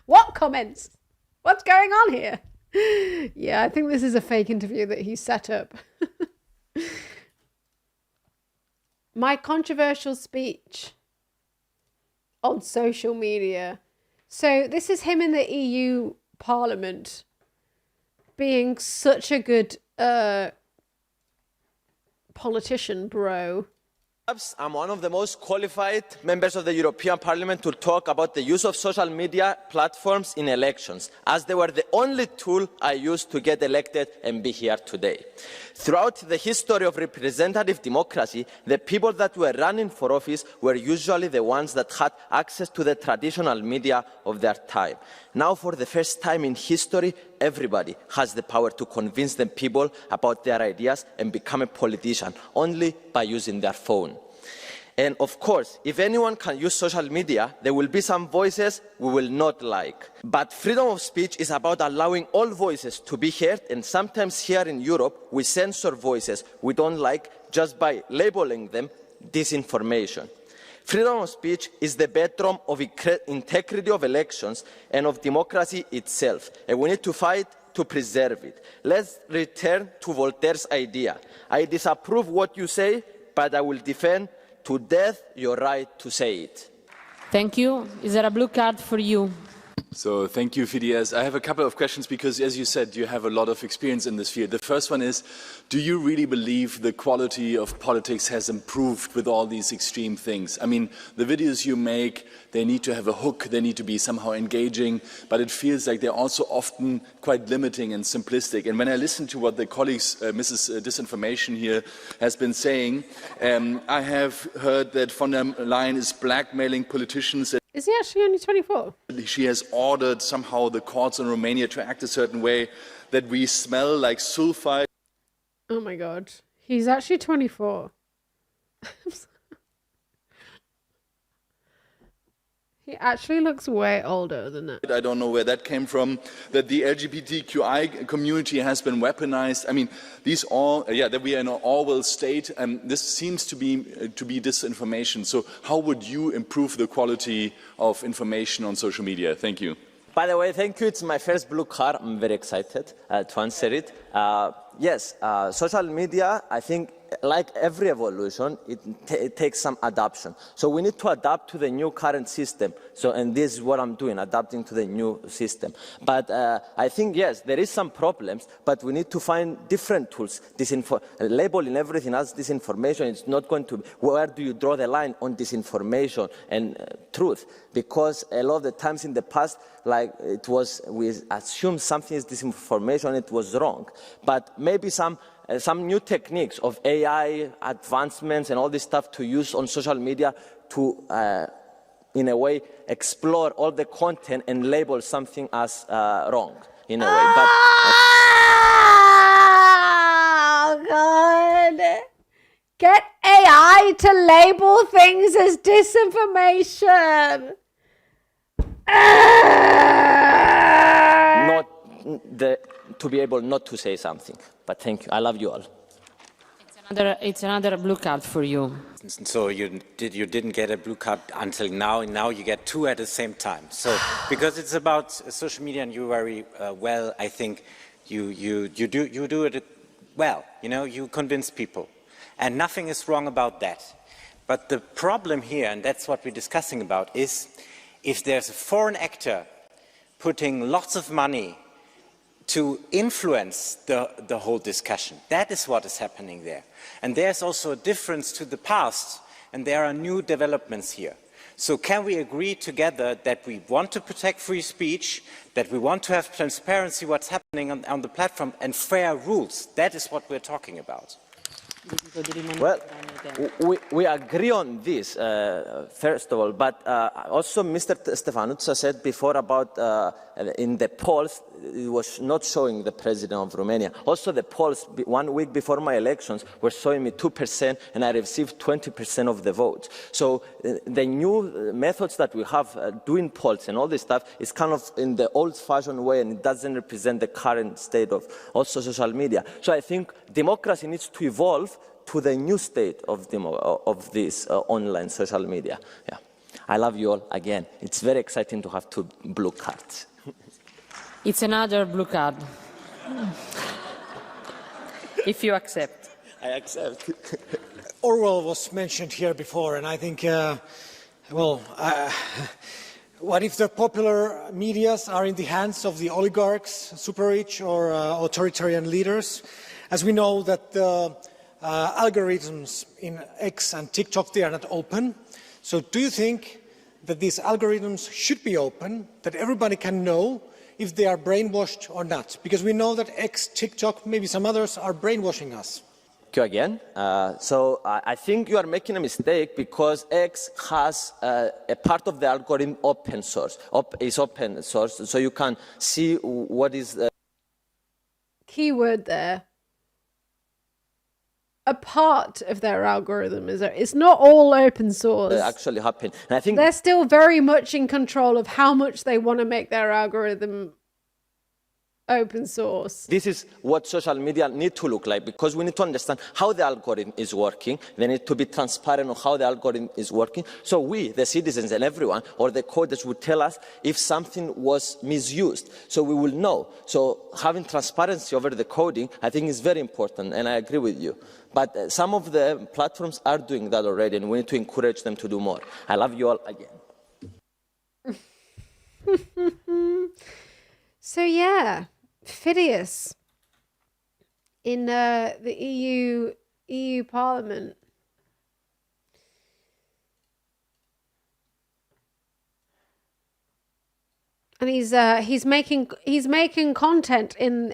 What comments? What's going on here? Yeah, I think this is a fake interview that he set up. My controversial speech on social media. So this is him in the EU Parliament being such a good politician, bro. I'm one of the most qualified members of the European Parliament to talk about the use of social media platforms in elections, as they were the only tool I used to get elected and be here today. Throughout the history of representative democracy, the people that were running for office were usually the ones that had access to the traditional media of their time. Now, for the first time in history, everybody has the power to convince the people about their ideas and become a politician only by using their phone. And of course, if anyone can use social media, there will be some voices we will not like. But freedom of speech is about allowing all voices to be heard, and sometimes here in Europe, we censor voices we don't like just by labeling them disinformation. Freedom of speech is the bedrock of integrity of elections and of democracy itself, and we need to fight to preserve it. Let's return to Voltaire's idea. I disapprove what you say, but I will defend to death your right to say it. Thank you. Is there a blue card for you? So thank you, Fidias. I have a couple of questions because, as you said, you have a lot of experience in this field. The first one is, do you really believe the quality of politics has improved with all these extreme things? I mean, the videos you make, they need to have a hook, they need to be somehow engaging, but it feels like they're also often quite limiting and simplistic. And when I listen to what the colleagues, Mrs. Disinformation here, has been saying, I have heard that von der Leyen is blackmailing politicians. Is he actually only 24? She has ordered somehow the courts in Romania to act a certain way, that we smell like sulfide. Oh my god. He's actually 24. He actually looks way older than that. I don't know where that came from, that the LGBTQI community has been weaponized. I mean, these all, that we are in an Orwell state, and this seems to be disinformation. So how would you improve the quality of information on social media? Thank you. By the way, thank you. It's my first blue card. I'm very excited to answer it. Yes, social media, I think, like every evolution, it takes some adaptation. So we need to adapt to the new current system. So, and this is what I'm doing, adapting to the new system. But I think, yes, there is some problems, but we need to find different tools. Labeling everything as disinformation, it's not going to, where do you draw the line on disinformation and truth? Because a lot of the times in the past, like it was, we assumed something is disinformation, it was wrong. But maybe some new techniques of AI advancements and all this stuff to use on social media to, in a way, explore all the content and label something as wrong, in a way. But, oh, God. Get AI to label things as disinformation. not to be able not to say something. But thank you. I love you all. It's another blue card for you. So you didn't get a blue card until now, and now you get two at the same time. So because it's about social media, and you very well, I think you do it well. You know, you convince people, and nothing is wrong about that. But the problem here, and that's what we're discussing about, is if there's a foreign actor putting lots of money to influence the whole discussion. That is what is happening there. And there's also a difference to the past, and there are new developments here. So can we agree together that we want to protect free speech, that we want to have transparency what's happening on the platform, and fair rules? That is what we're talking about. Well, we agree on this, first of all, but also Mr. Stefanuța said before about in the polls, it was not showing the president of Romania. Also the polls 1 week before my elections were showing me 2% and I received 20% of the votes. So the new methods that we have doing polls and all this stuff is kind of in the old-fashioned way, and it doesn't represent the current state of also social media. So I think democracy needs to evolve to the new state of this online social media. Yeah, I love you all again. It's very exciting to have 2 blue cards. It's another blue card. If you accept. I accept. Orwell was mentioned here before, and I think Well, what if the popular medias are in the hands of the oligarchs, super rich, or authoritarian leaders? As we know that the algorithms in X and TikTok, they are not open. So do you think that these algorithms should be open, that everybody can know if they are brainwashed or not? Because we know that X, TikTok, maybe some others are brainwashing us. Again, so I think you are making a mistake because X has a part of the algorithm open source, is open source, so you can see what is the keyword there. A part of their algorithm is it's not all open source. Actually happen. And I think they're still very much in control of how much they want to make their algorithm open source. This is what social media need to look like, because we need to understand how the algorithm is working. They need to be transparent on how the algorithm is working. So we, the citizens and everyone, or the coders would tell us if something was misused. So we will know. So having transparency over the coding, I think is very important, and I agree with you. But some of the platforms are doing that already, and we need to encourage them to do more. I love you all again. So yeah. Fidias in the EU Parliament. And he's making content in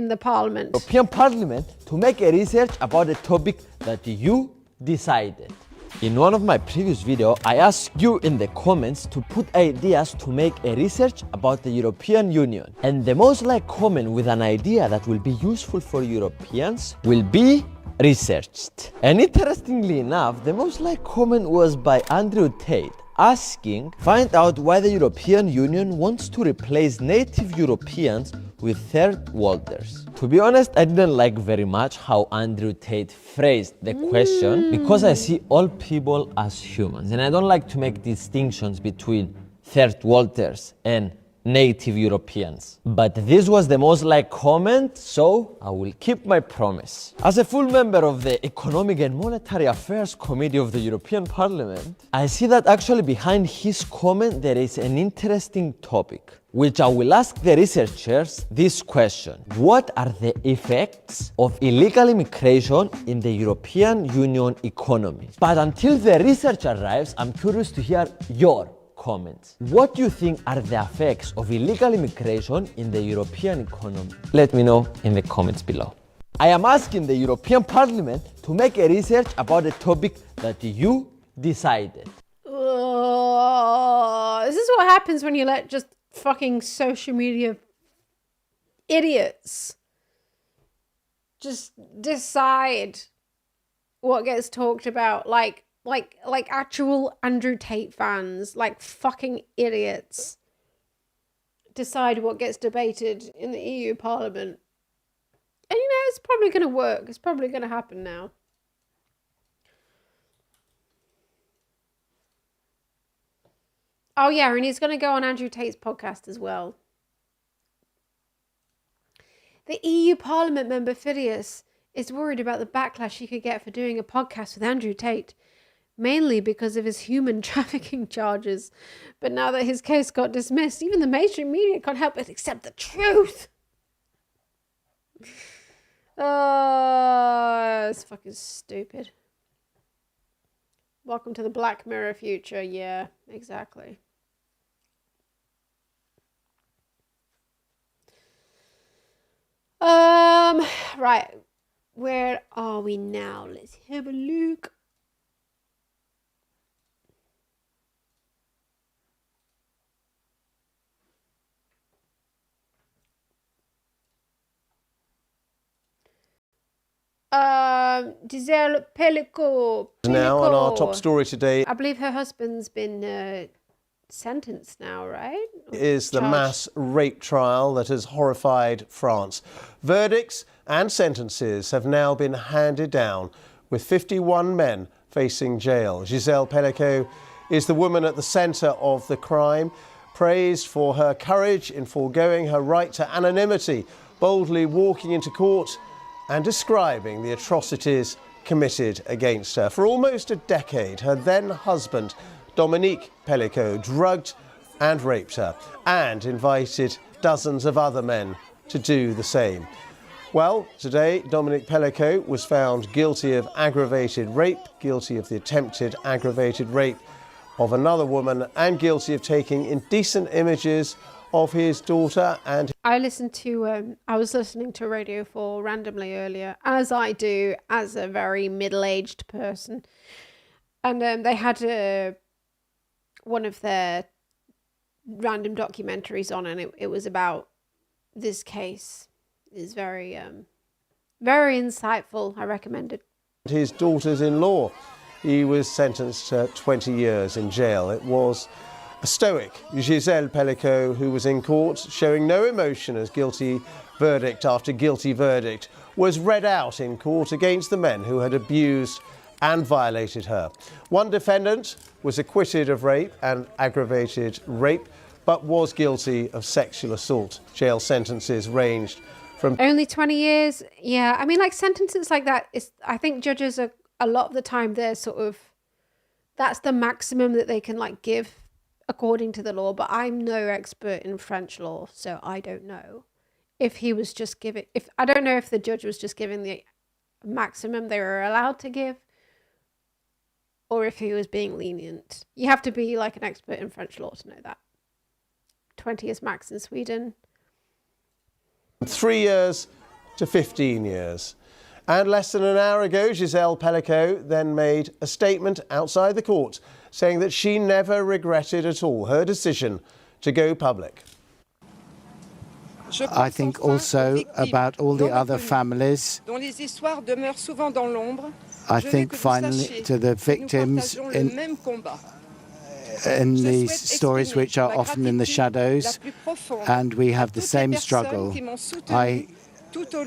the Parliament. European Parliament to make a research about a topic that you decided. In one of my previous videos, I asked you in the comments to put ideas to make a research about the European Union. And the most liked comment with an idea that will be useful for Europeans will be researched. And interestingly enough, the most liked comment was by Andrew Tate, asking, find out why the European Union wants to replace native Europeans with third worlders. To be honest, I didn't like very much how Andrew Tate phrased the question, because I see all people as humans, and I don't like to make distinctions between third worlders and native Europeans. But this was the most liked comment, so I will keep my promise. As a full member of the Economic and Monetary Affairs Committee of the European Parliament, I see that actually behind his comment there is an interesting topic, which I will ask the researchers this question. What are the effects of illegal immigration in the European Union economy? But until the research arrives, I'm curious to hear your comments. What do you think are the effects of illegal immigration in the European economy? Let me know in the comments below. I am asking the European Parliament to make a research about a topic that you decided. This is what happens when you let just fucking social media idiots just decide what gets talked about, like actual Andrew Tate fans, like fucking idiots, decide what gets debated in the EU Parliament. And you know, it's probably going to work. It's probably going to happen now. Oh yeah, and he's going to go on Andrew Tate's podcast as well. The EU Parliament member Fidias is worried about the backlash he could get for doing a podcast with Andrew Tate, mainly because of his human trafficking charges. But now that his case got dismissed, even the mainstream media can't help but accept the truth. Oh, it's fucking stupid. Welcome to the Black Mirror future. Yeah, exactly. Right. Where are we now? Let's have a look. Gisele Pelicot. Now on our top story today I believe her husband's been sentenced now, right? is the mass rape trial that has horrified France. Verdicts and sentences have now been handed down, with 51 men facing jail. Gisele Pelicot is the woman at the centre of the crime, praised for her courage in foregoing her right to anonymity, boldly walking into court and describing the atrocities committed against her. For almost a decade, her then husband Dominique Pelicot, drugged and raped her and invited dozens of other men to do the same. Well, today, Dominique Pelicot was found guilty of aggravated rape, guilty of the attempted aggravated rape of another woman, and guilty of taking indecent images of his daughter and... I was listening to Radio 4 randomly earlier, as I do as a very middle-aged person. And they had one of their random documentaries on, and it was about this case. It's very, very insightful. I recommend it. His daughters-in-law. He was sentenced to 20 years in jail. It was a stoic Gisele Pelicot who was in court, showing no emotion as guilty verdict after guilty verdict was read out in court against the men who had abused and violated her. One defendant was acquitted of rape and aggravated rape, but was guilty of sexual assault. Jail sentences ranged from... Only 20 years? Yeah, I mean, like, sentences like that, I think judges are, a lot of the time, they're sort of... That's the maximum that they can, like, give according to the law, but I'm no expert in French law, so I don't know if he was just giving... I don't know if the judge was just giving the maximum they were allowed to give, or if he was being lenient. You have to be, like, an expert in French law to know that. 20 is max in Sweden. 3 years to 15 years. And less than an hour ago, Gisele Pelicot then made a statement outside the court saying that she never regretted at all her decision to go public. I think also about all the other families. I think finally to the victims in these stories which are often in the shadows, and we have the same struggle. I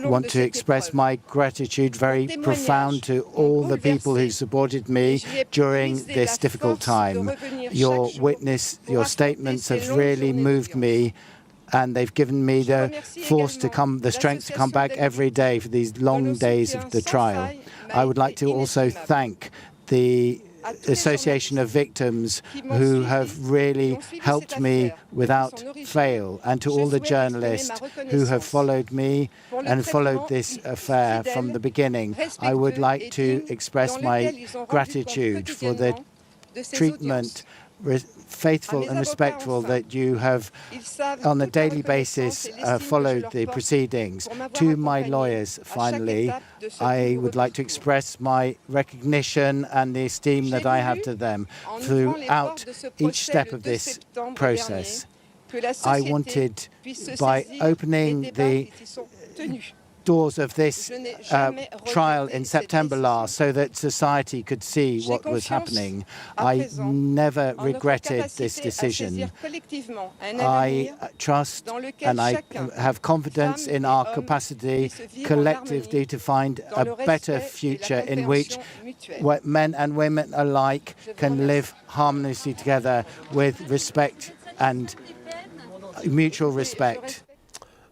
want to express my gratitude very profound to all the people who supported me during this difficult time. Your witness, your statements have really moved me, and they've given me the force to come, the strength to come back every day for these long days of the trial. I would like to also thank the Association of Victims who have really helped me without fail, and to all the journalists who have followed me and followed this affair from the beginning. I would like to express my gratitude for the treatment, faithful and respectful, that you have on a daily basis followed the proceedings. To my lawyers, finally, I would like to express my recognition and the esteem that I have to them throughout each step of this process. I wanted, by opening the doors of this trial in September last, so that society could see what was happening. I never regretted this decision. I trust and I have confidence in our capacity collectively to find a better future in which men and women alike can live harmoniously together with respect and mutual respect.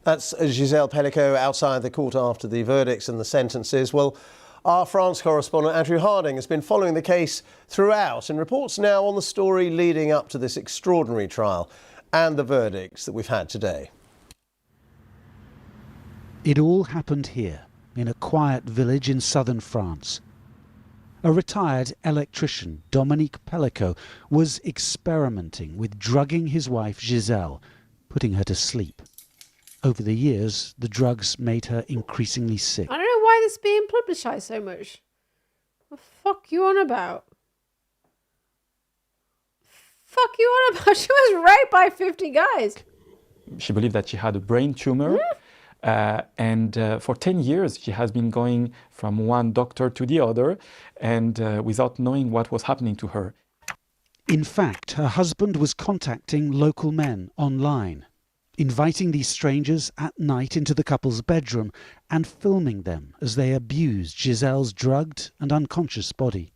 That's Gisele Pelicot outside the court after the verdicts and the sentences. Well, our France correspondent Andrew Harding has been following the case throughout and reports now on the story leading up to this extraordinary trial and the verdicts that we've had today. It all happened here, in a quiet village in southern France. A retired electrician, Dominique Pelicot, was experimenting with drugging his wife Gisele, putting her to sleep. Over the years, the drugs made her increasingly sick. I don't know why this is being publicised so much. What the fuck you on about? Fuck you on about? She was raped by 50 guys. She believed that she had a brain tumor. And for 10 years, she has been going from one doctor to the other, and without knowing what was happening to her. In fact, her husband was contacting local men online, inviting these strangers at night into the couple's bedroom and filming them as they abused Gisele's drugged and unconscious body.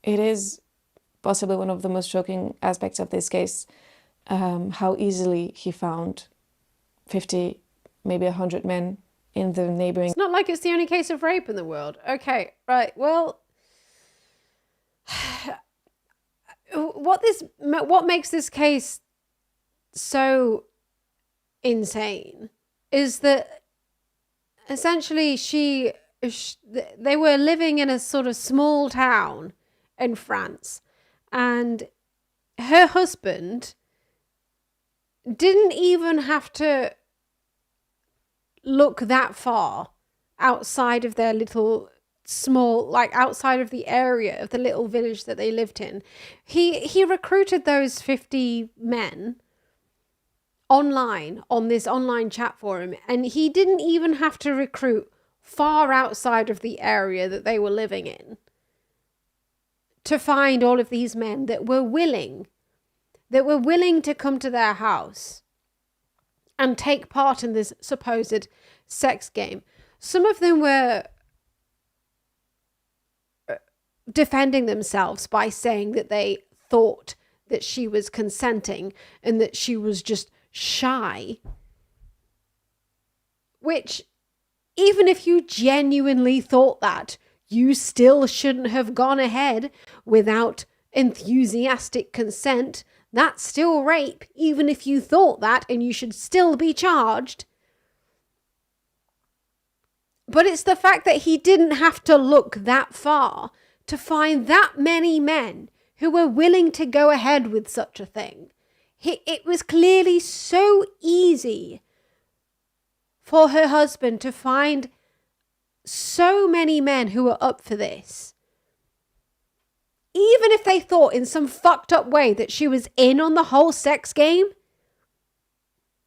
It is possibly one of the most shocking aspects of this case, how easily he found 50, maybe 100 men in the neighboring... It's not like it's the only case of rape in the world. Okay, right, well... what makes this case so insane is that essentially they were living in a sort of small town in France, and her husband didn't even have to look that far outside of their little small, like outside of the area of the little village that they lived in. He recruited those 50 men online on this online chat forum, and he didn't even have to recruit far outside of the area that they were living in to find all of these men that were willing to come to their house and take part in this supposed sex game. Some of them were defending themselves by saying that they thought that she was consenting and that she was just shy. Which, even if you genuinely thought that, you still shouldn't have gone ahead without enthusiastic consent. That's still rape, even if you thought that, and you should still be charged. But it's the fact that he didn't have to look that far to find that many men who were willing to go ahead with such a thing. It was clearly so easy for her husband to find so many men who were up for this. Even if they thought in some fucked up way that she was in on the whole sex game,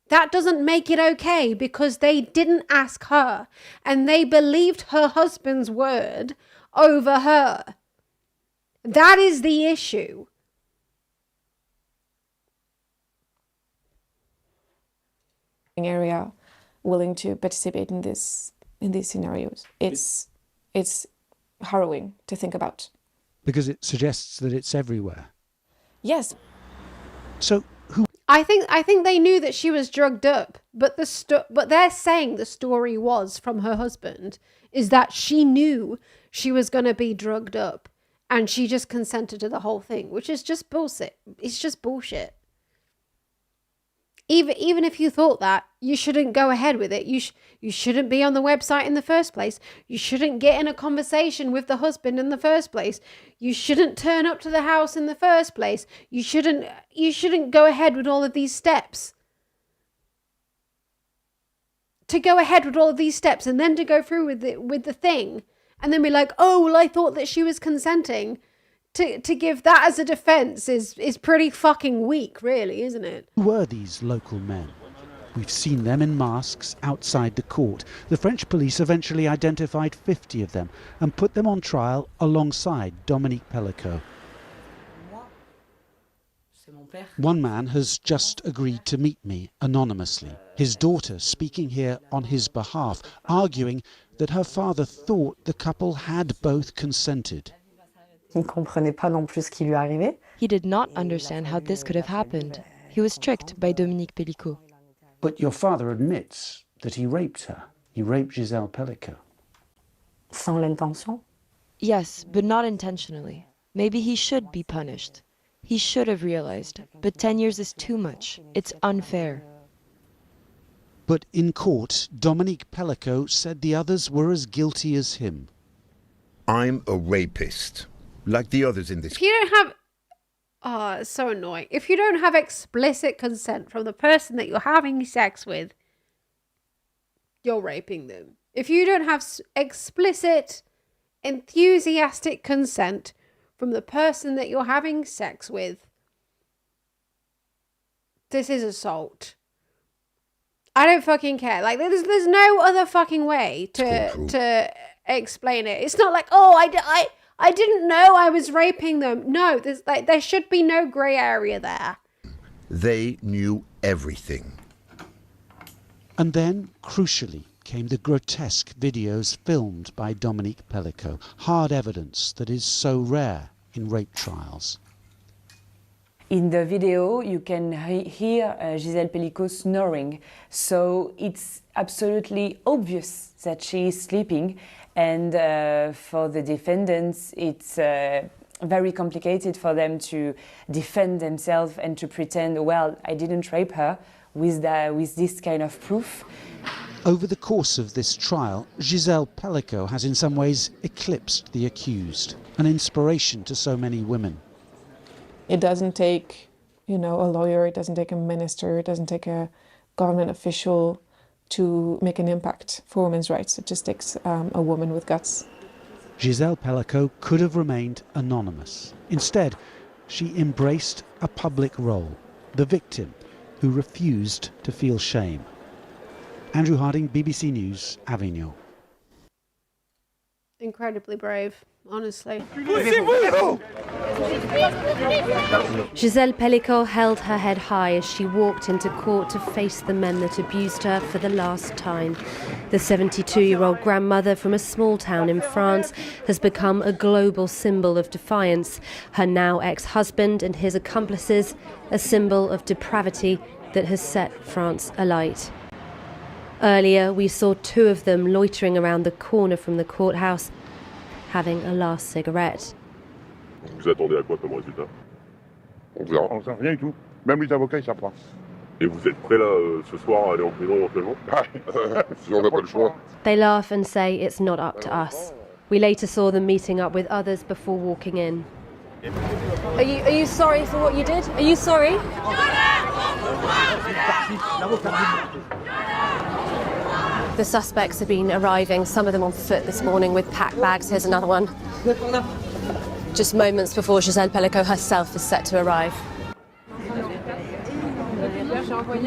that doesn't make it okay, because they didn't ask her and they believed her husband's word over her. That is the issue. Area willing to participate in these scenarios. It's harrowing to think about. Because it suggests that it's everywhere. Yes. So who? I think they knew that she was drugged up, but but they're saying the story was from her husband is that she knew she was going to be drugged up and she just consented to the whole thing, which is just bullshit. It's just bullshit. Even if you thought that, you shouldn't go ahead with it. You shouldn't be on the website in the first place. You shouldn't get in a conversation with the husband in the first place. You shouldn't turn up to the house in the first place. You shouldn't go ahead with all of these steps. To go ahead with all of these steps and then to go through with the thing and then be like, oh, well, I thought that she was consenting. To give that as a defense is pretty fucking weak, really, isn't it? Who were these local men? We've seen them in masks outside the court. The French police eventually identified 50 of them and put them on trial alongside Dominique Pelicot. One man has just agreed to meet me anonymously, his daughter speaking here on his behalf, arguing that her father thought the couple had both consented. He did not understand how this could have happened. He was tricked by Dominique Pelicot. But your father admits that he raped her. He raped Gisele Pelicot. Sans l'intention? Yes, but not intentionally. Maybe he should be punished. He should have realized. But 10 years is too much. It's unfair. But in court, Dominique Pelicot said the others were as guilty as him. I'm a rapist. Like the others in this. If you don't have... Oh, it's so annoying. If you don't have explicit consent from the person that you're having sex with, you're raping them. If you don't have explicit, enthusiastic consent from the person that you're having sex with, this is assault. I don't fucking care. Like, there's no other fucking way to explain it. It's not like, oh, I didn't know I was raping them. No, there should be no grey area there. They knew everything. And then, crucially, came the grotesque videos filmed by Dominique Pelicot, hard evidence that is so rare in rape trials. In the video, you can hear Gisele Pelicot snoring, so it's absolutely obvious that she is sleeping. And for the defendants, it's very complicated for them to defend themselves and to pretend, well, I didn't rape her with this kind of proof. Over the course of this trial, Gisele Pelicot has in some ways eclipsed the accused, an inspiration to so many women. It doesn't take, a lawyer, it doesn't take a minister, it doesn't take a government official to make an impact for women's rights. It just takes a woman with guts. Gisele Pelicot could have remained anonymous. Instead, she embraced a public role, the victim who refused to feel shame. Andrew Harding, BBC News, Avignon. Incredibly brave, honestly. Gisele Pelicot held her head high as she walked into court to face the men that abused her for the last time. The 72-year-old grandmother from a small town in France has become a global symbol of defiance. Her now ex-husband and his accomplices, a symbol of depravity that has set France alight. Earlier, we saw two of them loitering around the corner from the courthouse, having a last cigarette. Vous attendez à quoi comme résultat? On sait rien du tout. Même les avocats, ils savent pas. Et vous êtes prêts là, ce soir, à aller en prison éventuellement? Si on n'a pas le choix. They laugh and say it's not up to us. We later saw them meeting up with others before walking in. Are you sorry for what you did? Are you sorry? The suspects have been arriving, some of them on foot this morning with packed bags. Here's another one. Just moments before Gisele Pelicot herself is set to arrive.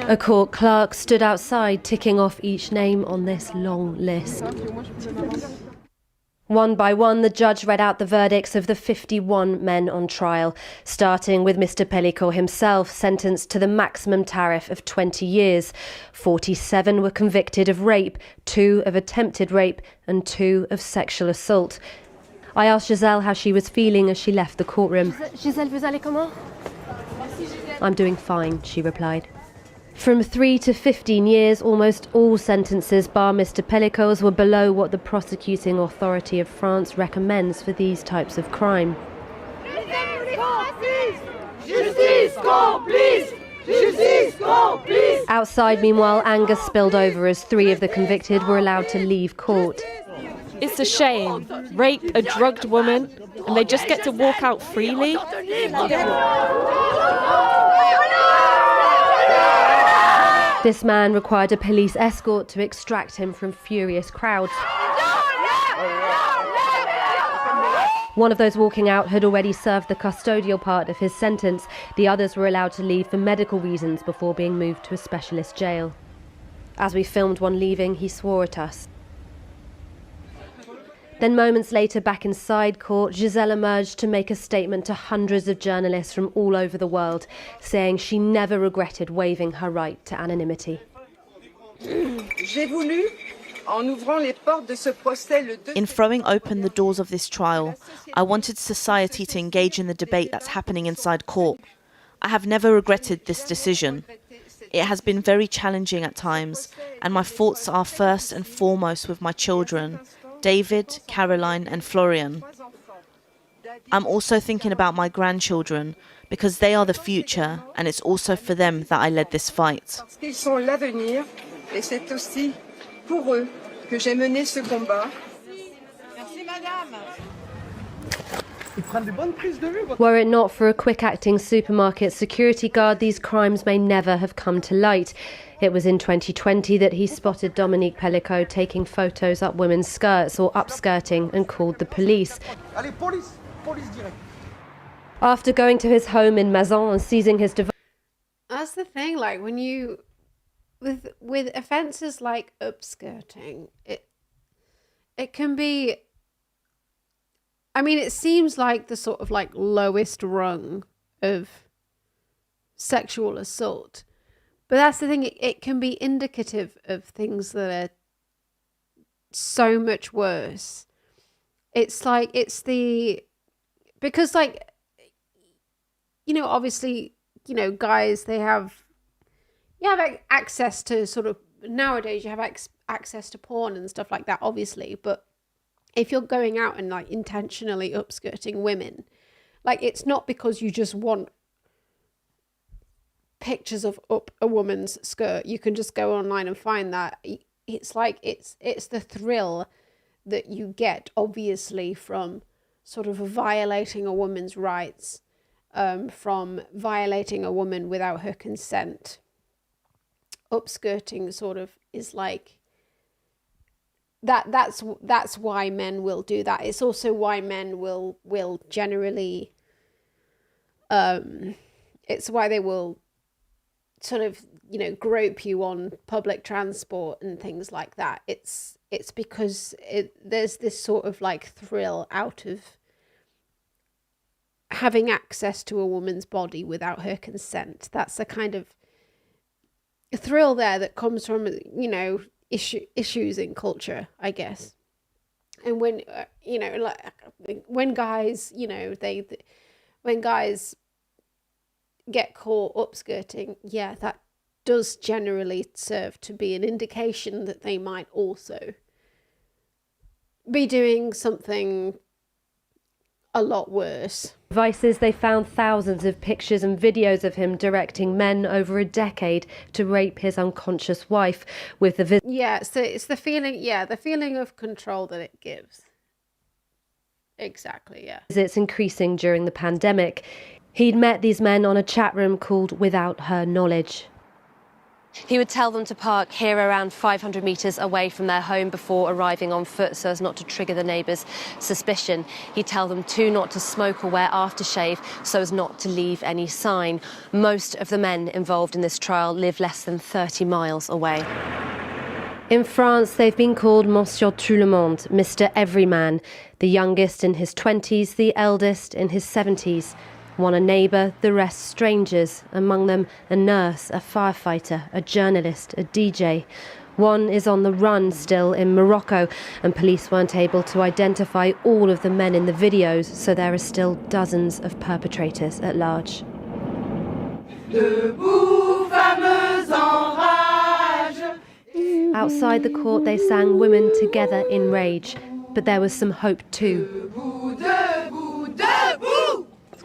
A court clerk stood outside ticking off each name on this long list. One by one, the judge read out the verdicts of the 51 men on trial, starting with Mr. Pelicot himself, sentenced to the maximum tariff of 20 years. 47 were convicted of rape, 2 of attempted rape, and 2 of sexual assault. I asked Gisele how she was feeling as she left the courtroom. Gisele, vous allez comment? I'm doing fine, she replied. From 3 to 15 years, almost all sentences bar Mr. Pelicot's were below what the prosecuting authority of France recommends for these types of crime. Outside, meanwhile, anger spilled over as 3 of the convicted were allowed to leave court. It's a shame. Rape a drugged woman, and they just get to walk out freely. This man required a police escort to extract him from furious crowds. One of those walking out had already served the custodial part of his sentence. The others were allowed to leave for medical reasons before being moved to a specialist jail. As we filmed one leaving, he swore at us. Then moments later, back inside court, Gisele emerged to make a statement to hundreds of journalists from all over the world, saying she never regretted waiving her right to anonymity. In throwing open the doors of this trial, I wanted society to engage in the debate that's happening inside court. I have never regretted this decision. It has been very challenging at times, and my thoughts are first and foremost with my children, David, Caroline and Florian. I'm also thinking about my grandchildren because they are the future, and it's also for them that I led this fight. Were it not for a quick-acting supermarket security guard, these crimes may never have come to light. It was in 2020 that he spotted Dominique Pelicot taking photos up women's skirts or upskirting and called the police. After going to his home in Mazan and seizing his device. That's the thing, like when you, with offences like upskirting, it can be, I mean, it seems like the sort of like lowest rung of sexual assault. But that's the thing, it can be indicative of things that are so much worse. It's like, because like, you know, obviously, you know, guys, you have access to sort of, nowadays you have access to porn and stuff like that, obviously. But if you're going out and like intentionally upskirting women, Like, it's not because you just want pictures of up a woman's skirt. You can just go online and find that. It's like, it's the thrill that you get, obviously, from sort of violating a woman's rights, from violating a woman without her consent. Upskirting sort of is like, that's why men will do that. It's also why men will generally, it's why they will sort of, you know, grope you on public transport and things like that. It's because there's this sort of like thrill out of having access to a woman's body without her consent. That's a kind of thrill there that comes from, you know, issues in culture, I guess. And when you know, like when guys, you know, when guys get caught upskirting, yeah, that does generally serve to be an indication that they might also be doing something a lot worse. Devices, they found thousands of pictures and videos of him directing men over a decade to rape his unconscious wife with the yeah, so it's the feeling of control that it gives. Exactly, yeah. Visits increasing during the pandemic. He'd met these men on a chat room called Without Her Knowledge. He would tell them to park here around 500 metres away from their home before arriving on foot so as not to trigger the neighbours' suspicion. He'd tell them too not to smoke or wear aftershave so as not to leave any sign. Most of the men involved in this trial live less than 30 miles away. In France, they've been called Monsieur Tout le Monde, Mr. Everyman, the youngest in his 20s, the eldest in his 70s. One a neighbour, the rest strangers, among them a nurse, a firefighter, a journalist, a DJ. One is on the run still in Morocco, and police weren't able to identify all of the men in the videos, so there are still dozens of perpetrators at large. Outside the court they sang Women Together in Rage, but there was some hope too.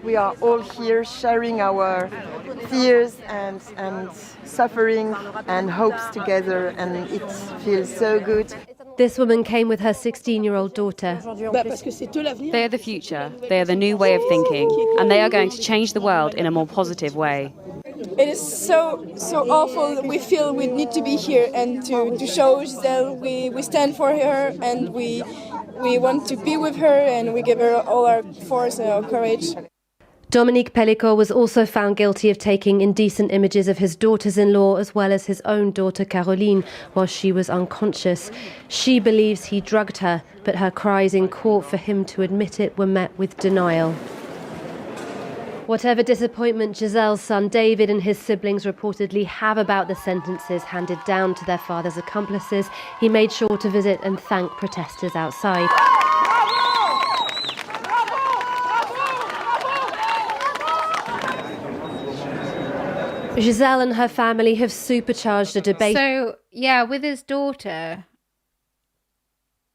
We are all here sharing our fears and suffering and hopes together, and it feels so good. This woman came with her 16-year-old daughter. They are the future, they are the new way of thinking, and they are going to change the world in a more positive way. It is so awful. We feel we need to be here and to show Gisele we stand for her, and we want to be with her, and we give her all our force and our courage. Dominique Pelicot was also found guilty of taking indecent images of his daughters-in-law as well as his own daughter Caroline while she was unconscious. She believes he drugged her, but her cries in court for him to admit it were met with denial. Whatever disappointment Gisele's son David and his siblings reportedly have about the sentences handed down to their father's accomplices, he made sure to visit and thank protesters outside. Gisele and her family have supercharged a debate. So, yeah, with his daughter,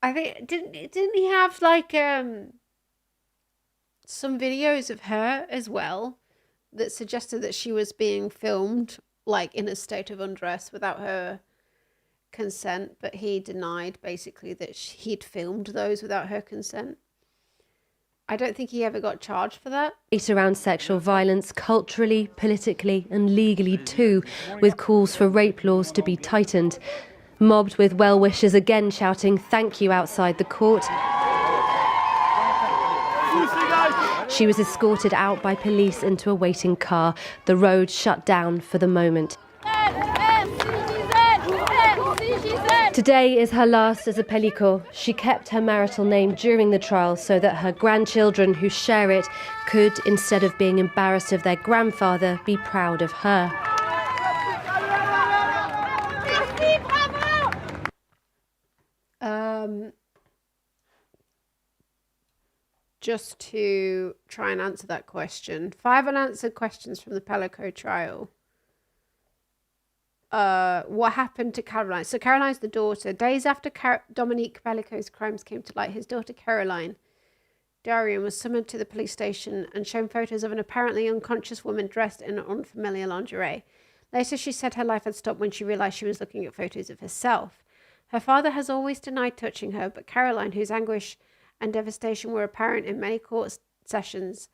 I think, didn't he have, like, some videos of her as well that suggested that she was being filmed, like, in a state of undress without her consent, but he denied, basically, that he'd filmed those without her consent. I don't think he ever got charged for that. Around sexual violence, culturally, politically and legally too, with calls for rape laws to be tightened. Mobbed with well-wishers again shouting thank you outside the court. She was escorted out by police into a waiting car. The road shut down for the moment. Today is her last as a Pelicot. She kept her marital name during the trial so that her grandchildren who share it could, instead of being embarrassed of their grandfather, be proud of her. Just to try and answer that question. 5 unanswered questions from the Pelicot trial. What happened to Caroline? So Caroline's the daughter. Days after Dominique Pelicot's crimes came to light, his daughter Caroline Darian was summoned to the police station and shown photos of an apparently unconscious woman dressed in unfamiliar lingerie. Later, she said her life had stopped when she realised she was looking at photos of herself. Her father has always denied touching her, but Caroline, whose anguish and devastation were apparent in many court sessions,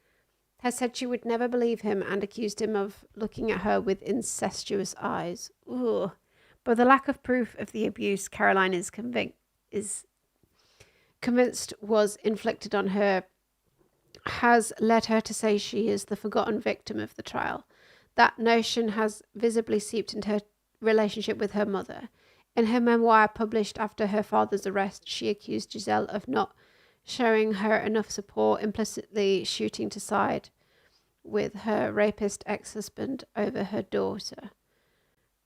has said she would never believe him and accused him of looking at her with incestuous eyes. Ugh. But the lack of proof of the abuse Caroline is convinced was inflicted on her has led her to say she is the forgotten victim of the trial. That notion has visibly seeped into her relationship with her mother. In her memoir published after her father's arrest, she accused Gisele of not showing her enough support, implicitly shooting to side with her rapist ex-husband over her daughter.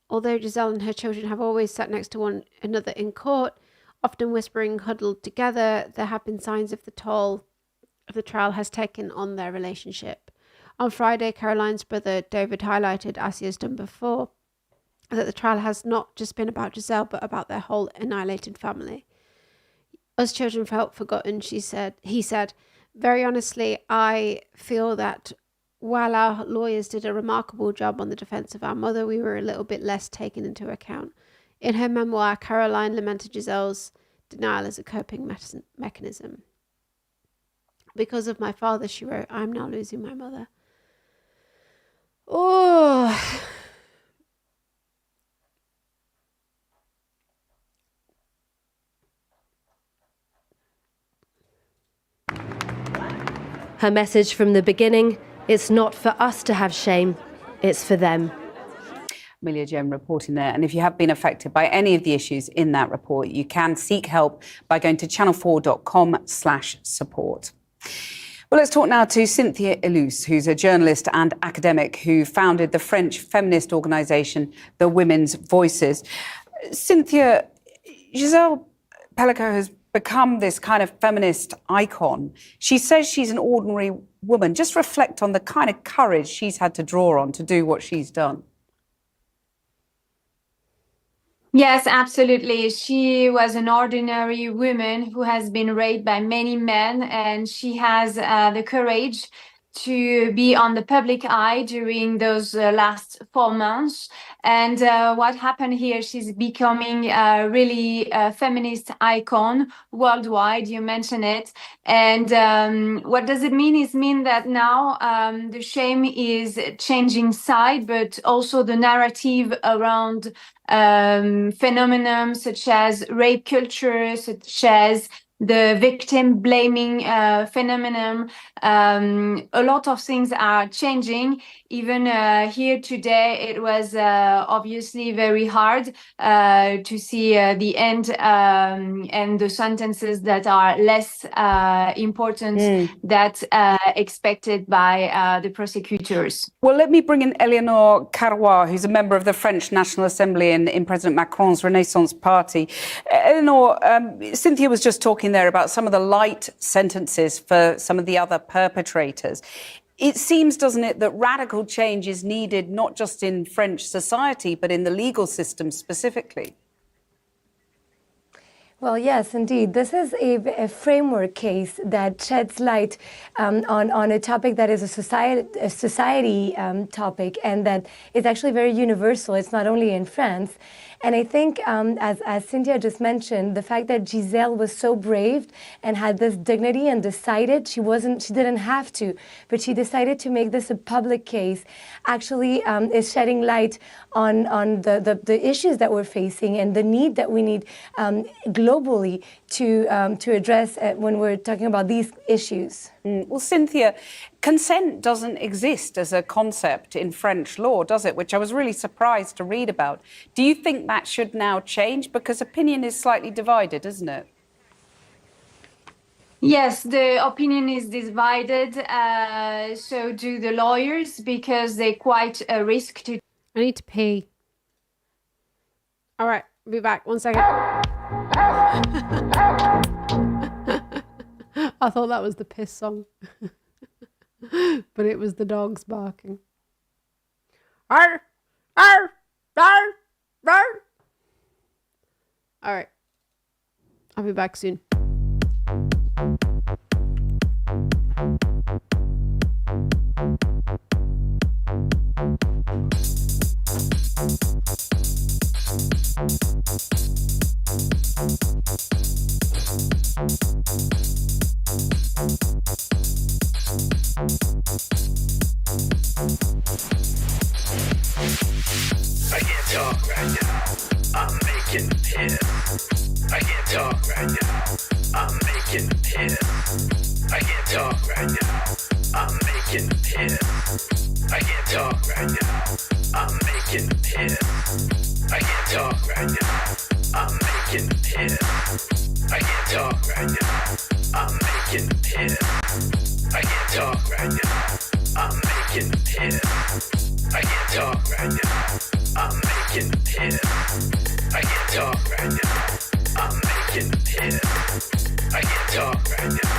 Although Gisele and her children have always sat next to one another in court, often whispering huddled together, there have been signs of the toll of the trial has taken on their relationship. On Friday, Caroline's brother David highlighted, as he has done before, that the trial has not just been about Gisele, but about their whole annihilated family. Us children felt forgotten, he said. Very honestly, I feel that while our lawyers did a remarkable job on the defence of our mother, we were a little bit less taken into account. In her memoir, Caroline lamented Gisele's denial as a coping mechanism. Because of my father, she wrote, I'm now losing my mother. Oh. Her message from the beginning, it's not for us to have shame, it's for them. Amelia Jem reporting there. And if you have been affected by any of the issues in that report, you can seek help by going to channel4.com/support. Well, let's talk now to Cynthia Elous, who's a journalist and academic who founded the French feminist organisation, The Women's Voices. Cynthia, Gisele Pelicot has become this kind of feminist icon. She says she's an ordinary woman. Just reflect on the kind of courage she's had to draw on to do what she's done. Yes, absolutely. She was an ordinary woman who has been raped by many men, and she has the courage to be on the public eye during those last 4 months. And what happened here, she's becoming a really feminist icon worldwide, you mentioned it. And what does it mean? It means that now the shame is changing side, but also the narrative around phenomena such as rape culture, such as the victim blaming phenomenon. A lot of things are changing. Even here today, it was obviously very hard to see the end and the sentences that are less important that expected by the prosecutors. Well, let me bring in Eleanor Carrois, who's a member of the French National Assembly in President Macron's Renaissance Party. Eleanor, Cynthia was just talking there about some of the light sentences for some of the other perpetrators. It seems, doesn't it, that radical change is needed not just in French society, but in the legal system specifically? Well, yes, indeed. This is a framework case that sheds light on a topic that is a society topic, and that is actually very universal. It's not only in France. And I think, as Cynthia just mentioned, the fact that Gisele was so brave and had this dignity and decided she didn't have to, but she decided to make this a public case, actually is shedding light on the issues that we're facing and the need that we need globally to address when we're talking about these issues. Well, Cynthia, consent doesn't exist as a concept in French law, does it? Which I was really surprised to read about. Do you think that should now change? Because opinion is slightly divided, isn't it? Yes, the opinion is divided. So do the lawyers, because they're quite a risk to... I need to pee. All right, I'll be back. 1 second. I thought that was the piss song. But it was the dogs barking. Arr! Arr! Arr! Arr! All right. I'll be back soon. I can't talk right now, I'm making a piss. I can't talk right now, I'm making a piss. I can't talk right now, I'm making a piss. I can't talk right now, I'm making a piss. I can't talk right now, I'm making a piss. I can't talk right now, I'm making a piss. I can't talk right now, I'm making a piss. I can't talk right now, I'm making a piss. I can't talk right now, I'm making a piss. I can't talk right now,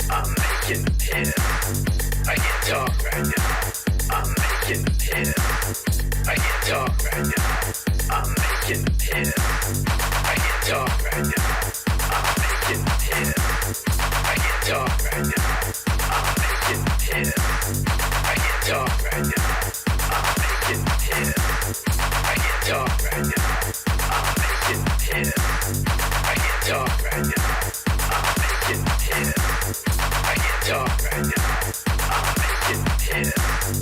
I'm making a piss. I can't talk right now, I'm making a piss. I can't talk right now, I'm making a piss. I can't talk right now, I'm making a piss. I can't talk right now, I'm making a piss. I can't talk right now, I'm making a piss. I can't talk right now, I'm making a piss. I can't talk right now, I'm making a piss. I can't talk right now, I'm making a piss. I can't talk right now, I'm making a piss.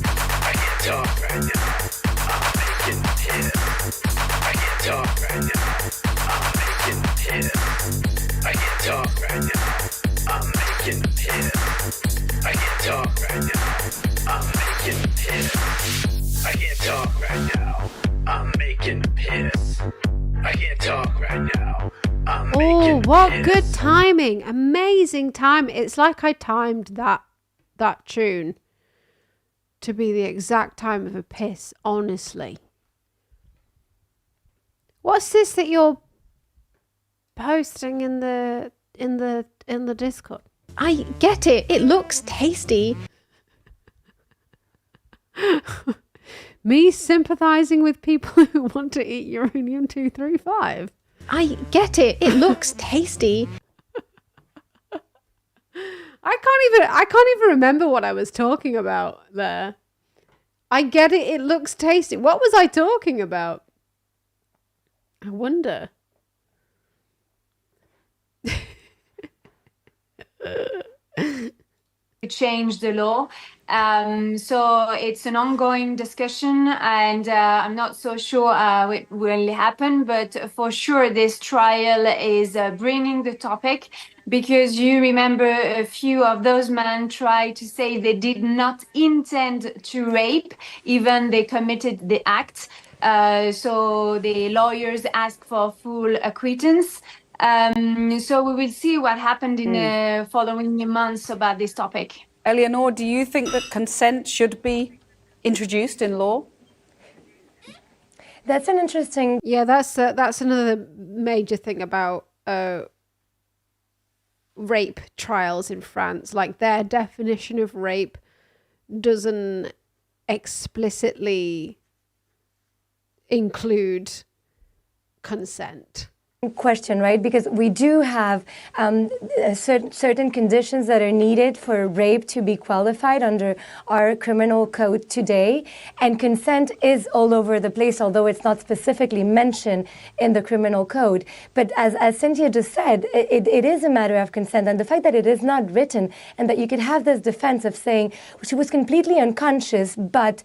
I can't talk right now, I'm making a piss. I can't talk right now, I'm making a piss. I can't talk right now, I'm making a piss. I can't talk right now, I'm making a piss. I can't talk right now, I'm making a piss. What good timing. Amazing time. It's like I timed that tune to be the exact time of a piss, honestly. What's this that you're posting in the Discord? I get it. It looks tasty. Me sympathizing with people who want to eat uranium-235. I get it. It looks tasty. I can't even remember what I was talking about there. I get it. It looks tasty. What was I talking about? I wonder. Change the law. So it's an ongoing discussion, and I'm not so sure it will happen, but for sure this trial is bringing the topic, because you remember a few of those men tried to say they did not intend to rape, even they committed the act. So the lawyers asked for full acquittance. So we will see what happened in the following months about this topic. Eleanor, do you think that consent should be introduced in law? That's an interesting... Yeah, that's another major thing about rape trials in France. Like, their definition of rape doesn't explicitly include consent. Question, right? Because we do have certain conditions that are needed for rape to be qualified under our criminal code today, and consent is all over the place, although it's not specifically mentioned in the criminal code. But as Cynthia just said, it is a matter of consent, and the fact that it is not written, and that you could have this defense of saying she was completely unconscious, but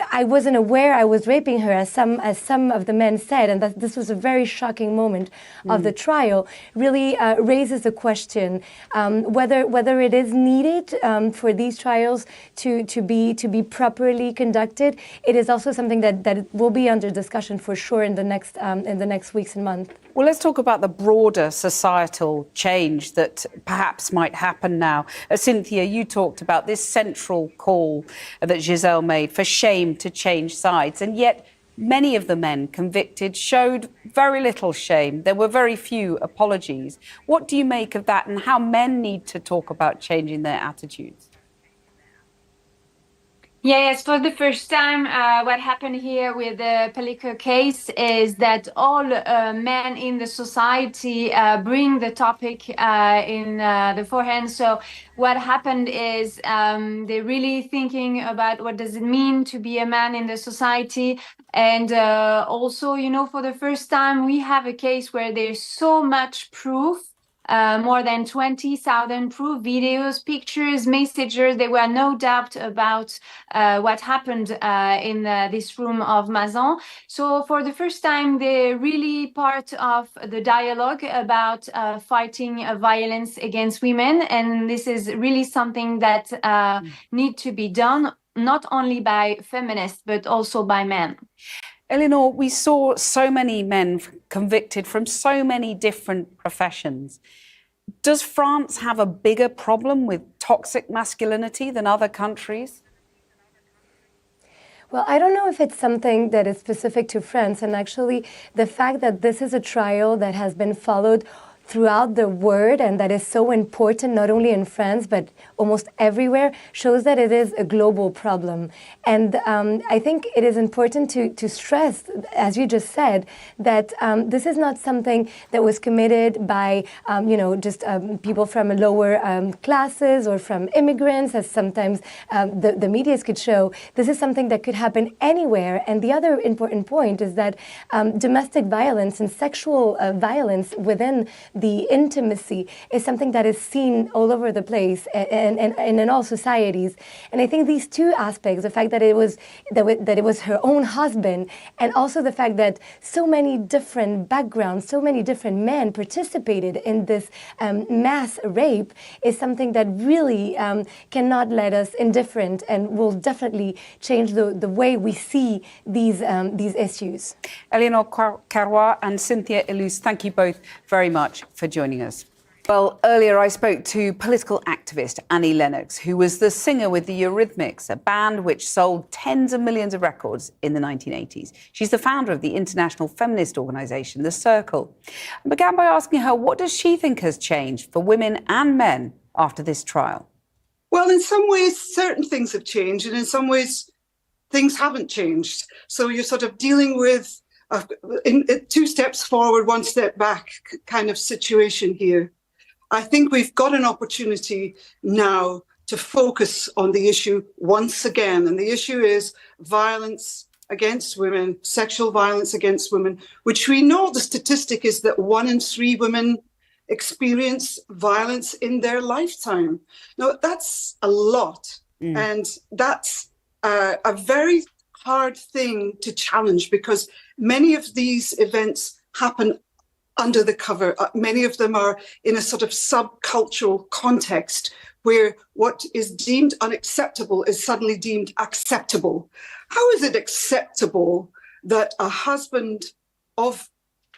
I wasn't aware I was raping her, as some of the men said, and that this was a very shocking moment of the trial, really raises the question whether it is needed for these trials to be properly conducted. It is also something that will be under discussion for sure in the next weeks and months. Well, let's talk about the broader societal change that perhaps might happen now. Cynthia, you talked about this central call that Gisele made for shame to change sides, and yet many of the men convicted showed very little shame. There were very few apologies. What do you make of that, and how men need to talk about changing their attitudes? Yes, for the first time, what happened here with the Pelicot case is that all men in the society bring the topic in the forehand. So what happened is they're really thinking about what does it mean to be a man in the society. And also, you know, for the first time, we have a case where there's so much proof more than 20,000 proof videos, pictures, messages. There were no doubt about what happened in this room of Mazan. So for the first time, they're really part of the dialogue about fighting violence against women. And this is really something that need to be done, not only by feminists, but also by men. Eleanor, we saw so many men convicted from so many different professions. Does France have a bigger problem with toxic masculinity than other countries? Well, I don't know if it's something that is specific to France. And actually, the fact that this is a trial that has been followed throughout the world and that is so important, not only in France, but almost everywhere, shows that it is a global problem. And I think it is important to stress, as you just said, that this is not something that was committed by, just people from lower classes or from immigrants, as sometimes the media could show. This is something that could happen anywhere. And the other important point is that domestic violence and sexual violence within the intimacy is something that is seen all over the place and in all societies. And I think these two aspects, the fact that it was her own husband, and also the fact that so many different backgrounds, so many different men participated in this mass rape, is something that really cannot let us indifferent and will definitely change the way we see these issues. Eleanor Carrois and Cynthia Illouz, thank you both very much for joining us. Well, earlier I spoke to political activist Annie Lennox, who was the singer with the Eurythmics, a band which sold tens of millions of records in the 1980s. She's the founder of the international feminist organisation, The Circle. I began by asking her, what does she think has changed for women and men after this trial? Well, in some ways, certain things have changed, and in some ways, things haven't changed. So you're sort of dealing with two steps forward, one step back kind of situation here. I think we've got an opportunity now to focus on the issue once again. And the issue is violence against women, sexual violence against women, which we know the statistic is that 1 in 3 women experience violence in their lifetime. Now, that's a lot. And that's a very hard thing to challenge, because many of these events happen under the cover. Many of them are in a sort of subcultural context where what is deemed unacceptable is suddenly deemed acceptable. How is it acceptable that a husband of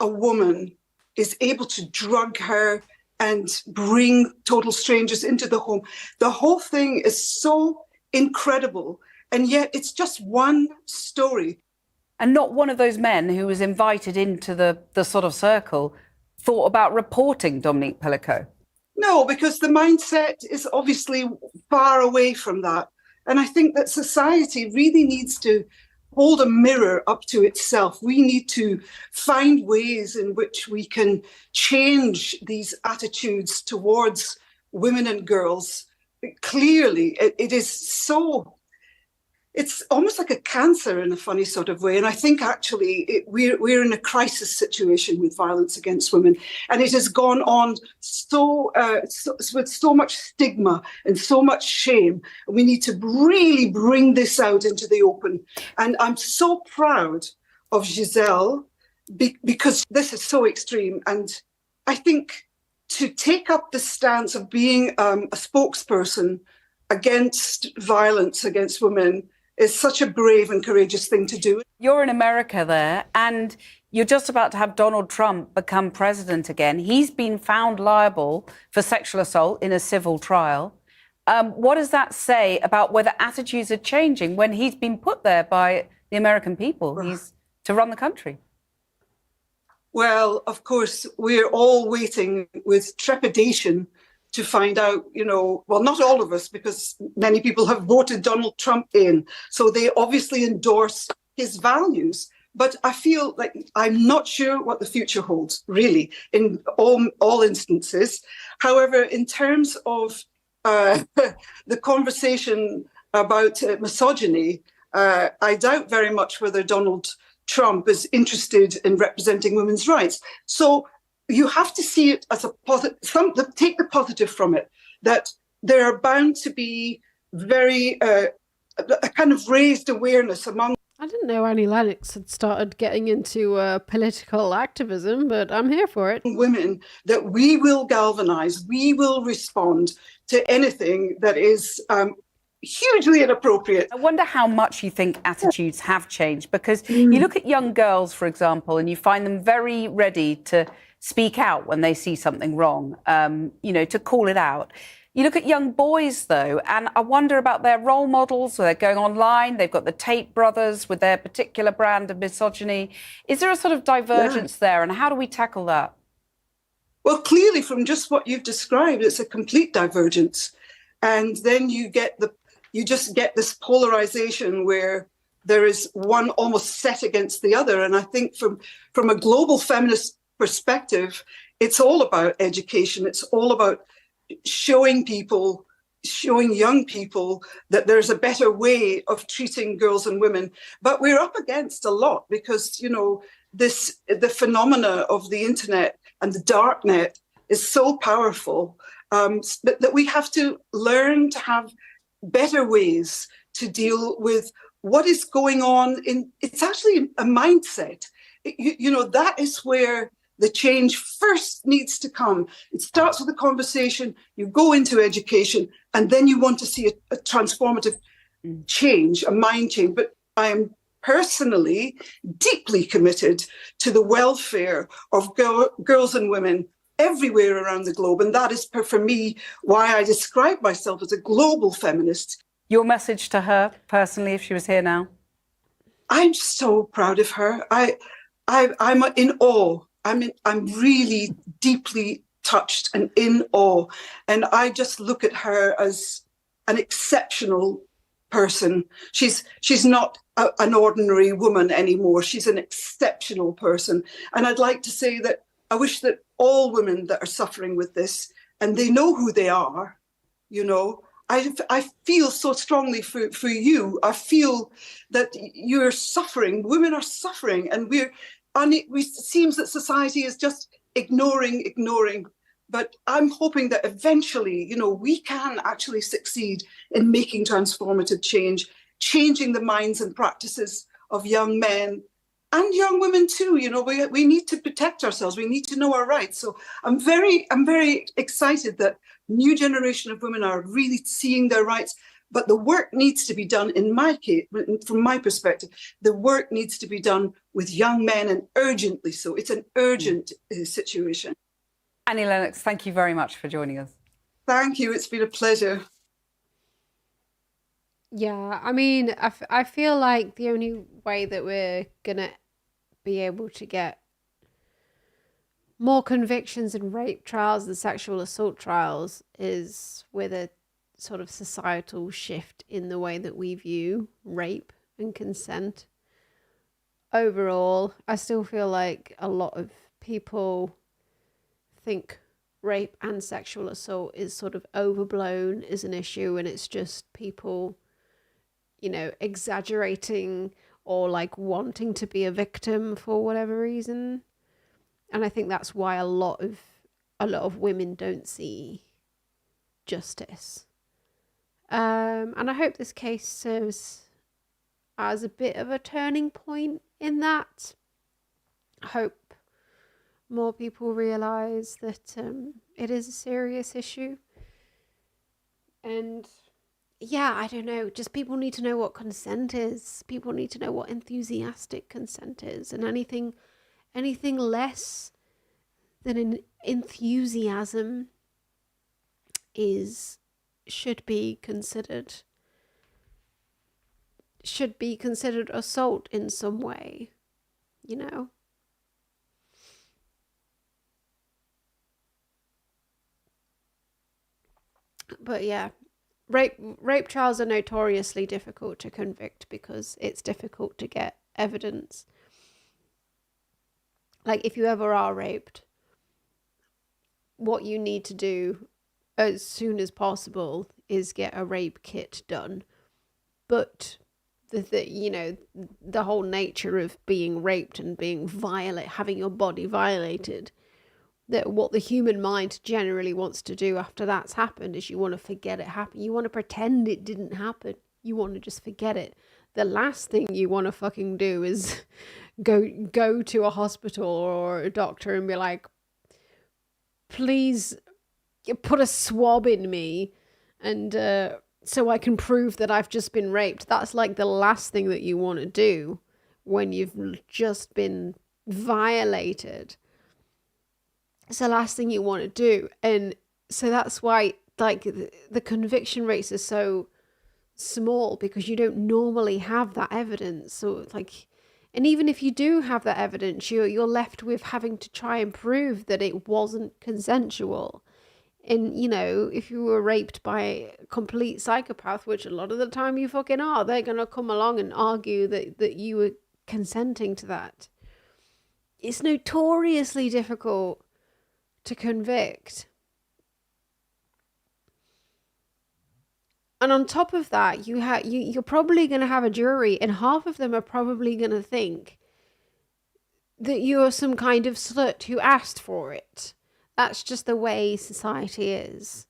a woman is able to drug her and bring total strangers into the home? The whole thing is so incredible, and yet it's just one story. And not one of those men who was invited into the sort of circle thought about reporting Dominique Pelicot? No, because the mindset is obviously far away from that. And I think that society really needs to hold a mirror up to itself. We need to find ways in which we can change these attitudes towards women and girls. Clearly, it is so... It's almost like a cancer in a funny sort of way. And I think actually we're in a crisis situation with violence against women. And it has gone on with so much stigma and so much shame. And we need to really bring this out into the open. And I'm so proud of Gisele because this is so extreme. And I think to take up the stance of being a spokesperson against violence against women is such a brave and courageous thing to do. You're in America there, and you're just about to have Donald Trump become president again. He's been found liable for sexual assault in a civil trial. What does that say about whether attitudes are changing when he's been put there by the American people? He's to run the country. Well, of course, we're all waiting with trepidation to find out, well, not all of us, because many people have voted Donald Trump in. So they obviously endorse his values. But I feel like I'm not sure what the future holds, really, in all instances. However, in terms of the conversation about misogyny, I doubt very much whether Donald Trump is interested in representing women's rights. So you have to see it as a positive, take the positive from it, that there are bound to be a kind of raised awareness among. I didn't know Annie Lennox had started getting into political activism, but I'm here for it. Women, that we will galvanize, we will respond to anything that is hugely inappropriate. I wonder how much you think attitudes have changed, because you look at young girls, for example, and you find them very ready to speak out when they see something wrong, to call it out. You look at young boys, though, and I wonder about their role models. They're going online. They've got the Tate brothers with their particular brand of misogyny. Is there a sort of divergence there, and how do we tackle that? Well, clearly, from just what you've described, it's a complete divergence. And then you just get this polarization where there is one almost set against the other. And I think from a global feminist perspective, it's all about education. It's all about showing young people that there's a better way of treating girls and women. But we're up against a lot because, the phenomena of the internet and the dark net is so powerful that we have to learn to have better ways to deal with what is going on. It's actually a mindset. That is where the change first needs to come. It starts with a conversation, you go into education, and then you want to see a transformative change, a mind change. But I am personally deeply committed to the welfare of girls and women everywhere around the globe. And that is, for me, why I describe myself as a global feminist. Your message to her, personally, if she was here now? I'm so proud of her. I'm in awe. I'm really deeply touched and in awe. And I just look at her as an exceptional person. She's not an ordinary woman anymore. She's an exceptional person. And I'd like to say that I wish that all women that are suffering with this, and they know who they are, I feel so strongly for you. I feel that you're suffering. Women are suffering, and it seems that society is just ignoring. But I'm hoping that eventually, we can actually succeed in making transformative change, changing the minds and practices of young men and young women too. We need to protect ourselves. We need to know our rights. So I'm very excited that new generation of women are really seeing their rights. But the work needs to be done, in my case, from my perspective, the work needs to be done with young men, and urgently so. It's an urgent situation. Annie Lennox, thank you very much for joining us. Thank you. It's been a pleasure. Yeah, I mean, I feel like the only way that we're going to be able to get more convictions in rape trials and sexual assault trials is with a sort of societal shift in the way that we view rape and consent. Overall, I still feel like a lot of people think rape and sexual assault is sort of overblown as an issue, and it's just people, exaggerating or like wanting to be a victim for whatever reason. And I think that's why a lot of women don't see justice. And I hope this case serves as a bit of a turning point in that. I hope more people realise that it is a serious issue. And yeah, I don't know, just people need to know what consent is. People need to know what enthusiastic consent is. And anything less than an enthusiasm should be considered assault in some way, But yeah, rape trials are notoriously difficult to convict because it's difficult to get evidence. Like, if you ever are raped, what you need to do as soon as possible is get a rape kit done. But the whole nature of being raped and being having your body violated that what the human mind generally wants to do after that's happened is you want to forget it happened. You want to pretend it didn't happen. You want to just forget it. The last thing you want to fucking do is go to a hospital or a doctor and be like, please put a swab in me and so I can prove that I've just been raped. That's like the last thing that you want to do when you've just been violated. It's the last thing you want to do. And so that's why like the conviction rates are so small, because you don't normally have that evidence. So like, and even if you do have that evidence, you're left with having to try and prove that it wasn't consensual. And, you know, if you were raped by a complete psychopath, which a lot of the time you fucking are, they're going to come along and argue that you were consenting to that. It's notoriously difficult to convict. And on top of that, you're probably going to have a jury, and half of them are probably going to think that you're some kind of slut who asked for it. That's just the way society is.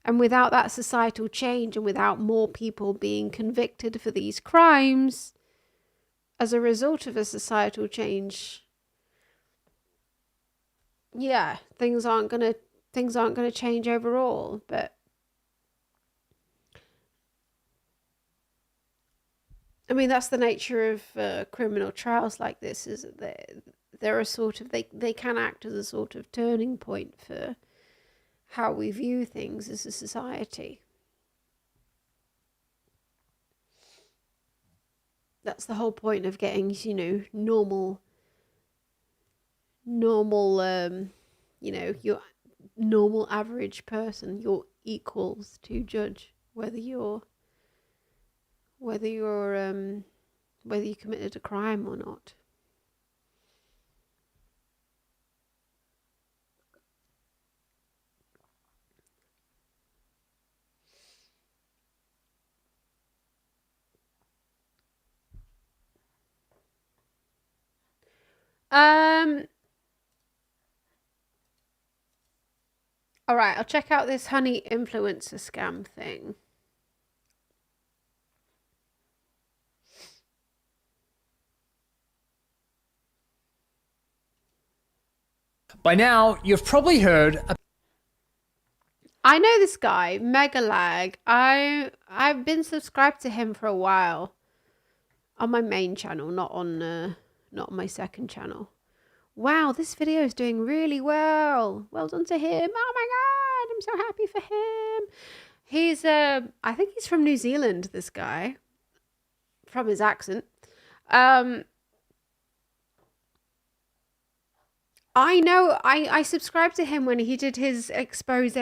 And without that societal change, and without more people being convicted for these crimes as a result of a societal change, yeah, things aren't gonna change overall. But I mean, that's the nature of criminal trials like this, is that they're a sort of, they can act as a sort of turning point for how we view things as a society. That's the whole point of getting, you know, normal, you know, your normal average person, your equals, to judge whether you committed a crime or not. All right, I'll check out this honey influencer scam thing. By now, you've probably heard. I know this guy, Megalag. I've been subscribed to him for a while on my main channel, not on my second channel. Wow, this video is doing really well. Well done to him. Oh my god, I'm so happy for him. He's I think he's from New Zealand, this guy, from his accent. I know, I subscribed to him when he did his expose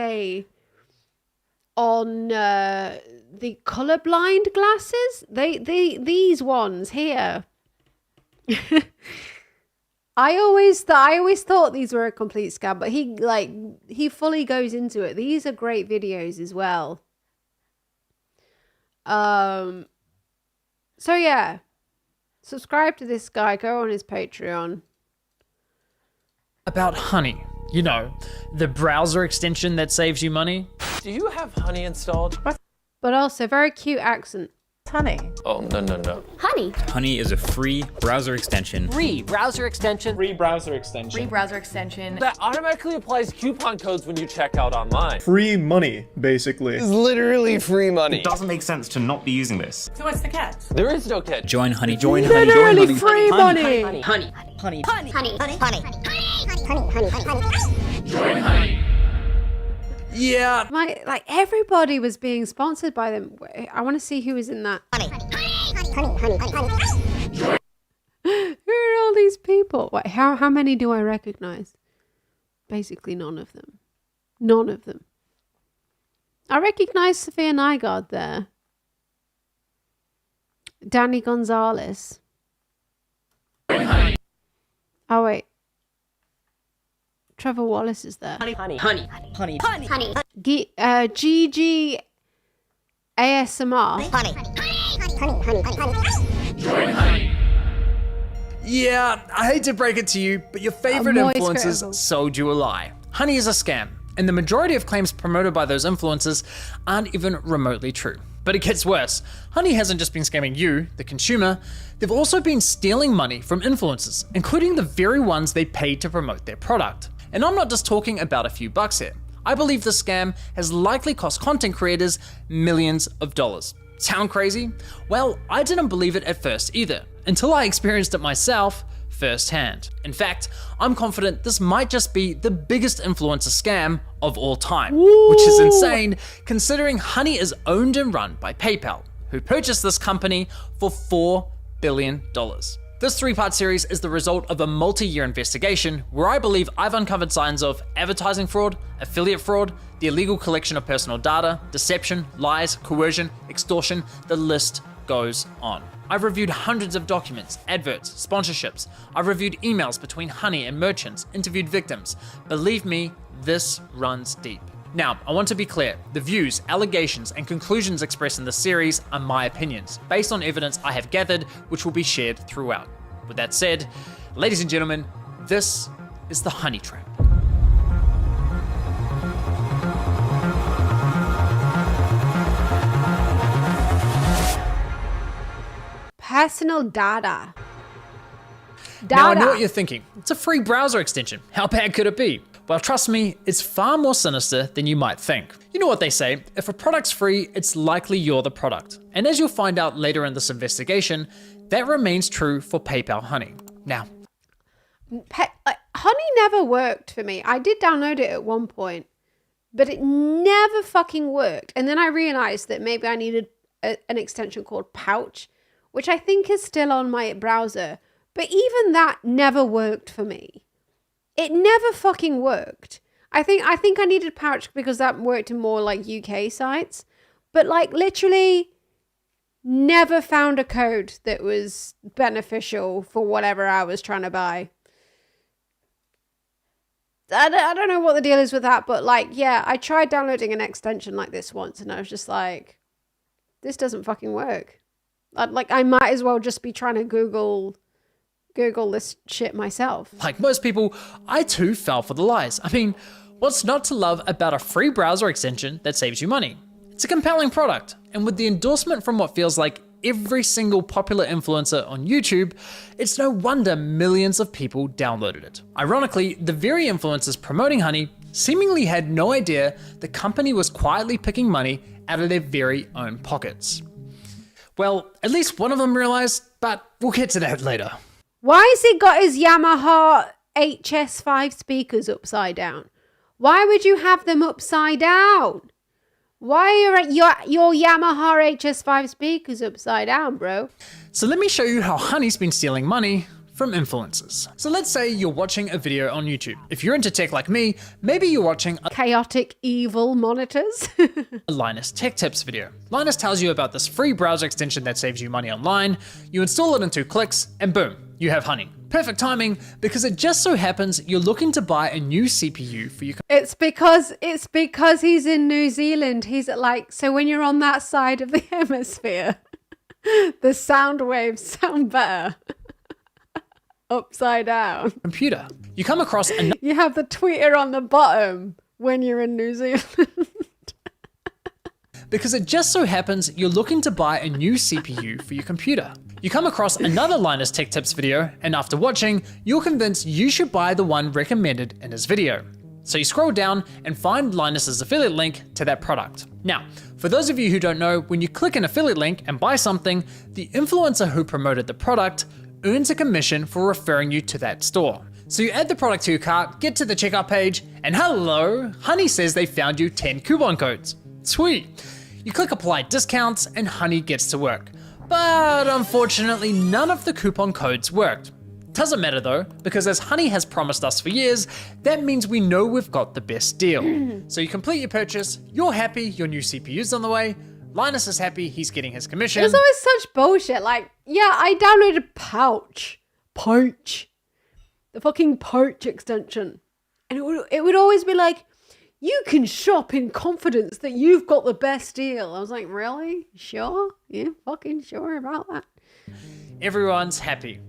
on the colorblind glasses. These ones here. I always thought these were a complete scam, but he fully goes into it. These are great videos as well. So yeah, subscribe to this guy, go on his Patreon. About Honey. You know, the browser extension that saves you money. Do you have Honey installed? But also very cute accent. Honey. Oh, no. Honey. Honey is a free browser extension. Free browser extension. Free browser extension. Free browser extension. That automatically applies coupon codes when you check out online. Free money, basically. It's literally free money. It doesn't make sense to not be using this. So what's the catch? There is no catch. Join Honey. Join Honey. Literally Join free money. Honey. Honey. Honey. Honey. Honey. Honey. Honey. Join Honey. Yeah. Like everybody was being sponsored by them. I want to see who was in that. Who are all these people? Wait, how many do I recognize? Basically none of them. None of them. I recognize Sophia Nygaard there. Danny Gonzalez. Oh wait. Trevor Wallace is there. GG ASMR. Yeah, I hate to break it to you, but your favorite influencers sold you a lie. Honey is a scam, and the majority of claims promoted by those influencers aren't even remotely true. But it gets worse. Honey hasn't just been scamming you, the consumer, they've also been stealing money from influencers, including the very ones they paid to promote their product. And I'm not just talking about a few bucks here. I believe the scam has likely cost content creators millions of dollars. Sound crazy? Well, I didn't believe it at first either, until I experienced it myself firsthand. In fact, I'm confident this might just be the biggest influencer scam of all time, which is insane considering Honey is owned and run by PayPal, who purchased this company for $4 billion. This 3-part series is the result of a multi-year investigation where I believe I've uncovered signs of advertising fraud, affiliate fraud, the illegal collection of personal data, deception, lies, coercion, extortion, the list goes on. I've reviewed hundreds of documents, adverts, sponsorships. I've reviewed emails between Honey and merchants, interviewed victims. Believe me, this runs deep. Now, I want to be clear, the views, allegations, and conclusions expressed in this series are my opinions, based on evidence I have gathered, which will be shared throughout. With that said, ladies and gentlemen, this is the Honey Trap. Personal data. Now I know what you're thinking. It's a free browser extension. How bad could it be? Well, trust me, it's far more sinister than you might think. You know what they say, if a product's free, it's likely you're the product. And as you'll find out later in this investigation, that remains true for PayPal Honey. Now, Honey never worked for me. I did download it at one point, but it never fucking worked. And then I realized that maybe I needed an extension called Pouch, which I think is still on my browser. But even that never worked for me. It never fucking worked. I think I needed Pouch because that worked in more like UK sites. But like literally never found a code that was beneficial for whatever I was trying to buy. I don't know what the deal is with that, but like, yeah, I tried downloading an extension like this once and I was just like, this doesn't fucking work. I might as well just be trying to Google this shit myself. Like most people, I too fell for the lies. I mean, what's not to love about a free browser extension that saves you money? It's a compelling product, and with the endorsement from what feels like every single popular influencer on YouTube, it's no wonder millions of people downloaded it. Ironically, the very influencers promoting Honey seemingly had no idea the company was quietly picking money out of their very own pockets. Well, at least one of them realized, but we'll get to that later. Why has he got his Yamaha HS5 speakers upside down? Why would you have them upside down? Why are your Yamaha HS5 speakers upside down, bro? So let me show you how Honey's been stealing money from influencers. So let's say you're watching a video on YouTube. If you're into tech like me, maybe you're watching a chaotic evil monitors. a Linus Tech Tips video. Linus tells you about this free browser extension that saves you money online. You install it in 2 clicks and boom, you have Honey. Perfect timing because it just so happens you're looking to buy a new CPU for your It's because he's in New Zealand. He's like, so when you're on that side of the hemisphere, the sound waves sound better. Upside down. Computer. You come across you have the tweeter on the bottom when you're in New Zealand. Because it just so happens you're looking to buy a new CPU for your computer. You come across another Linus Tech Tips video, and after watching, you're convinced you should buy the one recommended in his video. So you scroll down and find Linus's affiliate link to that product. Now, for those of you who don't know, when you click an affiliate link and buy something, the influencer who promoted the product earns a commission for referring you to that store. So you add the product to your cart, get to the checkout page, and hello, Honey says they found you 10 coupon codes. Sweet. You click apply discounts and Honey gets to work. But unfortunately, none of the coupon codes worked. Doesn't matter though, because as Honey has promised us for years, that means we know we've got the best deal. So you complete your purchase, you're happy, your new CPU's on the way, Linus is happy, he's getting his commission. It was always such bullshit. Like, yeah, I downloaded Pouch. The fucking Pouch extension. And it would always be like, you can shop in confidence that you've got the best deal. I was like, really? Sure? Yeah, fucking sure about that. Everyone's happy.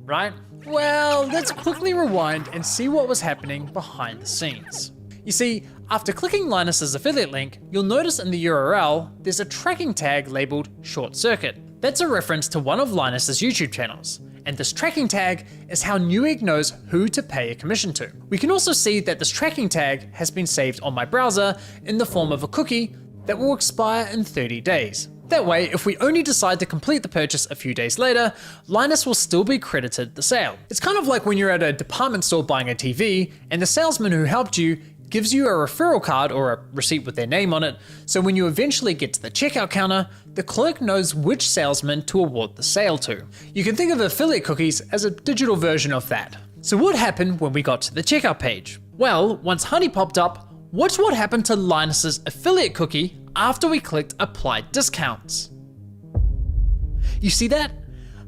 right? Well, let's quickly rewind and see what was happening behind the scenes. You see, after clicking Linus's affiliate link, you'll notice in the URL, there's a tracking tag labeled Short Circuit. That's a reference to one of Linus's YouTube channels. And this tracking tag is how Newegg knows who to pay a commission to. We can also see that this tracking tag has been saved on my browser in the form of a cookie that will expire in 30 days. That way, if we only decide to complete the purchase a few days later, Linus will still be credited the sale. It's kind of like when you're at a department store buying a TV and the salesman who helped you gives you a referral card or a receipt with their name on it, so when you eventually get to the checkout counter, the clerk knows which salesman to award the sale to. You can think of affiliate cookies as a digital version of that. So what happened when we got to the checkout page? Well, once Honey popped up, watch what happened to Linus's affiliate cookie after we clicked Apply Discounts. You see that?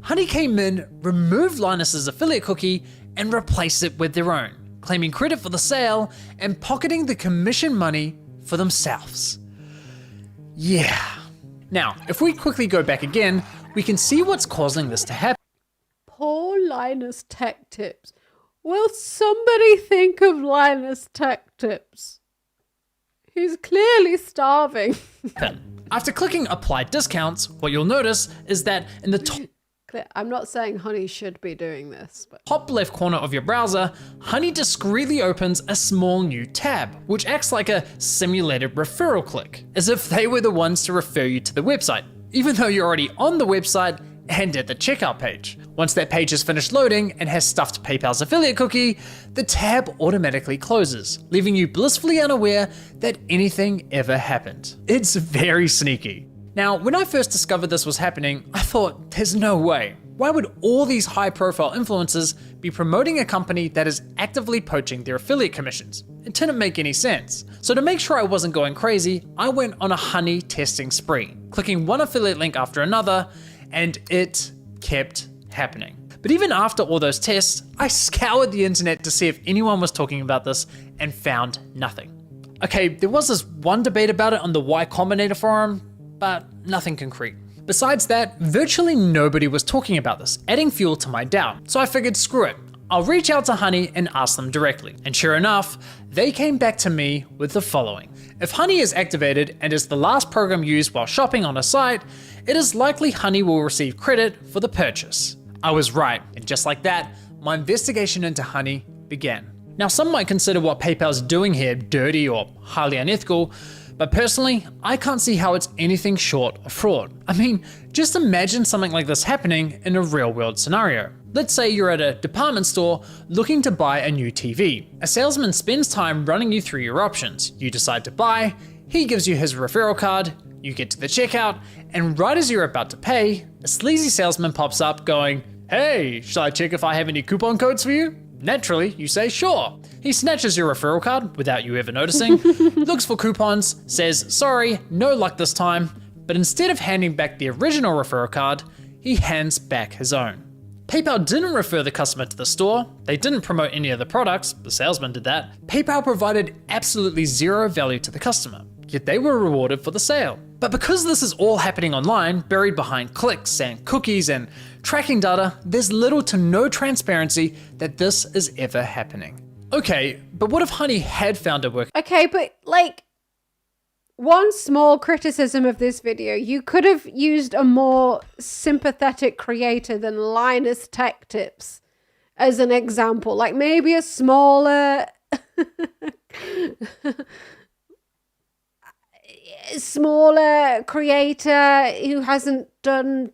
Honey came in, removed Linus's affiliate cookie, and replaced it with their own, claiming credit for the sale and pocketing the commission money for themselves. Yeah. Now, if we quickly go back again, we can see what's causing this to happen. Poor Linus Tech Tips. Will somebody think of Linus Tech Tips? He's clearly starving. After clicking Apply Discounts, what you'll notice is that in the I'm not saying Honey should be doing this, but top left corner of your browser, Honey discreetly opens a small new tab, which acts like a simulated referral click, as if they were the ones to refer you to the website, even though you're already on the website and at the checkout page. Once that page is finished loading and has stuffed PayPal's affiliate cookie, the tab automatically closes, leaving you blissfully unaware that anything ever happened. It's very sneaky. Now, when I first discovered this was happening, I thought, there's no way. Why would all these high-profile influencers be promoting a company that is actively poaching their affiliate commissions? It didn't make any sense. So to make sure I wasn't going crazy, I went on a Honey testing spree, clicking one affiliate link after another, and it kept happening. But even after all those tests, I scoured the internet to see if anyone was talking about this and found nothing. Okay, there was this one debate about it on the Y Combinator forum, but nothing concrete. Besides that, virtually nobody was talking about this, adding fuel to my doubt. So I figured, screw it. I'll reach out to Honey and ask them directly. And sure enough, they came back to me with the following. If Honey is activated and is the last program used while shopping on a site, it is likely Honey will receive credit for the purchase. I was right, and just like that, my investigation into Honey began. Now, some might consider what PayPal's doing here dirty or highly unethical, but personally, I can't see how it's anything short of fraud. I mean, just imagine something like this happening in a real-world scenario. Let's say you're at a department store looking to buy a new TV. A salesman spends time running you through your options. You decide to buy, he gives you his referral card, you get to the checkout, and right as you're about to pay, a sleazy salesman pops up going, "Hey, shall I check if I have any coupon codes for you?" Naturally, you say sure. He snatches your referral card without you ever noticing, looks for coupons, says, "Sorry, no luck this time," but instead of handing back the original referral card, he hands back his own. PayPal didn't refer the customer to the store, they didn't promote any of the products, the salesman did that. PayPal provided absolutely zero value to the customer, yet they were rewarded for the sale. But because this is all happening online, buried behind clicks and cookies and tracking data, there's little to no transparency that this is ever happening. Okay, but what if Honey had found it working? Okay, but like, one small criticism of this video, you could have used a more sympathetic creator than Linus Tech Tips as an example. Like maybe a smaller creator who hasn't done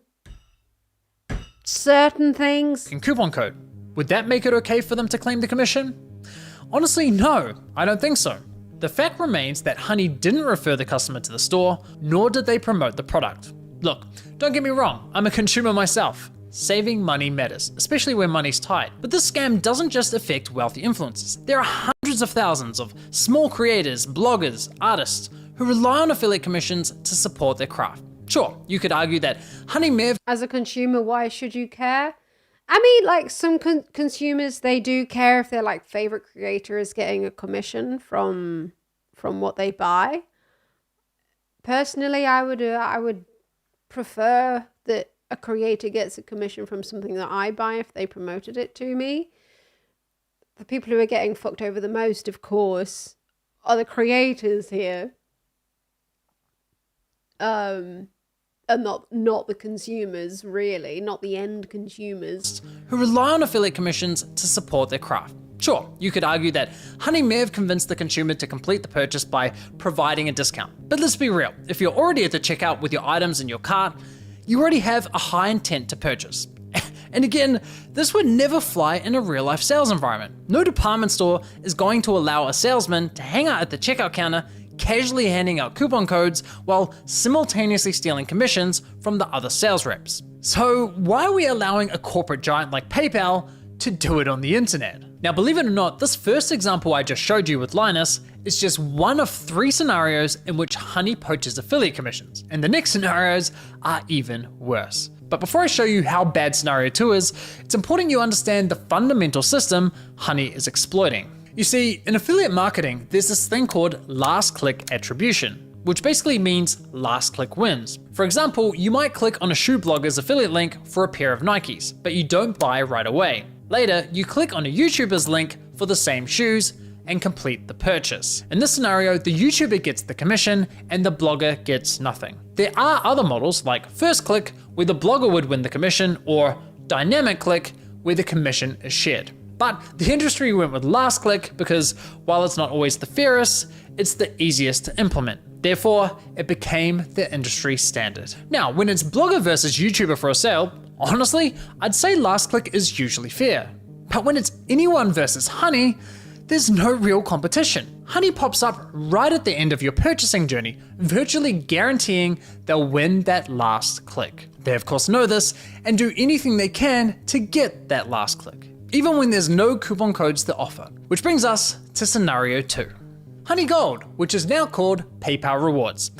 certain things. And coupon code. Would that make it okay for them to claim the commission? Honestly, no, I don't think so. The fact remains that Honey didn't refer the customer to the store, nor did they promote the product. Look, don't get me wrong, I'm a consumer myself. Saving money matters, especially when money's tight. But this scam doesn't just affect wealthy influencers. There are hundreds of thousands of small creators, bloggers, artists who rely on affiliate commissions to support their craft. Sure, you could argue that Honey may have... As a consumer, why should you care? I mean, like some consumers, they do care if their like favorite creator is getting a commission from what they buy. Personally, I would prefer that a creator gets a commission from something that I buy if they promoted it to me. The people who are getting fucked over the most, of course, are the creators here. And not the consumers, really, not the end consumers. Who rely on affiliate commissions to support their craft. Sure, you could argue that Honey may have convinced the consumer to complete the purchase by providing a discount. But let's be real, if you're already at the checkout with your items in your cart, you already have a high intent to purchase. And again, this would never fly in a real life sales environment. No department store is going to allow a salesman to hang out at the checkout counter, casually handing out coupon codes while simultaneously stealing commissions from the other sales reps. So why are we allowing a corporate giant like PayPal to do it on the internet? Now, believe it or not, this first example I just showed you with Linus is just one of 3 scenarios in which Honey poaches affiliate commissions, and the next scenarios are even worse. But before I show you how bad scenario 2 is, it's important you understand the fundamental system Honey is exploiting. You see, in affiliate marketing, there's this thing called last click attribution, which basically means last click wins. For example, you might click on a shoe blogger's affiliate link for a pair of Nikes, but you don't buy right away. Later, you click on a YouTuber's link for the same shoes and complete the purchase. In this scenario, the YouTuber gets the commission and the blogger gets nothing. There are other models like first click, where the blogger would win the commission, or dynamic click, where the commission is shared. But the industry went with last click because while it's not always the fairest, it's the easiest to implement. Therefore, it became the industry standard. Now, when it's blogger versus YouTuber for a sale, honestly, I'd say last click is usually fair. But when it's anyone versus Honey, there's no real competition. Honey pops up right at the end of your purchasing journey, virtually guaranteeing they'll win that last click. They of course know this and do anything they can to get that last click, even when there's no coupon codes to offer. Which brings us to scenario 2. Honey Gold, which is now called PayPal Rewards.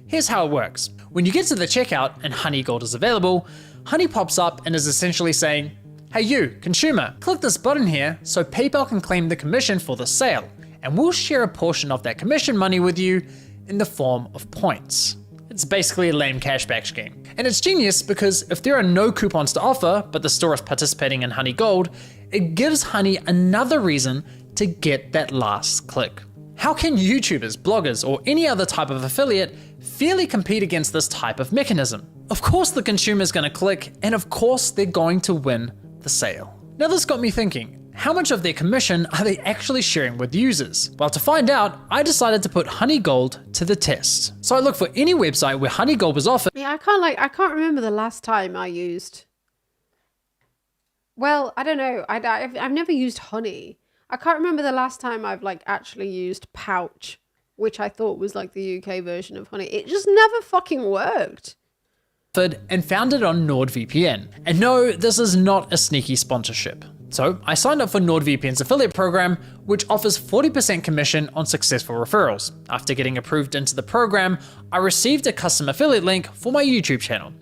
Here's how it works. When you get to the checkout and Honey Gold is available, Honey pops up and is essentially saying, hey you, consumer, click this button here so PayPal can claim the commission for the sale, and we'll share a portion of that commission money with you in the form of points. It's basically a lame cashback scheme. And it's genius because if there are no coupons to offer, but the store is participating in Honey Gold, it gives Honey another reason to get that last click. How can YouTubers, bloggers, or any other type of affiliate fairly compete against this type of mechanism? Of course the consumer's gonna click, and of course they're going to win the sale. Now this got me thinking, how much of their commission are they actually sharing with users? Well, to find out, I decided to put Honey Gold to the test. So I looked for any website where Honey Gold was offered. Yeah, I can't remember the last time I used. Well, I don't know. I've never used Honey. I can't remember the last time I've actually used Pouch, which I thought was like the UK version of Honey. It just never fucking worked. And found it on NordVPN. And no, this is not a sneaky sponsorship. So I signed up for NordVPN's affiliate program, which offers 40% commission on successful referrals. After getting approved into the program, I received a custom affiliate link for my YouTube channel.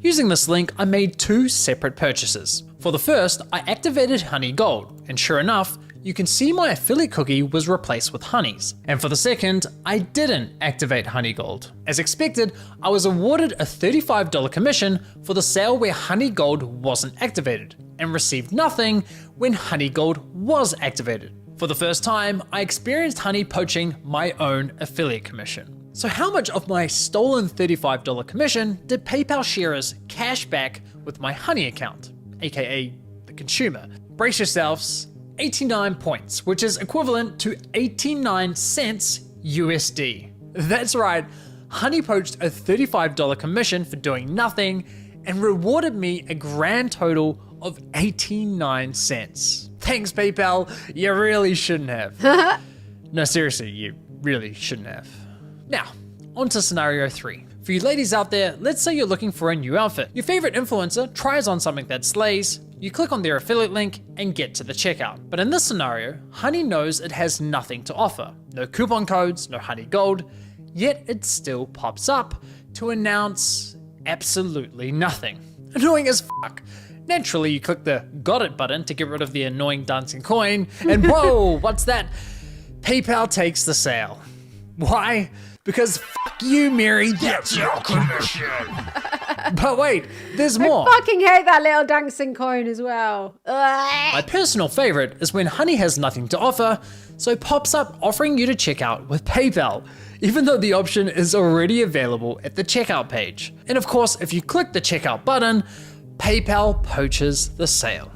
Using this link, I made 2 separate purchases. For the first, I activated Honey Gold, and sure enough, you can see my affiliate cookie was replaced with Honey's. And for the second, I didn't activate Honey Gold. As expected, I was awarded a $35 commission for the sale where Honey Gold wasn't activated, and received nothing when Honey Gold was activated. For the first time, I experienced Honey poaching my own affiliate commission. So how much of my stolen $35 commission did PayPal share as cash back with my Honey account, aka the consumer? Brace yourselves. 89 points, which is equivalent to 89 cents USD. That's right, Honey poached a $35 commission for doing nothing and rewarded me a grand total of 89 cents. Thanks, PayPal, you really shouldn't have. No, seriously, you really shouldn't have. Now, on to scenario 3. For you ladies out there, let's say you're looking for a new outfit. Your favorite influencer tries on something that slays, you click on their affiliate link and get to the checkout. But in this scenario, Honey knows it has nothing to offer. No coupon codes, no Honey Gold, yet it still pops up to announce absolutely nothing. Annoying as fuck. Naturally, you click the got it button to get rid of the annoying dancing coin, and whoa, what's that? PayPal takes the sale. Why? Because fuck you, Mary, that's your commission. But wait, there's more. I fucking hate that little dancing coin as well. My personal favorite is when Honey has nothing to offer, so pops up offering you to check out with PayPal, even though the option is already available at the checkout page. And of course, if you click the checkout button, PayPal poaches the sale.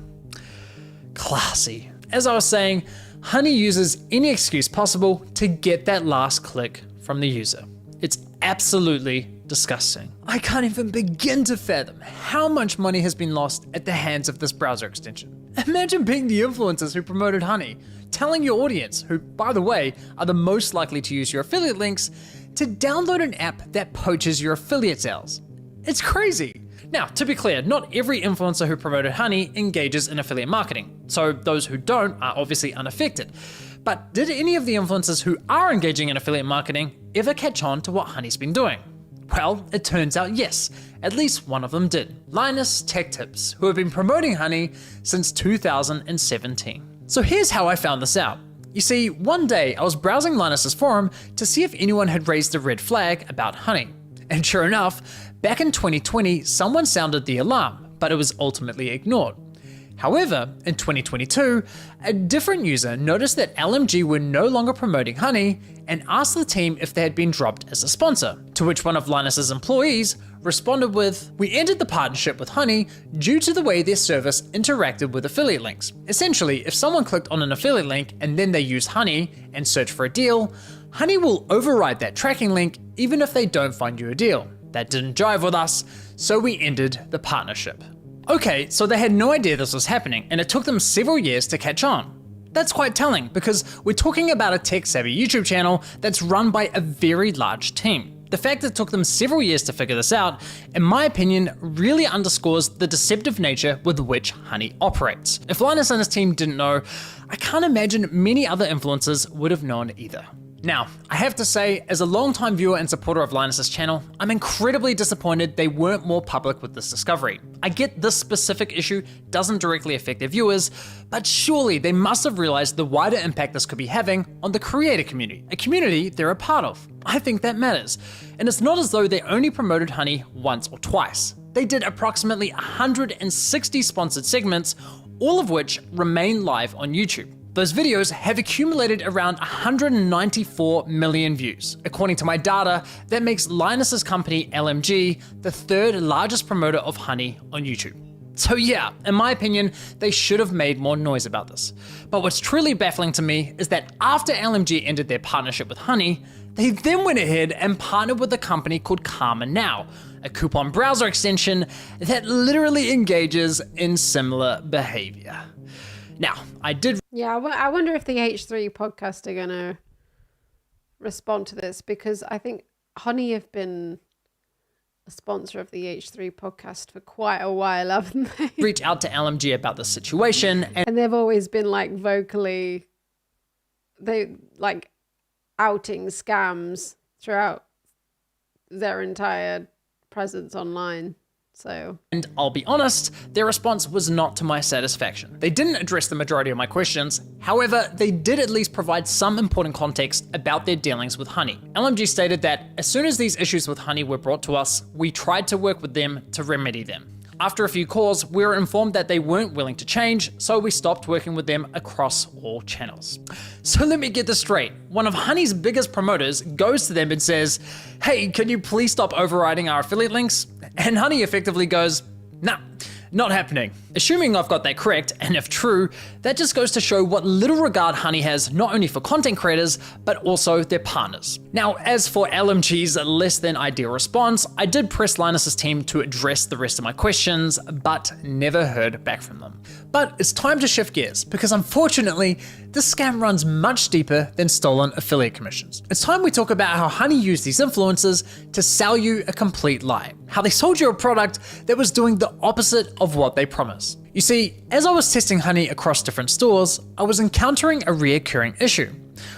Classy. As I was saying, Honey uses any excuse possible to get that last click from the user. It's absolutely disgusting. I can't even begin to fathom how much money has been lost at the hands of this browser extension. Imagine being the influencers who promoted Honey, telling your audience, who by the way are the most likely to use your affiliate links, to download an app that poaches your affiliate sales. It's crazy. Now, to be clear, not every influencer who promoted Honey engages in affiliate marketing, so those who don't are obviously unaffected. But did any of the influencers who are engaging in affiliate marketing ever catch on to what Honey's been doing? Well, it turns out yes, at least one of them did. Linus Tech Tips, who have been promoting Honey since 2017. So here's how I found this out. You see, one day I was browsing Linus's forum to see if anyone had raised a red flag about Honey. And sure enough, back in 2020, someone sounded the alarm, but it was ultimately ignored. However, in 2022, a different user noticed that LMG were no longer promoting Honey and asked the team if they had been dropped as a sponsor, to which one of Linus's employees responded with, "We ended the partnership with Honey due to the way their service interacted with affiliate links. Essentially, if someone clicked on an affiliate link and then they used Honey and searched for a deal, Honey will override that tracking link even if they don't find you a deal. That didn't jive with us, so we ended the partnership." Okay, so they had no idea this was happening, and it took them several years to catch on. That's quite telling, because we're talking about a tech-savvy YouTube channel that's run by a very large team. The fact that it took them several years to figure this out, in my opinion, really underscores the deceptive nature with which Honey operates. If Linus and his team didn't know, I can't imagine many other influencers would have known either. Now, I have to say, as a longtime viewer and supporter of Linus's channel, I'm incredibly disappointed they weren't more public with this discovery. I get this specific issue doesn't directly affect their viewers, but surely they must have realized the wider impact this could be having on the creator community, a community they're a part of. I think that matters. And it's not as though they only promoted Honey once or twice. They did approximately 160 sponsored segments, all of which remain live on YouTube. Those videos have accumulated around 194 million views. According to my data, that makes Linus's company LMG the third largest promoter of Honey on YouTube. So yeah, in my opinion, they should have made more noise about this. But what's truly baffling to me is that after LMG ended their partnership with Honey, they then went ahead and partnered with a company called Karma Now, a coupon browser extension that literally engages in similar behavior. Now, I wonder if the H3 podcast are going to respond to this, because I think Honey have been a sponsor of the H3 podcast for quite a while, haven't they? Reach out to LMG about the situation. And they've always been like vocally, they like outing scams throughout their entire presence online. And I'll be honest, their response was not to my satisfaction. They didn't address the majority of my questions. However, they did at least provide some important context about their dealings with Honey. LMG stated that as soon as these issues with Honey were brought to us, we tried to work with them to remedy them. After a few calls, we were informed that they weren't willing to change, so we stopped working with them across all channels. So let me get this straight. One of Honey's biggest promoters goes to them and says, "Hey, can you please stop overriding our affiliate links?" And Honey effectively goes, "Nah, not happening." Assuming I've got that correct, and if true, that just goes to show what little regard Honey has not only for content creators, but also their partners. Now, as for LMG's less than ideal response, I did press Linus's team to address the rest of my questions, but never heard back from them. But it's time to shift gears, because unfortunately, this scam runs much deeper than stolen affiliate commissions. It's time we talk about how Honey used these influencers to sell you a complete lie. How they sold you a product that was doing the opposite of what they promised. You see, as I was testing Honey across different stores, I was encountering a reoccurring issue.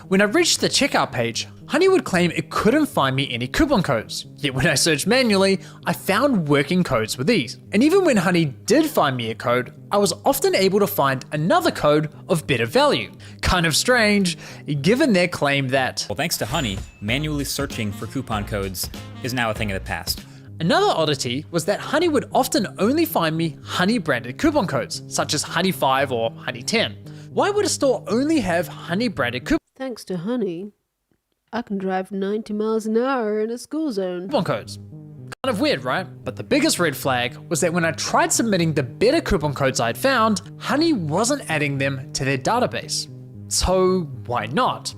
When I reached the checkout page, Honey would claim it couldn't find me any coupon codes. Yet when I searched manually, I found working codes with these. And even when Honey did find me a code, I was often able to find another code of better value. Kind of strange, given their claim that, well, thanks to Honey, manually searching for coupon codes is now a thing of the past. Another oddity was that Honey would often only find me Honey branded coupon codes, such as Honey 5 or Honey 10. Why would a store only have Honey branded Thanks to Honey, I can drive 90 miles an hour in a school zone. coupon codes? Kind of weird, right? But the biggest red flag was that when I tried submitting the better coupon codes I'd found, Honey wasn't adding them to their database. So why not?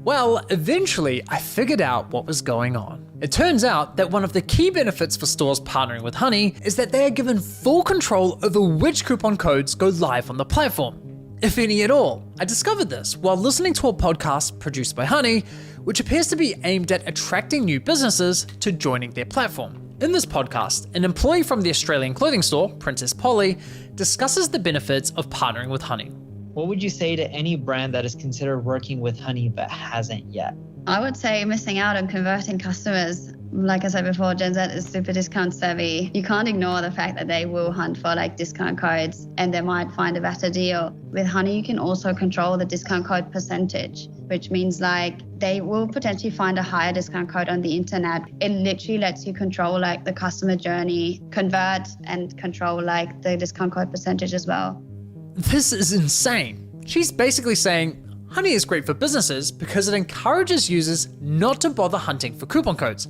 Well, eventually I figured out what was going on. It turns out that one of the key benefits for stores partnering with Honey is that they are given full control over which coupon codes go live on the platform, if any at all. I discovered this while listening to a podcast produced by Honey, which appears to be aimed at attracting new businesses to joining their platform. In this podcast, an employee from the Australian clothing store, Princess Polly, discusses the benefits of partnering with Honey. What would you say to any brand that is considered working with Honey but hasn't yet? I would say missing out on converting customers. Like I said before, Gen Z is super discount savvy. You can't ignore the fact that they will hunt for like discount codes and they might find a better deal. With Honey, you can also control the discount code percentage, which means like they will potentially find a higher discount code on the internet. It literally lets you control like the customer journey, convert and control like the discount code percentage as well. This is insane. She's basically saying Honey is great for businesses because it encourages users not to bother hunting for coupon codes,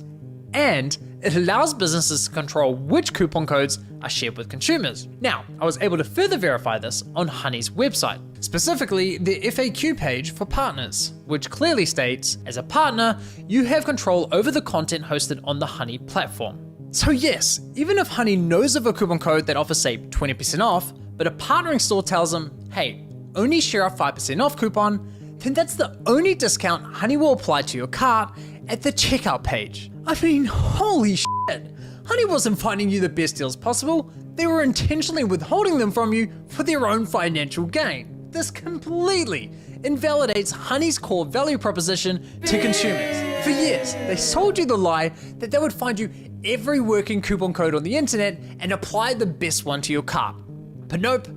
and it allows businesses to control which coupon codes are shared with consumers. Now, I was able to further verify this on Honey's website, specifically the FAQ page for partners, which clearly states, as a partner, you have control over the content hosted on the Honey platform. So yes, even if Honey knows of a coupon code that offers say 20% off, but a partnering store tells them, hey, only share a 5% off coupon, then that's the only discount Honey will apply to your cart at the checkout page. I mean, holy shit. Honey wasn't finding you the best deals possible. They were intentionally withholding them from you for their own financial gain. This completely invalidates Honey's core value proposition to consumers. For years, they sold you the lie that they would find you every working coupon code on the internet and apply the best one to your cart. But nope,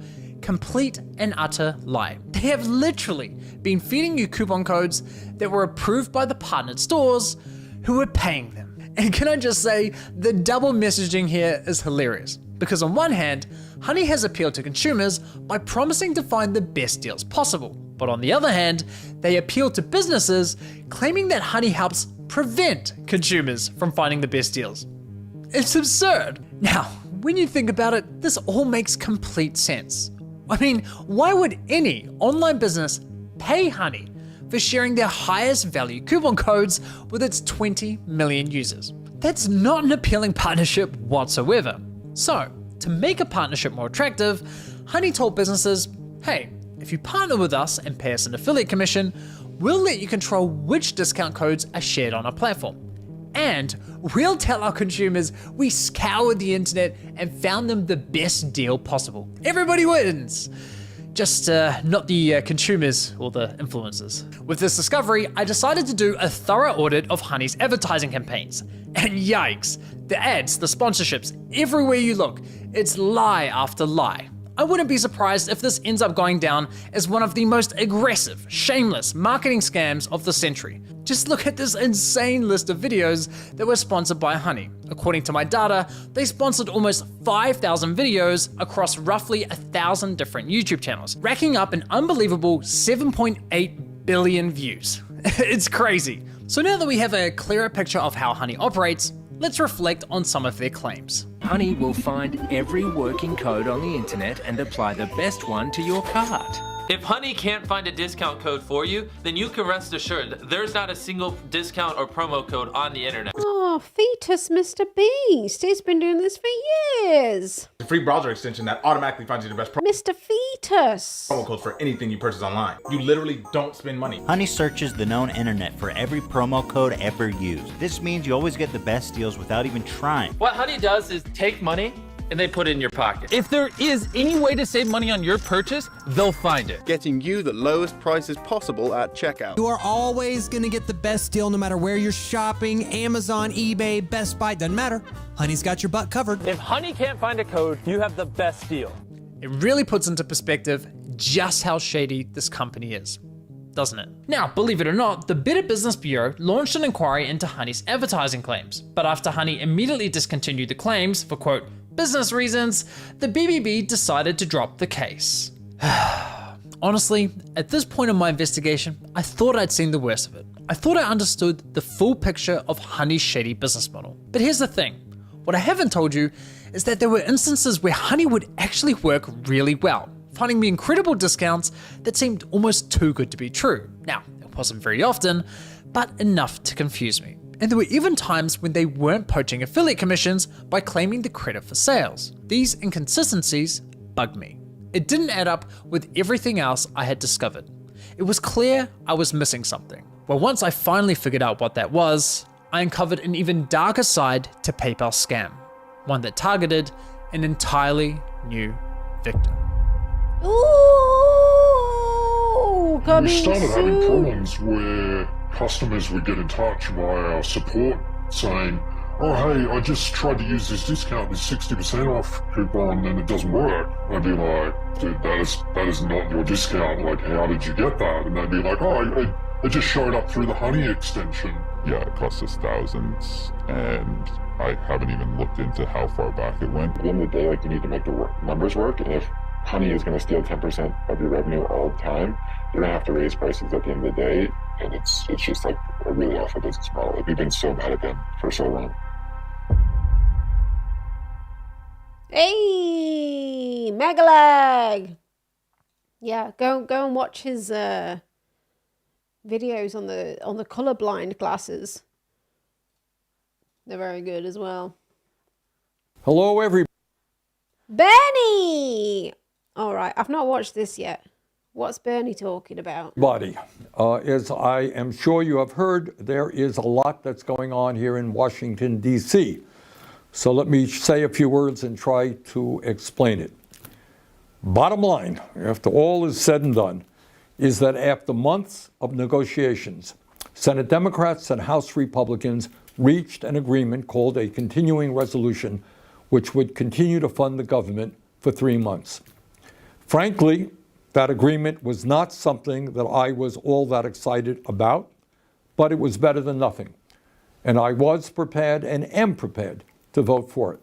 complete and utter lie. They have literally been feeding you coupon codes that were approved by the partnered stores who were paying them. And can I just say, the double messaging here is hilarious. Because on one hand, Honey has appealed to consumers by promising to find the best deals possible. But on the other hand, they appeal to businesses claiming that Honey helps prevent consumers from finding the best deals. It's absurd. Now, when you think about it, this all makes complete sense. I mean, why would any online business pay Honey for sharing their highest value coupon codes with its 20 million users? That's not an appealing partnership whatsoever. So, to make a partnership more attractive, Honey told businesses, hey, if you partner with us and pay us an affiliate commission, we'll let you control which discount codes are shared on our platform. And we'll tell our consumers we scoured the internet and found them the best deal possible. Everybody wins. Just not the consumers or the influencers. With this discovery, I decided to do a thorough audit of Honey's advertising campaigns. And yikes, the ads, the sponsorships, everywhere you look, it's lie after lie. I wouldn't be surprised if this ends up going down as one of the most aggressive, shameless marketing scams of the century. Just look at this insane list of videos that were sponsored by Honey. According to my data, they sponsored almost 5,000 videos across roughly 1,000 different YouTube channels, racking up an unbelievable 7.8 billion views. It's crazy. So now that we have a clearer picture of how Honey operates, let's reflect on some of their claims. Honey will find every working code on the internet and apply the best one to your cart. If Honey can't find a discount code for you, then you can rest assured there's not a single discount or promo code on the internet. Oh, Fetus Mr. Beast. He's been doing this for years. A free browser extension that automatically finds you the best Mr. Fetus. promo codes for anything you purchase online. You literally don't spend money. Honey searches the known internet for every promo code ever used. This means you always get the best deals without even trying. What Honey does is take money and they put it in your pocket. If there is any way to save money on your purchase, they'll find it. Getting you the lowest prices possible at checkout. You are always going to get the best deal no matter where you're shopping. Amazon, eBay, Best Buy, doesn't matter. Honey's got your butt covered. If Honey can't find a code, you have the best deal. It really puts into perspective just how shady this company is. doesn't it? Now, believe it or not, the Better Business Bureau launched an inquiry into Honey's advertising claims, but after Honey immediately discontinued the claims for, quote, business reasons, the BBB decided to drop the case. Honestly, at this point in my investigation, I thought I'd seen the worst of it. I thought I understood the full picture of Honey's shady business model. But here's the thing, what I haven't told you is that there were instances where Honey would actually work really well, finding me incredible discounts that seemed almost too good to be true. Now, it wasn't very often, but enough to confuse me. And there were even times when they weren't poaching affiliate commissions by claiming the credit for sales. These inconsistencies bugged me. It didn't add up with everything else I had discovered. It was clear I was missing something. Well, once I finally figured out what that was, I uncovered an even darker side to PayPal's scam, one that targeted an entirely new victim. Ooh, coming We started soon. having problems where customers would get in touch via our support saying, oh hey, I just tried to use this discount, this 60% off coupon, and it doesn't work. I'd be like, dude, that is not your discount. Like, how did you get that? And they'd be like, oh, it just showed up through the Honey extension. Yeah, it cost us thousands, and I haven't even looked into how far back it went. At the end of the day, like, you need to make the numbers work, and if Honey is going to steal 10% of your revenue all the time, you're going to have to raise prices at the end of the day, and it's just like a really awful business model. Like, we've been so mad at them for so long. Hey, Megalag. Yeah, go and watch his videos on the colorblind glasses. They're very good as well. Hello, everybody. Bernie! All right, I've not watched this yet. What's Bernie talking about? As I am sure you have heard, there is a lot that's going on here in Washington, D.C. So let me say a few words and try to explain it. Bottom line, after all is said and done, is that after months of negotiations, Senate Democrats and House Republicans reached an agreement called a continuing resolution, which would continue to fund the government for 3 months. Frankly, that agreement was not something that I was all that excited about, but it was better than nothing. And I was prepared and am prepared to vote for it.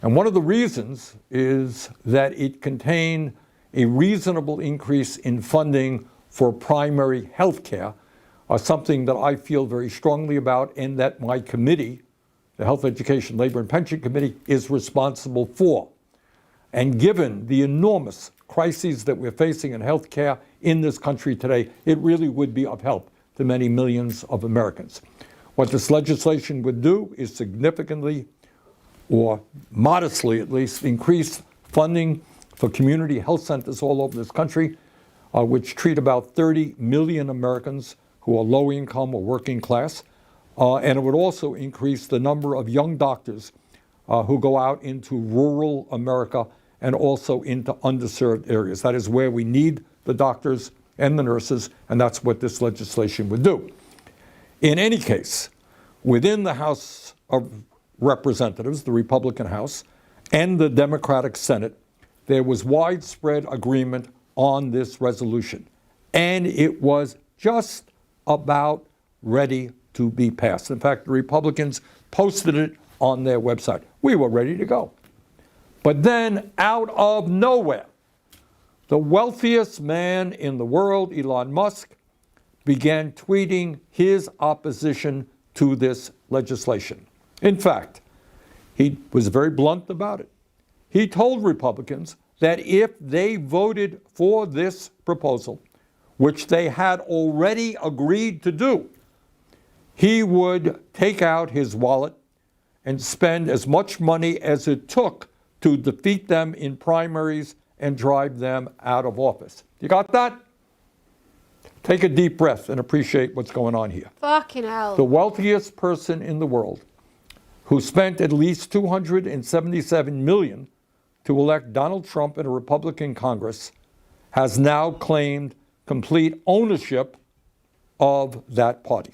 And one of the reasons is that it contained a reasonable increase in funding for primary health care, something that I feel very strongly about and that my committee, the Health, Education, Labor, and Pension Committee, is responsible for. And given the enormous crises that we're facing in health care in this country today, it really would be of help to many millions of Americans. What this legislation would do is significantly, or modestly at least, increase funding for community health centers all over this country, which treat about 30 million Americans who are low income or working class. And it would also increase the number of young doctors who go out into rural America and also into underserved areas. That is where we need the doctors and the nurses, and that's what this legislation would do. In any case, within the House of Representatives, the Republican House, and the Democratic Senate, there was widespread agreement on this resolution, and it was just about ready to be passed. In fact, the Republicans posted it on their website. We were ready to go. But then, out of nowhere, the wealthiest man in the world, Elon Musk, began tweeting his opposition to this legislation. In fact, he was very blunt about it. He told Republicans that if they voted for this proposal, which they had already agreed to do, he would take out his wallet and spend as much money as it took to defeat them in primaries and drive them out of office. You got that? Take a deep breath and appreciate what's going on here. Fucking hell. The wealthiest person in the world, who spent at least $277 million to elect Donald Trump in a Republican Congress, has now claimed complete ownership of that party.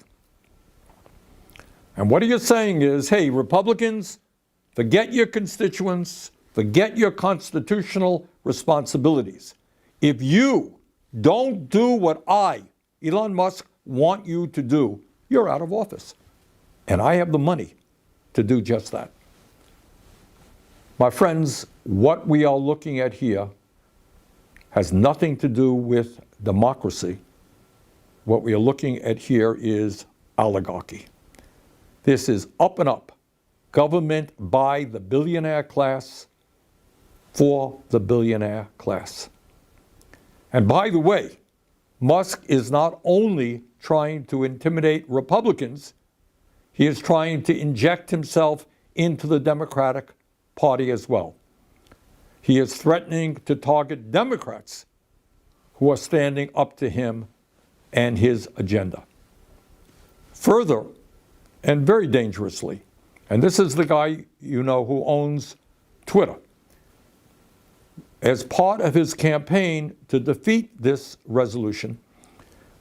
And what he is saying is, hey, Republicans, forget your constituents, forget your constitutional responsibilities. If you don't do what I Elon Musk want you to do, you're out of office. And I have the money to do just that. My friends, what we are looking at here has nothing to do with democracy. What we are looking at here is oligarchy. This is up and up. Government by the billionaire class for the billionaire class. And by the way, Musk is not only trying to intimidate Republicans, he is trying to inject himself into the Democratic Party as well. He is threatening to target Democrats who are standing up to him and his agenda. Further, and very dangerously, and this is the guy you know who owns Twitter, as part of his campaign to defeat this resolution,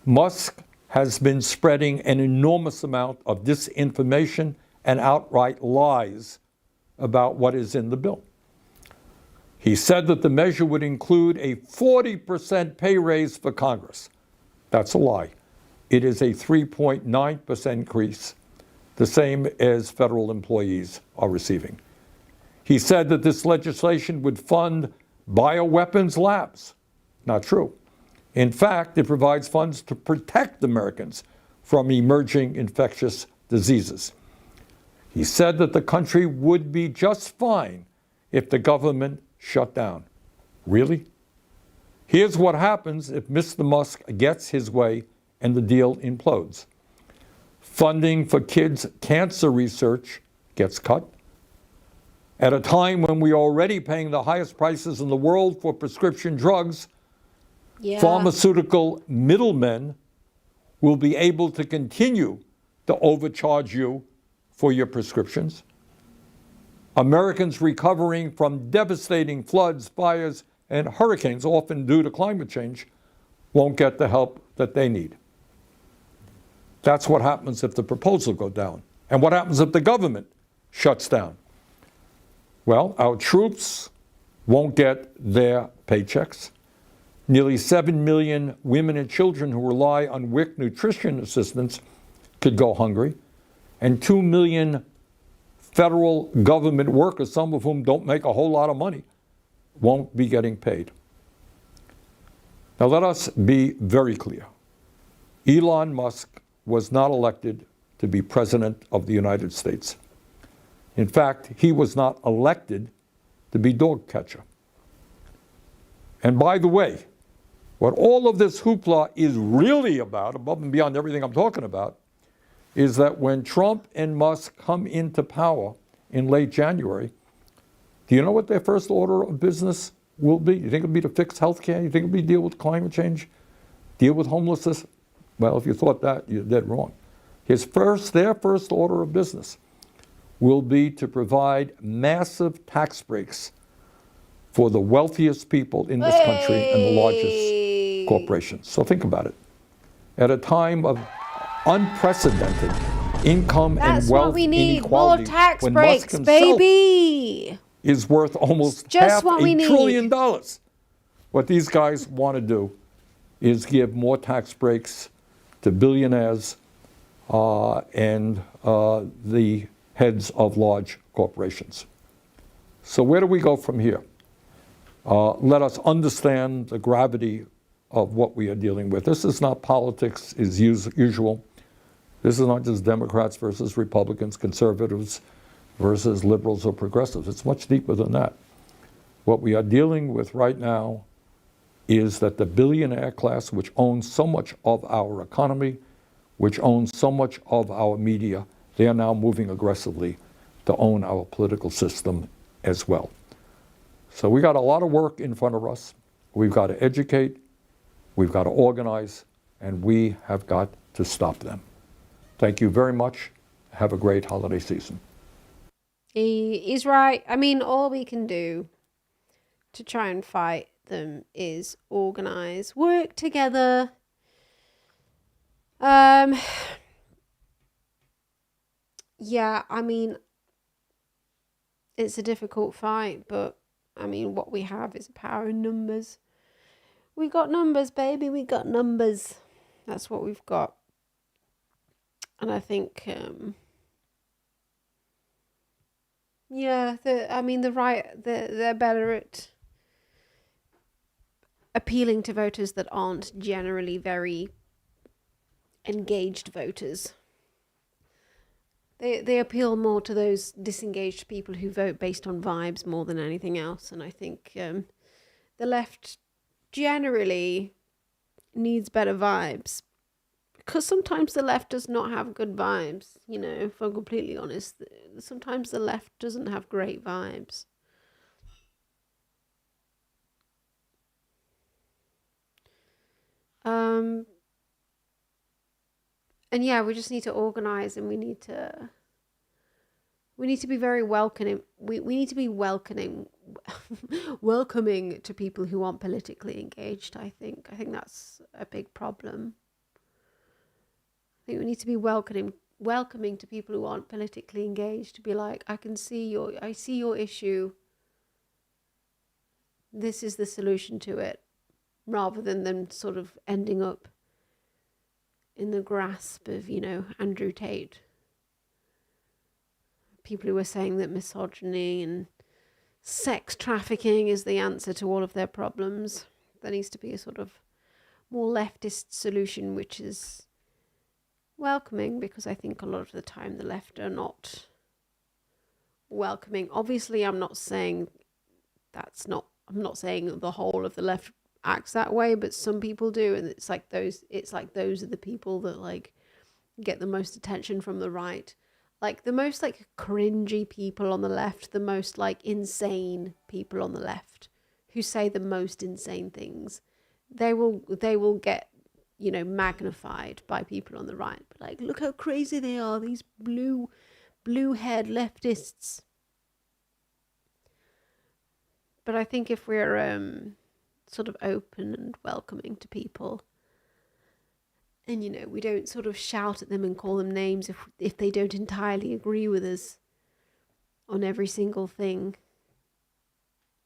Musk has been spreading an enormous amount of disinformation and outright lies about what is in the bill. He said that the measure would include a 40% pay raise for Congress. That's a lie. It is a 3.9% increase, the same as federal employees are receiving. He said that this legislation would fund bioweapons labs. Not true. In fact, it provides funds to protect Americans from emerging infectious diseases. He said that the country would be just fine if the government shut down. Really? Here's what happens if Mr. Musk gets his way and the deal implodes. Funding for kids' cancer research gets cut. At a time when we are already paying the highest prices in the world for prescription drugs, pharmaceutical middlemen will be able to continue to overcharge you for your prescriptions. Americans recovering from devastating floods, fires, and hurricanes, often due to climate change, won't get the help that they need. That's what happens if the proposal goes down. And what happens if the government shuts down? Well, our troops won't get their paychecks. Nearly 7 million women and children who rely on WIC nutrition assistance could go hungry. And 2 million federal government workers, some of whom don't make a whole lot of money, won't be getting paid. Now let us be very clear. Elon Musk was not elected to be president of the United States. In fact, he was not elected to be dog catcher. And by the way, what all of this hoopla is really about, above and beyond everything I'm talking about, is that when Trump and Musk come into power in late January, do you know what their first order of business will be? You think it'll be to fix health care? You think it'll be deal with climate change? Deal with homelessness? Well, if you thought that, you're dead wrong. Their first order of business will be to provide massive tax breaks for the wealthiest people in this country and the largest corporations. So think about it. At a time of unprecedented income and wealth inequality, more tax when breaks, Musk himself baby. is worth almost Just $500 what we need. billion. What these guys want to do is give more tax breaks to billionaires and the heads of large corporations. So where do we go from here? Let us understand the gravity of what we are dealing with. This is not politics as usual. This is not just Democrats versus Republicans, conservatives versus liberals or progressives. It's much deeper than that. What we are dealing with right now is that the billionaire class, which owns so much of our economy, which owns so much of our media, they are now moving aggressively to own our political system as well. So we got a lot of work in front of us. We've got to educate, we've got to organize, and we have got to stop them. Thank you very much. Have a great holiday season. He's right. I mean, all we can do to try and fight them is organize, work together. Yeah, I mean, it's a difficult fight, but I mean, what we have is a power in numbers. We got numbers, baby. We got numbers. That's what we've got. And I think, yeah, the right, they're better at appealing to voters that aren't generally very engaged voters. They appeal more to those disengaged people who vote based on vibes more than anything else. And I think the left generally needs better vibes. Because sometimes the left does not have good vibes, you know, if I'm completely honest. Sometimes the left doesn't have great vibes. And yeah, we just need to organize, and we need to be very welcoming. We need to be welcoming to people who aren't politically engaged. I think that's a big problem. I think we need to be welcoming to people who aren't politically engaged, to be like, I see your issue. This is the solution to it, rather than them sort of ending up in the grasp of, you know, Andrew Tate. People who are saying that misogyny and sex trafficking is the answer to all of their problems. There needs to be a sort of more leftist solution, which is welcoming, because I think a lot of the time the left are not welcoming. Obviously, I'm not saying the whole of the left acts that way, but some people do, and it's like those are the people that like get the most attention from the right. Like the most like cringy people on the left, the most like insane people on the left who say the most insane things, they will get, you know, magnified by people on the right. But like, look how crazy they are, these blue-haired leftists. But I think if we're sort of open and welcoming to people, and, you know, we don't sort of shout at them and call them names if they don't entirely agree with us on every single thing,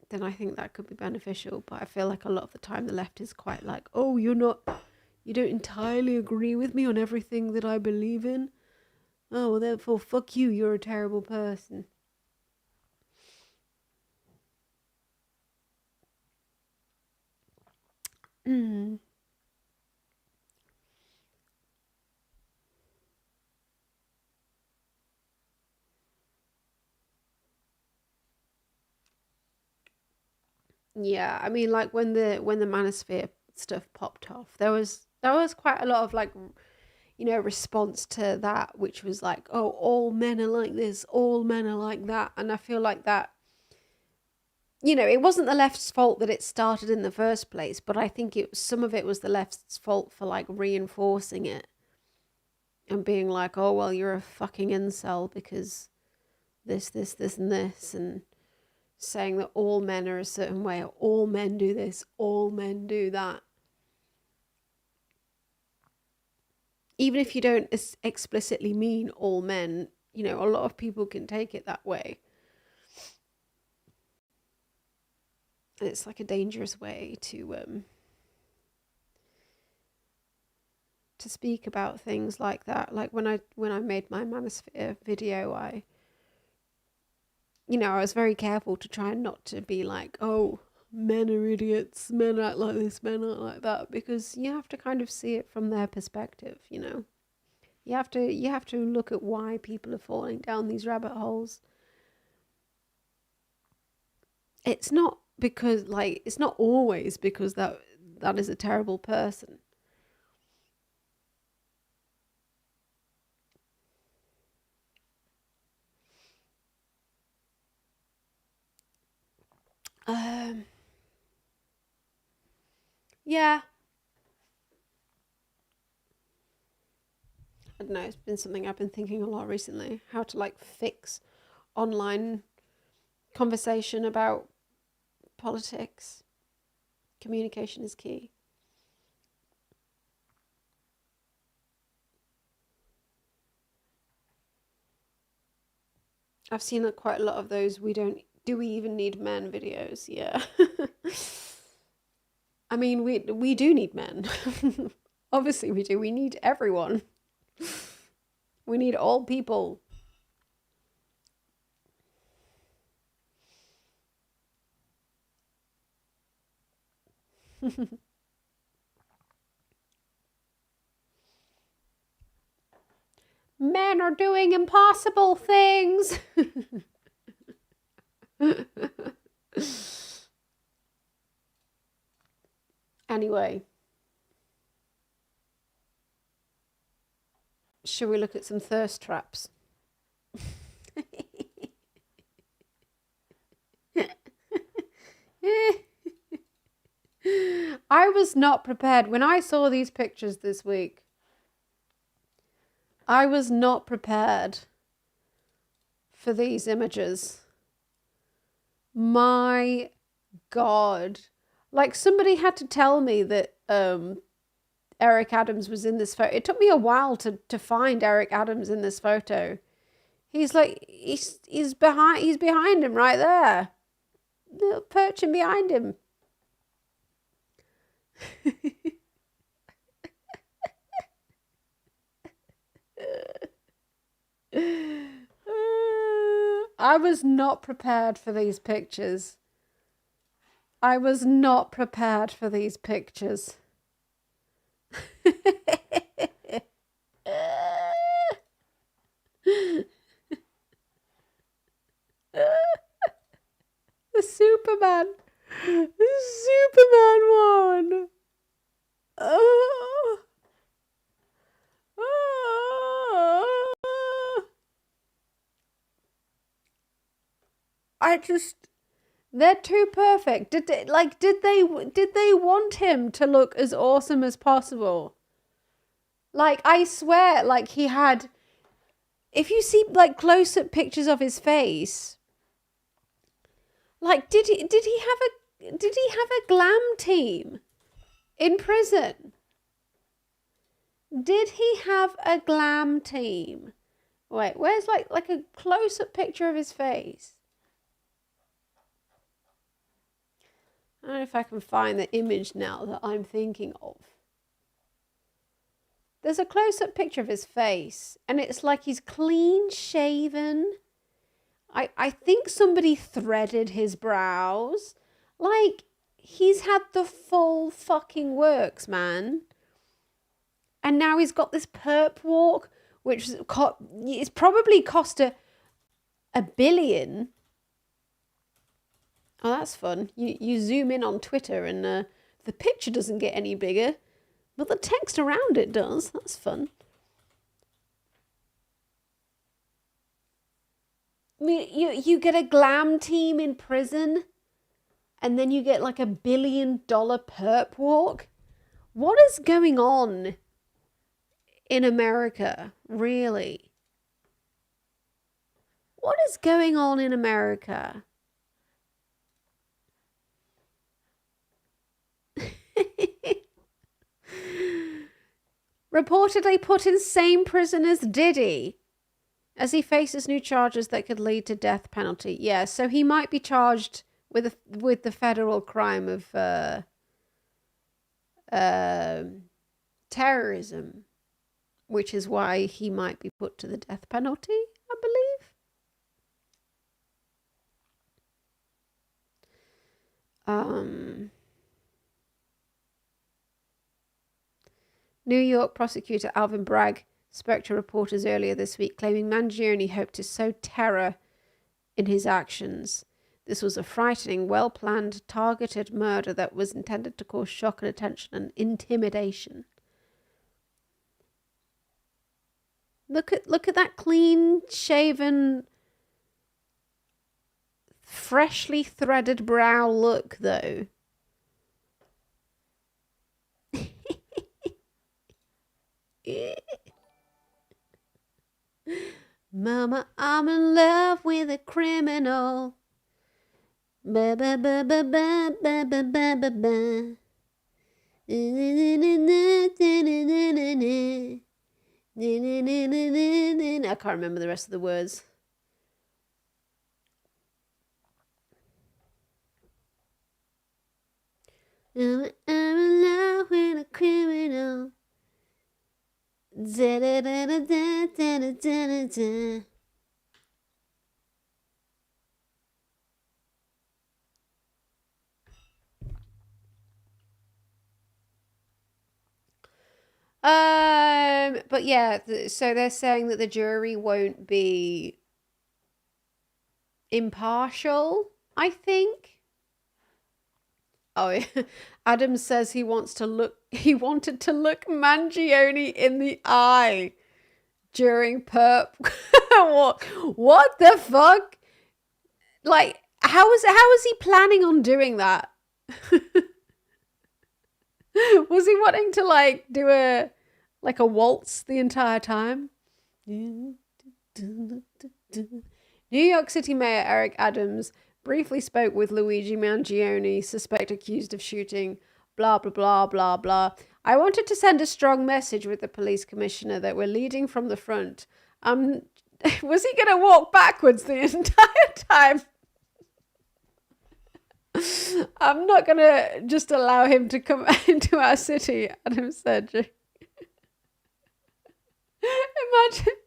then I think that could be beneficial. But I feel like a lot of the time the left is quite like, oh, you don't entirely agree with me on everything that I believe in. Oh, well, therefore, fuck you, you're a terrible person. Yeah, I mean, like when the Manosphere stuff popped off, there was quite a lot of like, you know, response to that, which was like, oh, all men are like this, all men are like that. And I feel like that, you know, it wasn't the left's fault that it started in the first place, but I think some of it was the left's fault for like reinforcing it and being like, oh, well, you're a fucking incel because this, and this, and saying that all men are a certain way, or all men do this, all men do that. Even if you don't explicitly mean all men, you know, a lot of people can take it that way. And it's like a dangerous way to speak about things like that. Like when I made my Manosphere video, I was very careful to try not to be like, oh, men are idiots, men act like this, men act like that, because you have to kind of see it from their perspective, you know. You have to look at why people are falling down these rabbit holes. It's not because, like, it's not always because that is a terrible person. Yeah. I don't know, it's been something I've been thinking a lot recently, how to like fix online conversation about politics. Communication is key. I've seen quite a lot of those do we even need men videos? Yeah. I mean, we do need men. Obviously we do. We need everyone. We need all people. Men are doing impossible things. Anyway, should we look at some thirst traps? I was not prepared. When I saw these pictures this week, I was not prepared for these images. My God. Like, somebody had to tell me that Eric Adams was in this photo. It took me a while to find Eric Adams in this photo. He's like, he's behind him right there. Little perching behind him. I was not prepared for these pictures. I was not prepared for these pictures. The Superman one. Oh. They're too perfect. Did they want him to look as awesome as possible? Like, I swear, like, he had, if you see like close-up pictures of his face, like, did he have a glam team in prison? Did he have a glam team? Wait, where's like a close-up picture of his face? I don't know if I can find the image now that I'm thinking of. There's a close-up picture of his face, and it's like he's clean shaven. I think somebody threaded his brows. Like, he's had the full fucking works, man. And now he's got this perp walk, which it's probably cost a billion. Oh, that's fun. You zoom in on Twitter and the picture doesn't get any bigger, but the text around it does. That's fun. I mean, you get a glam team in prison, and then you get like $1 billion perp walk. What is going on in America, really? What is going on in America? Reportedly put in same prison as Diddy, as he faces new charges that could lead to death penalty. Yeah, so he might be charged with the federal crime of terrorism, which is why he might be put to the death penalty, I believe. New York prosecutor Alvin Bragg spoke to reporters earlier this week, claiming Mangioni hoped to sow terror in his actions. This was a frightening, well-planned, targeted murder that was intended to cause shock and attention and intimidation. Look at that clean-shaven, freshly threaded brow look, though. Mama, I'm in love with a criminal. Ba ba ba ba ba ba ba ba ba ba. I can't remember the rest of the words. I'm in love with a criminal. But yeah, so they're saying that the jury won't be impartial, I think. Oh, Adam says he wanted to look Mangioni in the eye during perp. What the fuck? Like, how is he planning on doing that? Was he wanting to like do a waltz the entire time? New York City Mayor Eric Adams briefly spoke with Luigi Mangioni, suspect accused of shooting, blah, blah, blah, blah, blah. I wanted to send a strong message with the police commissioner that we're leading from the front. Was he going to walk backwards the entire time? I'm not going to just allow him to come into our city, Adam said.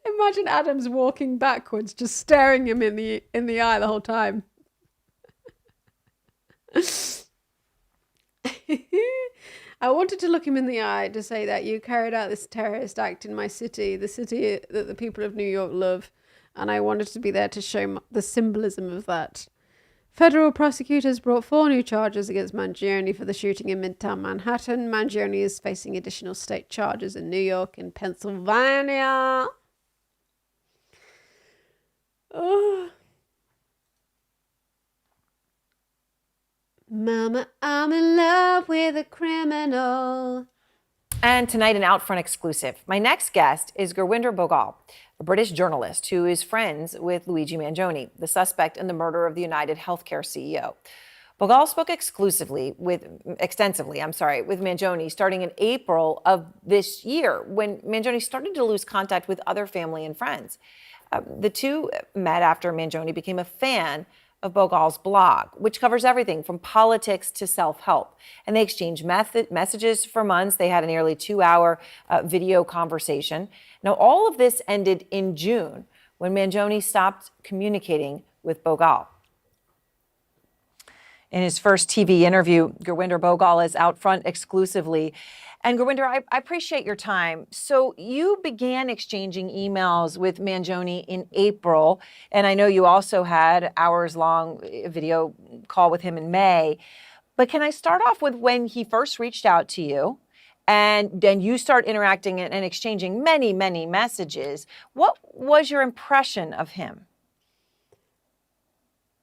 Imagine Adams walking backwards, just staring him in the eye the whole time. I wanted to look him in the eye to say that you carried out this terrorist act in my city, the city that the people of New York love, and I wanted to be there to show the symbolism of that. Federal prosecutors brought 4 new charges against Mangioni for the shooting in Midtown Manhattan. Mangioni is facing additional state charges in New York and Pennsylvania. Oh. Mama, I'm in love with a criminal. And tonight, an Outfront exclusive. My next guest is Gurwinder Bhogal, a British journalist who is friends with Luigi Mangioni, the suspect in the murder of the United Healthcare CEO. Bhogal spoke extensively with Mangioni starting in April of this year, when Mangioni started to lose contact with other family and friends. The two met after Mangioni became a fan of Bhogal's blog, which covers everything from politics to self-help. And they exchanged messages for months. They had a nearly 2-hour video conversation. Now, all of this ended in June when Mangioni stopped communicating with Bhogal. In his first TV interview, Gurwinder Bhogal is out front exclusively. And Gurwinder, I appreciate your time. So you began exchanging emails with Mangioni in April, and I know you also had hours-long video call with him in May. But can I start off with when he first reached out to you, and then you start interacting and exchanging many, many messages? What was your impression of him?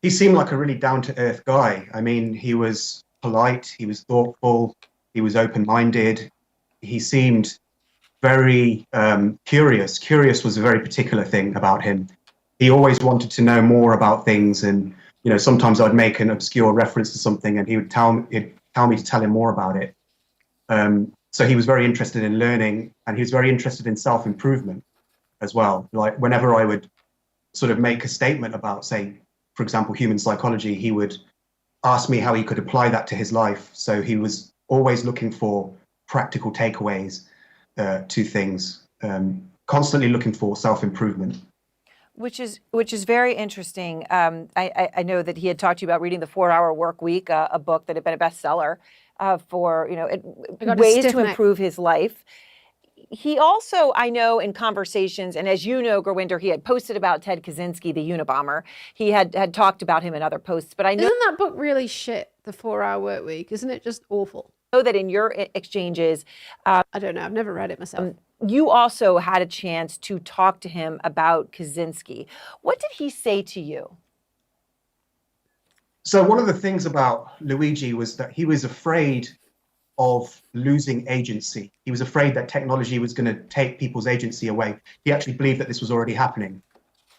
He seemed like a really down-to-earth guy. I mean, he was polite, he was thoughtful, he was open-minded. He seemed very curious. Curious was a very particular thing about him. He always wanted to know more about things, and sometimes I'd make an obscure reference to something, and he'd tell me to tell him more about it. So he was very interested in learning, and he was very interested in self-improvement as well. Like whenever I would sort of make a statement about, say, for example, human psychology, he would ask me how he could apply that to his life. So he was always looking for practical takeaways to things, constantly looking for self-improvement. Which is very interesting. I know that he had talked to you about reading The 4-Hour Work Week, a book that had been a bestseller for ways to improve his life. He also, I know in conversations, and as you know, Gurwinder, he had posted about Ted Kaczynski, the Unabomber. He had talked about him in other posts, but I know— Isn't that book really shit, The 4-Hour Work Week? Isn't it just awful? I know that in your exchanges— I don't know, I've never read it myself. You also had a chance to talk to him about Kaczynski. What did he say to you? So one of the things about Luigi was that he was afraid of losing agency. He was afraid that technology was going to take people's agency away. He actually believed that this was already happening.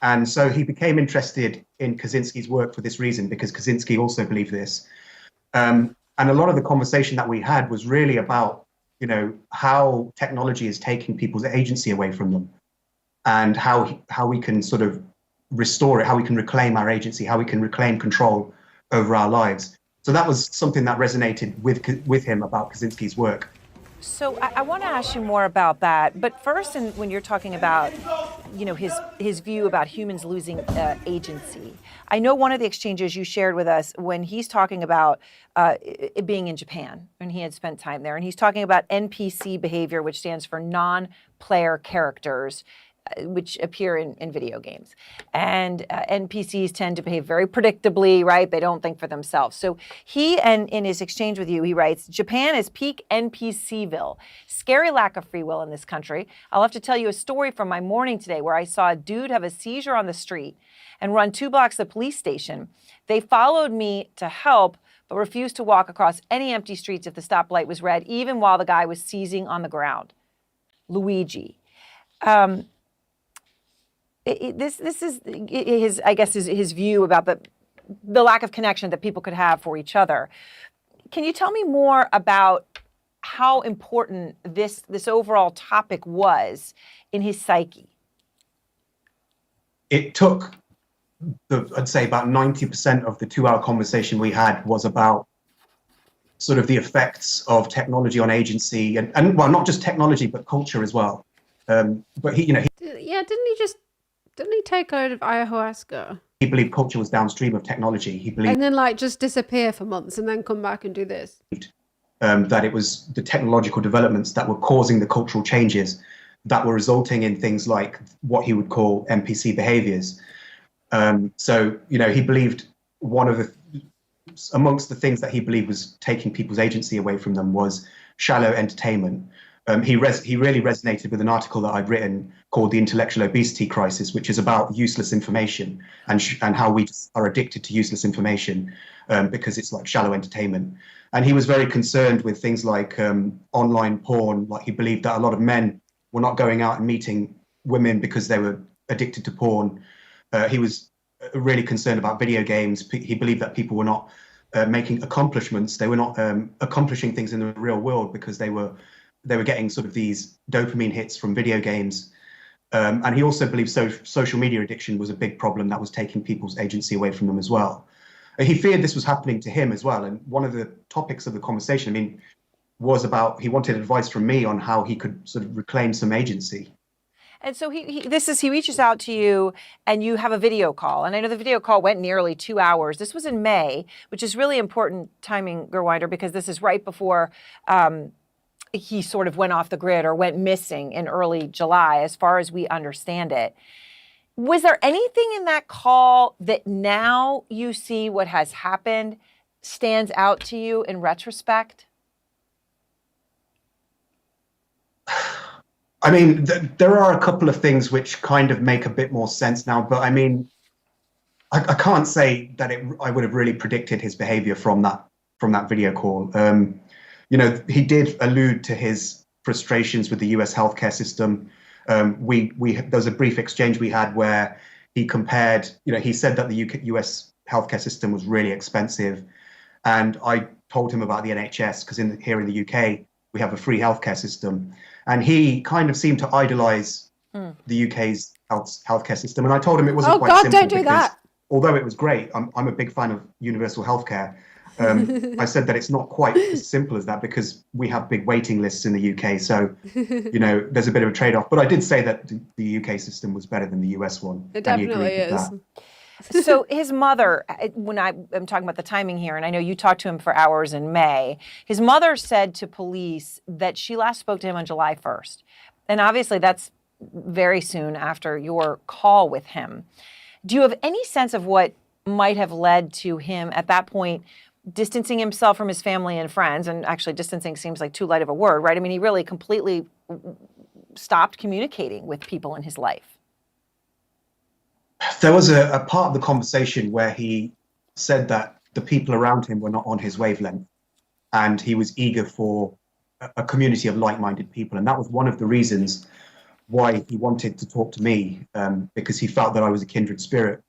And so he became interested in Kaczynski's work for this reason, because Kaczynski also believed this. And a lot of the conversation that we had was really about, how technology is taking people's agency away from them, and how we can sort of restore it, how we can reclaim our agency, how we can reclaim control over our lives. So that was something that resonated with him about Kaczynski's work. So I want to ask you more about that, but first, when you're talking about, his view about humans losing agency, I know one of the exchanges you shared with us when he's talking about it being in Japan, when he had spent time there, and he's talking about NPC behavior, which stands for non-player characters, which appear in video games. And NPCs tend to behave very predictably, right? They don't think for themselves. So in his exchange with you, he writes, Japan is peak NPCville. Scary lack of free will in this country. I'll have to tell you a story from my morning today where I saw a dude have a seizure on the street and run 2 blocks to the police station. They followed me to help, but refused to walk across any empty streets if the stoplight was red, even while the guy was seizing on the ground. Luigi. This is his view about the lack of connection that people could have for each other. Can you tell me more about how important this overall topic was in his psyche? It took, I'd say about 90% of the 2-hour conversation we had was about sort of the effects of technology on agency and well, not just technology, but culture as well. But Didn't he take out of ayahuasca? He believed culture was downstream of technology. He believed, and then just disappear for months and then come back and do this. That it was the technological developments that were causing the cultural changes that were resulting in things like what he would call NPC behaviors. So he believed amongst the things that he believed was taking people's agency away from them was shallow entertainment. He really resonated with an article that I'd written called The Intellectual Obesity Crisis, which is about useless information and how we just are addicted to useless information because it's like shallow entertainment. And he was very concerned with things like online porn. Like he believed that a lot of men were not going out and meeting women because they were addicted to porn. He was really concerned about video games. He believed that people were not making accomplishments. They were not accomplishing things in the real world because they were getting sort of these dopamine hits from video games. And he also believed social media addiction was a big problem that was taking people's agency away from them as well. He feared this was happening to him as well. And one of the topics of the conversation, was about, he wanted advice from me on how he could sort of reclaim some agency. And so he reaches out to you and you have a video call. And I know the video call went nearly 2 hours. This was in May, which is really important timing, Gurwinder, because this is right before he sort of went off the grid or went missing in early July, as far as we understand it. Was there anything in that call that now you see what has happened stands out to you in retrospect? I mean, there are a couple of things which kind of make a bit more sense now, but I mean, I can't say that I would have really predicted his behavior from that video call. He did allude to his frustrations with the US healthcare system. There was a brief exchange we had where he compared, he said that the US healthcare system was really expensive. And I told him about the NHS because here in the UK, we have a free healthcare system. And he kind of seemed to idolize the UK's healthcare system. And I told him it wasn't quite simple. Oh, God, don't do that. Although it was great, I'm a big fan of universal healthcare. I said that it's not quite as simple as that because we have big waiting lists in the UK. So, there's a bit of a trade-off. But I did say that the UK system was better than the US one. It definitely is. So his mother, when I'm talking about the timing here, and I know you talked to him for hours in May, his mother said to police that she last spoke to him on July 1st. And obviously that's very soon after your call with him. Do you have any sense of what might have led to him at that point distancing himself from his family and friends? And actually distancing seems like too light of a word, right? I mean, he really completely stopped communicating with people in his life. There was a part of the conversation where he said that the people around him were not on his wavelength and he was eager for a community of like-minded people. And that was one of the reasons why he wanted to talk to me, because he felt that I was a kindred spirit.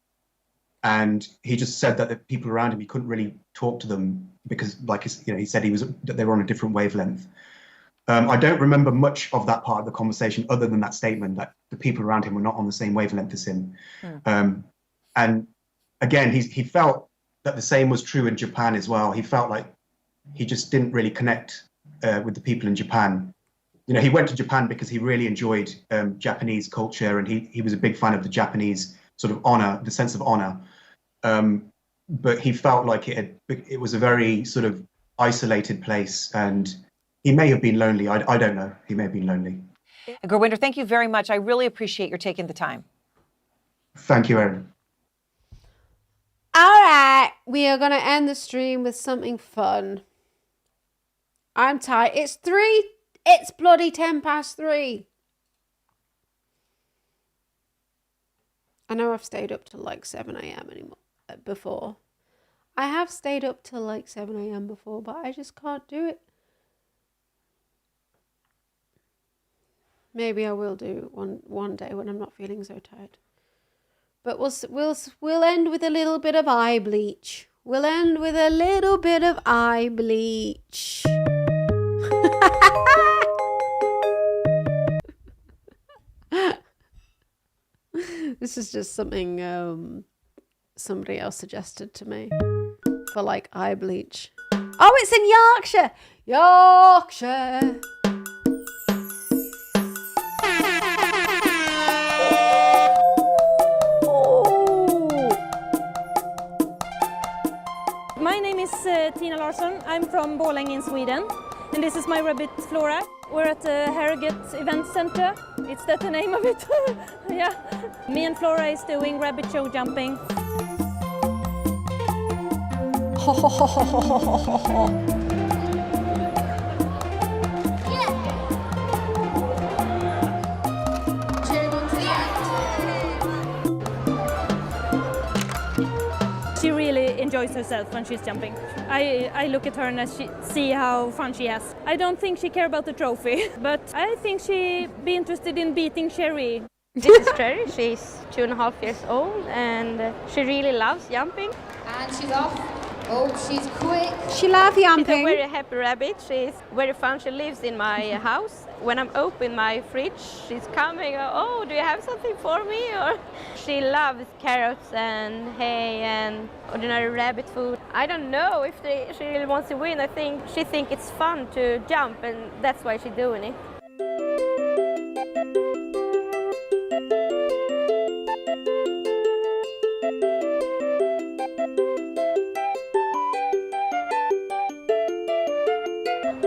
And he just said that the people around him, he couldn't really talk to them because, he said that they were on a different wavelength. I don't remember much of that part of the conversation other than that statement that the people around him were not on the same wavelength as him. And again, he felt that the same was true in Japan as well. He felt like he just didn't really connect with the people in Japan. You know, he went to Japan because he really enjoyed Japanese culture, and he was a big fan of the Japanese sort of honor, the sense of honor. But he felt like it was a very sort of isolated place, and he may have been lonely. I don't know. He may have been lonely. Gurwinder, thank you very much. I really appreciate your taking the time. Thank you, Erin. All right, we are going to end the stream with something fun. I'm tired. It's bloody 3:10. I know I've stayed up till like 7 a.m. anymore before. I have stayed up till like 7 a.m. before, but I just can't do it. Maybe I will do one day when I'm not feeling so tired. But we'll end with a little bit of eye bleach. We'll end with a little bit of eye bleach. This is just something somebody else suggested to me for like eye bleach. Oh, it's in Yorkshire. Yorkshire. My name is Tina Larsson. I'm from Borlänge in Sweden, and this is my rabbit Flora. We're at the Harrogate Event Center. Is that the name of it? Yeah. Me and Flora is doing rabbit show jumping. She really enjoys herself when she's jumping. I look at her and see how fun she has. I don't think she cares about the trophy, but I think she'd be interested in beating Sherry. This is Sherry. She's 2.5 years old and she really loves jumping. And she's off. Oh, she's quick. She loves jumping. She's a very happy rabbit. She's very fun. She lives in my house. When I'm open my fridge, she's coming. Oh, do you have something for me? Or she loves carrots and hay and ordinary rabbit food. I don't know if she really wants to win. I think she thinks it's fun to jump, and that's why she's doing it.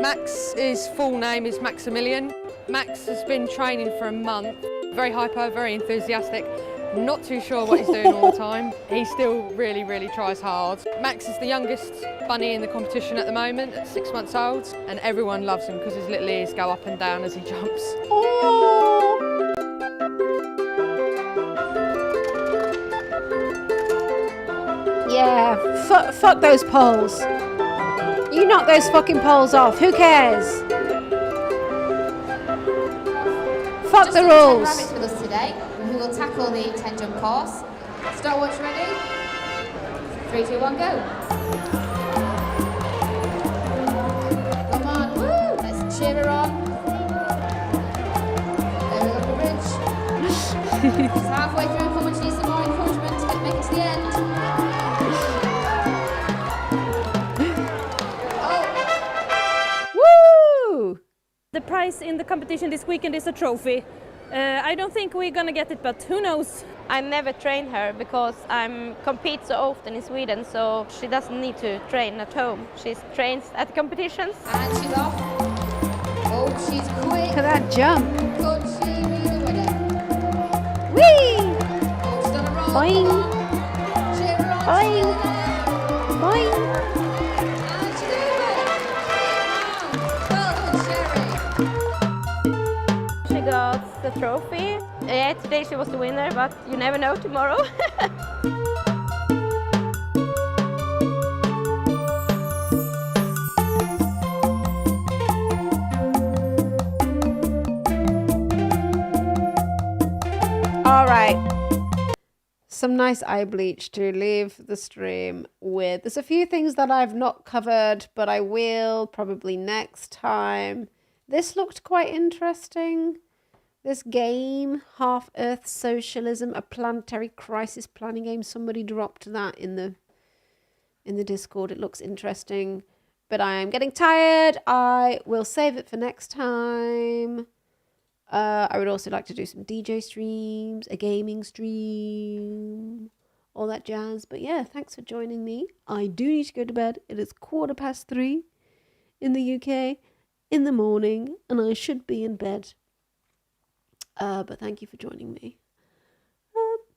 Max's full name is Maximilian. Max has been training for a month. Very hyper, very enthusiastic. Not too sure what he's doing all the time. He still really tries hard. Max is the youngest bunny in the competition at the moment, at 6 months old, and everyone loves him because his little ears go up and down as he jumps. Oh! Yeah, fuck those poles. You knock those fucking poles off. Who cares? Fuck the rules. Rabbits with us today, who will tackle the 10 jump course. Stopwatch ready? 3, 2, 1, go. Come on, woo! Let's cheer her on. There we go, the bridge. She's halfway through, come on, she needs some more encouragement to make it to the end. The prize in the competition this weekend is a trophy. I don't think we're gonna get it, but who knows? I never train her because I compete so often in Sweden, so she doesn't need to train at home. She trains at competitions. And she's off. Oh, she's quick. Look at that jump. Could she be the winner? Whee! Oh, she's done a roll. Boing. Cheer her on. Boing. Boing. And she's over. Well done, Sherry. She got the trophy. Yeah, today she was the winner, but you never know tomorrow. All right. Some nice eye bleach to leave the stream with. There's a few things that I've not covered, but I will probably next time. This looked quite interesting. This game, Half Earth Socialism, a planetary crisis planning game. Somebody dropped that in the Discord. It looks interesting. But I am getting tired. I will save it for next time. I would also like to do some DJ streams, a gaming stream, all that jazz. But yeah, thanks for joining me. I do need to go to bed. It is 3:15 in the UK in the morning, and I should be in bed. But thank you for joining me.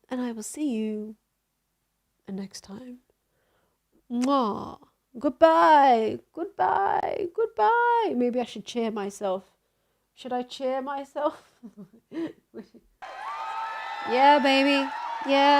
And I will see you next time. Mwah. Goodbye. Goodbye. Goodbye. Maybe I should cheer myself. Should I cheer myself? Yeah, baby. Yeah.